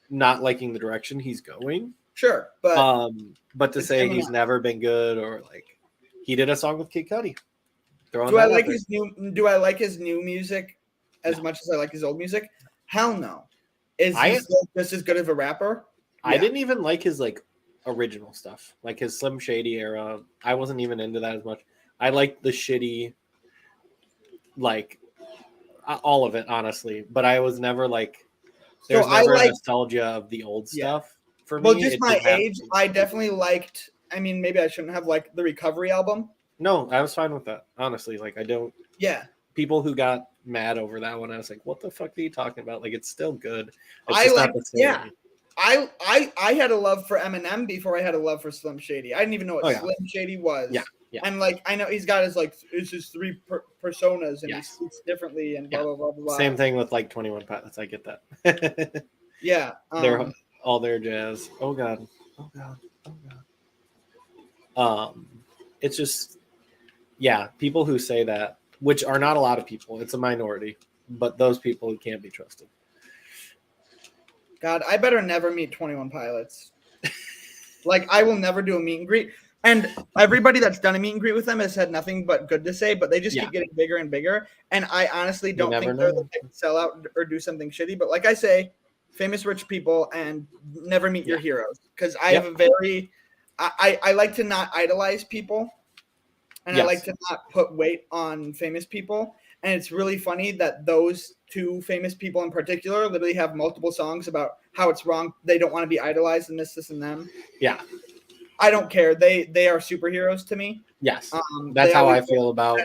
not liking the direction he's going. Sure, but to say he's never been good or, like, he did a song with Kid Cudi. Do I like his new music as much as I like his old music? Hell no. Is he still just as good of a rapper? I didn't even like his like original stuff, like his Slim Shady era. I wasn't even into that as much. I liked the shitty, like all of it, honestly. But I was never like, there's never a nostalgia of the old stuff for me. Well, just my age, I definitely liked. I mean, maybe I shouldn't have liked the Recovery album. No, I was fine with that. Honestly, like I don't. Yeah. People who got mad over that one, I was like, "What the fuck are you talking about? Like, it's still good." It's I like. Yeah. I had a love for Eminem before I had a love for Slim Shady. I didn't even know what Slim Shady was. Yeah. And like I know he's got his like it's his three personas and he speaks differently and blah blah blah blah. Same thing with like 21 Pilots. I get that. Yeah. They're all their jazz. Oh god. It's just. Yeah, people who say that, which are not a lot of people, it's a minority, but those people who can't be trusted. God, I better never meet 21 Pilots. Like, I will never do a meet and greet. And everybody that's done a meet and greet with them has had nothing but good to say, but they just keep getting bigger and bigger. And I honestly don't think they're the type to sell out or do something shitty. But like I say, famous rich people and never meet your heroes, because I Yep. have a very I like to not idolize people, and I like Yes. to not put weight on famous people. And it's really funny that those two famous people in particular literally have multiple songs about how it's wrong. They don't want to be idolized and this and them. Yeah. I don't care. They are superheroes to me. Yes. They That's how I always feel about.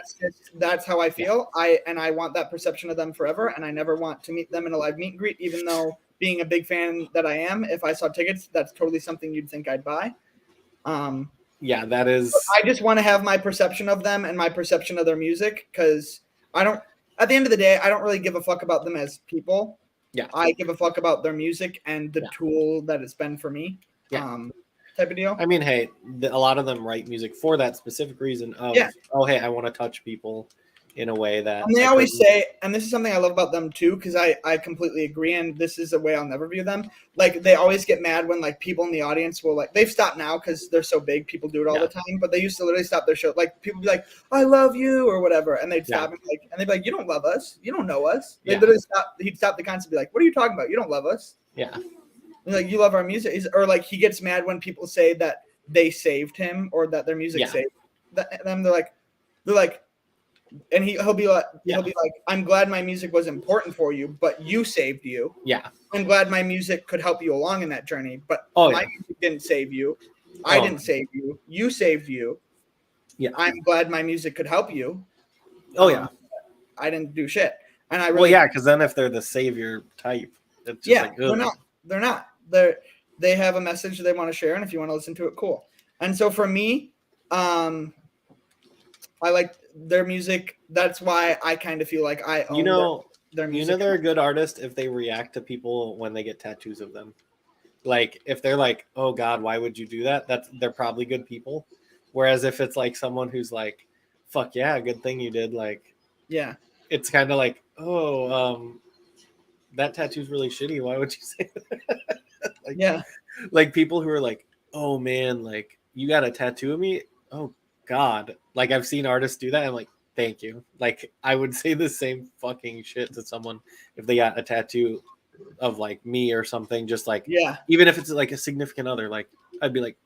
that's how I feel. I want that perception of them forever, and I never want to meet them in a live meet and greet, even though being a big fan that I am, if I saw tickets, that's totally something you'd think I'd buy. Yeah, that is. I just want to have my perception of them and my perception of their music, because I don't. At the end of the day, I don't really give a fuck about them as people. Yeah. I give a fuck about their music and the Yeah. tool that it's been for me. Yeah. Type of deal. I mean, hey, a lot of them write music for that specific reason of, oh, hey, I want to touch people in a way that. And they always say, and this is something I love about them too, because I completely agree, and this is a way I'll never view them. Like, they always get mad when like people in the audience will they've stopped now because they're so big, people do it all the time, but they used to literally stop their show. Like, people be like, I love you or whatever, and they'd stop and they'd be like, you don't love us, you don't know us. They literally he'd stop the concert and be like, what are you talking about? You don't love us. Yeah. And like, you love our music. Or like, he gets mad when people say that they saved him or that their music saved them. They're like, and he'll be like, I'm glad my music was important for you, but you saved you. Yeah. I'm glad my music could help you along in that journey, but my music didn't save you. I didn't save you. You saved you. Yeah. I'm glad my music could help you. I didn't do shit. And I really because then if they're the savior type, it's just like, they're not. They have a message they want to share, and if you want to listen to it, cool. And so for me, I like their music. That's why I kind of feel like I own their music. They're a good artist if they react to people when they get tattoos of them. Like, if they're like, oh God, why would you do that? They're probably good people. Whereas if it's like someone who's like, fuck yeah, good thing you did. Like, yeah, it's kind of like, that tattoo's really shitty. Why would you say that? Like people who are like, oh man, like you got a tattoo of me. Oh God. Like, I've seen artists do that. I'm like, thank you. Like, I would say the same fucking shit to someone if they got a tattoo of like me or something. Just like, even if it's like a significant other, like I'd be like,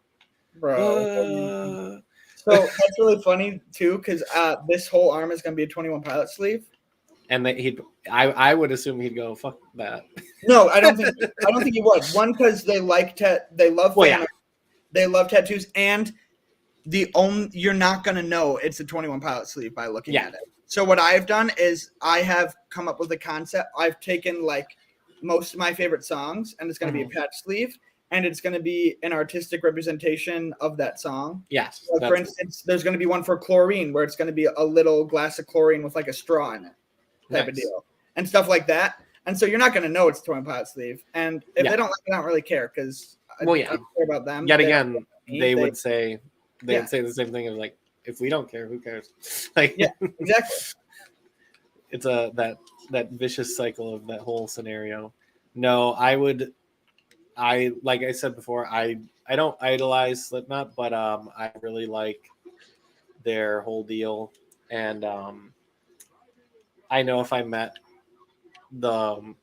bro. So that's really funny too, because this whole arm is gonna be a 21 Pilot sleeve. And I would assume he'd go, fuck that. No, I don't think he would. One, because they love they love tattoos, and you're not gonna know it's a 21 Pilot sleeve by looking at it. So what I've done is I have come up with a concept. I've taken like most of my favorite songs, and it's gonna be a patch sleeve, and it's gonna be an artistic representation of that song. Yes. So for instance, there's gonna be one for chlorine where it's gonna be a little glass of chlorine with like a straw in it. Type of deal and stuff like that. And so you're not going to know it's a 21 Pilot sleeve. And if they don't like it, I don't really care, because I don't care about them. Yet again, they would say the same thing as like, if we don't care, who cares? Like, exactly. It's that vicious cycle of that whole scenario. No, like I said before, I don't idolize Slipknot, but I really like their whole deal. And I know if I met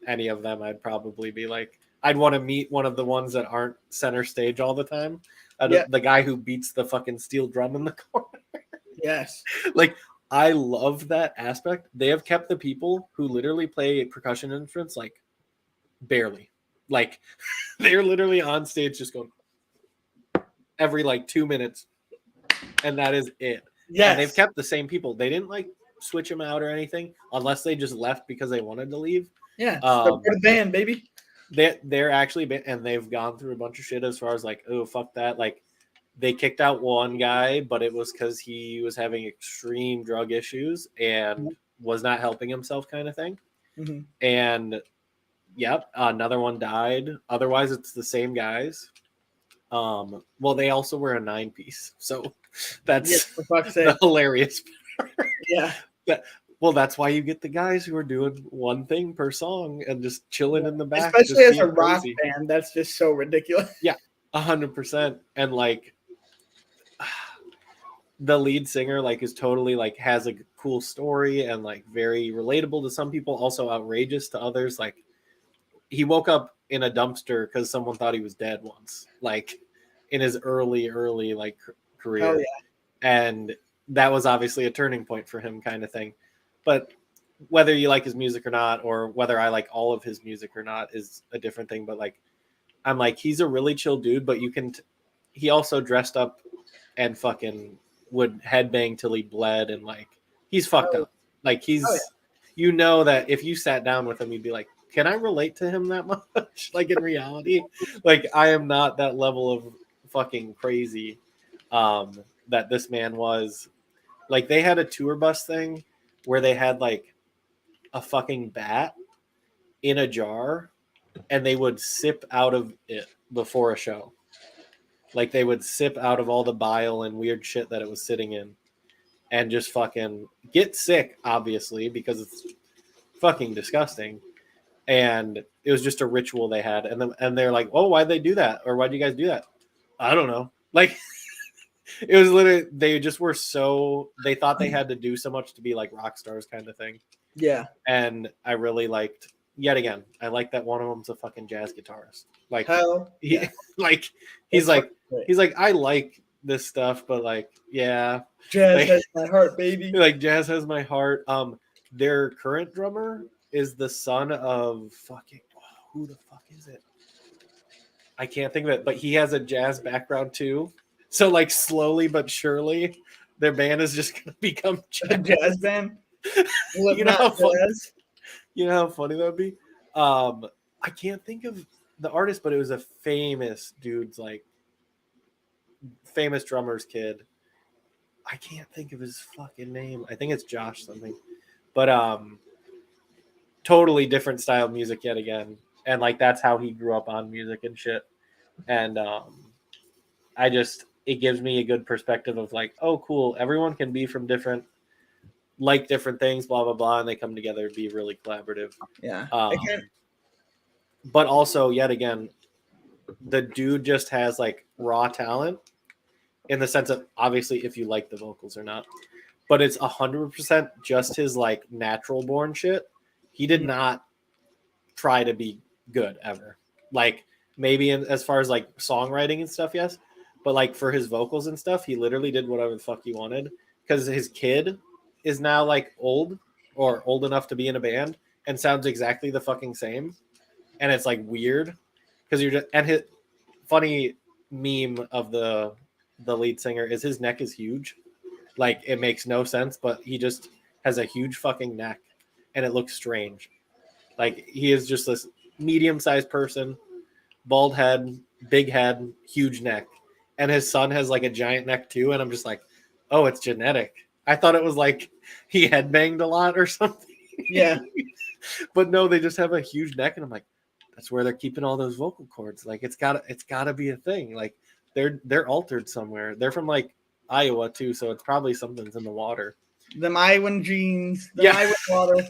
any of them, I'd probably be like, I'd want to meet one of the ones that aren't center stage all the time. The guy who beats the fucking steel drum in the corner. Yes. Like, I love that aspect. They have kept the people who literally play percussion instruments, like, barely. Like, they're literally on stage just going every, like, 2 minutes. And that is it. Yeah. And they've kept the same people. They didn't, like, switch them out or anything, unless they just left because they wanted to leave. Yeah, they're the band, baby. They're actually and they've gone through a bunch of shit as far as like, oh fuck that. Like, they kicked out one guy, but it was because he was having extreme drug issues and was not helping himself, kind of thing. Mm-hmm. And another one died. Otherwise, it's the same guys. Well, they also were a 9-piece, so that's the hilarious part. Yeah. That's why you get the guys who are doing one thing per song and just chilling in the back. Especially as a rock band, that's just so ridiculous. Yeah, 100%. And like, the lead singer like is totally like has a cool story and like very relatable to some people, also outrageous to others. Like, he woke up in a dumpster because someone thought he was dead once, like in his early like career. Hell yeah. And that was obviously a turning point for him, kind of thing. But whether you like his music or not, or whether I like all of his music or not, is a different thing. But like, I'm like, he's a really chill dude, but you can. He also dressed up and fucking would headbang till he bled, and like he's fucked up. Like he's, you know, that if you sat down with him, you'd be like, can I relate to him that much? Like in reality, like I am not that level of fucking crazy that this man was. Like they had a tour bus thing where they had like a fucking bat in a jar and they would sip out of it before a show. Like they would sip out of all the bile and weird shit that it was sitting in and just fucking get sick, obviously, because it's fucking disgusting. And it was just a ritual they had. And they're like, oh, why'd they do that? Or why'd you guys do that? I don't know. Like it was literally, they just were so, they thought they had to do so much to be like rock stars kind of thing. Yeah. And I really liked, yet again, I like that one of them's a fucking jazz guitarist. Like, Hell yeah. like he's like, I like this stuff, but like, yeah. Jazz like, has my heart, baby. Like jazz has my heart. Their current drummer is the son of fucking, who the fuck is it? I can't think of it, but he has a jazz background too. So like slowly but surely, their band is just gonna become a jazz band. You know how funny, you know how funny that would be. I can't think of the artist, but it was a famous dude's like famous drummer's kid. I can't think of his fucking name. I think it's Josh something, but totally different style of music yet again, and like that's how he grew up on music and shit. And I just, it gives me a good perspective of like, oh cool, everyone can be from different, like different things, blah blah blah, and they come together to be really collaborative. Yeah. But also, yet again, the dude just has like raw talent in the sense of obviously if you like the vocals or not, but it's 100% just his like natural born shit. He did not try to be good ever. Like maybe as far as like songwriting and stuff, yes, but like for his vocals and stuff, he literally did whatever the fuck he wanted because his kid is now like old or old enough to be in a band and sounds exactly the fucking same. And it's like weird because you're just, and his funny meme of the lead singer is his neck is huge. Like it makes no sense, but he just has a huge fucking neck and it looks strange. Like he is just this medium-sized person, bald head, big head, huge neck. And his son has like a giant neck too. And I'm just like, oh, it's genetic. I thought it was like he headbanged a lot or something. Yeah. But no, they just have a huge neck. And I'm like, that's where they're keeping all those vocal cords. Like it's gotta be a thing. Like they're altered somewhere. They're from like Iowa too. So it's probably something's in the water. Them Iowan genes. Iowan water.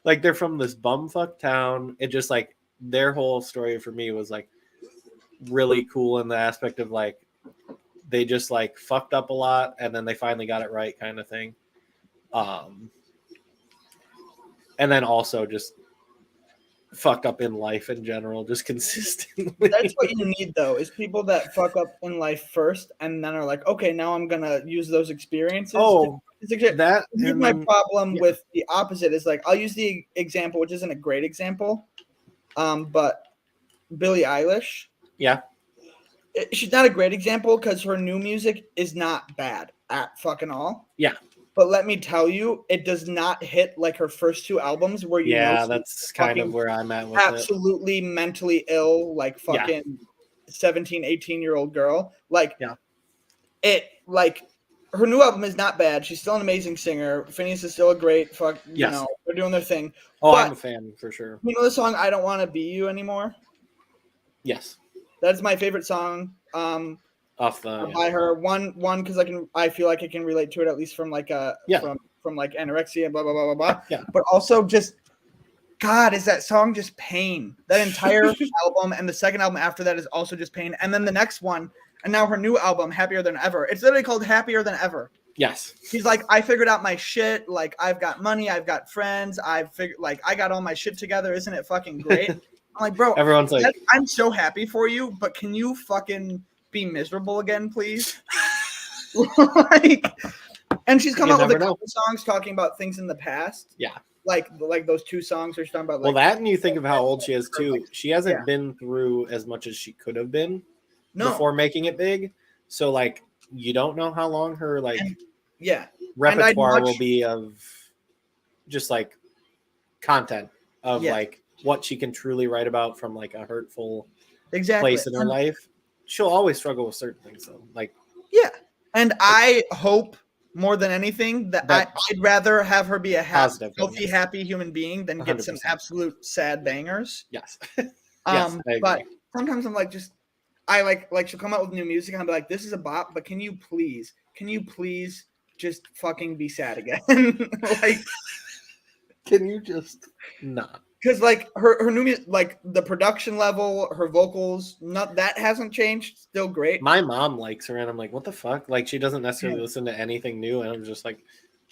Like they're from this bumfuck town. It just like their whole story for me was like really cool in the aspect of like they just like fucked up a lot and then they finally got it right kind of thing. And then also just fucked up in life in general, just consistently. That's what you need though, is people that fuck up in life first and then are like, okay, now I'm gonna use those experiences. That here's my problem with the opposite is like I'll use the example, which isn't a great example. But Billie Eilish. Yeah. She's not a great example because her new music is not bad at fucking all. Yeah. But let me tell you, it does not hit like her first two albums where you know that's kind of where I'm at with absolutely mentally ill, like fucking 17, 18-year-old girl. Like it like her new album is not bad. She's still an amazing singer. Phineas is still a great you know, they're doing their thing. Oh, but I'm a fan for sure. You know the song I Don't Want to Be You Anymore? Yes. That's my favorite song. Off the by her. One because I feel like I can relate to it at least from like from like anorexia and blah blah blah blah blah. Yeah. But also just God, is that song just pain? That entire album and the second album after that is also just pain. And then the next one, and now her new album, Happier Than Ever. It's literally called Happier Than Ever. Yes. She's like, I figured out my shit. Like, I've got money. I've got friends. I got all my shit together. Isn't it fucking great? I'm like, bro, Everyone's like, I'm so happy for you, but can you fucking be miserable again, please? Like, and she's come You out with a never know. couple songs talking about things in the past. Yeah. Like those 2 songs are talking about. Well, Like, that and you think of how old she is too. like, She hasn't yeah. been through as much as she could have been no, before making it big. So like, you don't know how long her like and, yeah, repertoire and will be of just like content of Yeah. like what she can truly write about from like a hurtful exactly. place in her life. She'll always struggle with certain things though. Like, Yeah, and I hope more than anything that I'd rather have her be a Positive one, healthy, yes. happy human being than get some 100%. absolute sad bangers. yes. Yes, I agree. But sometimes I'm like, I like she'll come out with new music and I'll be like, this is a bop, but can you please just fucking be sad again? Like, Can you just not? because like her new music, like the production level, her vocals, that hasn't changed. Still great. My mom likes her, and I'm like, what the fuck? Like, she doesn't necessarily listen to anything new, and I'm just like,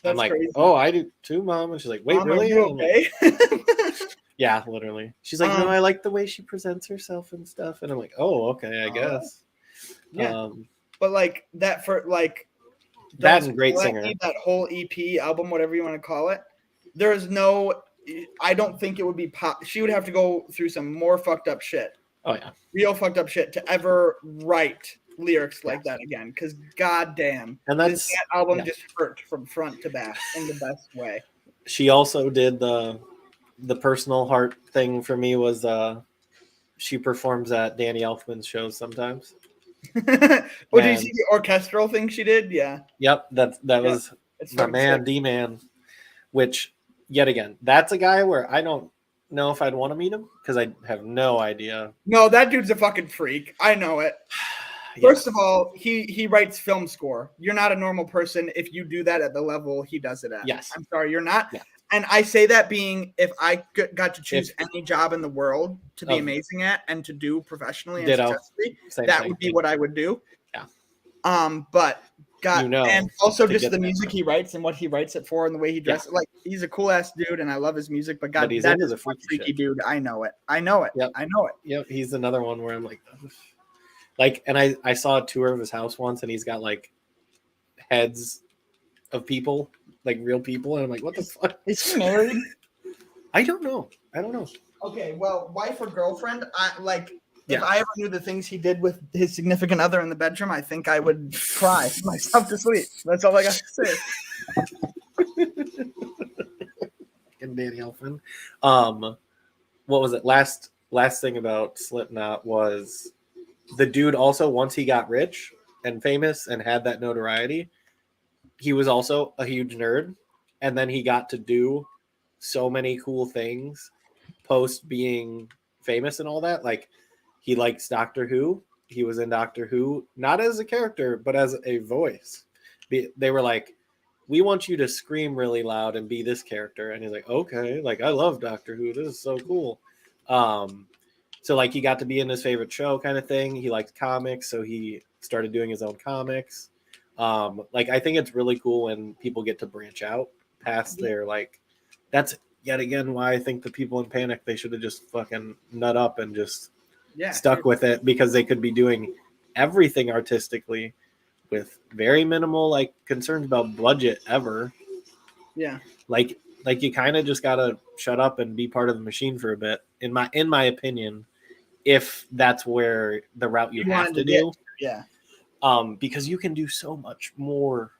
That's I'm like, crazy. oh, I do too, Mom. And she's like, wait, Mom, really? are you And I'm like, okay? yeah, literally. She's like, no, I like the way she presents herself and stuff, and I'm like, oh, okay, I guess. Yeah. But like that for like that and Great Singer. That whole EP album, whatever you want to call it, there is no. I don't think it would be pop. She would have to go through some more fucked up shit. Oh yeah, real fucked up shit to ever write lyrics like that again. Because goddamn, and that album just hurt from front to back in the best way. She also did the personal heart thing for me was she performs at Danny Elfman's shows sometimes. Did you see the orchestral thing she did? Yeah. Yep, that was my man, D-Man. Which, yet again, that's a guy where I don't know if I'd want to meet him because I have no idea. No, that dude's a fucking freak. I know it. First of all, he writes film score. You're not a normal person if you do that at the level he does it at. Yes. I'm sorry, you're not. Yeah. And I say that being if I got to choose any job in the world to be amazing at and to do professionally and successfully, that would be what I would do. Yeah. But God, and also just the music he writes and what he writes it for and the way he dresses. Yeah. Like, he's a cool ass dude, and I love his music. But God, he's that is a freaky dude. I know it. Yep. I know it. Yep. He's another one where I'm like, and I saw a tour of his house once, and he's got like heads of people, like real people, and I'm like, what the fuck? Is he married? I don't know. Okay, well, wife or girlfriend? If I ever knew the things he did with his significant other in the bedroom, I think I would cry myself to sleep. That's all I got to say. And Danny Elfman. What was it? Last thing about Slipknot was the dude also, once he got rich and famous and had that notoriety, he was also a huge nerd. And then he got to do so many cool things post being famous and all that. Like, he likes Doctor Who. He was in Doctor Who, not as a character, but as a voice. They were like, we want you to scream really loud and be this character. And he's like, okay, like, I love Doctor Who. This is so cool. So like, he got to be in his favorite show kind of thing. He liked comics, so he started doing his own comics. Like, I think it's really cool when people get to branch out past their, like, that's yet again why I think the people in Panic, they should have just fucking nut up and just stuck with it, because they could be doing everything artistically with very minimal like concerns about budget ever. Yeah. Like you kind of just gotta shut up and be part of the machine for a bit, in my opinion, if that's where the route you have to do. Yeah. Because you can do so much more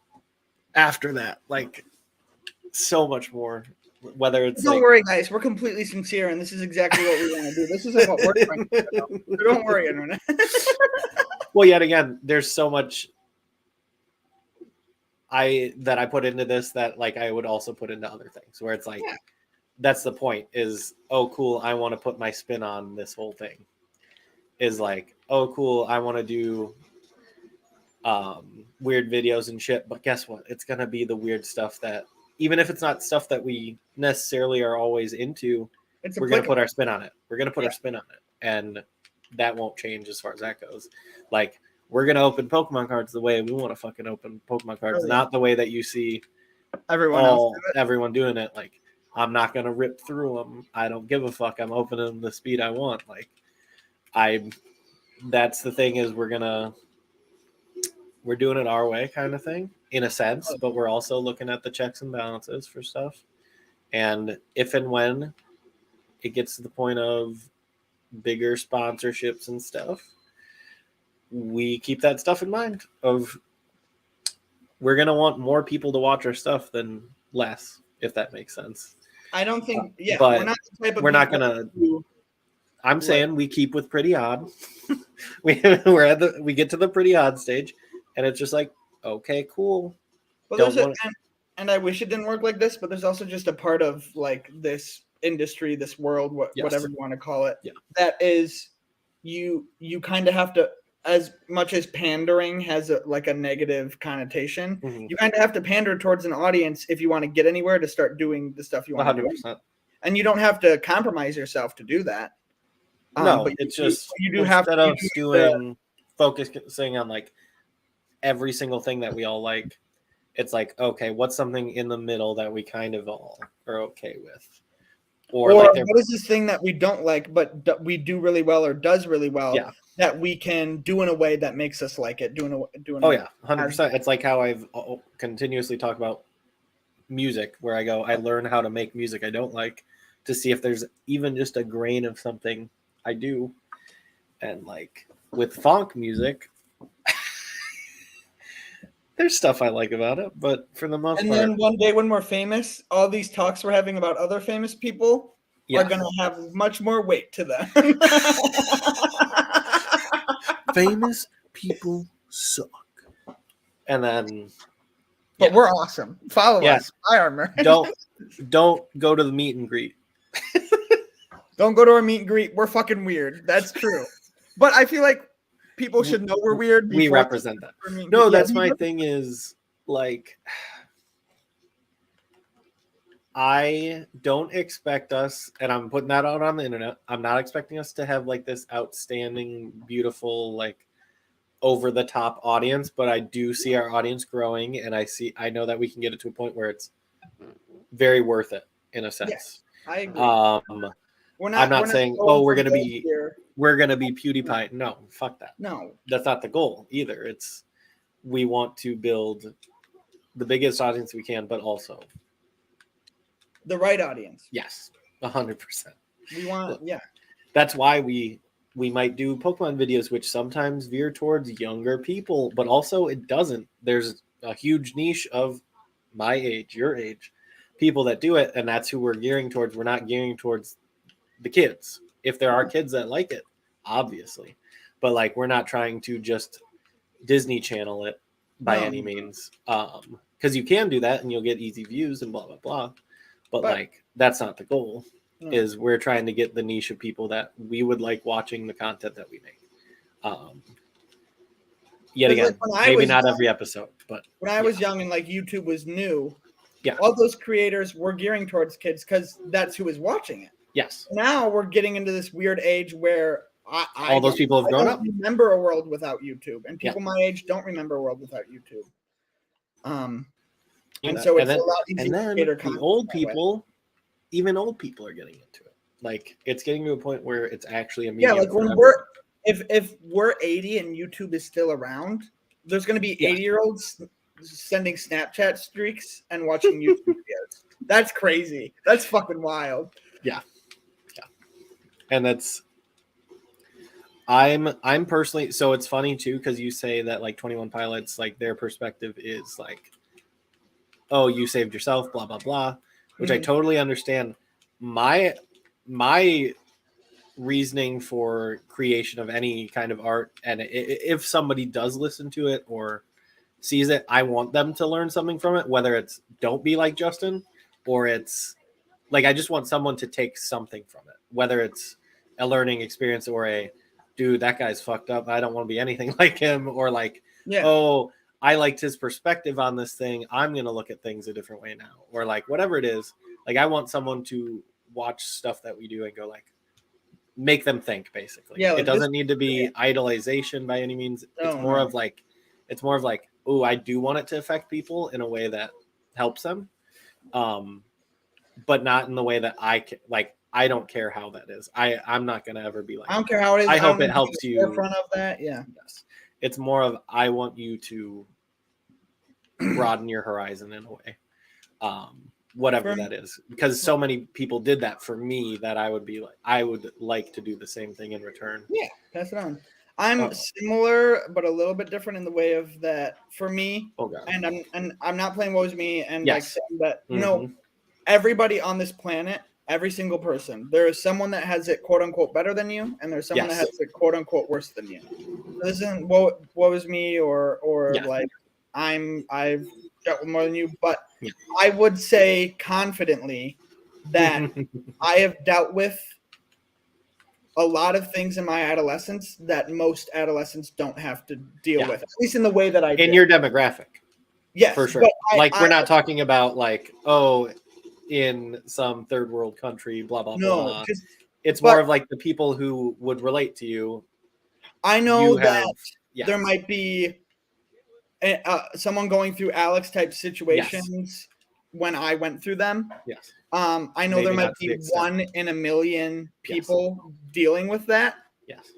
after that, like so much more. Whether it's don't worry, guys, we're completely sincere, and this is exactly what we want to do. This is what we're trying to do. So don't worry, internet. Well, yet again, there's so much that I put into this that like I would also put into other things, where it's like that's the point is, oh cool, I want to put my spin on this whole thing. Is like, oh cool, I want to do weird videos and shit, but guess what? It's gonna be the weird stuff that, even if it's not stuff that we necessarily are always into, we're going to put our spin on it. We're going to put our spin on it. And that won't change as far as that goes. Like, we're going to open Pokemon cards the way we want to fucking open Pokemon cards, not the way that you see everyone doing it. Like, I'm not gonna rip through them. I don't give a fuck. I'm opening them the speed I want. Like that's the thing is we're doing it our way kind of thing in a sense, but we're also looking at the checks and balances for stuff. And if and when it gets to the point of bigger sponsorships and stuff, we keep that stuff in mind of we're going to want more people to watch our stuff than less, if that makes sense. I don't think, but we're not the type of we're not people going to, I'm like- saying we keep with pretty odd. we get to the pretty odd stage and it's just like, okay, cool. But and I wish it didn't work like this, but there's also just a part of like this industry, this world, whatever you want to call it, that is you kind of have to, as much as pandering has a negative connotation, you kind of have to pander towards an audience if you want to get anywhere to start doing the stuff you want 100%. to do. And you don't have to compromise yourself to do that. No, but it's just you do have instead of focusing on like every single thing that we all like, it's like, okay, what's something in the middle that we kind of all are okay with? Or like what is this thing that we don't like, but we do really well or does really well that we can do in a way that makes us like it? 100%. It's like how I've continuously talked about music, where I go, I learn how to make music I don't like to see if there's even just a grain of something I do. And like with funk music, there's stuff I like about it, but for the most part. And then one day when we're famous, all these talks we're having about other famous people are going to have much more weight to them. Famous people suck. And then. But we're awesome. Follow us. Buy our merch. Don't go to the meet and greet. Don't go to our meet and greet. We're fucking weird. That's true. But I feel like people should know we're weird. We represent that. No, that's my thing is like, I don't expect us, and I'm putting that out on the internet, I'm not expecting us to have like this outstanding, beautiful, like over the top audience, but I do see our audience growing, and I know that we can get it to a point where it's very worth it in a sense. Yes, I agree. I'm not saying, we're gonna be PewDiePie. No, fuck that. No, that's not the goal either. It's we want to build the biggest audience we can, but also the right audience. Yes, 100%. We want, That's why we might do Pokemon videos, which sometimes veer towards younger people, but also it doesn't. There's a huge niche of my age, your age, people that do it, and that's who we're gearing towards. We're not gearing towards the kids. If there are kids that like it, obviously, but like we're not trying to just Disney Channel it by any means, because you can do that and you'll get easy views and blah blah blah, but like that's not the goal. Is we're trying to get the niche of people that we would like watching the content that we make. Yet again, maybe not every episode, but when I was young and like YouTube was new, all those creators were gearing towards kids because that's who was watching it. Yes. Now we're getting into this weird age where all those people have grown up. Remember a world without YouTube, and people my age don't remember a world without YouTube. And so it's a lot easier. And then the old people, even old people are getting into it. Like it's getting to a point where it's actually a medium. Yeah, like when if we're 80 and YouTube is still around, there's going to be 80-year-olds sending Snapchat streaks and watching YouTube videos. That's crazy. That's fucking wild. Yeah. And that's I'm personally, so it's funny too because you say that like 21 Pilots, like their perspective is like, oh, you saved yourself, blah blah blah, which I totally understand. My reasoning for creation of any kind of art, and if somebody does listen to it or sees it, I want them to learn something from it, whether it's don't be like Justin or it's like I just want someone to take something from it, whether it's a learning experience or a dude, that guy's fucked up, I don't want to be anything like him, or like oh, I liked his perspective on this thing, I'm gonna look at things a different way now, or like whatever it is. Like I want someone to watch stuff that we do and go like make them think, basically. Like it doesn't need to be idolization by any means. It's more of like oh, I do want it to affect people in a way that helps them. but not in the way that I don't care how that is. I'm not gonna ever be like, I don't care how it is. I hope don't it need to helps be you. forefront of that. Yeah. Yes. It's more of I want you to broaden your horizon in a way. Whatever that is. Because so many people did that for me that I would like to do the same thing in return. Yeah, pass it on. I'm similar, but a little bit different in the way of that for me. Oh god. And I'm not playing woe is me and like Yes. saying that everybody on this planet, every single person, there is someone that has it quote unquote better than you, and there's someone that has it quote unquote worse than you. So this isn't woe is me or like I've dealt with more than you, but I would say confidently that I have dealt with a lot of things in my adolescence that most adolescents don't have to deal with, at least in the way that I did. In your demographic. Yes. For sure. We're not talking about like, in some third world country, blah, blah, blah. It's more of like the people who would relate to you. I know that there might be someone going through Alex type situations when I went through them. Yes. I know there might be 1 in a million people dealing with that. Yes.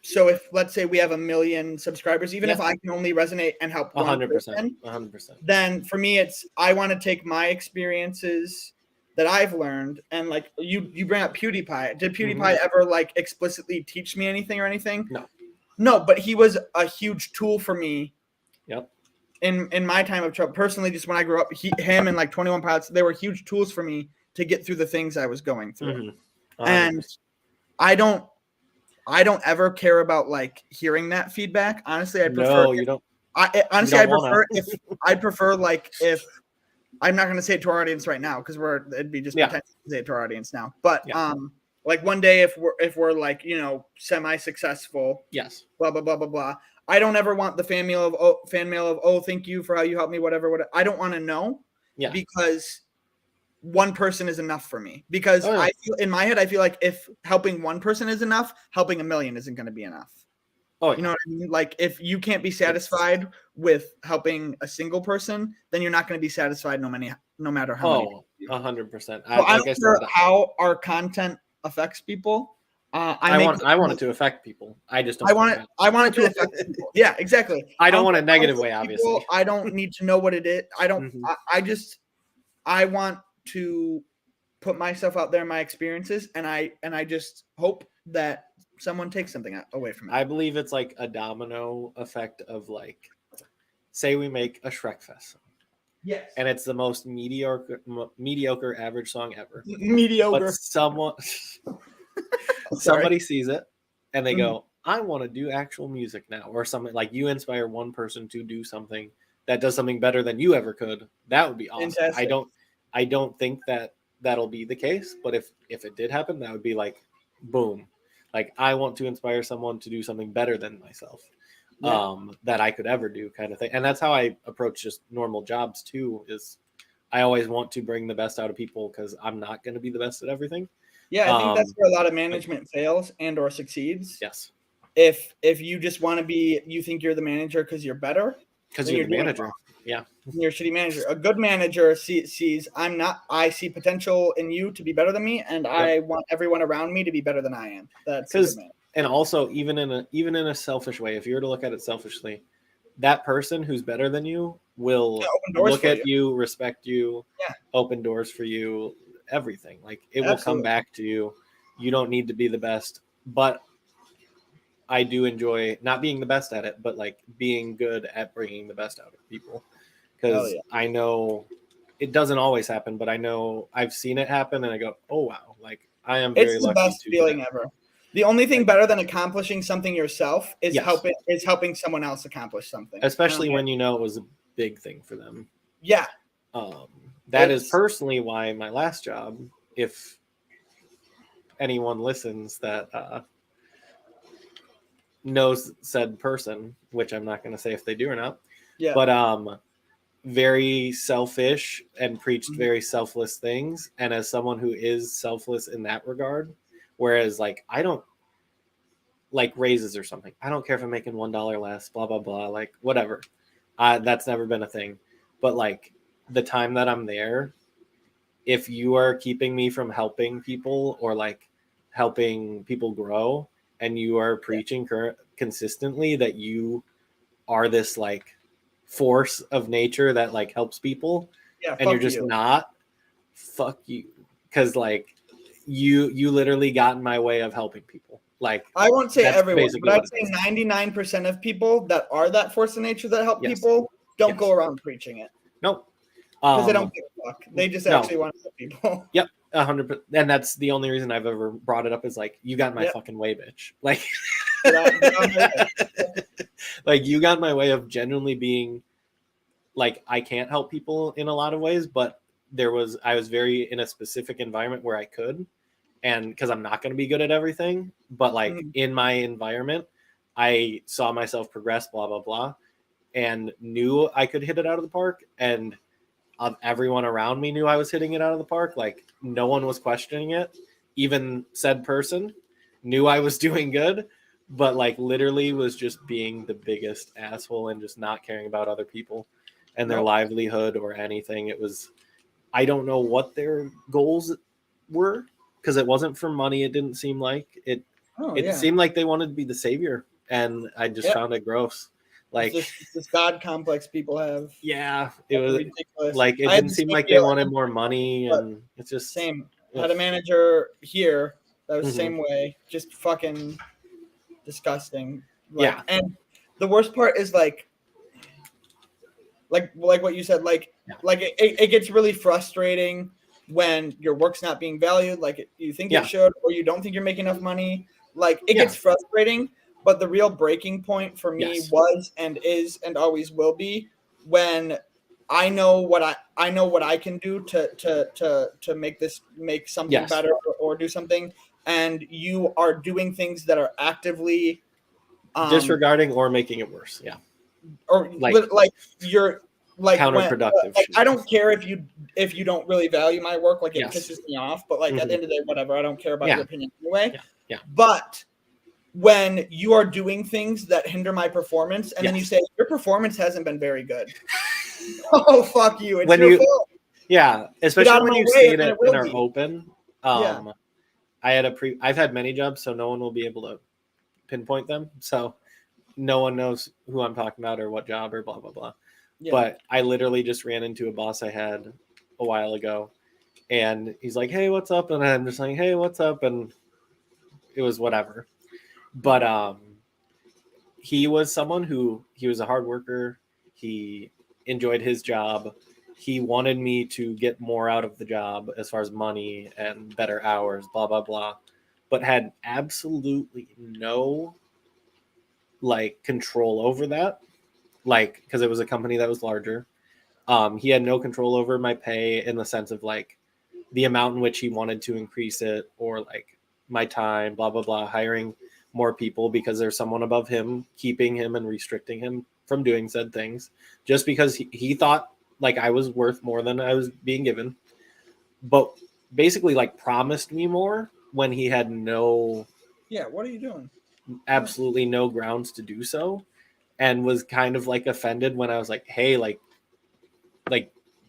So if let's say we have 1 million subscribers, even if I can only resonate and help 100%, 100%, then for me it's I want to take my experiences that I've learned and like you bring up PewDiePie. Did PewDiePie ever like explicitly teach me anything or anything? No, but he was a huge tool for me. Yep. In my time of trouble, personally, just when I grew up, him and like 21 Pilots, they were huge tools for me to get through the things I was going through. And I don't ever care about like hearing that feedback. Honestly, I prefer. No, you don't. I'd prefer like if I'm not going to say it to our audience right now because it'd be just pretending to say it to our audience now. But like one day if we're like semi-successful, blah blah blah blah blah. I don't ever want the fan mail of thank you for how you helped me, whatever. I don't want to know because one person is enough for me. Because I feel in my head, I feel like if helping one person is enough, helping 1 million isn't going to be enough. You know what I mean? Like if you can't be satisfied with helping a single person, then you're not going to be satisfied no matter how many. 100%. I don't care how our content affects people. I want it to affect people. I just don't. I want it to affect people. Yeah, exactly. I don't want a negative way, obviously. I don't need to know what it is. I don't. I want to put myself out there in my experiences, and I just hope that someone takes something away from it. I believe it's like a domino effect of like, say we make a Shrek Fest. Yes. And it's the most mediocre average song ever. Mediocre. But somebody sees it and they go, I want to do actual music now, or something like you inspire one person to do something that does something better than you ever could. That would be awesome. Fantastic. I don't think that that'll be the case, but if it did happen, that would be like, boom. Like I want to inspire someone to do something better than myself. That I could ever do kind of thing. And that's how I approach just normal jobs too, is I always want to bring the best out of people because I'm not going to be the best at everything. Yeah, I think that's where a lot of management fails and or succeeds. Yes. If you just want to be, you think you're the manager because you're better. Because you're the manager. Yeah. You're a shitty manager. A good manager sees I see potential in you to be better than me, and I want everyone around me to be better than I am. That's a good manager. And also, even in a selfish way, if you were to look at it selfishly, that person who's better than you will look at you, respect you, open doors for you, everything. Like it will come back to you. You don't need to be the best, but I do enjoy not being the best at it, but like being good at bringing the best out of people. Because I know it doesn't always happen, but I know I've seen it happen, and I go, "Oh wow!" Like I am very lucky. It's the best feeling ever. The only thing better than accomplishing something yourself is helping someone else accomplish something. Especially when you know it was a big thing for them. Yeah. That is personally why my last job, if anyone listens that knows said person, which I'm not going to say if they do or not. Yeah. But very selfish and preached very selfless things. And as someone who is selfless in that regard, whereas like I don't like raises or something. I don't care if I'm making $1 less, blah, blah, blah, like whatever. That's never been a thing. But like the time that I'm there, if you are keeping me from helping people or like helping people grow, and you are preaching consistently that you are this like force of nature that like helps people, Yeah, and you're fuck just you. not, fuck you, because like you literally got in my way of helping people. Like, I won't say that's everyone, basically but I'd what it say is. 99% of people that are that force of nature that help Yes. people don't Yes. go around preaching it Nope. because they don't give a fuck. They just No. actually want to help people. Yep, 100%. And that's the only reason I've ever brought it up is like, you got in my Yep. fucking way, bitch. Like, Get on my way. like you got in my way of genuinely being like, I can't help people in a lot of ways, but I was very in a specific environment where I could, and because I'm not going to be good at everything, but like in my environment, I saw myself progress, blah blah blah, and knew I could hit it out of the park, and everyone around me knew I was hitting it out of the park. Like, no one was questioning it. Even said person knew I was doing good, but like literally was just being the biggest asshole and just not caring about other people and their livelihood or anything. It was, I don't know what their goals were, because it wasn't for money. It didn't seem like it. It seemed like they wanted to be the savior, and I just found it gross. Like, it's this God complex people have. yeah, it was ridiculous. like, it didn't seem like they wanted more money, and it's just same. I had a manager here that was the Mhm. same way, just fucking disgusting. Like, Yeah. and the worst part is like what you said, like it gets really frustrating when your work's not being valued like you think it should, or you don't think you're making enough money. Like, it gets frustrating, but the real breaking point for me was and is and always will be when I know what I can do to make something better or do something, and you are doing things that are actively disregarding or making it worse. Yeah. Or like you're like counterproductive. Like, I don't care if you don't really value my work. Like, it Yes. pisses me off. But like at the end of the day, whatever. I don't care about Yeah. your opinion anyway. Yeah. But when you are doing things that hinder my performance, and then you say your performance hasn't been very good. Oh, fuck you! It's your fault. Yeah, especially when you say it in our open. I've had many jobs, so no one will be able to pinpoint them. So no one knows who I'm talking about or what job or blah blah blah. Yeah. But I literally just ran into a boss I had a while ago, and he's like, "Hey, what's up?" And I'm just like, "Hey, what's up?" And it was whatever. But he was someone who, he was a hard worker. He enjoyed his job. He wanted me to get more out of the job as far as money and better hours, blah blah blah, but had absolutely no like control over that, like, because it was a company that was larger. He had no control over my pay in the sense of like the amount in which he wanted to increase it, or like my time, blah blah blah, hiring more people because there's someone above him keeping him and restricting him from doing said things, just because he thought like I was worth more than I was being given, but basically like promised me more when he had no, what are you doing? Absolutely no grounds to do so, and was kind of like offended when I was like, hey, like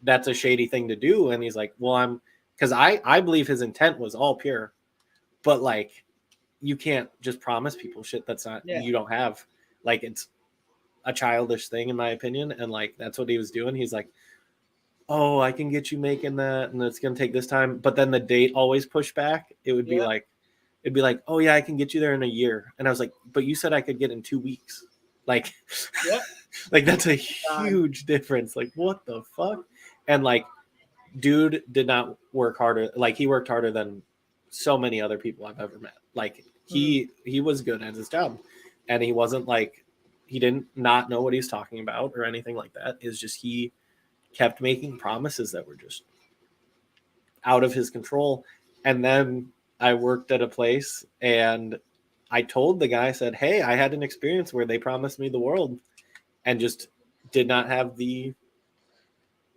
that's a shady thing to do. And he's like, well, because I believe his intent was all pure, but like, you can't just promise people shit that's not, you don't have. Like, it's a childish thing in my opinion, and like that's what he was doing. He's like, oh, I can get you making that, and it's gonna take this time, but then the date always pushed back. It'd be like, oh yeah, I can get you there in a year, and I was like, but you said I could get in 2 weeks. Like, like that's a huge difference. Like, what the fuck? And like, dude did not work harder. Like, he worked harder than so many other people I've ever met. Like, he was good at his job, and he wasn't like, he didn't not know what he's talking about or anything like that. It's just he kept making promises that were just out of his control. And then I worked at a place, and I told the guy, I said, hey, I had an experience where they promised me the world and just did not have the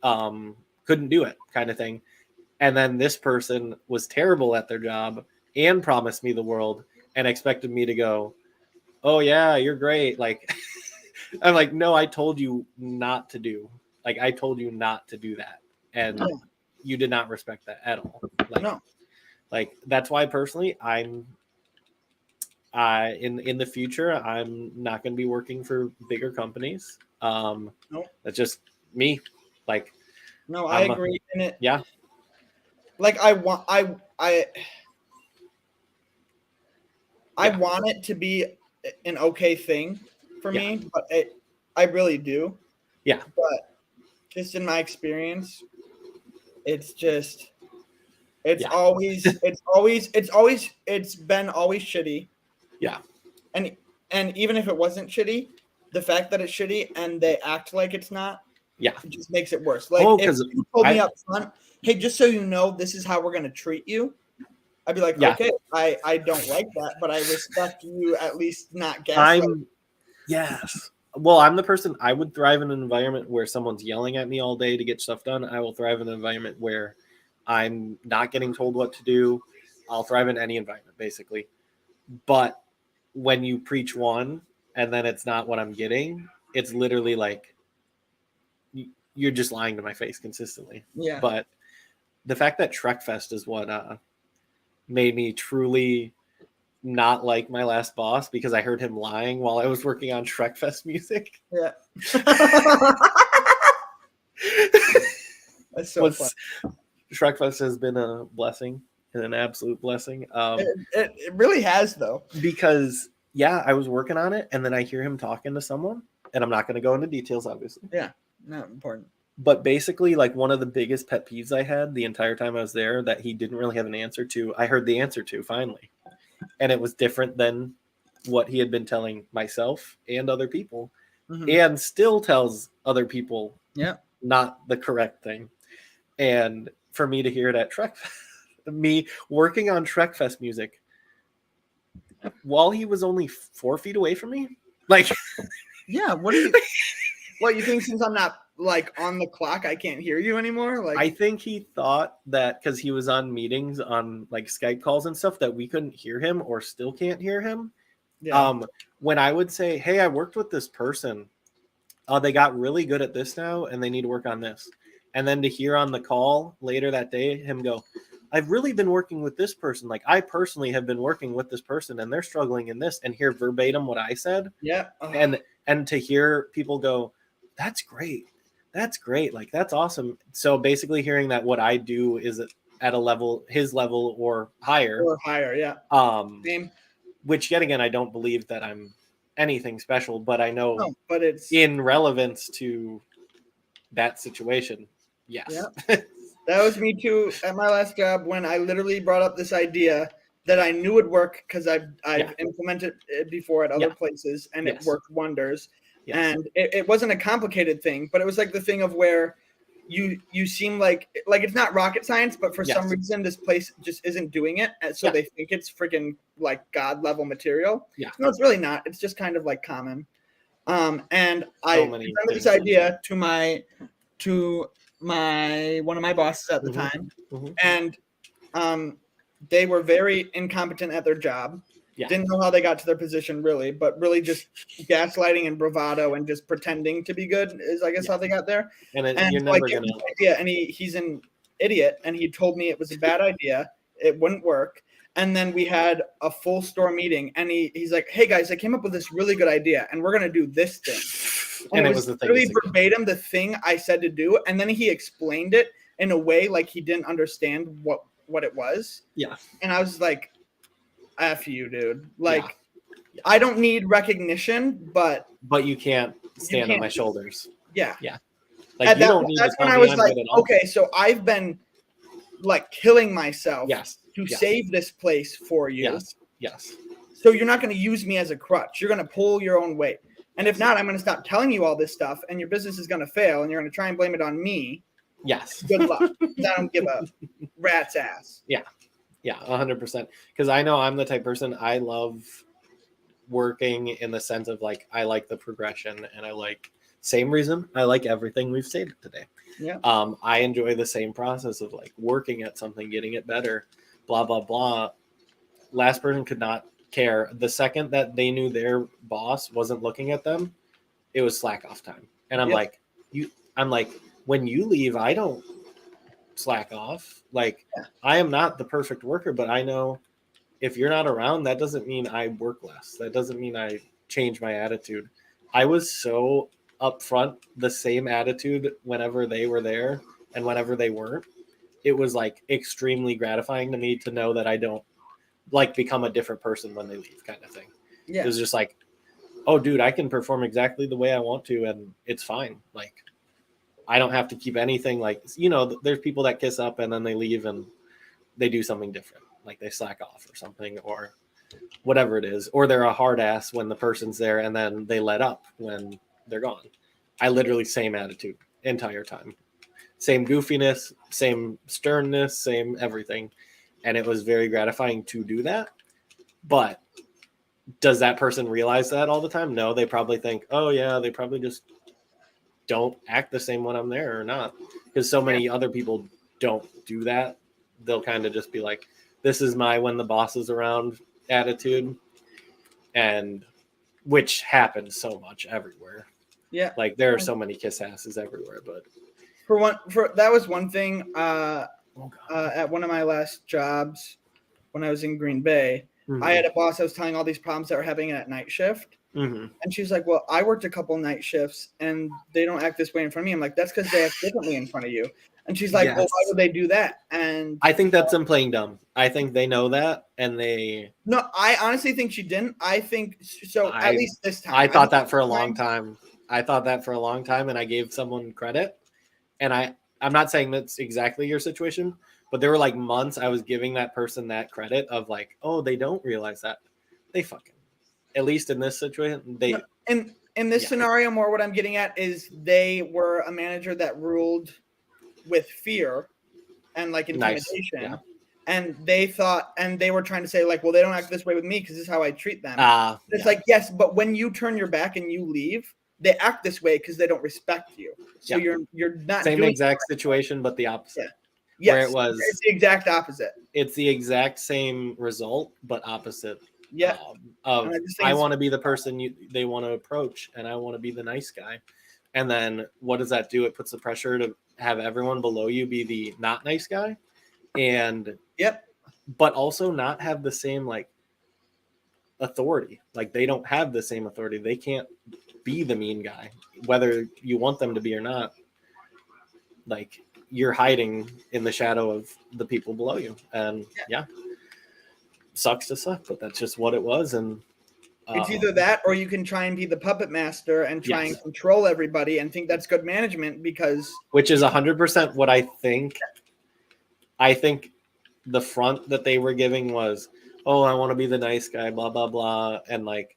couldn't do it, kind of thing. And then this person was terrible at their job and promised me the world and expected me to go, oh yeah, you're great. Like, I'm like, no, I told you not to do. Like, I told you not to do that. And you did not respect that at all. Like, No. Like that's why personally in the future I'm not going to be working for bigger companies. Nope. That's just me. Like, No, I agree. And it, yeah, like I want it to be an okay thing for me, but I really do. Yeah. But just in my experience, it's just it's been always shitty. Yeah. And even if it wasn't shitty, the fact that it's shitty and they act like it's not, yeah, it just makes it worse. Like if you told me up front, hey, just so you know, this is how we're gonna treat you, I'd be like, okay, I don't like that, but I respect you at least not gaslighting. Yes. Well, I'm the person, I would thrive in an environment where someone's yelling at me all day to get stuff done. I will thrive in an environment where I'm not getting told what to do. I'll thrive in any environment, basically. But when you preach one and then it's not what I'm getting, it's literally like you're just lying to my face consistently. Yeah. But the fact that Trekfest is what made me truly not like my last boss, because I heard him lying while I was working on Trekfest music. Yeah. That's so fun. Trekfest has been a blessing, and an absolute blessing. It really has, though. Because, yeah, I was working on it, and then I hear him talking to someone, and I'm not going to go into details, obviously. Yeah, not important. But basically, like, one of the biggest pet peeves I had the entire time I was there that he didn't really have an answer to, I heard the answer to, finally. And it was different than what he had been telling myself and other people, and still tells other people not the correct thing. And for me to hear it at me working on Trekfest music while he was only 4 feet away from me, like, yeah, what you think, since I'm not like on the clock, I can't hear you anymore? Like, I think he thought that because he was on meetings on like Skype calls and stuff that we couldn't hear him or still can't hear him. Yeah. When I would say, hey, I worked with this person, they got really good at this now and they need to work on this. And then to hear on the call later that day him go, I've really been working with this person. Like, I personally have been working with this person and they're struggling in this, and hear verbatim what I said. Yeah. And to hear people go, that's great. That's great. Like, that's awesome. So basically hearing that what I do is at a level, his level or higher. Or higher, yeah. Same. Which, yet again, I don't believe that I'm anything special, but I know but it's in relevance to that situation. Yes. Yeah. That was me too at my last job, when I literally brought up this idea that I knew would work because I've implemented it before at other places, and it worked wonders. Yes. And it wasn't a complicated thing, but it was like the thing of where you seem like it's not rocket science, but for some reason this place just isn't doing it, and so they think it's freaking like God level material. Yeah. No, it's really not. It's just kind of like common. And I presented this idea to one of my bosses at the time, and they were very incompetent at their job. Yeah. Didn't know how they got to their position, really, but really just gaslighting and bravado and just pretending to be good is, I guess, how they got there. And you're never gonna. And he's an idiot, and he told me it was a bad idea. It wouldn't work. And then we had a full store meeting, and he's like, "Hey guys, I came up with this really good idea, and we're gonna do this thing." And it was really verbatim the thing I said to do, and then he explained it in a way like he didn't understand what it was. Yeah. And I was like, F you, dude. Like, I don't need recognition, but you can't stand on my shoulders. Yeah. Yeah. Like, you don't need that's when I was like, okay, so I've been like killing myself to save this place for you. Yes. Yes. So you're not going to use me as a crutch. You're going to pull your own weight. And if not, I'm going to stop telling you all this stuff, and your business is going to fail, and you're going to try and blame it on me. Yes. Good luck. I don't give a rat's ass. Yeah. Yeah, 100%. Because I know I'm the type of person, I love working in the sense of, like, I like the progression, and I like, same reason, I like everything we've stated today. Yeah. I enjoy the same process of, like, working at something, getting it better, blah, blah, blah. Last person could not care. The second that they knew their boss wasn't looking at them, it was slack off time. And I'm like, when you leave, I don't slack off. Like, I am not the perfect worker, but I know if you're not around, that doesn't mean I work less. That doesn't mean I change my attitude. I was so upfront, the same attitude whenever they were there and whenever they weren't. It was like extremely gratifying to me to know that I don't like become a different person when they leave, kind of thing. Yeah. It was just like, oh, dude, I can perform exactly the way I want to, and it's fine. Like, I don't have to keep anything. Like, you know, there's people that kiss up and then they leave and they do something different, like they slack off or something, or whatever it is, or they're a hard ass when the person's there and then they let up when they're gone. I literally same attitude entire time, same goofiness, same sternness, same everything, and it was very gratifying to do that. But does that person realize that all the time? No, they probably think, oh yeah, they probably just don't act the same when I'm there or not, because so many other people don't do that. They'll kind of just be like, this is my when the boss is around attitude, and which happens so much everywhere. Yeah. Like, there are so many kiss asses everywhere, but that was one thing at one of my last jobs when I was in Green Bay. I had a boss that was telling all these problems that were happening at night shift. And she was like, well, I worked a couple night shifts and they don't act this way in front of me. I'm like, that's because they act differently in front of you. And she's like, well, why would they do that? And I think that's them playing dumb. I think they know that, and they... No, I honestly think she didn't. I think so. At least this time. I thought that for a long time. And I gave someone credit. And I'm not saying that's exactly your situation, but there were like months I was giving that person that credit of like, oh, they don't realize that. They fucking... At least in this situation, they... In this scenario, more what I'm getting at is they were a manager that ruled with fear and like intimidation. Nice. Yeah. And they thought, and they were trying to say like, well, they don't act this way with me because this is how I treat them. It's like, yes, but when you turn your back and you leave, they act this way because they don't respect you. So you're not same exact situation, but the opposite. Yes, where it was, it's the exact opposite. It's the exact same result, but opposite. Yeah. I want to be the person they want to approach, and I want to be the nice guy. And then what does that do? It puts the pressure to have everyone below you be the not nice guy. And but also not have the same like authority. Like, they don't have the same authority. They can't be the mean guy, whether you want them to be or not. Like, you're hiding in the shadow of the people below you, and sucks to suck, but that's just what it was. And it's either that, or you can try and be the puppet master and try and control everybody and think that's good management, because which is 100% what I think. I think the front that they were giving was, oh, I want to be the nice guy, blah, blah, blah. And like,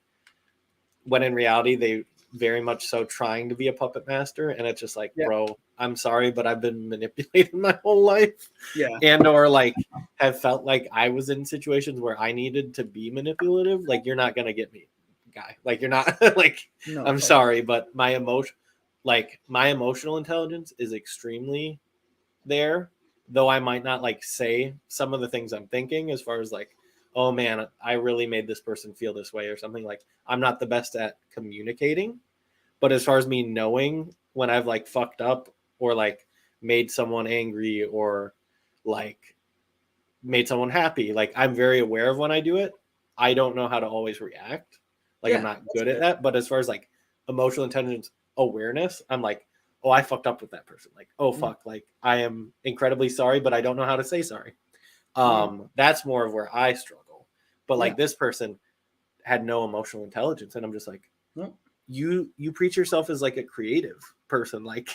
when in reality, they very much so trying to be a puppet master. And it's just like, bro, I'm sorry, but I've been manipulated my whole life. And or like have felt like I was in situations where I needed to be manipulative. Like, you're not going to get me, guy. Like, you're not like, no, I'm sorry, but my emotional intelligence is extremely there. Though I might not like say some of the things I'm thinking, as far as like, oh man, I really made this person feel this way or something. Like, I'm not the best at communicating, but as far as me knowing when I've like fucked up or like made someone angry or like made someone happy, like I'm very aware of when I do it. I don't know how to always react. Like, I'm not good at that. But as far as like emotional intelligence awareness, I'm like, oh, I fucked up with that person. Like, oh, fuck. Like, I am incredibly sorry, but I don't know how to say sorry. That's more of where I struggle. But like, this person had no emotional intelligence. And I'm just like, you preach yourself as like a creative person. Like,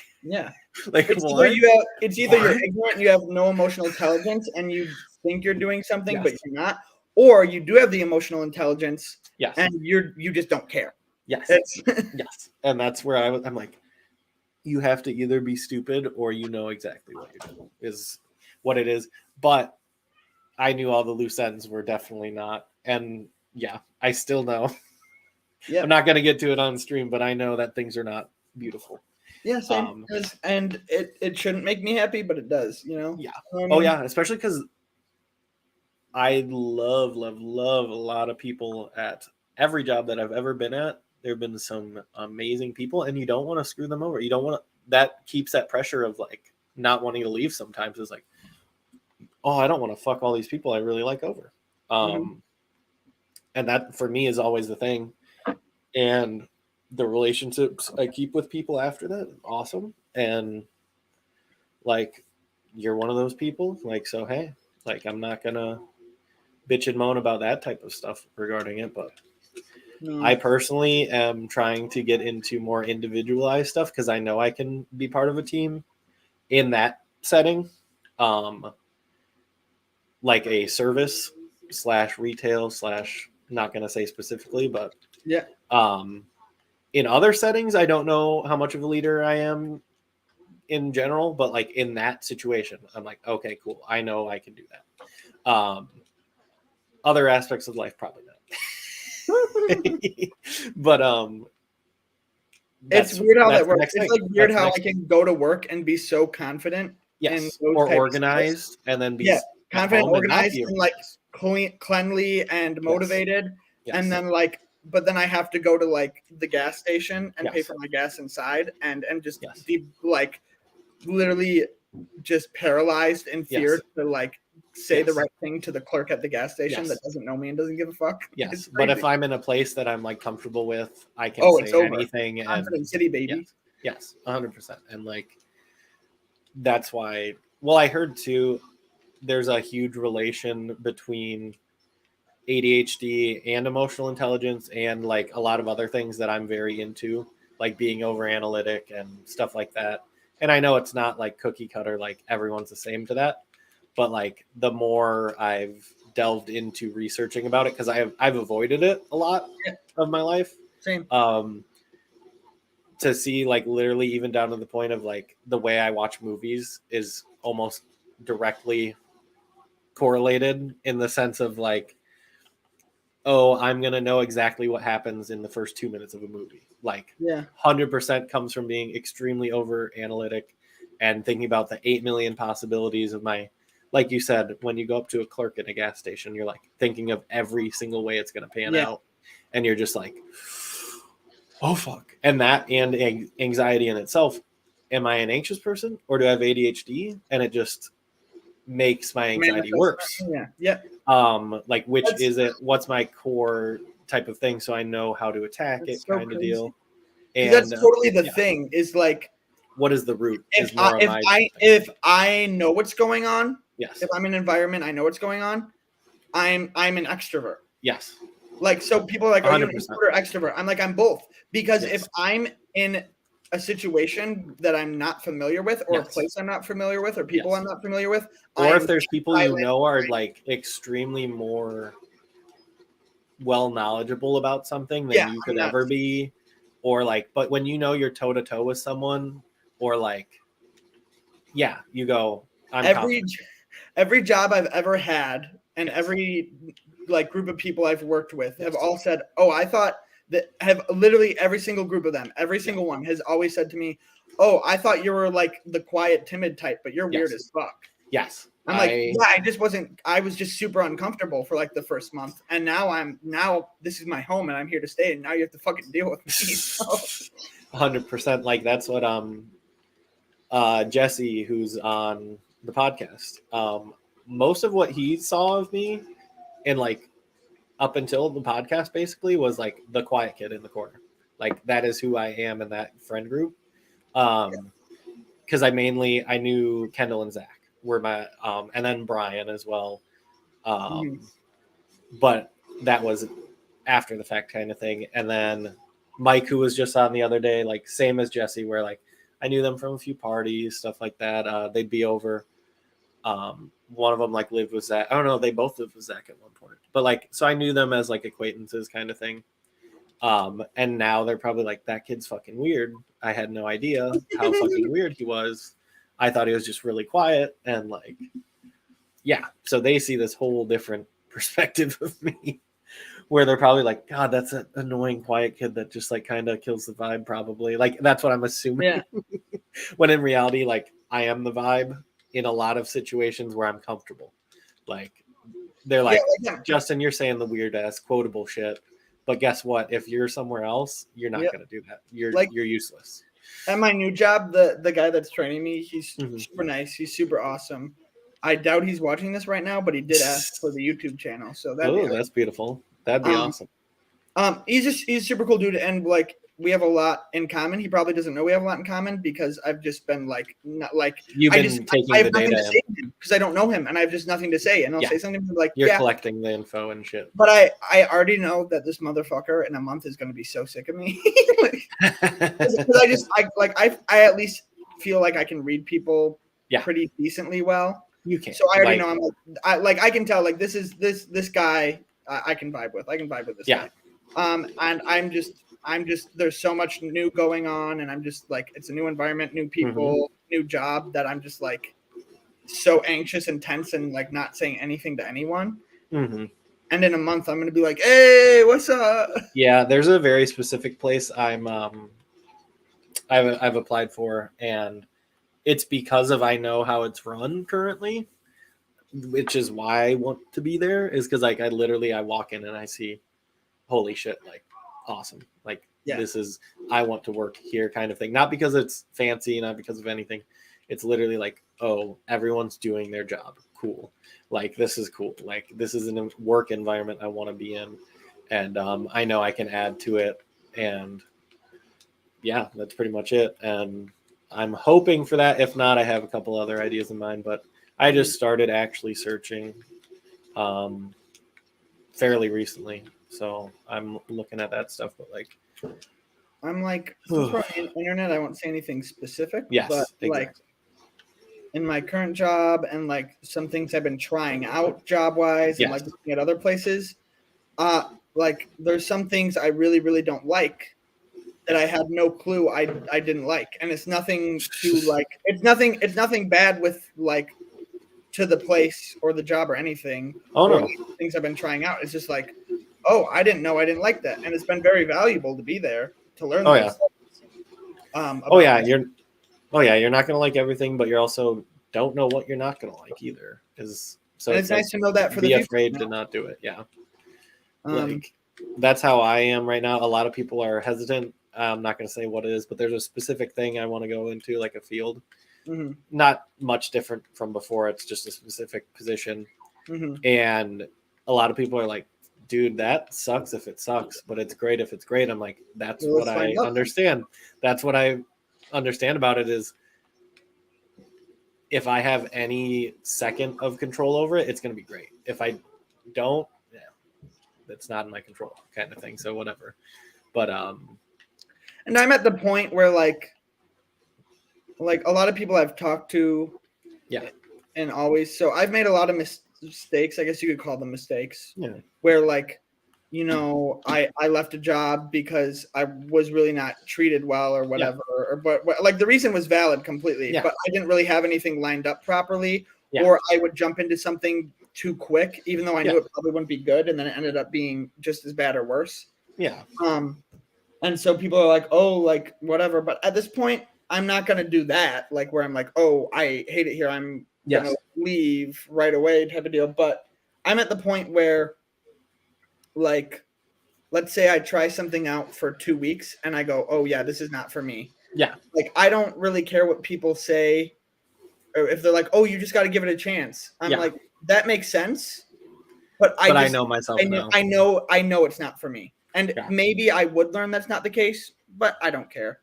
like it's either you're ignorant and you have no emotional intelligence and you think you're doing something, but you're not, or you do have the emotional intelligence and you just don't care. Yes. And that's where I'm like, you have to either be stupid or you know exactly what you're doing is what it is. But I knew all the loose ends were definitely not. And I still know. I'm not going to get to it on stream, but I know that things are not beautiful. Yeah, same. And it shouldn't make me happy, but it does, you know? Yeah. Especially because I love a lot of people at every job that I've ever been at. There have been some amazing people, and you don't want to screw them over. You don't want to. That keeps that pressure of like, not wanting to leave sometimes is like, oh, I don't want to fuck all these people I really like over. And that for me is always the thing. And the relationships I keep with people after that, awesome. And like, you're one of those people. Like, so hey, like, I'm not gonna bitch and moan about that type of stuff regarding it, but I personally am trying to get into more individualized stuff because I know I can be part of a team in that setting, like a service / retail / not going to say specifically, but yeah. In other settings, I don't know how much of a leader I am in general, but like in that situation, I'm like, okay, cool. I know I can do that. Other aspects of life, probably not. But it's weird how that works. It's thing. like weird That's how I can go to work and be so confident. Yes, or organized, and then be confident, organized, and like cleanly and motivated. Yes. And then like, but then I have to go to like the gas station and pay for my gas inside, and just be like literally just paralyzed in fear to like say the right thing to the clerk at the gas station that doesn't know me and doesn't give a fuck. Yes, but if I'm in a place that I'm like comfortable with, I can say anything. Confident city, baby. Yes, 100%. And like, that's why. Well, I heard too, there's a huge relation between ADHD and emotional intelligence and like a lot of other things that I'm very into, like being over analytic and stuff like that. And I know it's not like cookie cutter, like everyone's the same to that, but like the more I've delved into researching about it, because I've avoided it a lot of my life. Same. To see like literally even down to the point of like the way I watch movies is almost directly correlated in the sense of like, oh, I'm going to know exactly what happens in the first 2 minutes of a movie. Like 100% comes from being extremely over analytic and thinking about the 8 million possibilities of my, like you said, when you go up to a clerk at a gas station, you're like thinking of every single way it's going to pan out. And you're just like, oh, fuck. And that and anxiety in itself. Am I an anxious person or do I have ADHD? And it just makes my anxiety worse. Like, which is it? What's my core type of thing? So I know how to attack it, kind of deal. And that's totally the thing is like, what is the root? If I know what's going on, if I'm in an environment, I know what's going on, I'm an extrovert. Yes. Like, so people are like, are you an introvert or extrovert? I'm like, I'm both. Because if I'm in a situation that I'm not familiar with, or a place I'm not familiar with, or people I'm not familiar with, or if there's people you know are like extremely more well knowledgeable about something than you could ever be, or like, but when you know you're toe to toe with someone, or like, you go, I'm every job I've ever had and every like group of people I've worked with have all said, oh, I thought that, have literally every single group of them, every single one has always said to me, oh, I thought you were like the quiet, timid type, but you're weird as fuck. Yes. I'm like, I was just super uncomfortable for like the first month. And now this is my home and I'm here to stay. And now you have to fucking deal with me. So. 100%. Like that's what, Jesse, who's on the podcast, most of what he saw of me and like up until the podcast basically was like the quiet kid in the corner. Like that is who I am in that friend group. Cause I knew Kendall and Zach were my, and then Brian as well. But that was after the fact kind of thing. And then Mike, who was just on the other day, like same as Jesse, where like I knew them from a few parties, stuff like that. They'd be over. One of them like lived with Zach. I don't know. They both lived with Zach at one point, but like, so I knew them as like acquaintances kind of thing. And now they're probably like, that kid's fucking weird. I had no idea how fucking weird he was. I thought he was just really quiet and like, so they see this whole different perspective of me where they're probably like, God, that's an annoying quiet kid that just like kind of kills the vibe probably. Like that's what I'm assuming. When in reality, like I am the vibe in a lot of situations where I'm comfortable. Like they're like, Justin, you're saying the weird ass quotable shit, but guess what? If you're somewhere else, you're not going to do that. You're useless. At my new job, the guy that's training me, he's Mhm. super nice. He's super awesome. I doubt he's watching this right now, but he did ask for the YouTube channel, so that'd be Oh, that's beautiful. That'd be awesome. he's super cool dude, and like we have a lot in common. He probably doesn't know we have a lot in common because I've just been like not like You've been taking I have the nothing data to say to him because I don't know him and I have just nothing to say, and I'll Yeah. say something like You're collecting the info and shit. but I already know that this motherfucker in a month is going to be so sick of me. Because I at least feel like I can read people pretty decently well. You can. So I already know I can tell like this is this guy I can vibe with. I can vibe with this guy. And I'm just there's so much new going on, and I'm just like it's a new environment, new people, new job that I'm just like so anxious and tense and like not saying anything to anyone. Mm-hmm. And in a month, I'm gonna be like, "Hey, what's up?" Yeah, there's a very specific place I've applied for, and it's because of I know how it's run currently, which is why I want to be there. Is because like I walk in and I see, holy shit, like awesome, like this is I want to work here kind of thing. Not because it's fancy, not because of anything. It's literally like, oh, everyone's doing their job. Cool. Like, this is cool. Like, this is a work environment I want to be in. And I know I can add to it. And yeah, that's pretty much it. And I'm hoping for that. If not, I have a couple other ideas in mind. But I just started actually searching fairly recently. So I'm looking at that stuff. But like, I'm like, since we're on the internet, I won't say anything specific. Yes, but exactly. Like, in my current job and like some things I've been trying out job wise and like looking at other places, like there's some things I really, really don't like that I had no clue I didn't like. And it's nothing to like, it's nothing bad with like to the place or the job or anything. Oh, no. Like, things I've been trying out. It's just like, oh, I didn't know I didn't like that. And it's been very valuable to be there to learn those things. You're not going to like everything, but you also don't know what you're not going to like either. So it's nice to know that for the future. Be afraid to not do it. Yeah. Like that's how I am right now. A lot of people are hesitant. I'm not going to say what it is, but there's a specific thing I want to go into, like a field. Mm-hmm. Not much different from before. It's just a specific position. Mm-hmm. And a lot of people are like, dude, that sucks if it sucks, but it's great if it's great. I'm like, that's what I understand. That's what I understand about it is if I have any second of control over it, it's going to be great. If I don't, that's not in my control kind of thing. So whatever. But, and I'm at the point where like a lot of people I've talked to. Yeah. And always, so I've made a lot of mistakes. I guess you could call them mistakes. Yeah. Where like, you know, I left a job because I was really not treated well or whatever. Yeah. But like the reason was valid completely, but I didn't really have anything lined up properly, or I would jump into something too quick, even though I knew it probably wouldn't be good, and then it ended up being just as bad or worse. Yeah. And so people are like, oh, like whatever. But at this point, I'm not gonna do that. Like where I'm like, oh, I hate it here. I'm gonna leave right away, type of deal. But I'm at the point where, like, let's say I try something out for 2 weeks and I go, oh yeah, this is not for me. Yeah. Like I don't really care what people say, or if they're like, oh, you just got to give it a chance. I'm like, that makes sense. But I know myself. I know it's not for me. And maybe I would learn that's not the case, but I don't care.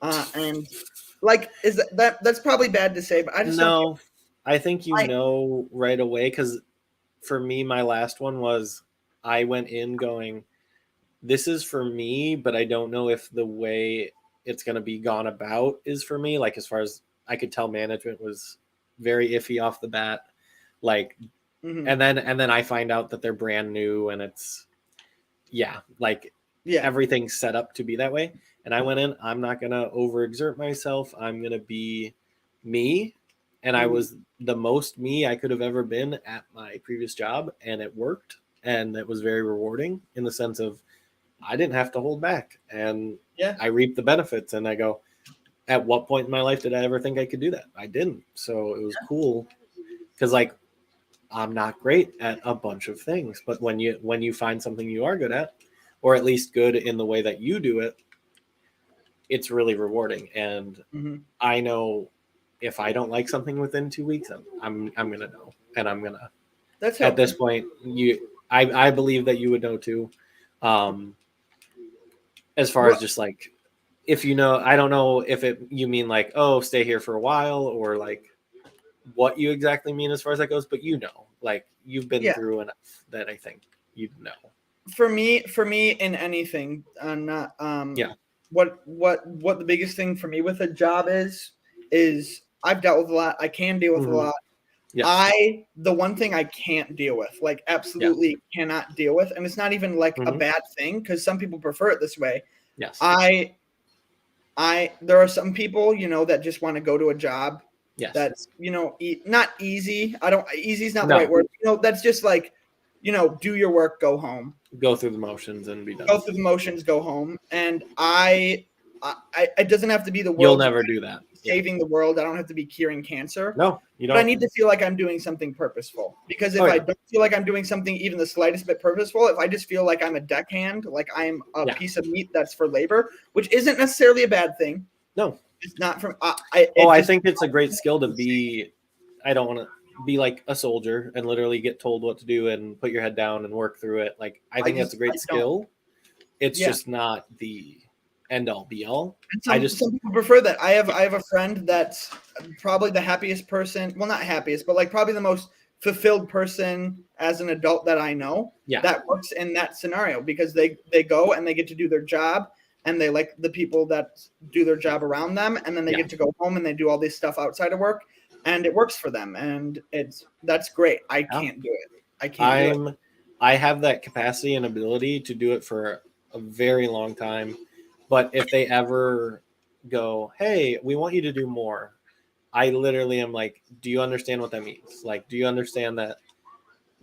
And like, is that's probably bad to say, but I just don't care. I think you know right away, because for me, my last one was I went in going, this is for me, but I don't know if the way it's going to be gone about is for me. Like, as far as I could tell, management was very iffy off the bat. Like, and then I find out that they're brand new and it's, everything's set up to be that way. And I went in, I'm not going to overexert myself. I'm going to be me. And I was the most me I could have ever been at my previous job. And it worked. And it was very rewarding in the sense of I didn't have to hold back. And I reaped the benefits. And I go, at what point in my life did I ever think I could do that? I didn't. So it was cool. Because, like, I'm not great at a bunch of things. But when you find something you are good at, or at least good in the way that you do it, it's really rewarding. And Mhm. I know if I don't like something within 2 weeks, I'm gonna know, and I'm gonna. That's At this helpful. point, I believe that you would know too. As far as What just like, if you know, I don't know if you mean like, oh, stay here for a while, or like what you exactly mean as far as that goes, but like you've been yeah. through enough that I think you'd know. For me in anything, not Yeah. what the biggest thing for me with a job is I've dealt with a lot. I can deal with a Mhm. lot. Yes. The one thing I can't deal with, like Yeah. absolutely cannot deal with, and it's not even like a Mhm. bad thing because some people prefer it this way. Yes. There are some people, that just want to go to a job Yes. that's, not easy. Easy is not the No. right word. That's just like, do your work, go home. Go through the motions and be done. Go through the motions, go home. And it doesn't have to be the You'll world's never do that. Yeah. saving the world. I don't have to be curing cancer. No, you But I don't. need to feel like I'm doing something purposeful. Because if Oh, I yeah. don't feel like I'm doing something even the slightest bit purposeful, if I just feel like I'm a deckhand, like I'm a Yeah. piece of meat that's for labor, which isn't necessarily a bad thing. No. It's not from. I think it's a great skill to be. I don't want to be like a soldier and literally get told what to do and put your head down and work through it. Like, I think that's a great skill. It's Yeah. just not the end all be all. And some people prefer that. I have a friend that's probably the happiest person. Well, not happiest, but like probably the most fulfilled person as an adult that I know. Yeah. That works in that scenario because they go and they get to do their job and they like the people that do their job around them, and then they Yeah. get to go home and they do all this stuff outside of work, and it works for them, and that's great. I can't do it. I can't do it. I have that capacity and ability to do it for a very long time. But if they ever go, hey, we want you to do more, I literally am like, do you understand what that means? Like, do you understand that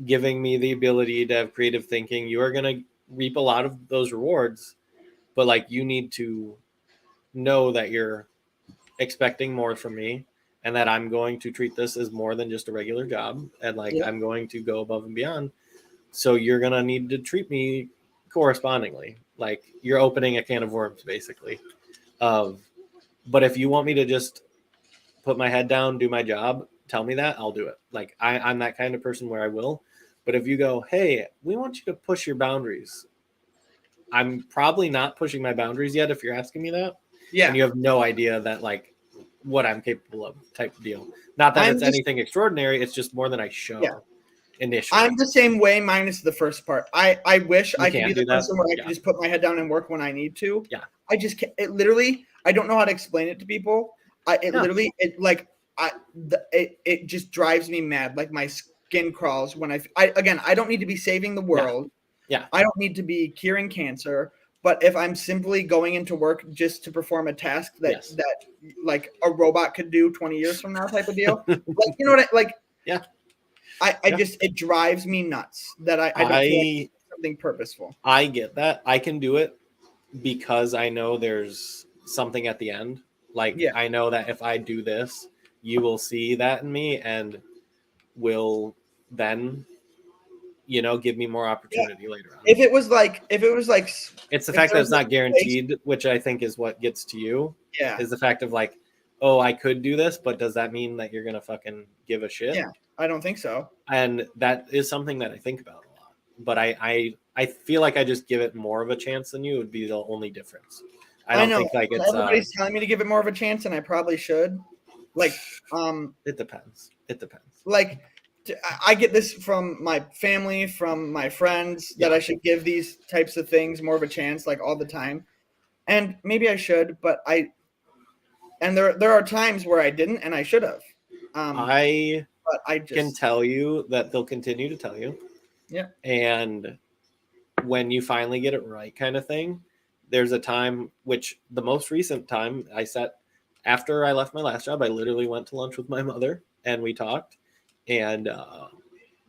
giving me the ability to have creative thinking, you are going to reap a lot of those rewards, but like you need to know that you're expecting more from me and that I'm going to treat this as more than just a regular job, and like I'm going to go above and beyond. So you're going to need to treat me correspondingly. Like you're opening a can of worms basically. But if you want me to just put my head down, do my job, tell me that, I'll do it. Like I'm that kind of person where I will. But if you go, hey, we want you to push your boundaries, I'm probably not pushing my boundaries yet if you're asking me that. Yeah. And you have no idea that like what I'm capable of type of deal. Not that it's anything extraordinary, it's just more than I show initially. I'm the same way, minus the first part. I wish I could be the do that? person where I could just put my head down and work when I need to. Yeah. I just can't. It literally, I don't know how to explain it to people. Literally, it just drives me mad. Like my skin crawls when I don't need to be saving the world. Yeah. I don't need to be curing cancer. But if I'm simply going into work just to perform a task that like a robot could do 20 years from now, type of deal, like you know what? It drives me nuts that I don't feel like something purposeful. I get that. I can do it because I know there's something at the end. Like I know that if I do this, you will see that in me and will then, give me more opportunity later on. If it was like it's the fact that it's not guaranteed, which I think is what gets to you. Yeah. Is the fact of like, oh, I could do this, but does that mean that you're gonna fucking give a shit? Yeah, I don't think so. And that is something that I think about a lot. But I feel like I just give it more of a chance than you would be the only difference. I don't think like it's everybody's telling me to give it more of a chance, and I probably should. Like, it depends. It depends. Like, I get this from my family, from my friends, that I should give these types of things more of a chance, like all the time. And maybe I should, but there are times where I didn't, and I should have. I just can tell you that they'll continue to tell you. Yeah. And when you finally get it right, kind of thing, there's a time, which the most recent time I sat after I left my last job, I literally went to lunch with my mother and we talked. And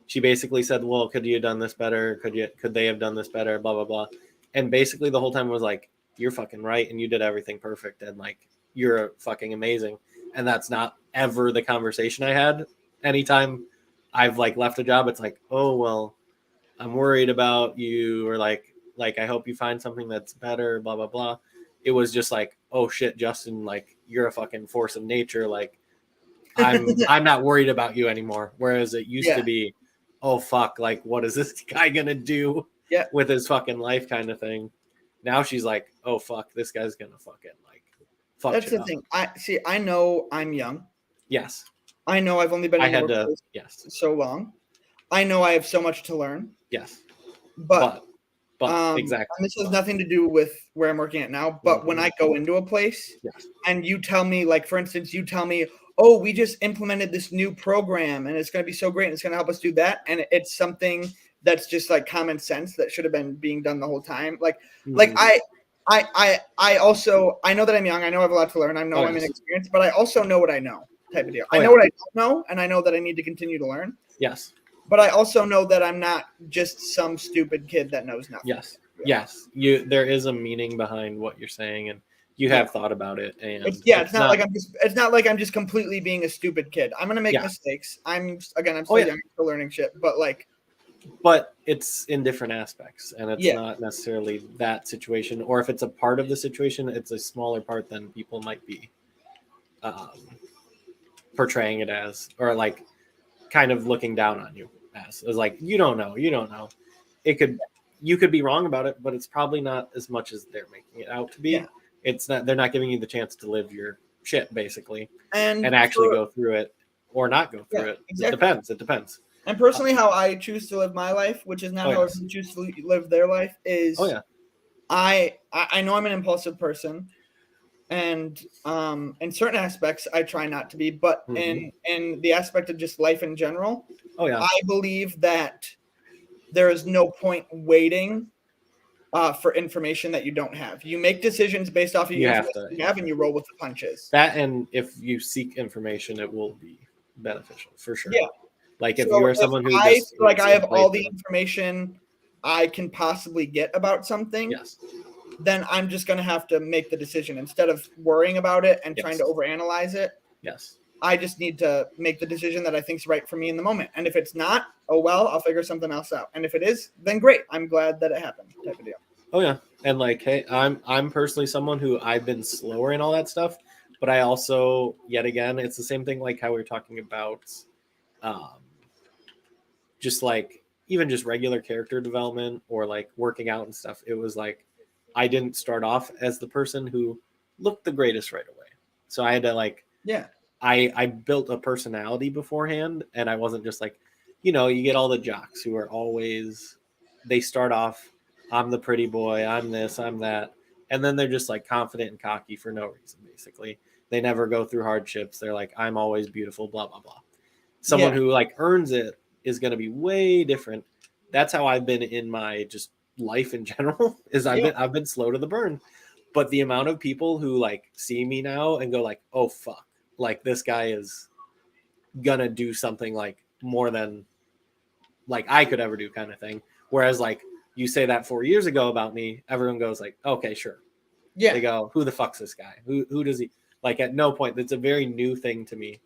she basically said, well, could you have done this better? Could they have done this better? Blah, blah, blah. And basically the whole time was like, you're fucking right. And you did everything perfect. And like, you're fucking amazing. And that's not ever the conversation I had. Anytime I've like left a job, it's like, oh, well, I'm worried about you, or like, I hope you find something that's better, blah, blah, blah. it was just like, oh shit, Justin, like you're a fucking force of nature. Like I'm not worried about you anymore. Whereas it used to be, oh fuck, like what is this guy gonna do with his fucking life kind of thing. Now she's like, oh fuck, this guy's gonna fucking like fuck. That's the up. thing. I know I'm young. Yes. I know I've only been in the workplace so long. I know I have so much to learn. Yes. But exactly. And this has nothing to do with where I'm working at now. But when I go into a place and you tell me, like, for instance, you tell me, oh, we just implemented this new program and it's going to be so great and it's going to help us do that. And it's something that's just like common sense that should have been being done the whole time. Like I also, I know that I'm young. I know I have a lot to learn. I know I'm inexperienced, but I also know what I know, type of deal. I know what I don't know, and I know that I need to continue to learn. Yes. But I also know that I'm not just some stupid kid that knows nothing. Yes. Yes. There is a meaning behind what you're saying, and you have thought about it. And it's not like I'm just completely being a stupid kid. I'm gonna make mistakes. I'm still young, I'm still learning shit, but it's in different aspects, and it's not necessarily that situation, or if it's a part of the situation, it's a smaller part than people might be portraying it as, or like kind of looking down on you as like, you don't know. You could be wrong about it, but it's probably not as much as they're making it out to be. It's not, they're not giving you the chance to live your shit basically and actually go through it or not go through it. Exactly. It depends. And personally, how I choose to live my life, which is not how everyone chooses to live their life, is I know I'm an impulsive person, and in certain aspects I try not to be, but in the aspect of just life in general, I believe that there is no point waiting for information that you don't have. You make decisions based off of you have, and you roll with the punches. That, and if you seek information, it will be beneficial for sure. Yeah. Like if you're someone who I have all the information I can possibly get about something, then I'm just going to have to make the decision instead of worrying about it and trying to overanalyze it. Yes. I just need to make the decision that I think is right for me in the moment. And if it's not, oh well, I'll figure something else out. And if it is, then great. I'm glad that it happened, type of deal. Oh yeah. And like, hey, I'm personally someone who I've been slower in all that stuff, but I also, yet again, it's the same thing like how we were talking about just like even just regular character development or like working out and stuff. It was like I didn't start off as the person who looked the greatest right away. So I had to like I built a personality beforehand, and I wasn't just like, you get all the jocks who are always, they start off, I'm the pretty boy, I'm this, I'm that. And then they're just like confident and cocky for no reason, basically. They never go through hardships. They're like, I'm always beautiful, blah, blah, blah. Someone who like earns it is going to be way different. That's how I've been in my just life in general, is I've been slow to the burn. But the amount of people who like see me now and go like, oh, fuck. Like this guy is gonna do something like more than like I could ever do kind of thing. Whereas like you say that 4 years ago about me, everyone goes like, okay, sure. Yeah. They go, who the fuck's this guy? Who does he like? At no point, it's a very new thing to me.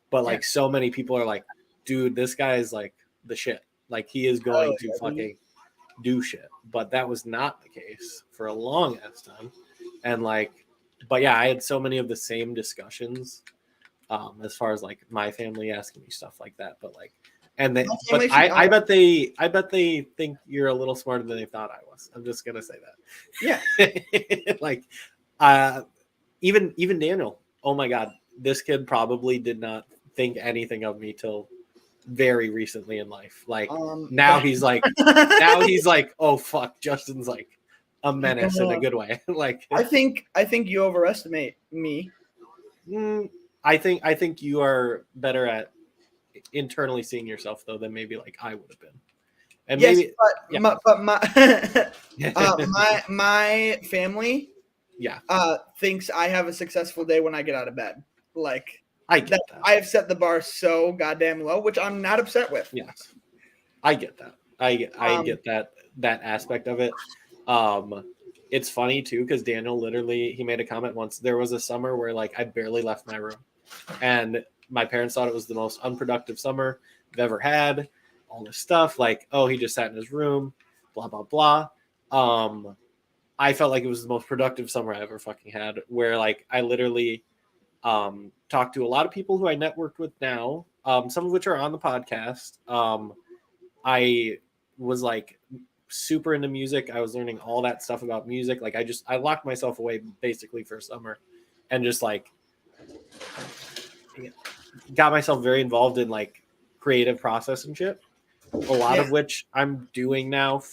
But like so many people are like, dude, this guy is like the shit. Like he is going to fucking do shit. But that was not the case for a long ass time. And like, but yeah, I had so many of the same discussions. As far as like my family asking me stuff like that, but like, and they, but I bet they think you're a little smarter than they thought I was. I'm just gonna say that. Yeah. Like, even Daniel. Oh my God, this kid probably did not think anything of me till very recently in life. Like now he's like, oh fuck, Justin's like a menace in a good way. Like I think you overestimate me. I think you are better at internally seeing yourself though than maybe like I would have been. And maybe, my family thinks I have a successful day when I get out of bed. Like I get that. I have set the bar so goddamn low, which I'm not upset with. Yes, I get that. I get that aspect of it. It's funny too because Daniel literally he made a comment once. There was a summer where like I barely left my room, and my parents thought it was the most unproductive summer I've ever had. All this stuff like, oh, he just sat in his room, blah blah blah. I felt like it was the most productive summer I ever fucking had, where like I literally talked to a lot of people who I networked with now, some of which are on the podcast. I was like super into music. I was learning all that stuff about music. Like I locked myself away basically for summer and just like got myself very involved in like creative process and shit. A lot of which I'm doing now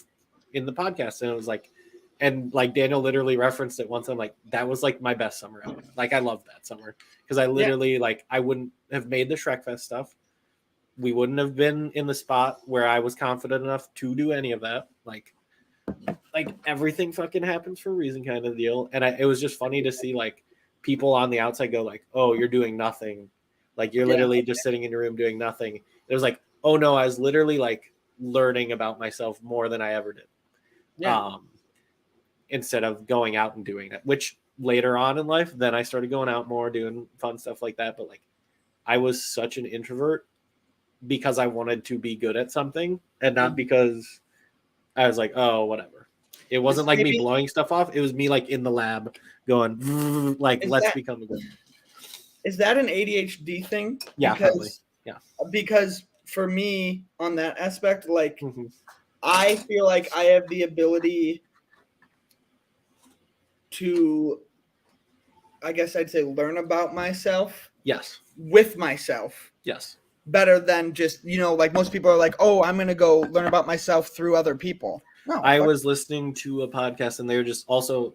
in the podcast. And it was like, and like Daniel literally referenced it once. I'm like, that was like my best summer ever. Like I loved that summer because I literally like I wouldn't have made the Shrek Fest stuff. We wouldn't have been in the spot where I was confident enough to do any of that. Like everything fucking happens for a reason kind of deal. And it was just funny to see like people on the outside go like, oh, you're doing nothing. Like you're literally just sitting in your room doing nothing. It was like, oh no, I was literally like learning about myself more than I ever did. Yeah. Instead of going out and doing that, which later on in life, then I started going out more, doing fun stuff like that. But like, I was such an introvert because I wanted to be good at something and not because I was like, oh, whatever. It wasn't like me blowing stuff off. It was me like in the lab going like, let's become good. Is that an ADHD thing? Yeah, probably. Yeah. Because for me on that aspect, like I feel like I have the ability to, I guess I'd say, learn about myself. Yes. With myself. Yes. Better than just, like most people are like, oh, I'm going to go learn about myself through other people. No. I was listening to a podcast and they were just also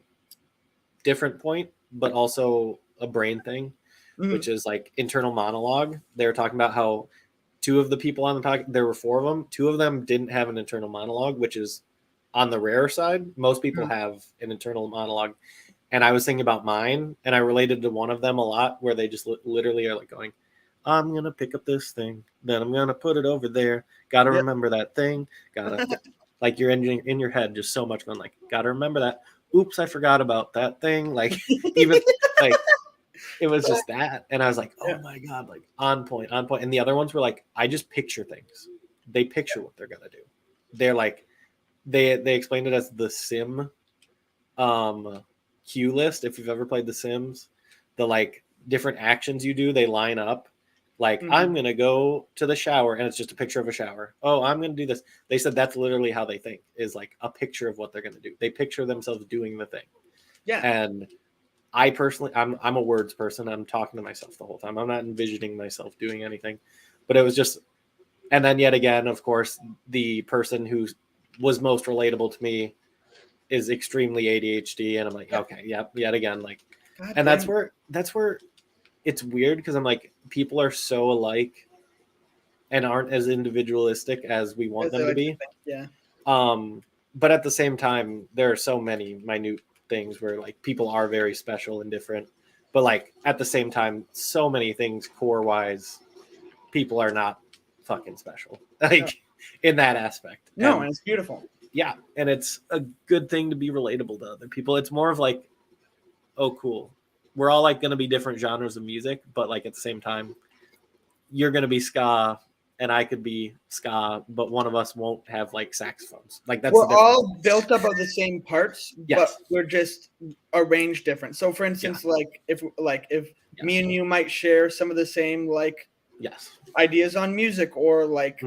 different point, but also a brain thing, which is like internal monologue. They were talking about how two of the people on the podcast, there were 4 of them. 2 of them didn't have an internal monologue, which is on the rare side. Most people have an internal monologue. And I was thinking about mine, and I related to one of them a lot, where they just literally are like going, I'm going to pick up this thing, then I'm going to put it over there. Got to remember that thing. Got to, like you're in your head, just so much going like, got to remember that. Oops, I forgot about that thing. Like even like, it was just that. And I was like, oh my God, like on point. And the other ones were like, I just picture things. They picture what they're going to do. They're like, they explained it as the sim cue list. If you've ever played The Sims, the like different actions you do, they line up. Like I'm going to go to the shower and it's just a picture of a shower. Oh, I'm going to do this. They said that's literally how they think, is like a picture of what they're going to do. They picture themselves doing the thing. Yeah. And I personally, I'm a words person. I'm talking to myself the whole time. I'm not envisioning myself doing anything, but it was just, and then yet again, of course, the person who was most relatable to me is extremely ADHD. And I'm like, okay, yet again, like, God, and that's where it's weird. Cause I'm like, people are so alike and aren't as individualistic as we want them to be. Yeah. But at the same time, there are so many minute things where like people are very special and different, but like at the same time, so many things core wise, people are not fucking special, like in that aspect. No, and it's beautiful. Yeah, and it's a good thing to be relatable to other people. It's more of like, oh, cool. We're all like going to be different genres of music, but like at the same time, you're going to be ska and I could be ska, but one of us won't have like saxophones. Like that's we're all built up of the same parts, yes. but we're just arranged different. So, for instance, like if me and you might share some of the same like ideas on music, or like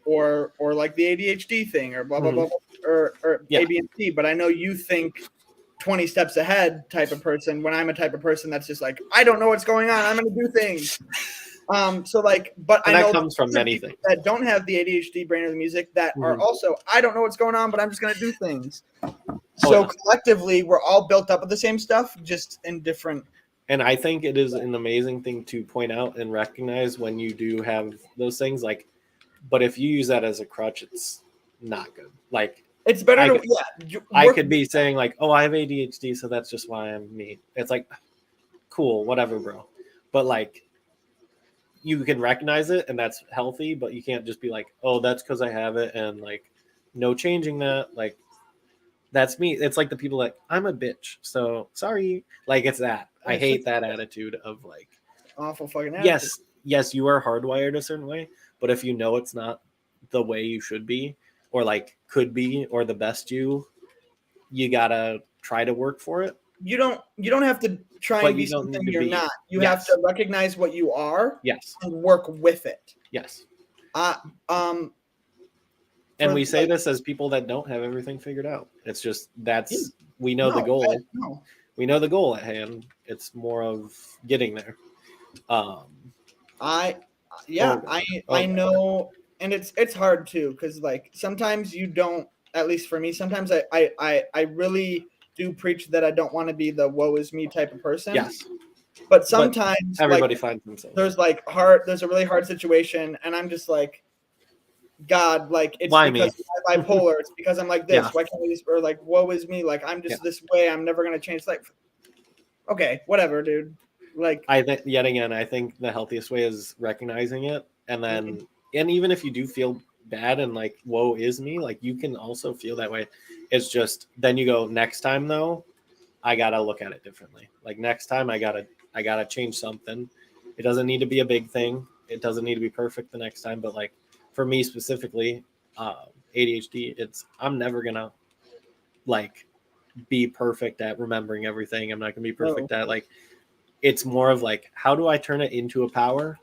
or like the ADHD thing, or blah blah blah, or A, B, and C. But I know you think 20 steps ahead type of person, when I'm a type of person that's just like, I don't know what's going on, I'm going to do things. So like, but and I know that comes from many things that don't have the ADHD brain or the music that are also, I don't know what's going on, but I'm just going to do things. Collectively, we're all built up with the same stuff, just in different. And I think it is an amazing thing to point out and recognize when you do have those things. Like, but if you use that as a crutch, it's not good. Like, it's better. I could be saying like, oh, I have ADHD, so that's just why I'm me. It's like, cool, whatever, bro. But like, you can recognize it and that's healthy, but you can't just be like, oh, that's because I have it and like no changing that. Like, that's me. It's like the people like, I'm a bitch, so sorry. Like, it's that. I hate that attitude of like, awful fucking attitude. Yes, you are hardwired a certain way, but if you know it's not the way you should be, or like could be, or the best you, you gotta try to work for it. You don't have to try But and be you don't something need to you're be. not. You have Yes. to recognize what you are Yes. and work with it. Yes. And we say this as people that don't have everything figured out. It's just we know the goal. We know the goal at hand. It's more of getting there. I know, and it's hard too, because like sometimes you don't. At least for me, sometimes I really do preach that I don't want to be the woe is me type of person. Yes. But sometimes everybody finds themselves. There's a really hard situation, and I'm just like, God, like it's Why because I'm bipolar. It's because I'm like this. Yeah. Why can't we just, or like, woe is me? Like I'm just this way. I'm never gonna change. Like, okay, whatever, dude. Like I think yet again, I think the healthiest way is recognizing it, and then and even if you do feel bad and like woe is me, like you can also feel that way. It's just then you go, next time though, I gotta look at it differently. Like next time I gotta change something. It doesn't need to be a big thing. It doesn't need to be perfect the next time. But like for me specifically, ADHD, I'm never gonna like be perfect at remembering everything. I'm not gonna be perfect at like. It's more of like, how do I turn it into a power?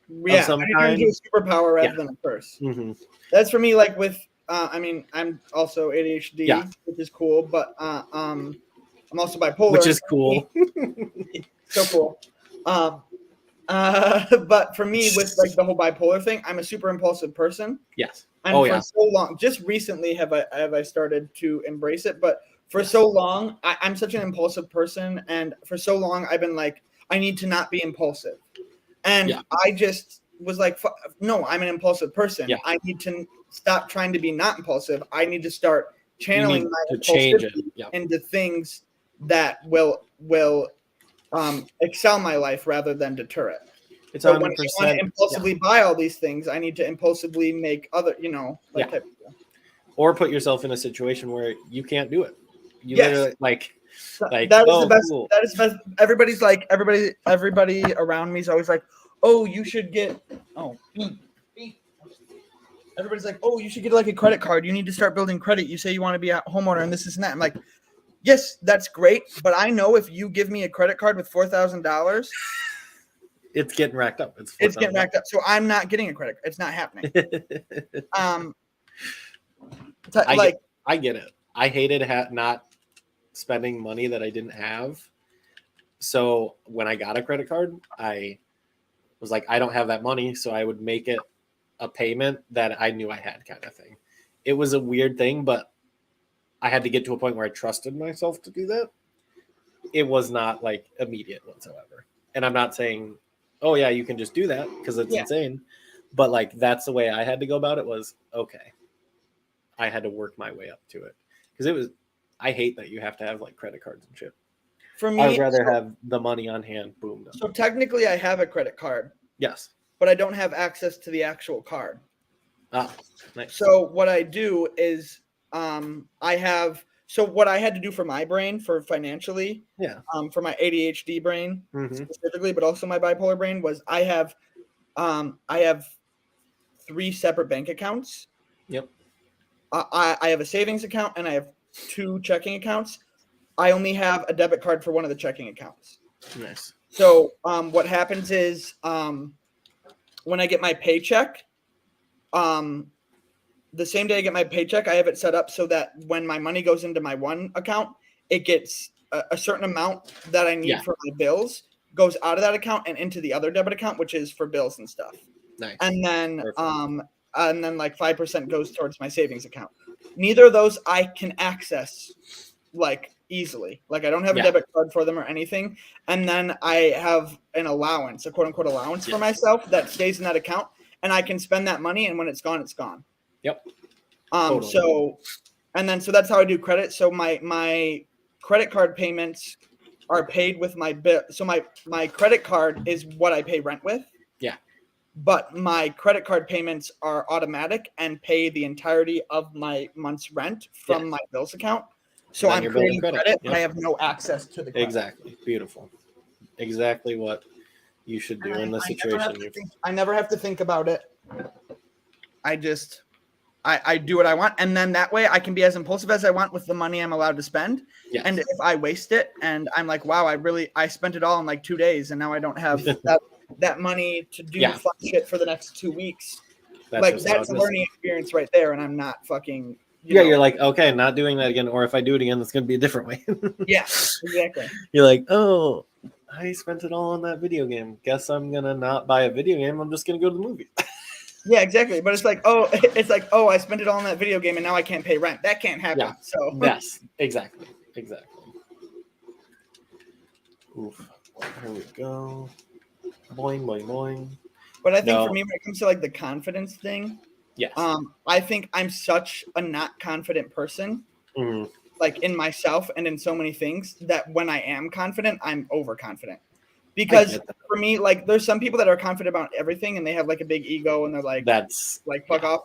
Yeah, how do you turn it into a superpower rather than a curse? Mm-hmm. That's for me. Like with, I mean, I'm also ADHD, which is cool, but I'm also bipolar, which is cool. So cool. But for me, with like the whole bipolar thing, I'm a super impulsive person. Yes. And for so long, just recently have I started to embrace it, but for so long, I'm such an impulsive person, and for so long, I've been like, I need to not be impulsive, and I just was like, no, I'm an impulsive person. Yeah. I need to stop trying to be not impulsive. I need to start channeling my impulsivity into things that will excel my life rather than deter it. It's so 100%, when I want to impulsively buy all these things, I need to impulsively make other, type of stuff. Or put yourself in a situation where you can't do it. You literally like that is the best. Cool. That is the best. Everybody's like everybody around me is always like, oh, you should get Everybody's like, oh, you should get like a credit card. You need to start building credit. You say you want to be a homeowner and this and that. I'm like, yes, that's great, but I know if you give me a credit card with $4,000, it's getting racked up. It's getting racked up. So I'm not getting a credit card. It's not happening. I get it. I hated not spending money that I didn't have. So when I got a credit card, I was like, I don't have that money, so I would make it a payment that I knew I had, kind of thing. It was a weird thing, but I had to get to a point where I trusted myself to do that. It was not like immediate whatsoever. And I'm not saying, oh yeah, you can just do that because it's insane. But like, that's the way I had to go about it was, okay, I had to work my way up to it. Because I hate that you have to have like credit cards and shit. For me, I'd rather have the money on hand. Boom. So technically I have a credit card. Yes. But I don't have access to the actual card. Ah, nice. So what I do is what I had to do for my brain for financially, for my ADHD brain specifically, but also my bipolar brain was I have 3 separate bank accounts. Yep. I have a savings account and I have 2 checking accounts. I only have a debit card for one of the checking accounts. Nice. So what happens is when I get my paycheck, the same day I get my paycheck, I have it set up so that when my money goes into my one account, it gets a certain amount that I need for my bills goes out of that account and into the other debit account, which is for bills and stuff. Nice. And then like 5% goes towards my savings account. Neither of those I can access like easily. Like I don't have a debit card for them or anything. And then I have an allowance, a quote unquote allowance for myself that stays in that account, and I can spend that money. And when it's gone, it's gone. Yep. Totally. So that's how I do credit. So my credit card payments are paid with my bill. So my credit card is what I pay rent with. Yeah. But my credit card payments are automatic and pay the entirety of my month's rent from my bills account. So I'm creating credit, but I have no access to the credit. Exactly. Beautiful. Exactly what you should do in this situation. I never have to think about it. I just I do what I want, and then that way I can be as impulsive as I want with the money I'm allowed to spend. Yes. And if I waste it and I'm like, wow, I spent it all in like 2 days, and now I don't have that money to do fun shit for the next 2 weeks. That's a learning experience right there, and I'm not fucking. You're like, okay, not doing that again, or if I do it again, it's going to be a different way. Yeah, exactly. You're like, oh, I spent it all on that video game. Guess I'm going to not buy a video game. I'm just going to go to the movie. Yeah, exactly. But it's like, oh, I spent it all on that video game, and now I can't pay rent. That can't happen. Yeah. So yes, exactly. Oof. Here we go. Boing, boing, boing. But I think for me, when it comes to like the confidence thing, yes. I think I'm such a not confident person, like in myself and in so many things, that when I am confident, I'm overconfident. Because for me, like, there's some people that are confident about everything and they have like a big ego and they're like, that's like, fuck off.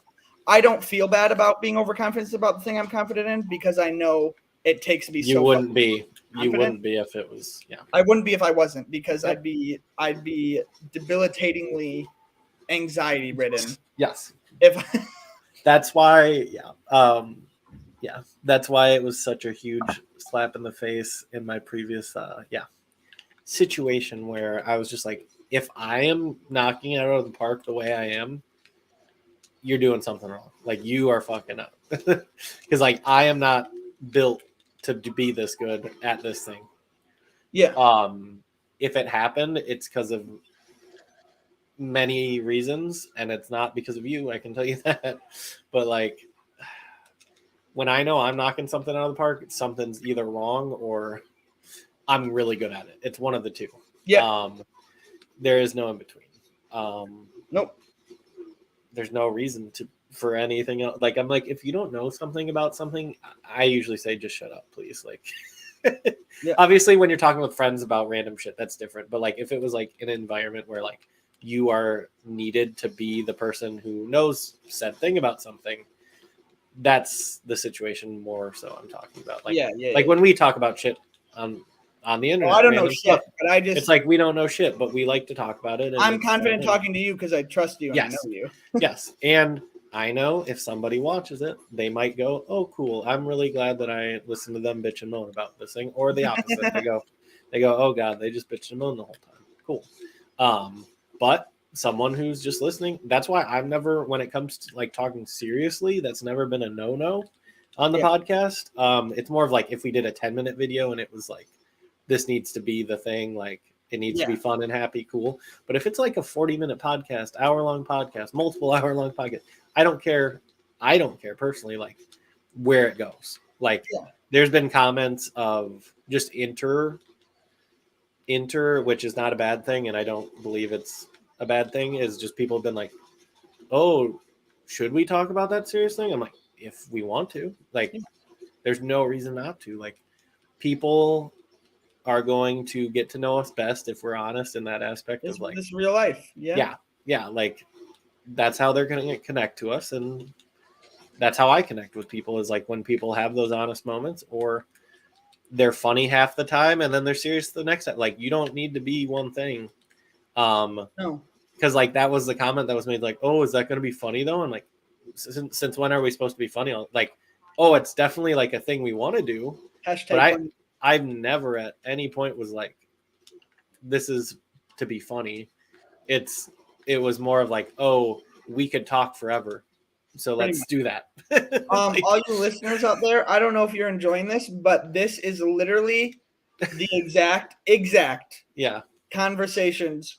I don't feel bad about being overconfident about the thing I'm confident in, because I know it takes me. You wouldn't be if it was. Yeah. I wouldn't be if I wasn't, because I'd be debilitatingly anxiety ridden. Yes. If that's why, that's why it was such a huge slap in the face in my previous, situation where I was just like, if I am knocking it out of the park the way I am, you're doing something wrong. Like, you are fucking up. Because like, I am not built to be this good at this thing. Yeah. If it happened, it's because of many reasons, and it's not because of you, I can tell you that. But like, when I know I'm knocking something out of the park, something's either wrong or I'm really good at it. It's one of the two. Yeah. There is no in between. Nope. There's no reason for anything else. Like, I'm like, if you don't know something about something, I usually say just shut up, please. Like, obviously when you're talking with friends about random shit, that's different. But like, if it was like in an environment where like you are needed to be the person who knows said thing about something, that's the situation more so I'm talking about. Like, when we talk about shit on the internet. I don't know shit, but it's like, we don't know shit, but we like to talk about it. And I'm confident talking to you because I trust you and I know you. Yes. And I know if somebody watches it, they might go, oh, cool. I'm really glad that I listened to them bitch and moan about this thing. Or the opposite. they go, oh God, they just bitched and moaned the whole time. Cool. But someone who's just listening, that's why I've never, when it comes to like talking seriously, that's never been a no on the podcast. It's more of like, if we did a 10-minute video and it was like, this needs to be the thing, like it needs to be fun and happy, cool. But if it's like a 40-minute podcast, hour-long podcast, multiple hour-long podcast, I don't care personally, like where it goes. Like there's been comments of just enter, which is not a bad thing, and I don't believe it's a bad thing, is just people have been like, oh, should we talk about that serious thing? I'm like, if we want to, like, there's no reason not to. Like, people are going to get to know us best if we're honest in that aspect of like this real life. Yeah. Like, that's how they're going to connect to us. And that's how I connect with people, is like when people have those honest moments, or they're funny half the time and then they're serious the next time. Like, you don't need to be one thing. No. Because like, that was the comment that was made, like, oh, is that going to be funny though? And like, since when are we supposed to be funny? Like, oh, it's definitely like a thing we want to do. But I've never at any point was like, this is to be funny. It was more of like, oh, we could talk forever, so let's do that. All you listeners out there, I don't know if you're enjoying this, but this is literally the exact conversations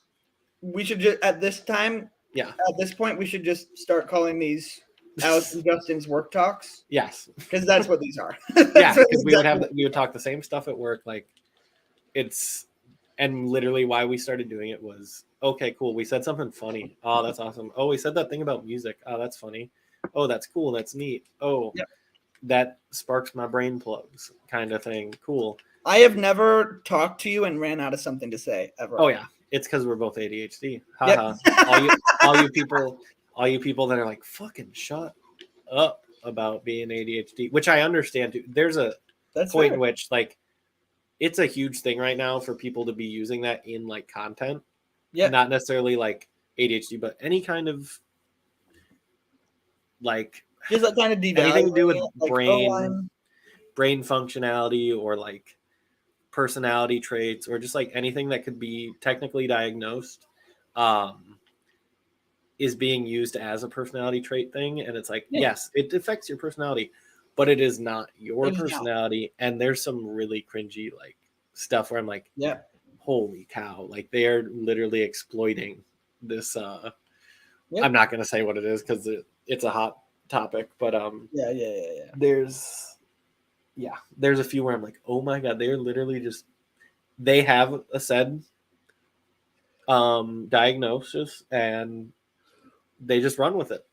we should just at this point we should just start calling these Alex and Justin's work talks. Yes, because that's what these are. Because we would talk the same stuff at work. Like, and literally why we started doing it was, okay, cool, we said something funny. Oh, that's awesome. Oh, we said that thing about music. Oh, that's funny. Oh, that's cool. That's neat. Oh, that sparks my brain plugs, kind of thing. Cool. I have never talked to you and ran out of something to say ever. Oh yeah, it's because we're both ADHD. Haha. All you people that are like, fucking shut up about being ADHD, which I understand too. There's a point in which, like, it's a huge thing right now for people to be using that in like content. Yeah. Not necessarily like ADHD, but any kind of like Just like kind of devaluing anything to do with it, like, brain functionality or like personality traits or just like anything that could be technically diagnosed is being used as a personality trait thing. And it's like, yes, it affects your personality, but it is not your personality. And there's some really cringy like stuff where I'm like, holy cow, like they are literally exploiting this. I'm not going to say what it is because it's a hot topic, but there's a few where I'm like, oh my God, they're literally just, they have a said diagnosis and they just run with it.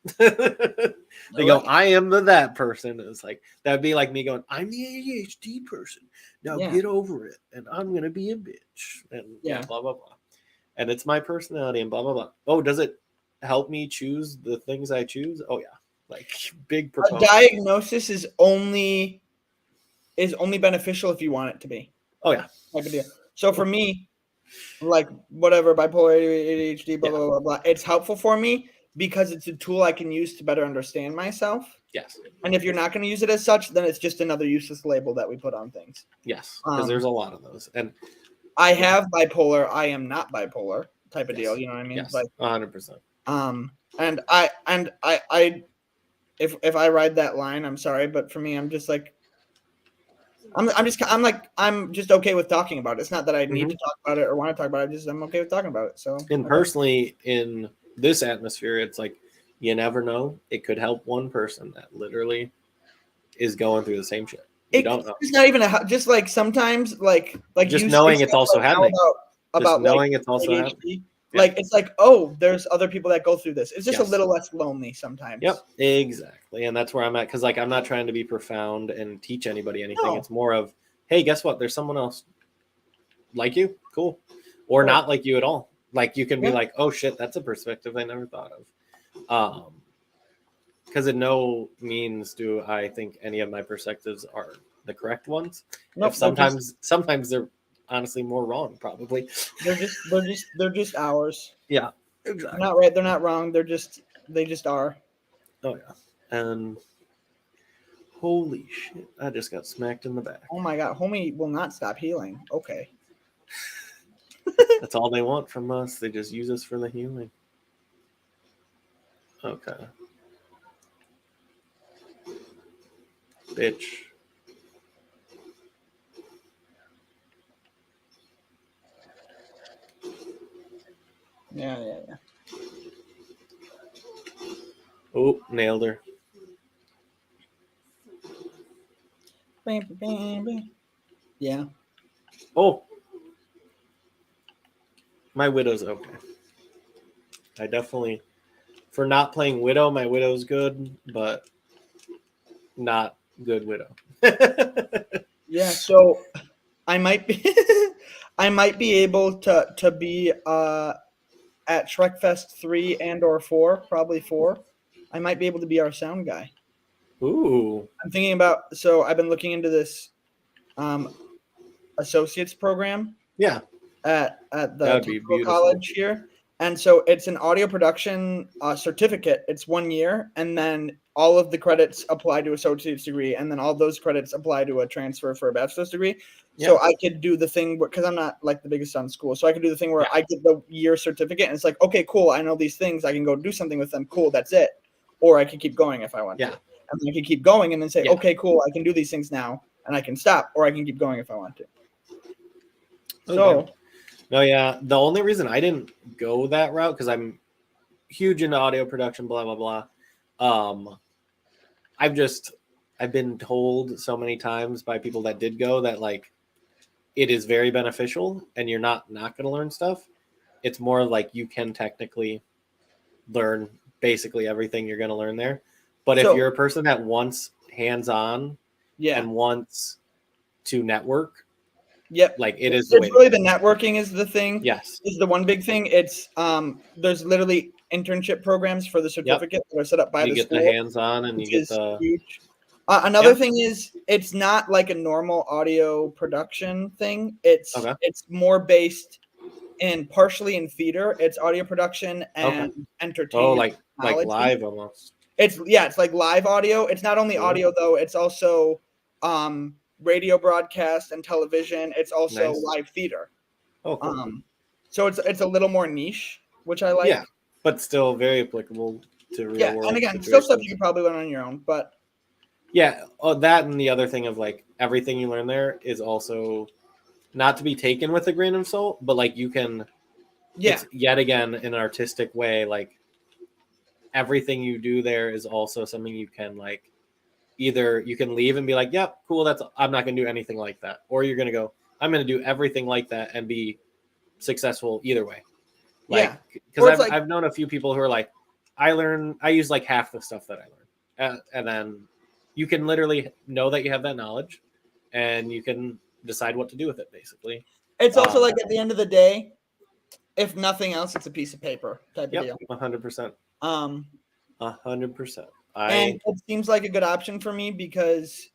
They go, I am that person. It's like, that'd be like me going, I'm the ADHD person. Now get over it. And I'm going to be a bitch. And blah, blah, blah. And it's my personality and blah, blah, blah. Oh, does it help me choose the things I choose? Oh, yeah. Like big proponent. A diagnosis is only beneficial if you want it to be. Oh, yeah. Type of deal. So for me, like whatever, bipolar, ADHD, blah, blah, blah, blah, it's helpful for me because it's a tool I can use to better understand myself. Yes. And if you're not going to use it as such, then it's just another useless label that we put on things. Yes, because there's a lot of those. And I have bipolar. I am not bipolar type of deal. You know what I mean? Yes, like 100%. And I, if I ride that line, I'm sorry, but for me, I'm just like, I'm just okay with talking about it. It's not that I need to talk about it or want to talk about it. I'm okay with talking about it. So, and personally, in this atmosphere, it's like you never know. It could help one person that literally is going through the same shit. You don't know. It's not even just like sometimes like just knowing it's also happening. About knowing like, it's also ADHD. happening. Like it's like, oh, there's other people that go through this. It's just a little less lonely sometimes. Yep, exactly. And that's where I'm at because like I'm not trying to be profound and teach anybody anything. No. It's more of, hey, guess what? There's someone else like you, cool, or not like you at all. Like you can be like, oh shit, that's a perspective I never thought of. Because in no means do I think any of my perspectives are the correct ones. Nope, sometimes they're honestly more wrong, probably. They're just ours. Yeah, exactly. They're not right. They're not wrong. They just are. Oh yeah, and holy shit, I just got smacked in the back. Oh my God, homie will not stop healing. Okay. That's all they want from us. They just use us for the healing. Okay. Bitch. Yeah. Oh, nailed her. Yeah. Oh. My Widow's okay. I definitely, for not playing Widow, my Widow's good, but not good Widow. Yeah, so I might be able to be at Shrekfest 3 and or 4, probably 4. I might be able to be our sound guy. Ooh. I'm thinking about, so I've been looking into this associates program. Yeah. At the college here. And so it's an audio production certificate. It's 1 year, and then all of the credits apply to associate's degree, and then all those credits apply to a transfer for a bachelor's degree. Yeah. So I could do the thing because I'm not like the biggest on school. So I could do the thing where I get the year certificate, and it's like, okay, cool. I know these things. I can go do something with them. Cool, that's it. Or I could keep going if I want to. And then I could keep going and then say, okay, cool. I can do these things now, and I can stop, or I can keep going if I want to. So. No, yeah. The only reason I didn't go that route because I'm huge into audio production, blah blah blah. I've been told so many times by people that did go that like it is very beneficial, and you're not going to learn stuff. It's more like you can technically learn basically everything you're going to learn there. But if you're a person that wants hands-on, and wants to network. Yep. Like it is really the networking is the thing. Yes. Is the one big thing. It's there's literally internship programs for the certificate that are set up by the school. You get the hands-on and you get the huge. Another thing is it's not like a normal audio production thing. It's more based in partially in theater. It's audio production and entertainment. Oh, like live almost. It's like live audio. It's not only audio though, it's also radio broadcast and television. It's also live theater. Oh, cool. So it's a little more niche, which I like. Yeah, but still very applicable to real world. And again, still stuff you can probably learn on your own, but yeah, that and the other thing of like everything you learn there is also not to be taken with a grain of salt, but like you can, it's yet again an artistic way. Like everything you do there is also something you can like, either you can leave and be like, yep, cool, I'm not going to do anything like that. Or you're going to go, I'm going to do everything like that and be successful either way. Like, because I've known a few people who are like, I use like half the stuff that I learned. And then you can literally know that you have that knowledge and you can decide what to do with it, basically. It's also like at the end of the day, if nothing else, it's a piece of paper type of deal. 100%. 100%. And it seems like a good option for me because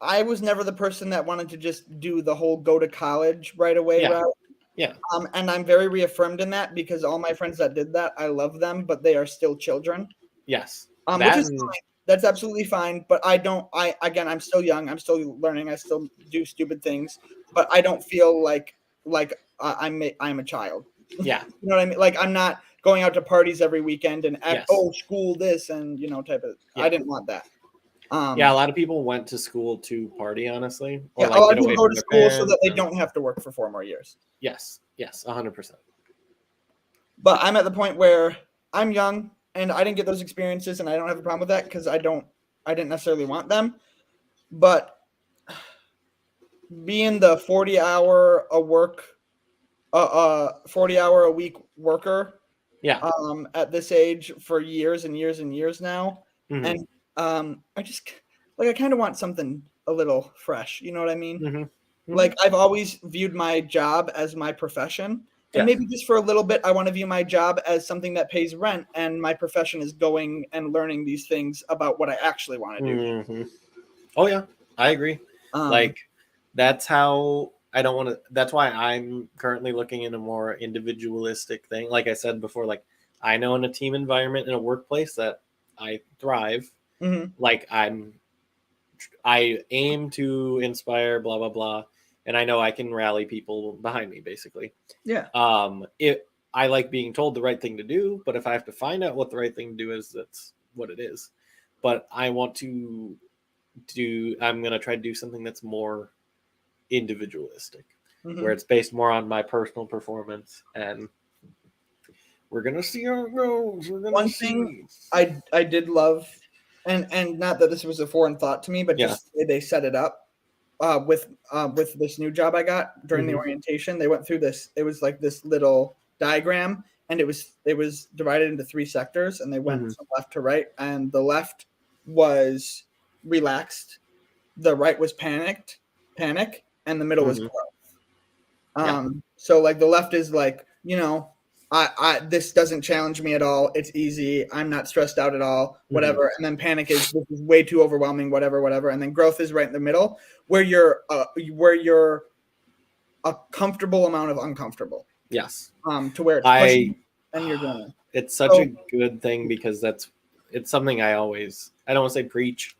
I was never the person that wanted to just do the whole go to college right away route. Yeah. And I'm very reaffirmed in that because all my friends that did that, I love them, but they are still children. Yes. Which is fine. That's absolutely fine. But I'm still young. I'm still learning. I still do stupid things, but I don't feel like I'm a child. Yeah. You know what I mean? Like I'm not going out to parties every weekend and school this and type of. I didn't want that. A lot of people went to school to party, honestly. Or a lot of people go to school so that they don't have to work for 4 more years. Yes, 100%. But I'm at the point where I'm young and I didn't get those experiences, and I don't have a problem with that because I didn't necessarily want them. But being the 40-hour a week worker, at this age for years and years and years now, and I just I kind of want something a little fresh. You know what I mean? Like I've always viewed my job as my profession, and maybe just for a little bit, I want to view my job as something that pays rent, and my profession is going and learning these things about what I actually want to do. Oh yeah, I agree. Like that's how I don't want to. That's why I'm currently looking in a more individualistic thing. Like I said before, like I know in a team environment in a workplace that I thrive. Like I aim to inspire, blah blah blah, and I know I can rally people behind me, basically. Yeah. I like being told the right thing to do, but if I have to find out what the right thing to do is, that's what it is. But I want to do. I'm gonna try to do something that's more individualistic, where it's based more on my personal performance, and we're gonna see how it goes. One thing I did love. And not that this was a foreign thought to me, but just the way they set it up with this new job I got during the orientation. They went through this. It was like this little diagram, and it was divided into 3 sectors, and they went from left to right. And the left was relaxed, the right was panic, and the middle was growth. So like the left is like, I this doesn't challenge me at all. It's easy. I'm not stressed out at all. Whatever. And then panic is, this is way too overwhelming. Whatever. And then growth is right in the middle, where you're a comfortable amount of uncomfortable. Yes. To where it's pushing and you're going. It's such a good thing because it's something I don't want to say preach,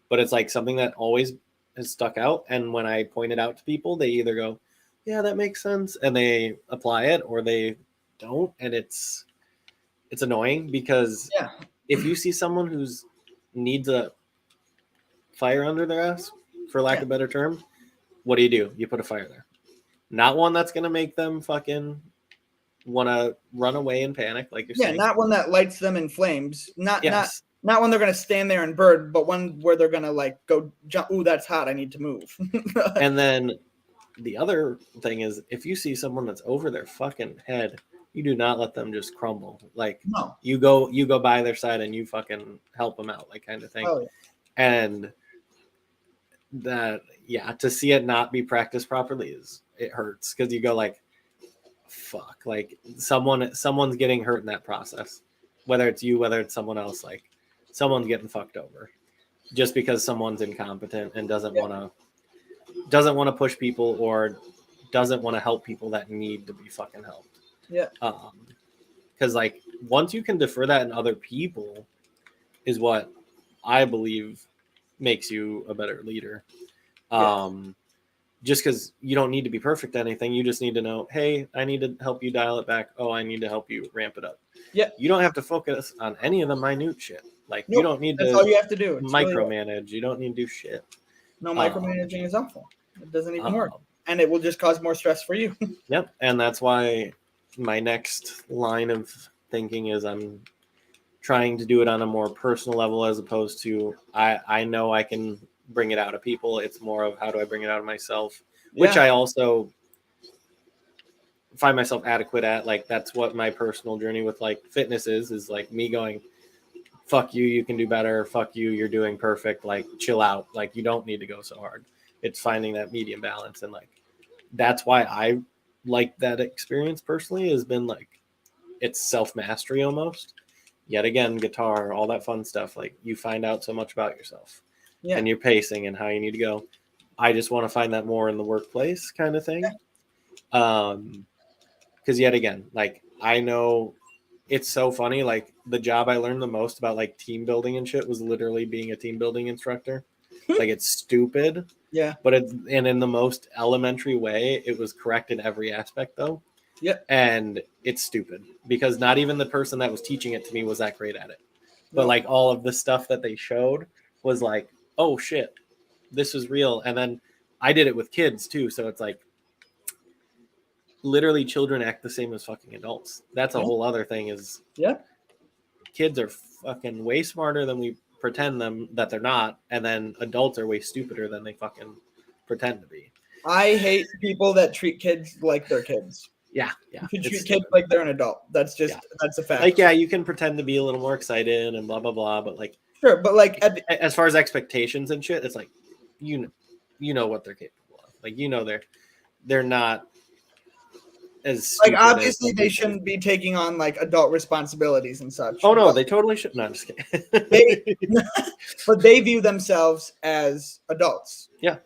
but it's like something that always has stuck out. And when I point it out to people, they either go, "Yeah, that makes sense," and they apply it, or they don't, and it's annoying because if you see someone who's needs a fire under their ass, for lack of a better term, what do? You put a fire there. Not one that's gonna make them fucking want to run away and panic, like you're saying. Not one that lights them in flames. Not one they're gonna stand there and burn, but one where they're gonna like go jump. Ooh, that's hot. I need to move. And then the other thing is, if you see someone that's over their fucking head, you do not let them just crumble. Like you go by their side and you fucking help them out, like kind of thing. And that, to see it not be practiced properly it hurts, because you go like, fuck, like someone's getting hurt in that process, whether it's you, whether it's someone else, like someone's getting fucked over just because someone's incompetent and doesn't want to push people, or doesn't want to help people that need to be fucking helped. Because because like once you can defer that in other people is what I believe makes you a better leader. Just because you don't need to be perfect at anything, you just need to know, hey, I need to help you dial it back. Oh, I need to help you ramp it up. Yeah. You don't have to focus on any of the minute shit. Like Nope, you don't need that's to all you have to do. It's really, micromanage. You don't need to do shit. no, micromanaging is awful. It doesn't even work. And it will just cause more stress for you. Yep. And that's why my next line of thinking is I'm trying to do it on a more personal level as opposed to I know I can bring it out of people. It's more of how do I bring it out of myself, which I also find myself adequate at. Like that's what my personal journey with like fitness is like me going, fuck you, you can do better. Fuck you, you're doing perfect. Like chill out. Like you don't need to go so hard. It's finding that medium balance. And like that's why I like that experience personally has been like it's self-mastery almost. Yet again, guitar, all that fun stuff. Like you find out so much about yourself and your pacing and how you need to go. I just want to find that more in the workplace kind of thing. Because yet again, like I know it's so funny. Like the job I learned the most about like team building and shit was literally being a team building instructor. Like it's stupid. Yeah. But and in the most elementary way, it was correct in every aspect though. Yeah. And it's stupid because not even the person that was teaching it to me was that great at it. But like all of the stuff that they showed was like, oh shit, this is real. And then I did it with kids too. So it's like literally children act the same as fucking adults. That's a whole other thing is kids are fucking way smarter than we pretend them that they're not. And then adults are way stupider than they fucking pretend to be. I hate people that treat kids like they're kids. Yeah. You should treat kids like they're an adult. That's just that's a fact. Like, yeah, you can pretend to be a little more excited and blah blah blah, but like, sure, but like as far as expectations and shit, it's like, you know what they're capable of. Like, they're not as like obviously they shouldn't be taking on like adult responsibilities and such. Oh no, they totally should. No, I'm just kidding. But they view themselves as adults. Yeah,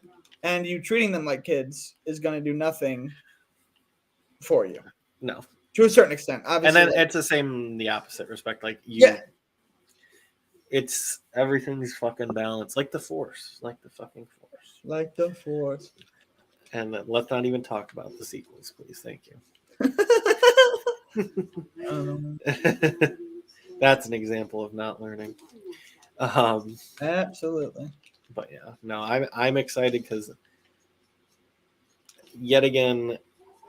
and you treating them like kids is going to do nothing for you. No, to a certain extent, obviously. And then it's the same in the opposite respect. Like it's everything's fucking balanced, like the force, like the fucking force, like the force. And then let's not even talk about the sequels, please. Thank you. That's an example of not learning. Absolutely. But yeah, no, I'm excited because yet again,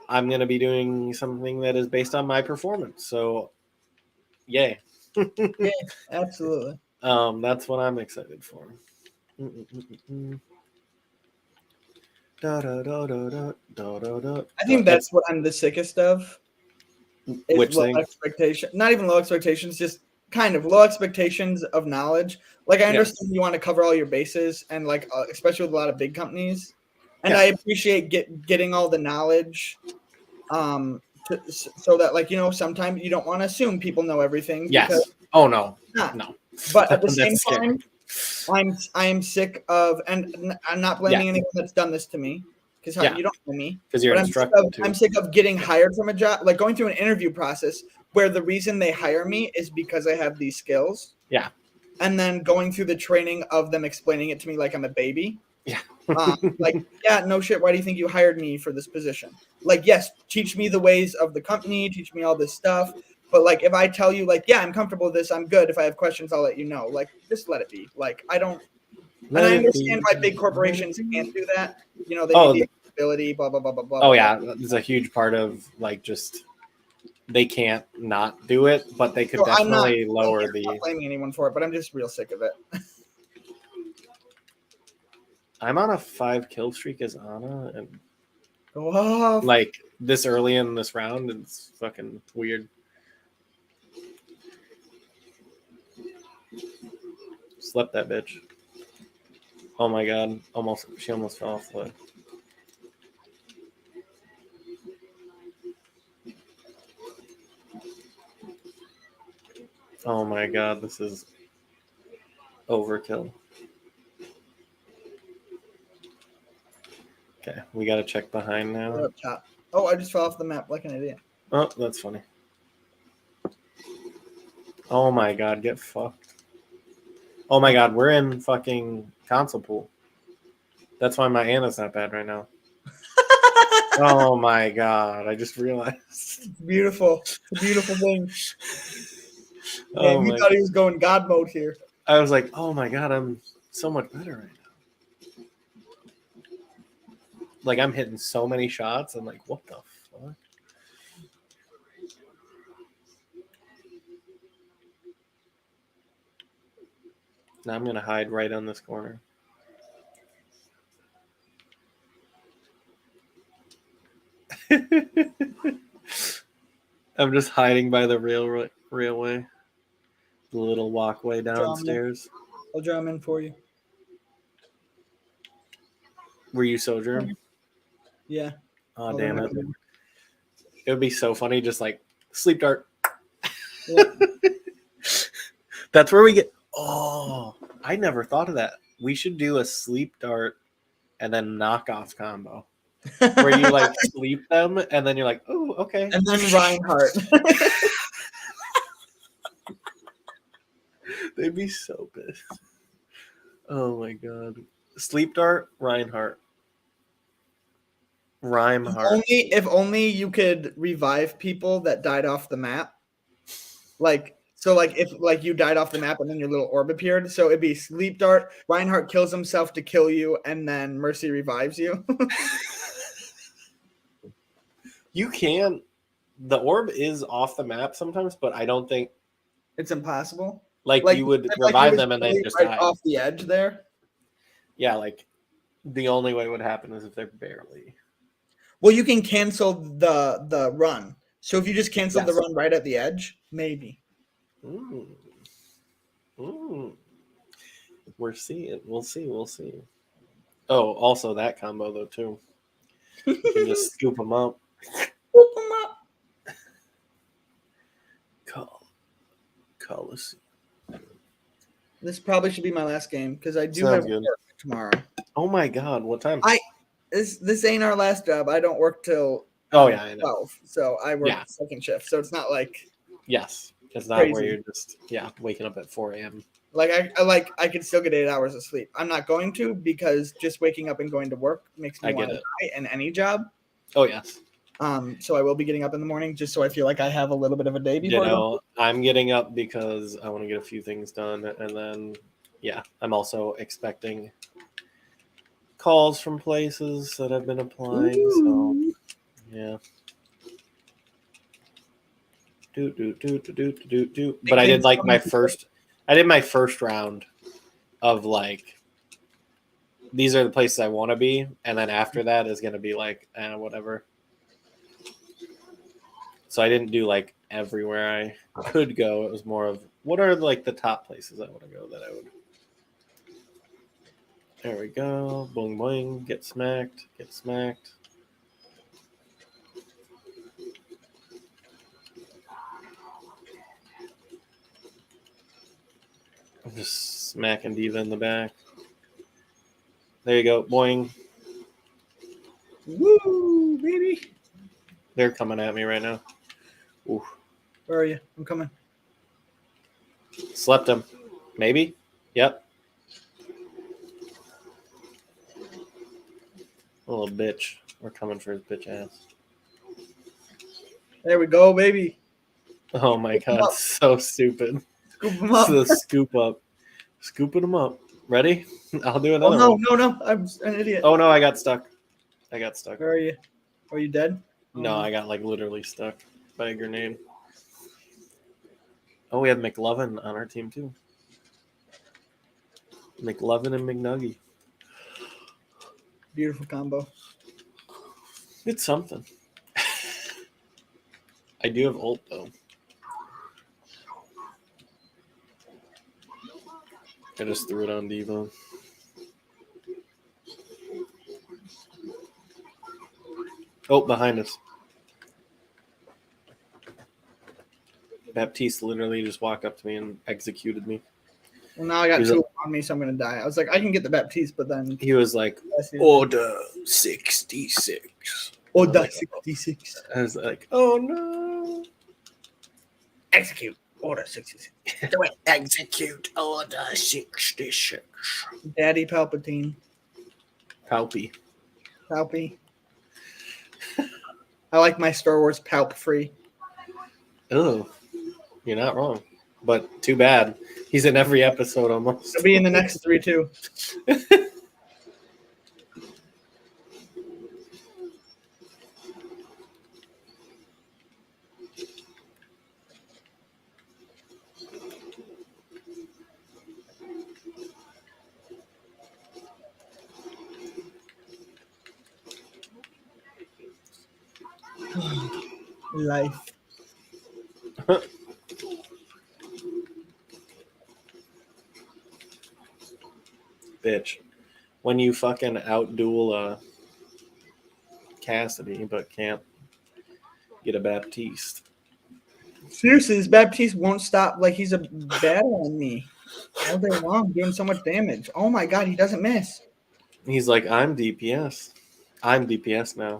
I'm going to be doing something that is based on my performance. So, yay. Yeah, absolutely. That's what I'm excited for. I think that's what I'm the sickest of. Which low thing? Expectation, not even low expectations, just kind of low expectations of knowledge. Like I understand you want to cover all your bases, and like especially with a lot of big companies, and I appreciate getting all the knowledge, so that like sometimes you don't want to assume people know everything. Yes. Because no. But at the same time, I'm sick of, and I'm not blaming anyone that's done this to me, because you don't know me. Because you're instructed I'm sick of getting hired from a job, like going through an interview process where the reason they hire me is because I have these skills. Yeah. And then going through the training of them explaining it to me like I'm a baby. Yeah. No shit. Why do you think you hired me for this position? Like, yes, teach me the ways of the company, teach me all this stuff. But like, if I tell you like, yeah, I'm comfortable with this, I'm good. If I have questions, I'll let you know. Like, just let it be. Like, I don't. And I understand why big corporations can't do that. They need the ability, blah blah blah blah blah. Oh yeah, it's a huge part of like just they can't not do it, but they could definitely lower I'm not blaming anyone for it, but I'm just real sick of it. I'm on a 5 kill streak as Anna, and go off like this early in this round. It's fucking weird. Slept that bitch. Oh my god! She almost fell off the. Oh my god! This is overkill. Okay, we gotta check behind now. Oh, I just fell off the map like an idiot. Oh, that's funny. Oh my god, get fucked. Oh my god, we're in fucking console pool. That's why my Anna's not bad right now. Oh my god, I just realized. It's beautiful. It's a beautiful thing. Oh Man, you my thought he was going God mode here. I was like, oh my god, I'm so much better right now. Like I'm hitting so many shots. I'm like, what the fuck? Now I'm gonna hide right on this corner. I'm just hiding by the railway, the little walkway downstairs. I'll draw him in for you. Were you Sojourn? Yeah. Oh damn it! It would be so funny, just like sleep dart. Yeah. That's where we get. Oh, I never thought of that. We should do a sleep dart and then knockoff combo where you like sleep them and then you're like, oh, okay. And then Reinhardt. They'd be so pissed. Oh my god. Sleep dart, Reinhardt. Reinhardt. If only you could revive people that died off the map. If you died off the map and then your little orb appeared, so it'd be sleep dart, Reinhardt kills himself to kill you, and then Mercy revives you. You can. The orb is off the map sometimes, but I don't think It's impossible. like you would revive them and they just right die. off the edge there. Yeah, like the only way it would happen is if they're barely. Well, you can cancel the run. So if you just cancel the run right at the edge, maybe. We're seeing. We'll see. We'll see. Oh, also that combo though too. You can just scoop them up. Scoop them up. Coliseum. This probably should be my last game because I do Sounds have good. work tomorrow. Oh my god, what time? This ain't our last job. I don't work till Oh yeah, I know. 12, so I work second shift. So it's not like Yes, it's not crazy. where you're just waking up at 4 a.m. Like I could still get 8 hours of sleep. I'm not going to because just waking up and going to work makes me want to die in any job. Oh yes. So I will be getting up in the morning just so I feel like I have a little bit of a day before. I'm getting up because I want to get a few things done, and then I'm also expecting calls from places that I've been applying. Ooh. So yeah. But I did like my first round of like these are the places I want to be, and then after that is going to be like whatever. So I didn't do like everywhere I could go. It was more of what are like the top places I want to go that I would. There we go. Boing boing. Get smacked. Get smacked. I'm just smacking Diva in the back. There you go. Boing. Woo, baby. They're coming at me right now. Ooh. Where are you? I'm coming. Slept him. Maybe? Yep. A little bitch. We're coming for his bitch ass. There we go, baby. Oh my god, so stupid. Scoop him up. The scoop up. Scooping them up. Ready? I'll do another one. No. I'm an idiot. Oh no, I got stuck. Where are you? Are you dead? No, I got like literally stuck by a grenade. Oh, we have McLovin on our team too. McLovin and McNuggy. Beautiful combo. It's something. I do have ult though. I just threw it on Devo. Oh, behind us. Baptiste literally just walked up to me and executed me. Well, now I got two on me, so I'm going to die. I was like, I can get the Baptiste, but then... He was like, Order 66. Order 66. I was like, oh no. Execute. Order 66. Do it. Execute Order 66. Daddy Palpatine. Palpy. Palpy. I like my Star Wars palp free. Oh, you're not wrong. But too bad. He's in every episode almost. He'll be in the next 3 too. Life. Bitch. When you fucking outduel Cassidy but can't get a Baptiste. Seriously, this Baptiste won't stop. Like, he's a battling me all day long, doing so much damage. Oh my god, he doesn't miss. He's like, I'm DPS. I'm DPS now.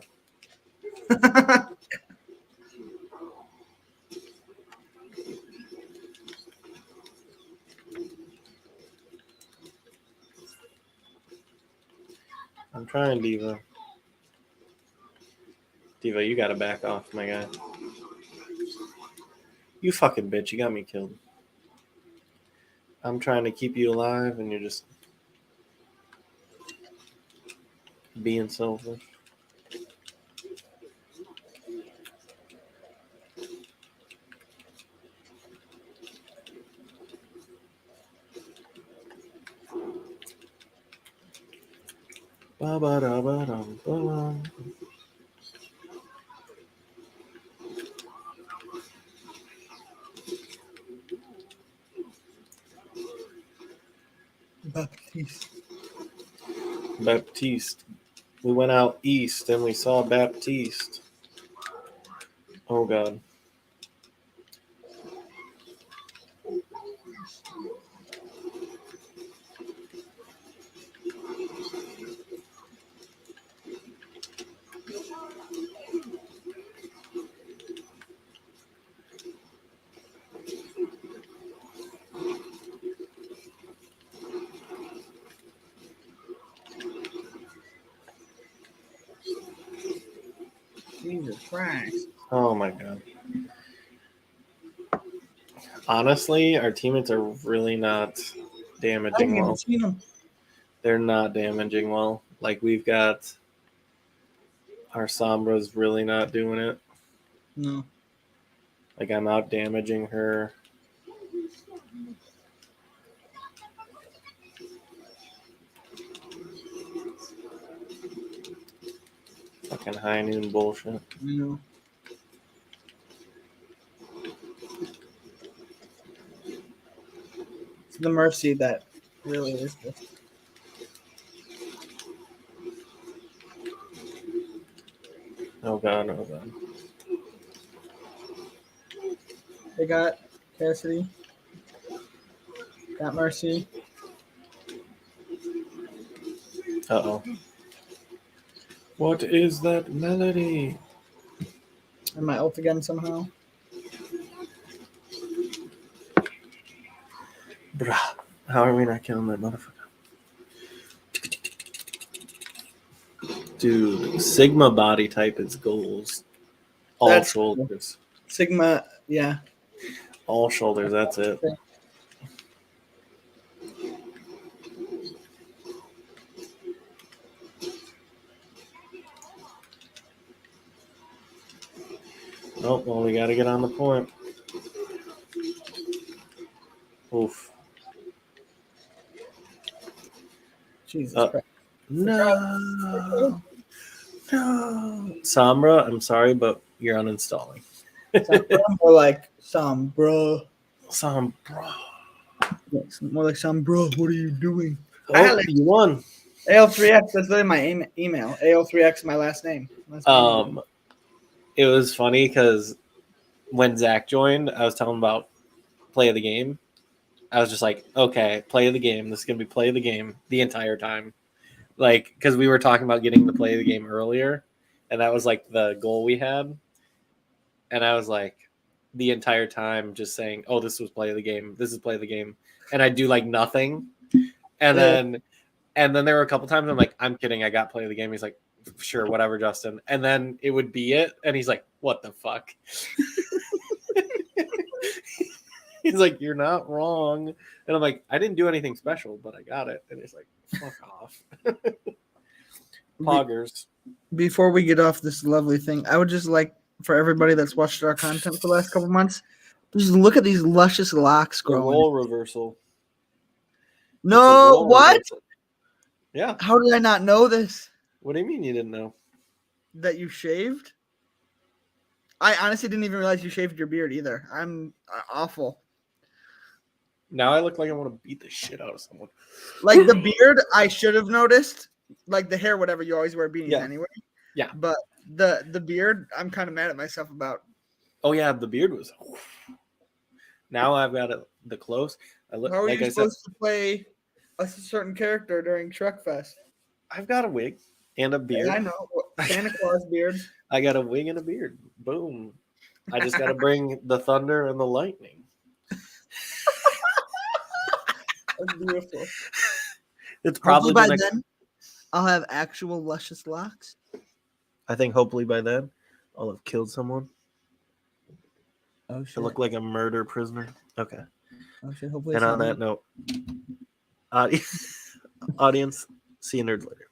I'm trying, Diva. Diva, you gotta back off, my guy. You fucking bitch, you got me killed. I'm trying to keep you alive and you're just being selfish. Ba-ba-da-ba-dum-ba-dum. Baptiste. Baptiste. We went out east and we saw Baptiste. Oh god. Jesus Christ. Oh my god. Honestly, our teammates are really not I damaging haven't even well. seen him. They're not damaging well. Like, we've got our Sombra's really not doing it. No. Like, I'm out damaging her. Fucking high noon bullshit. No. It's the mercy that really is this. Oh god, oh god. They got Cassidy. Got Mercy. Uh-oh. What is that melody? And my ult again somehow. Bruh. How are we not killing that motherfucker? Dude, Sigma body type is goals. All That's shoulders. Sigma, yeah. All shoulders, that's it. Oh, well, we got to get on the point. Oof. Jesus Christ. No. No. Sombra, I'm sorry, but you're uninstalling. More like Sombra. Sombra. More like Sombra. What are you doing? Oh, you won. AL3X, that's literally my email. AL3X, my last name. It was funny because when Zach joined, I was telling him about play of the game. I was just like, okay, play of the game. This is going to be play of the game the entire time. Like, because we were talking about getting the play of the game earlier, and that was like the goal we had. And I was like, the entire time just saying, "Oh, this was play of the game. This is play of the game," and I do like nothing, and then there were a couple times I'm like, "I'm kidding. I got play of the game." He's like, "Sure, whatever, Justin," and then it would be it, and he's like, "What the fuck?" He's like, "You're not wrong," and I'm like, "I didn't do anything special, but I got it," and he's like, "Fuck off." Poggers. Before we get off this lovely thing, I would just like for everybody that's watched our content for the last couple months, just look at these luscious locks The growing. role reversal. No, Role what? reversal. Yeah. How did I not know this? What do you mean you didn't know? That you shaved? I honestly didn't even realize you shaved your beard either. I'm awful. Now I look like I want to beat the shit out of someone. Like the beard, I should have noticed. Like the hair, whatever, you always wear beanies anyway. Yeah. But the beard, I'm kind of mad at myself about. Oh yeah, the beard was. Now I've got the close. How are you supposed to play a certain character during Shrek Fest? I've got a wig and a beard. I know. Santa Claus beard. I got a wig and a beard. Boom. I just got to bring the thunder and the lightning. That's beautiful. It's probably by then I'll have actual luscious locks. I think hopefully by then I'll have killed someone. Oh shit! I look like a murder prisoner. Okay. Oh shit! Hopefully. And on that note, audience, see you nerds later.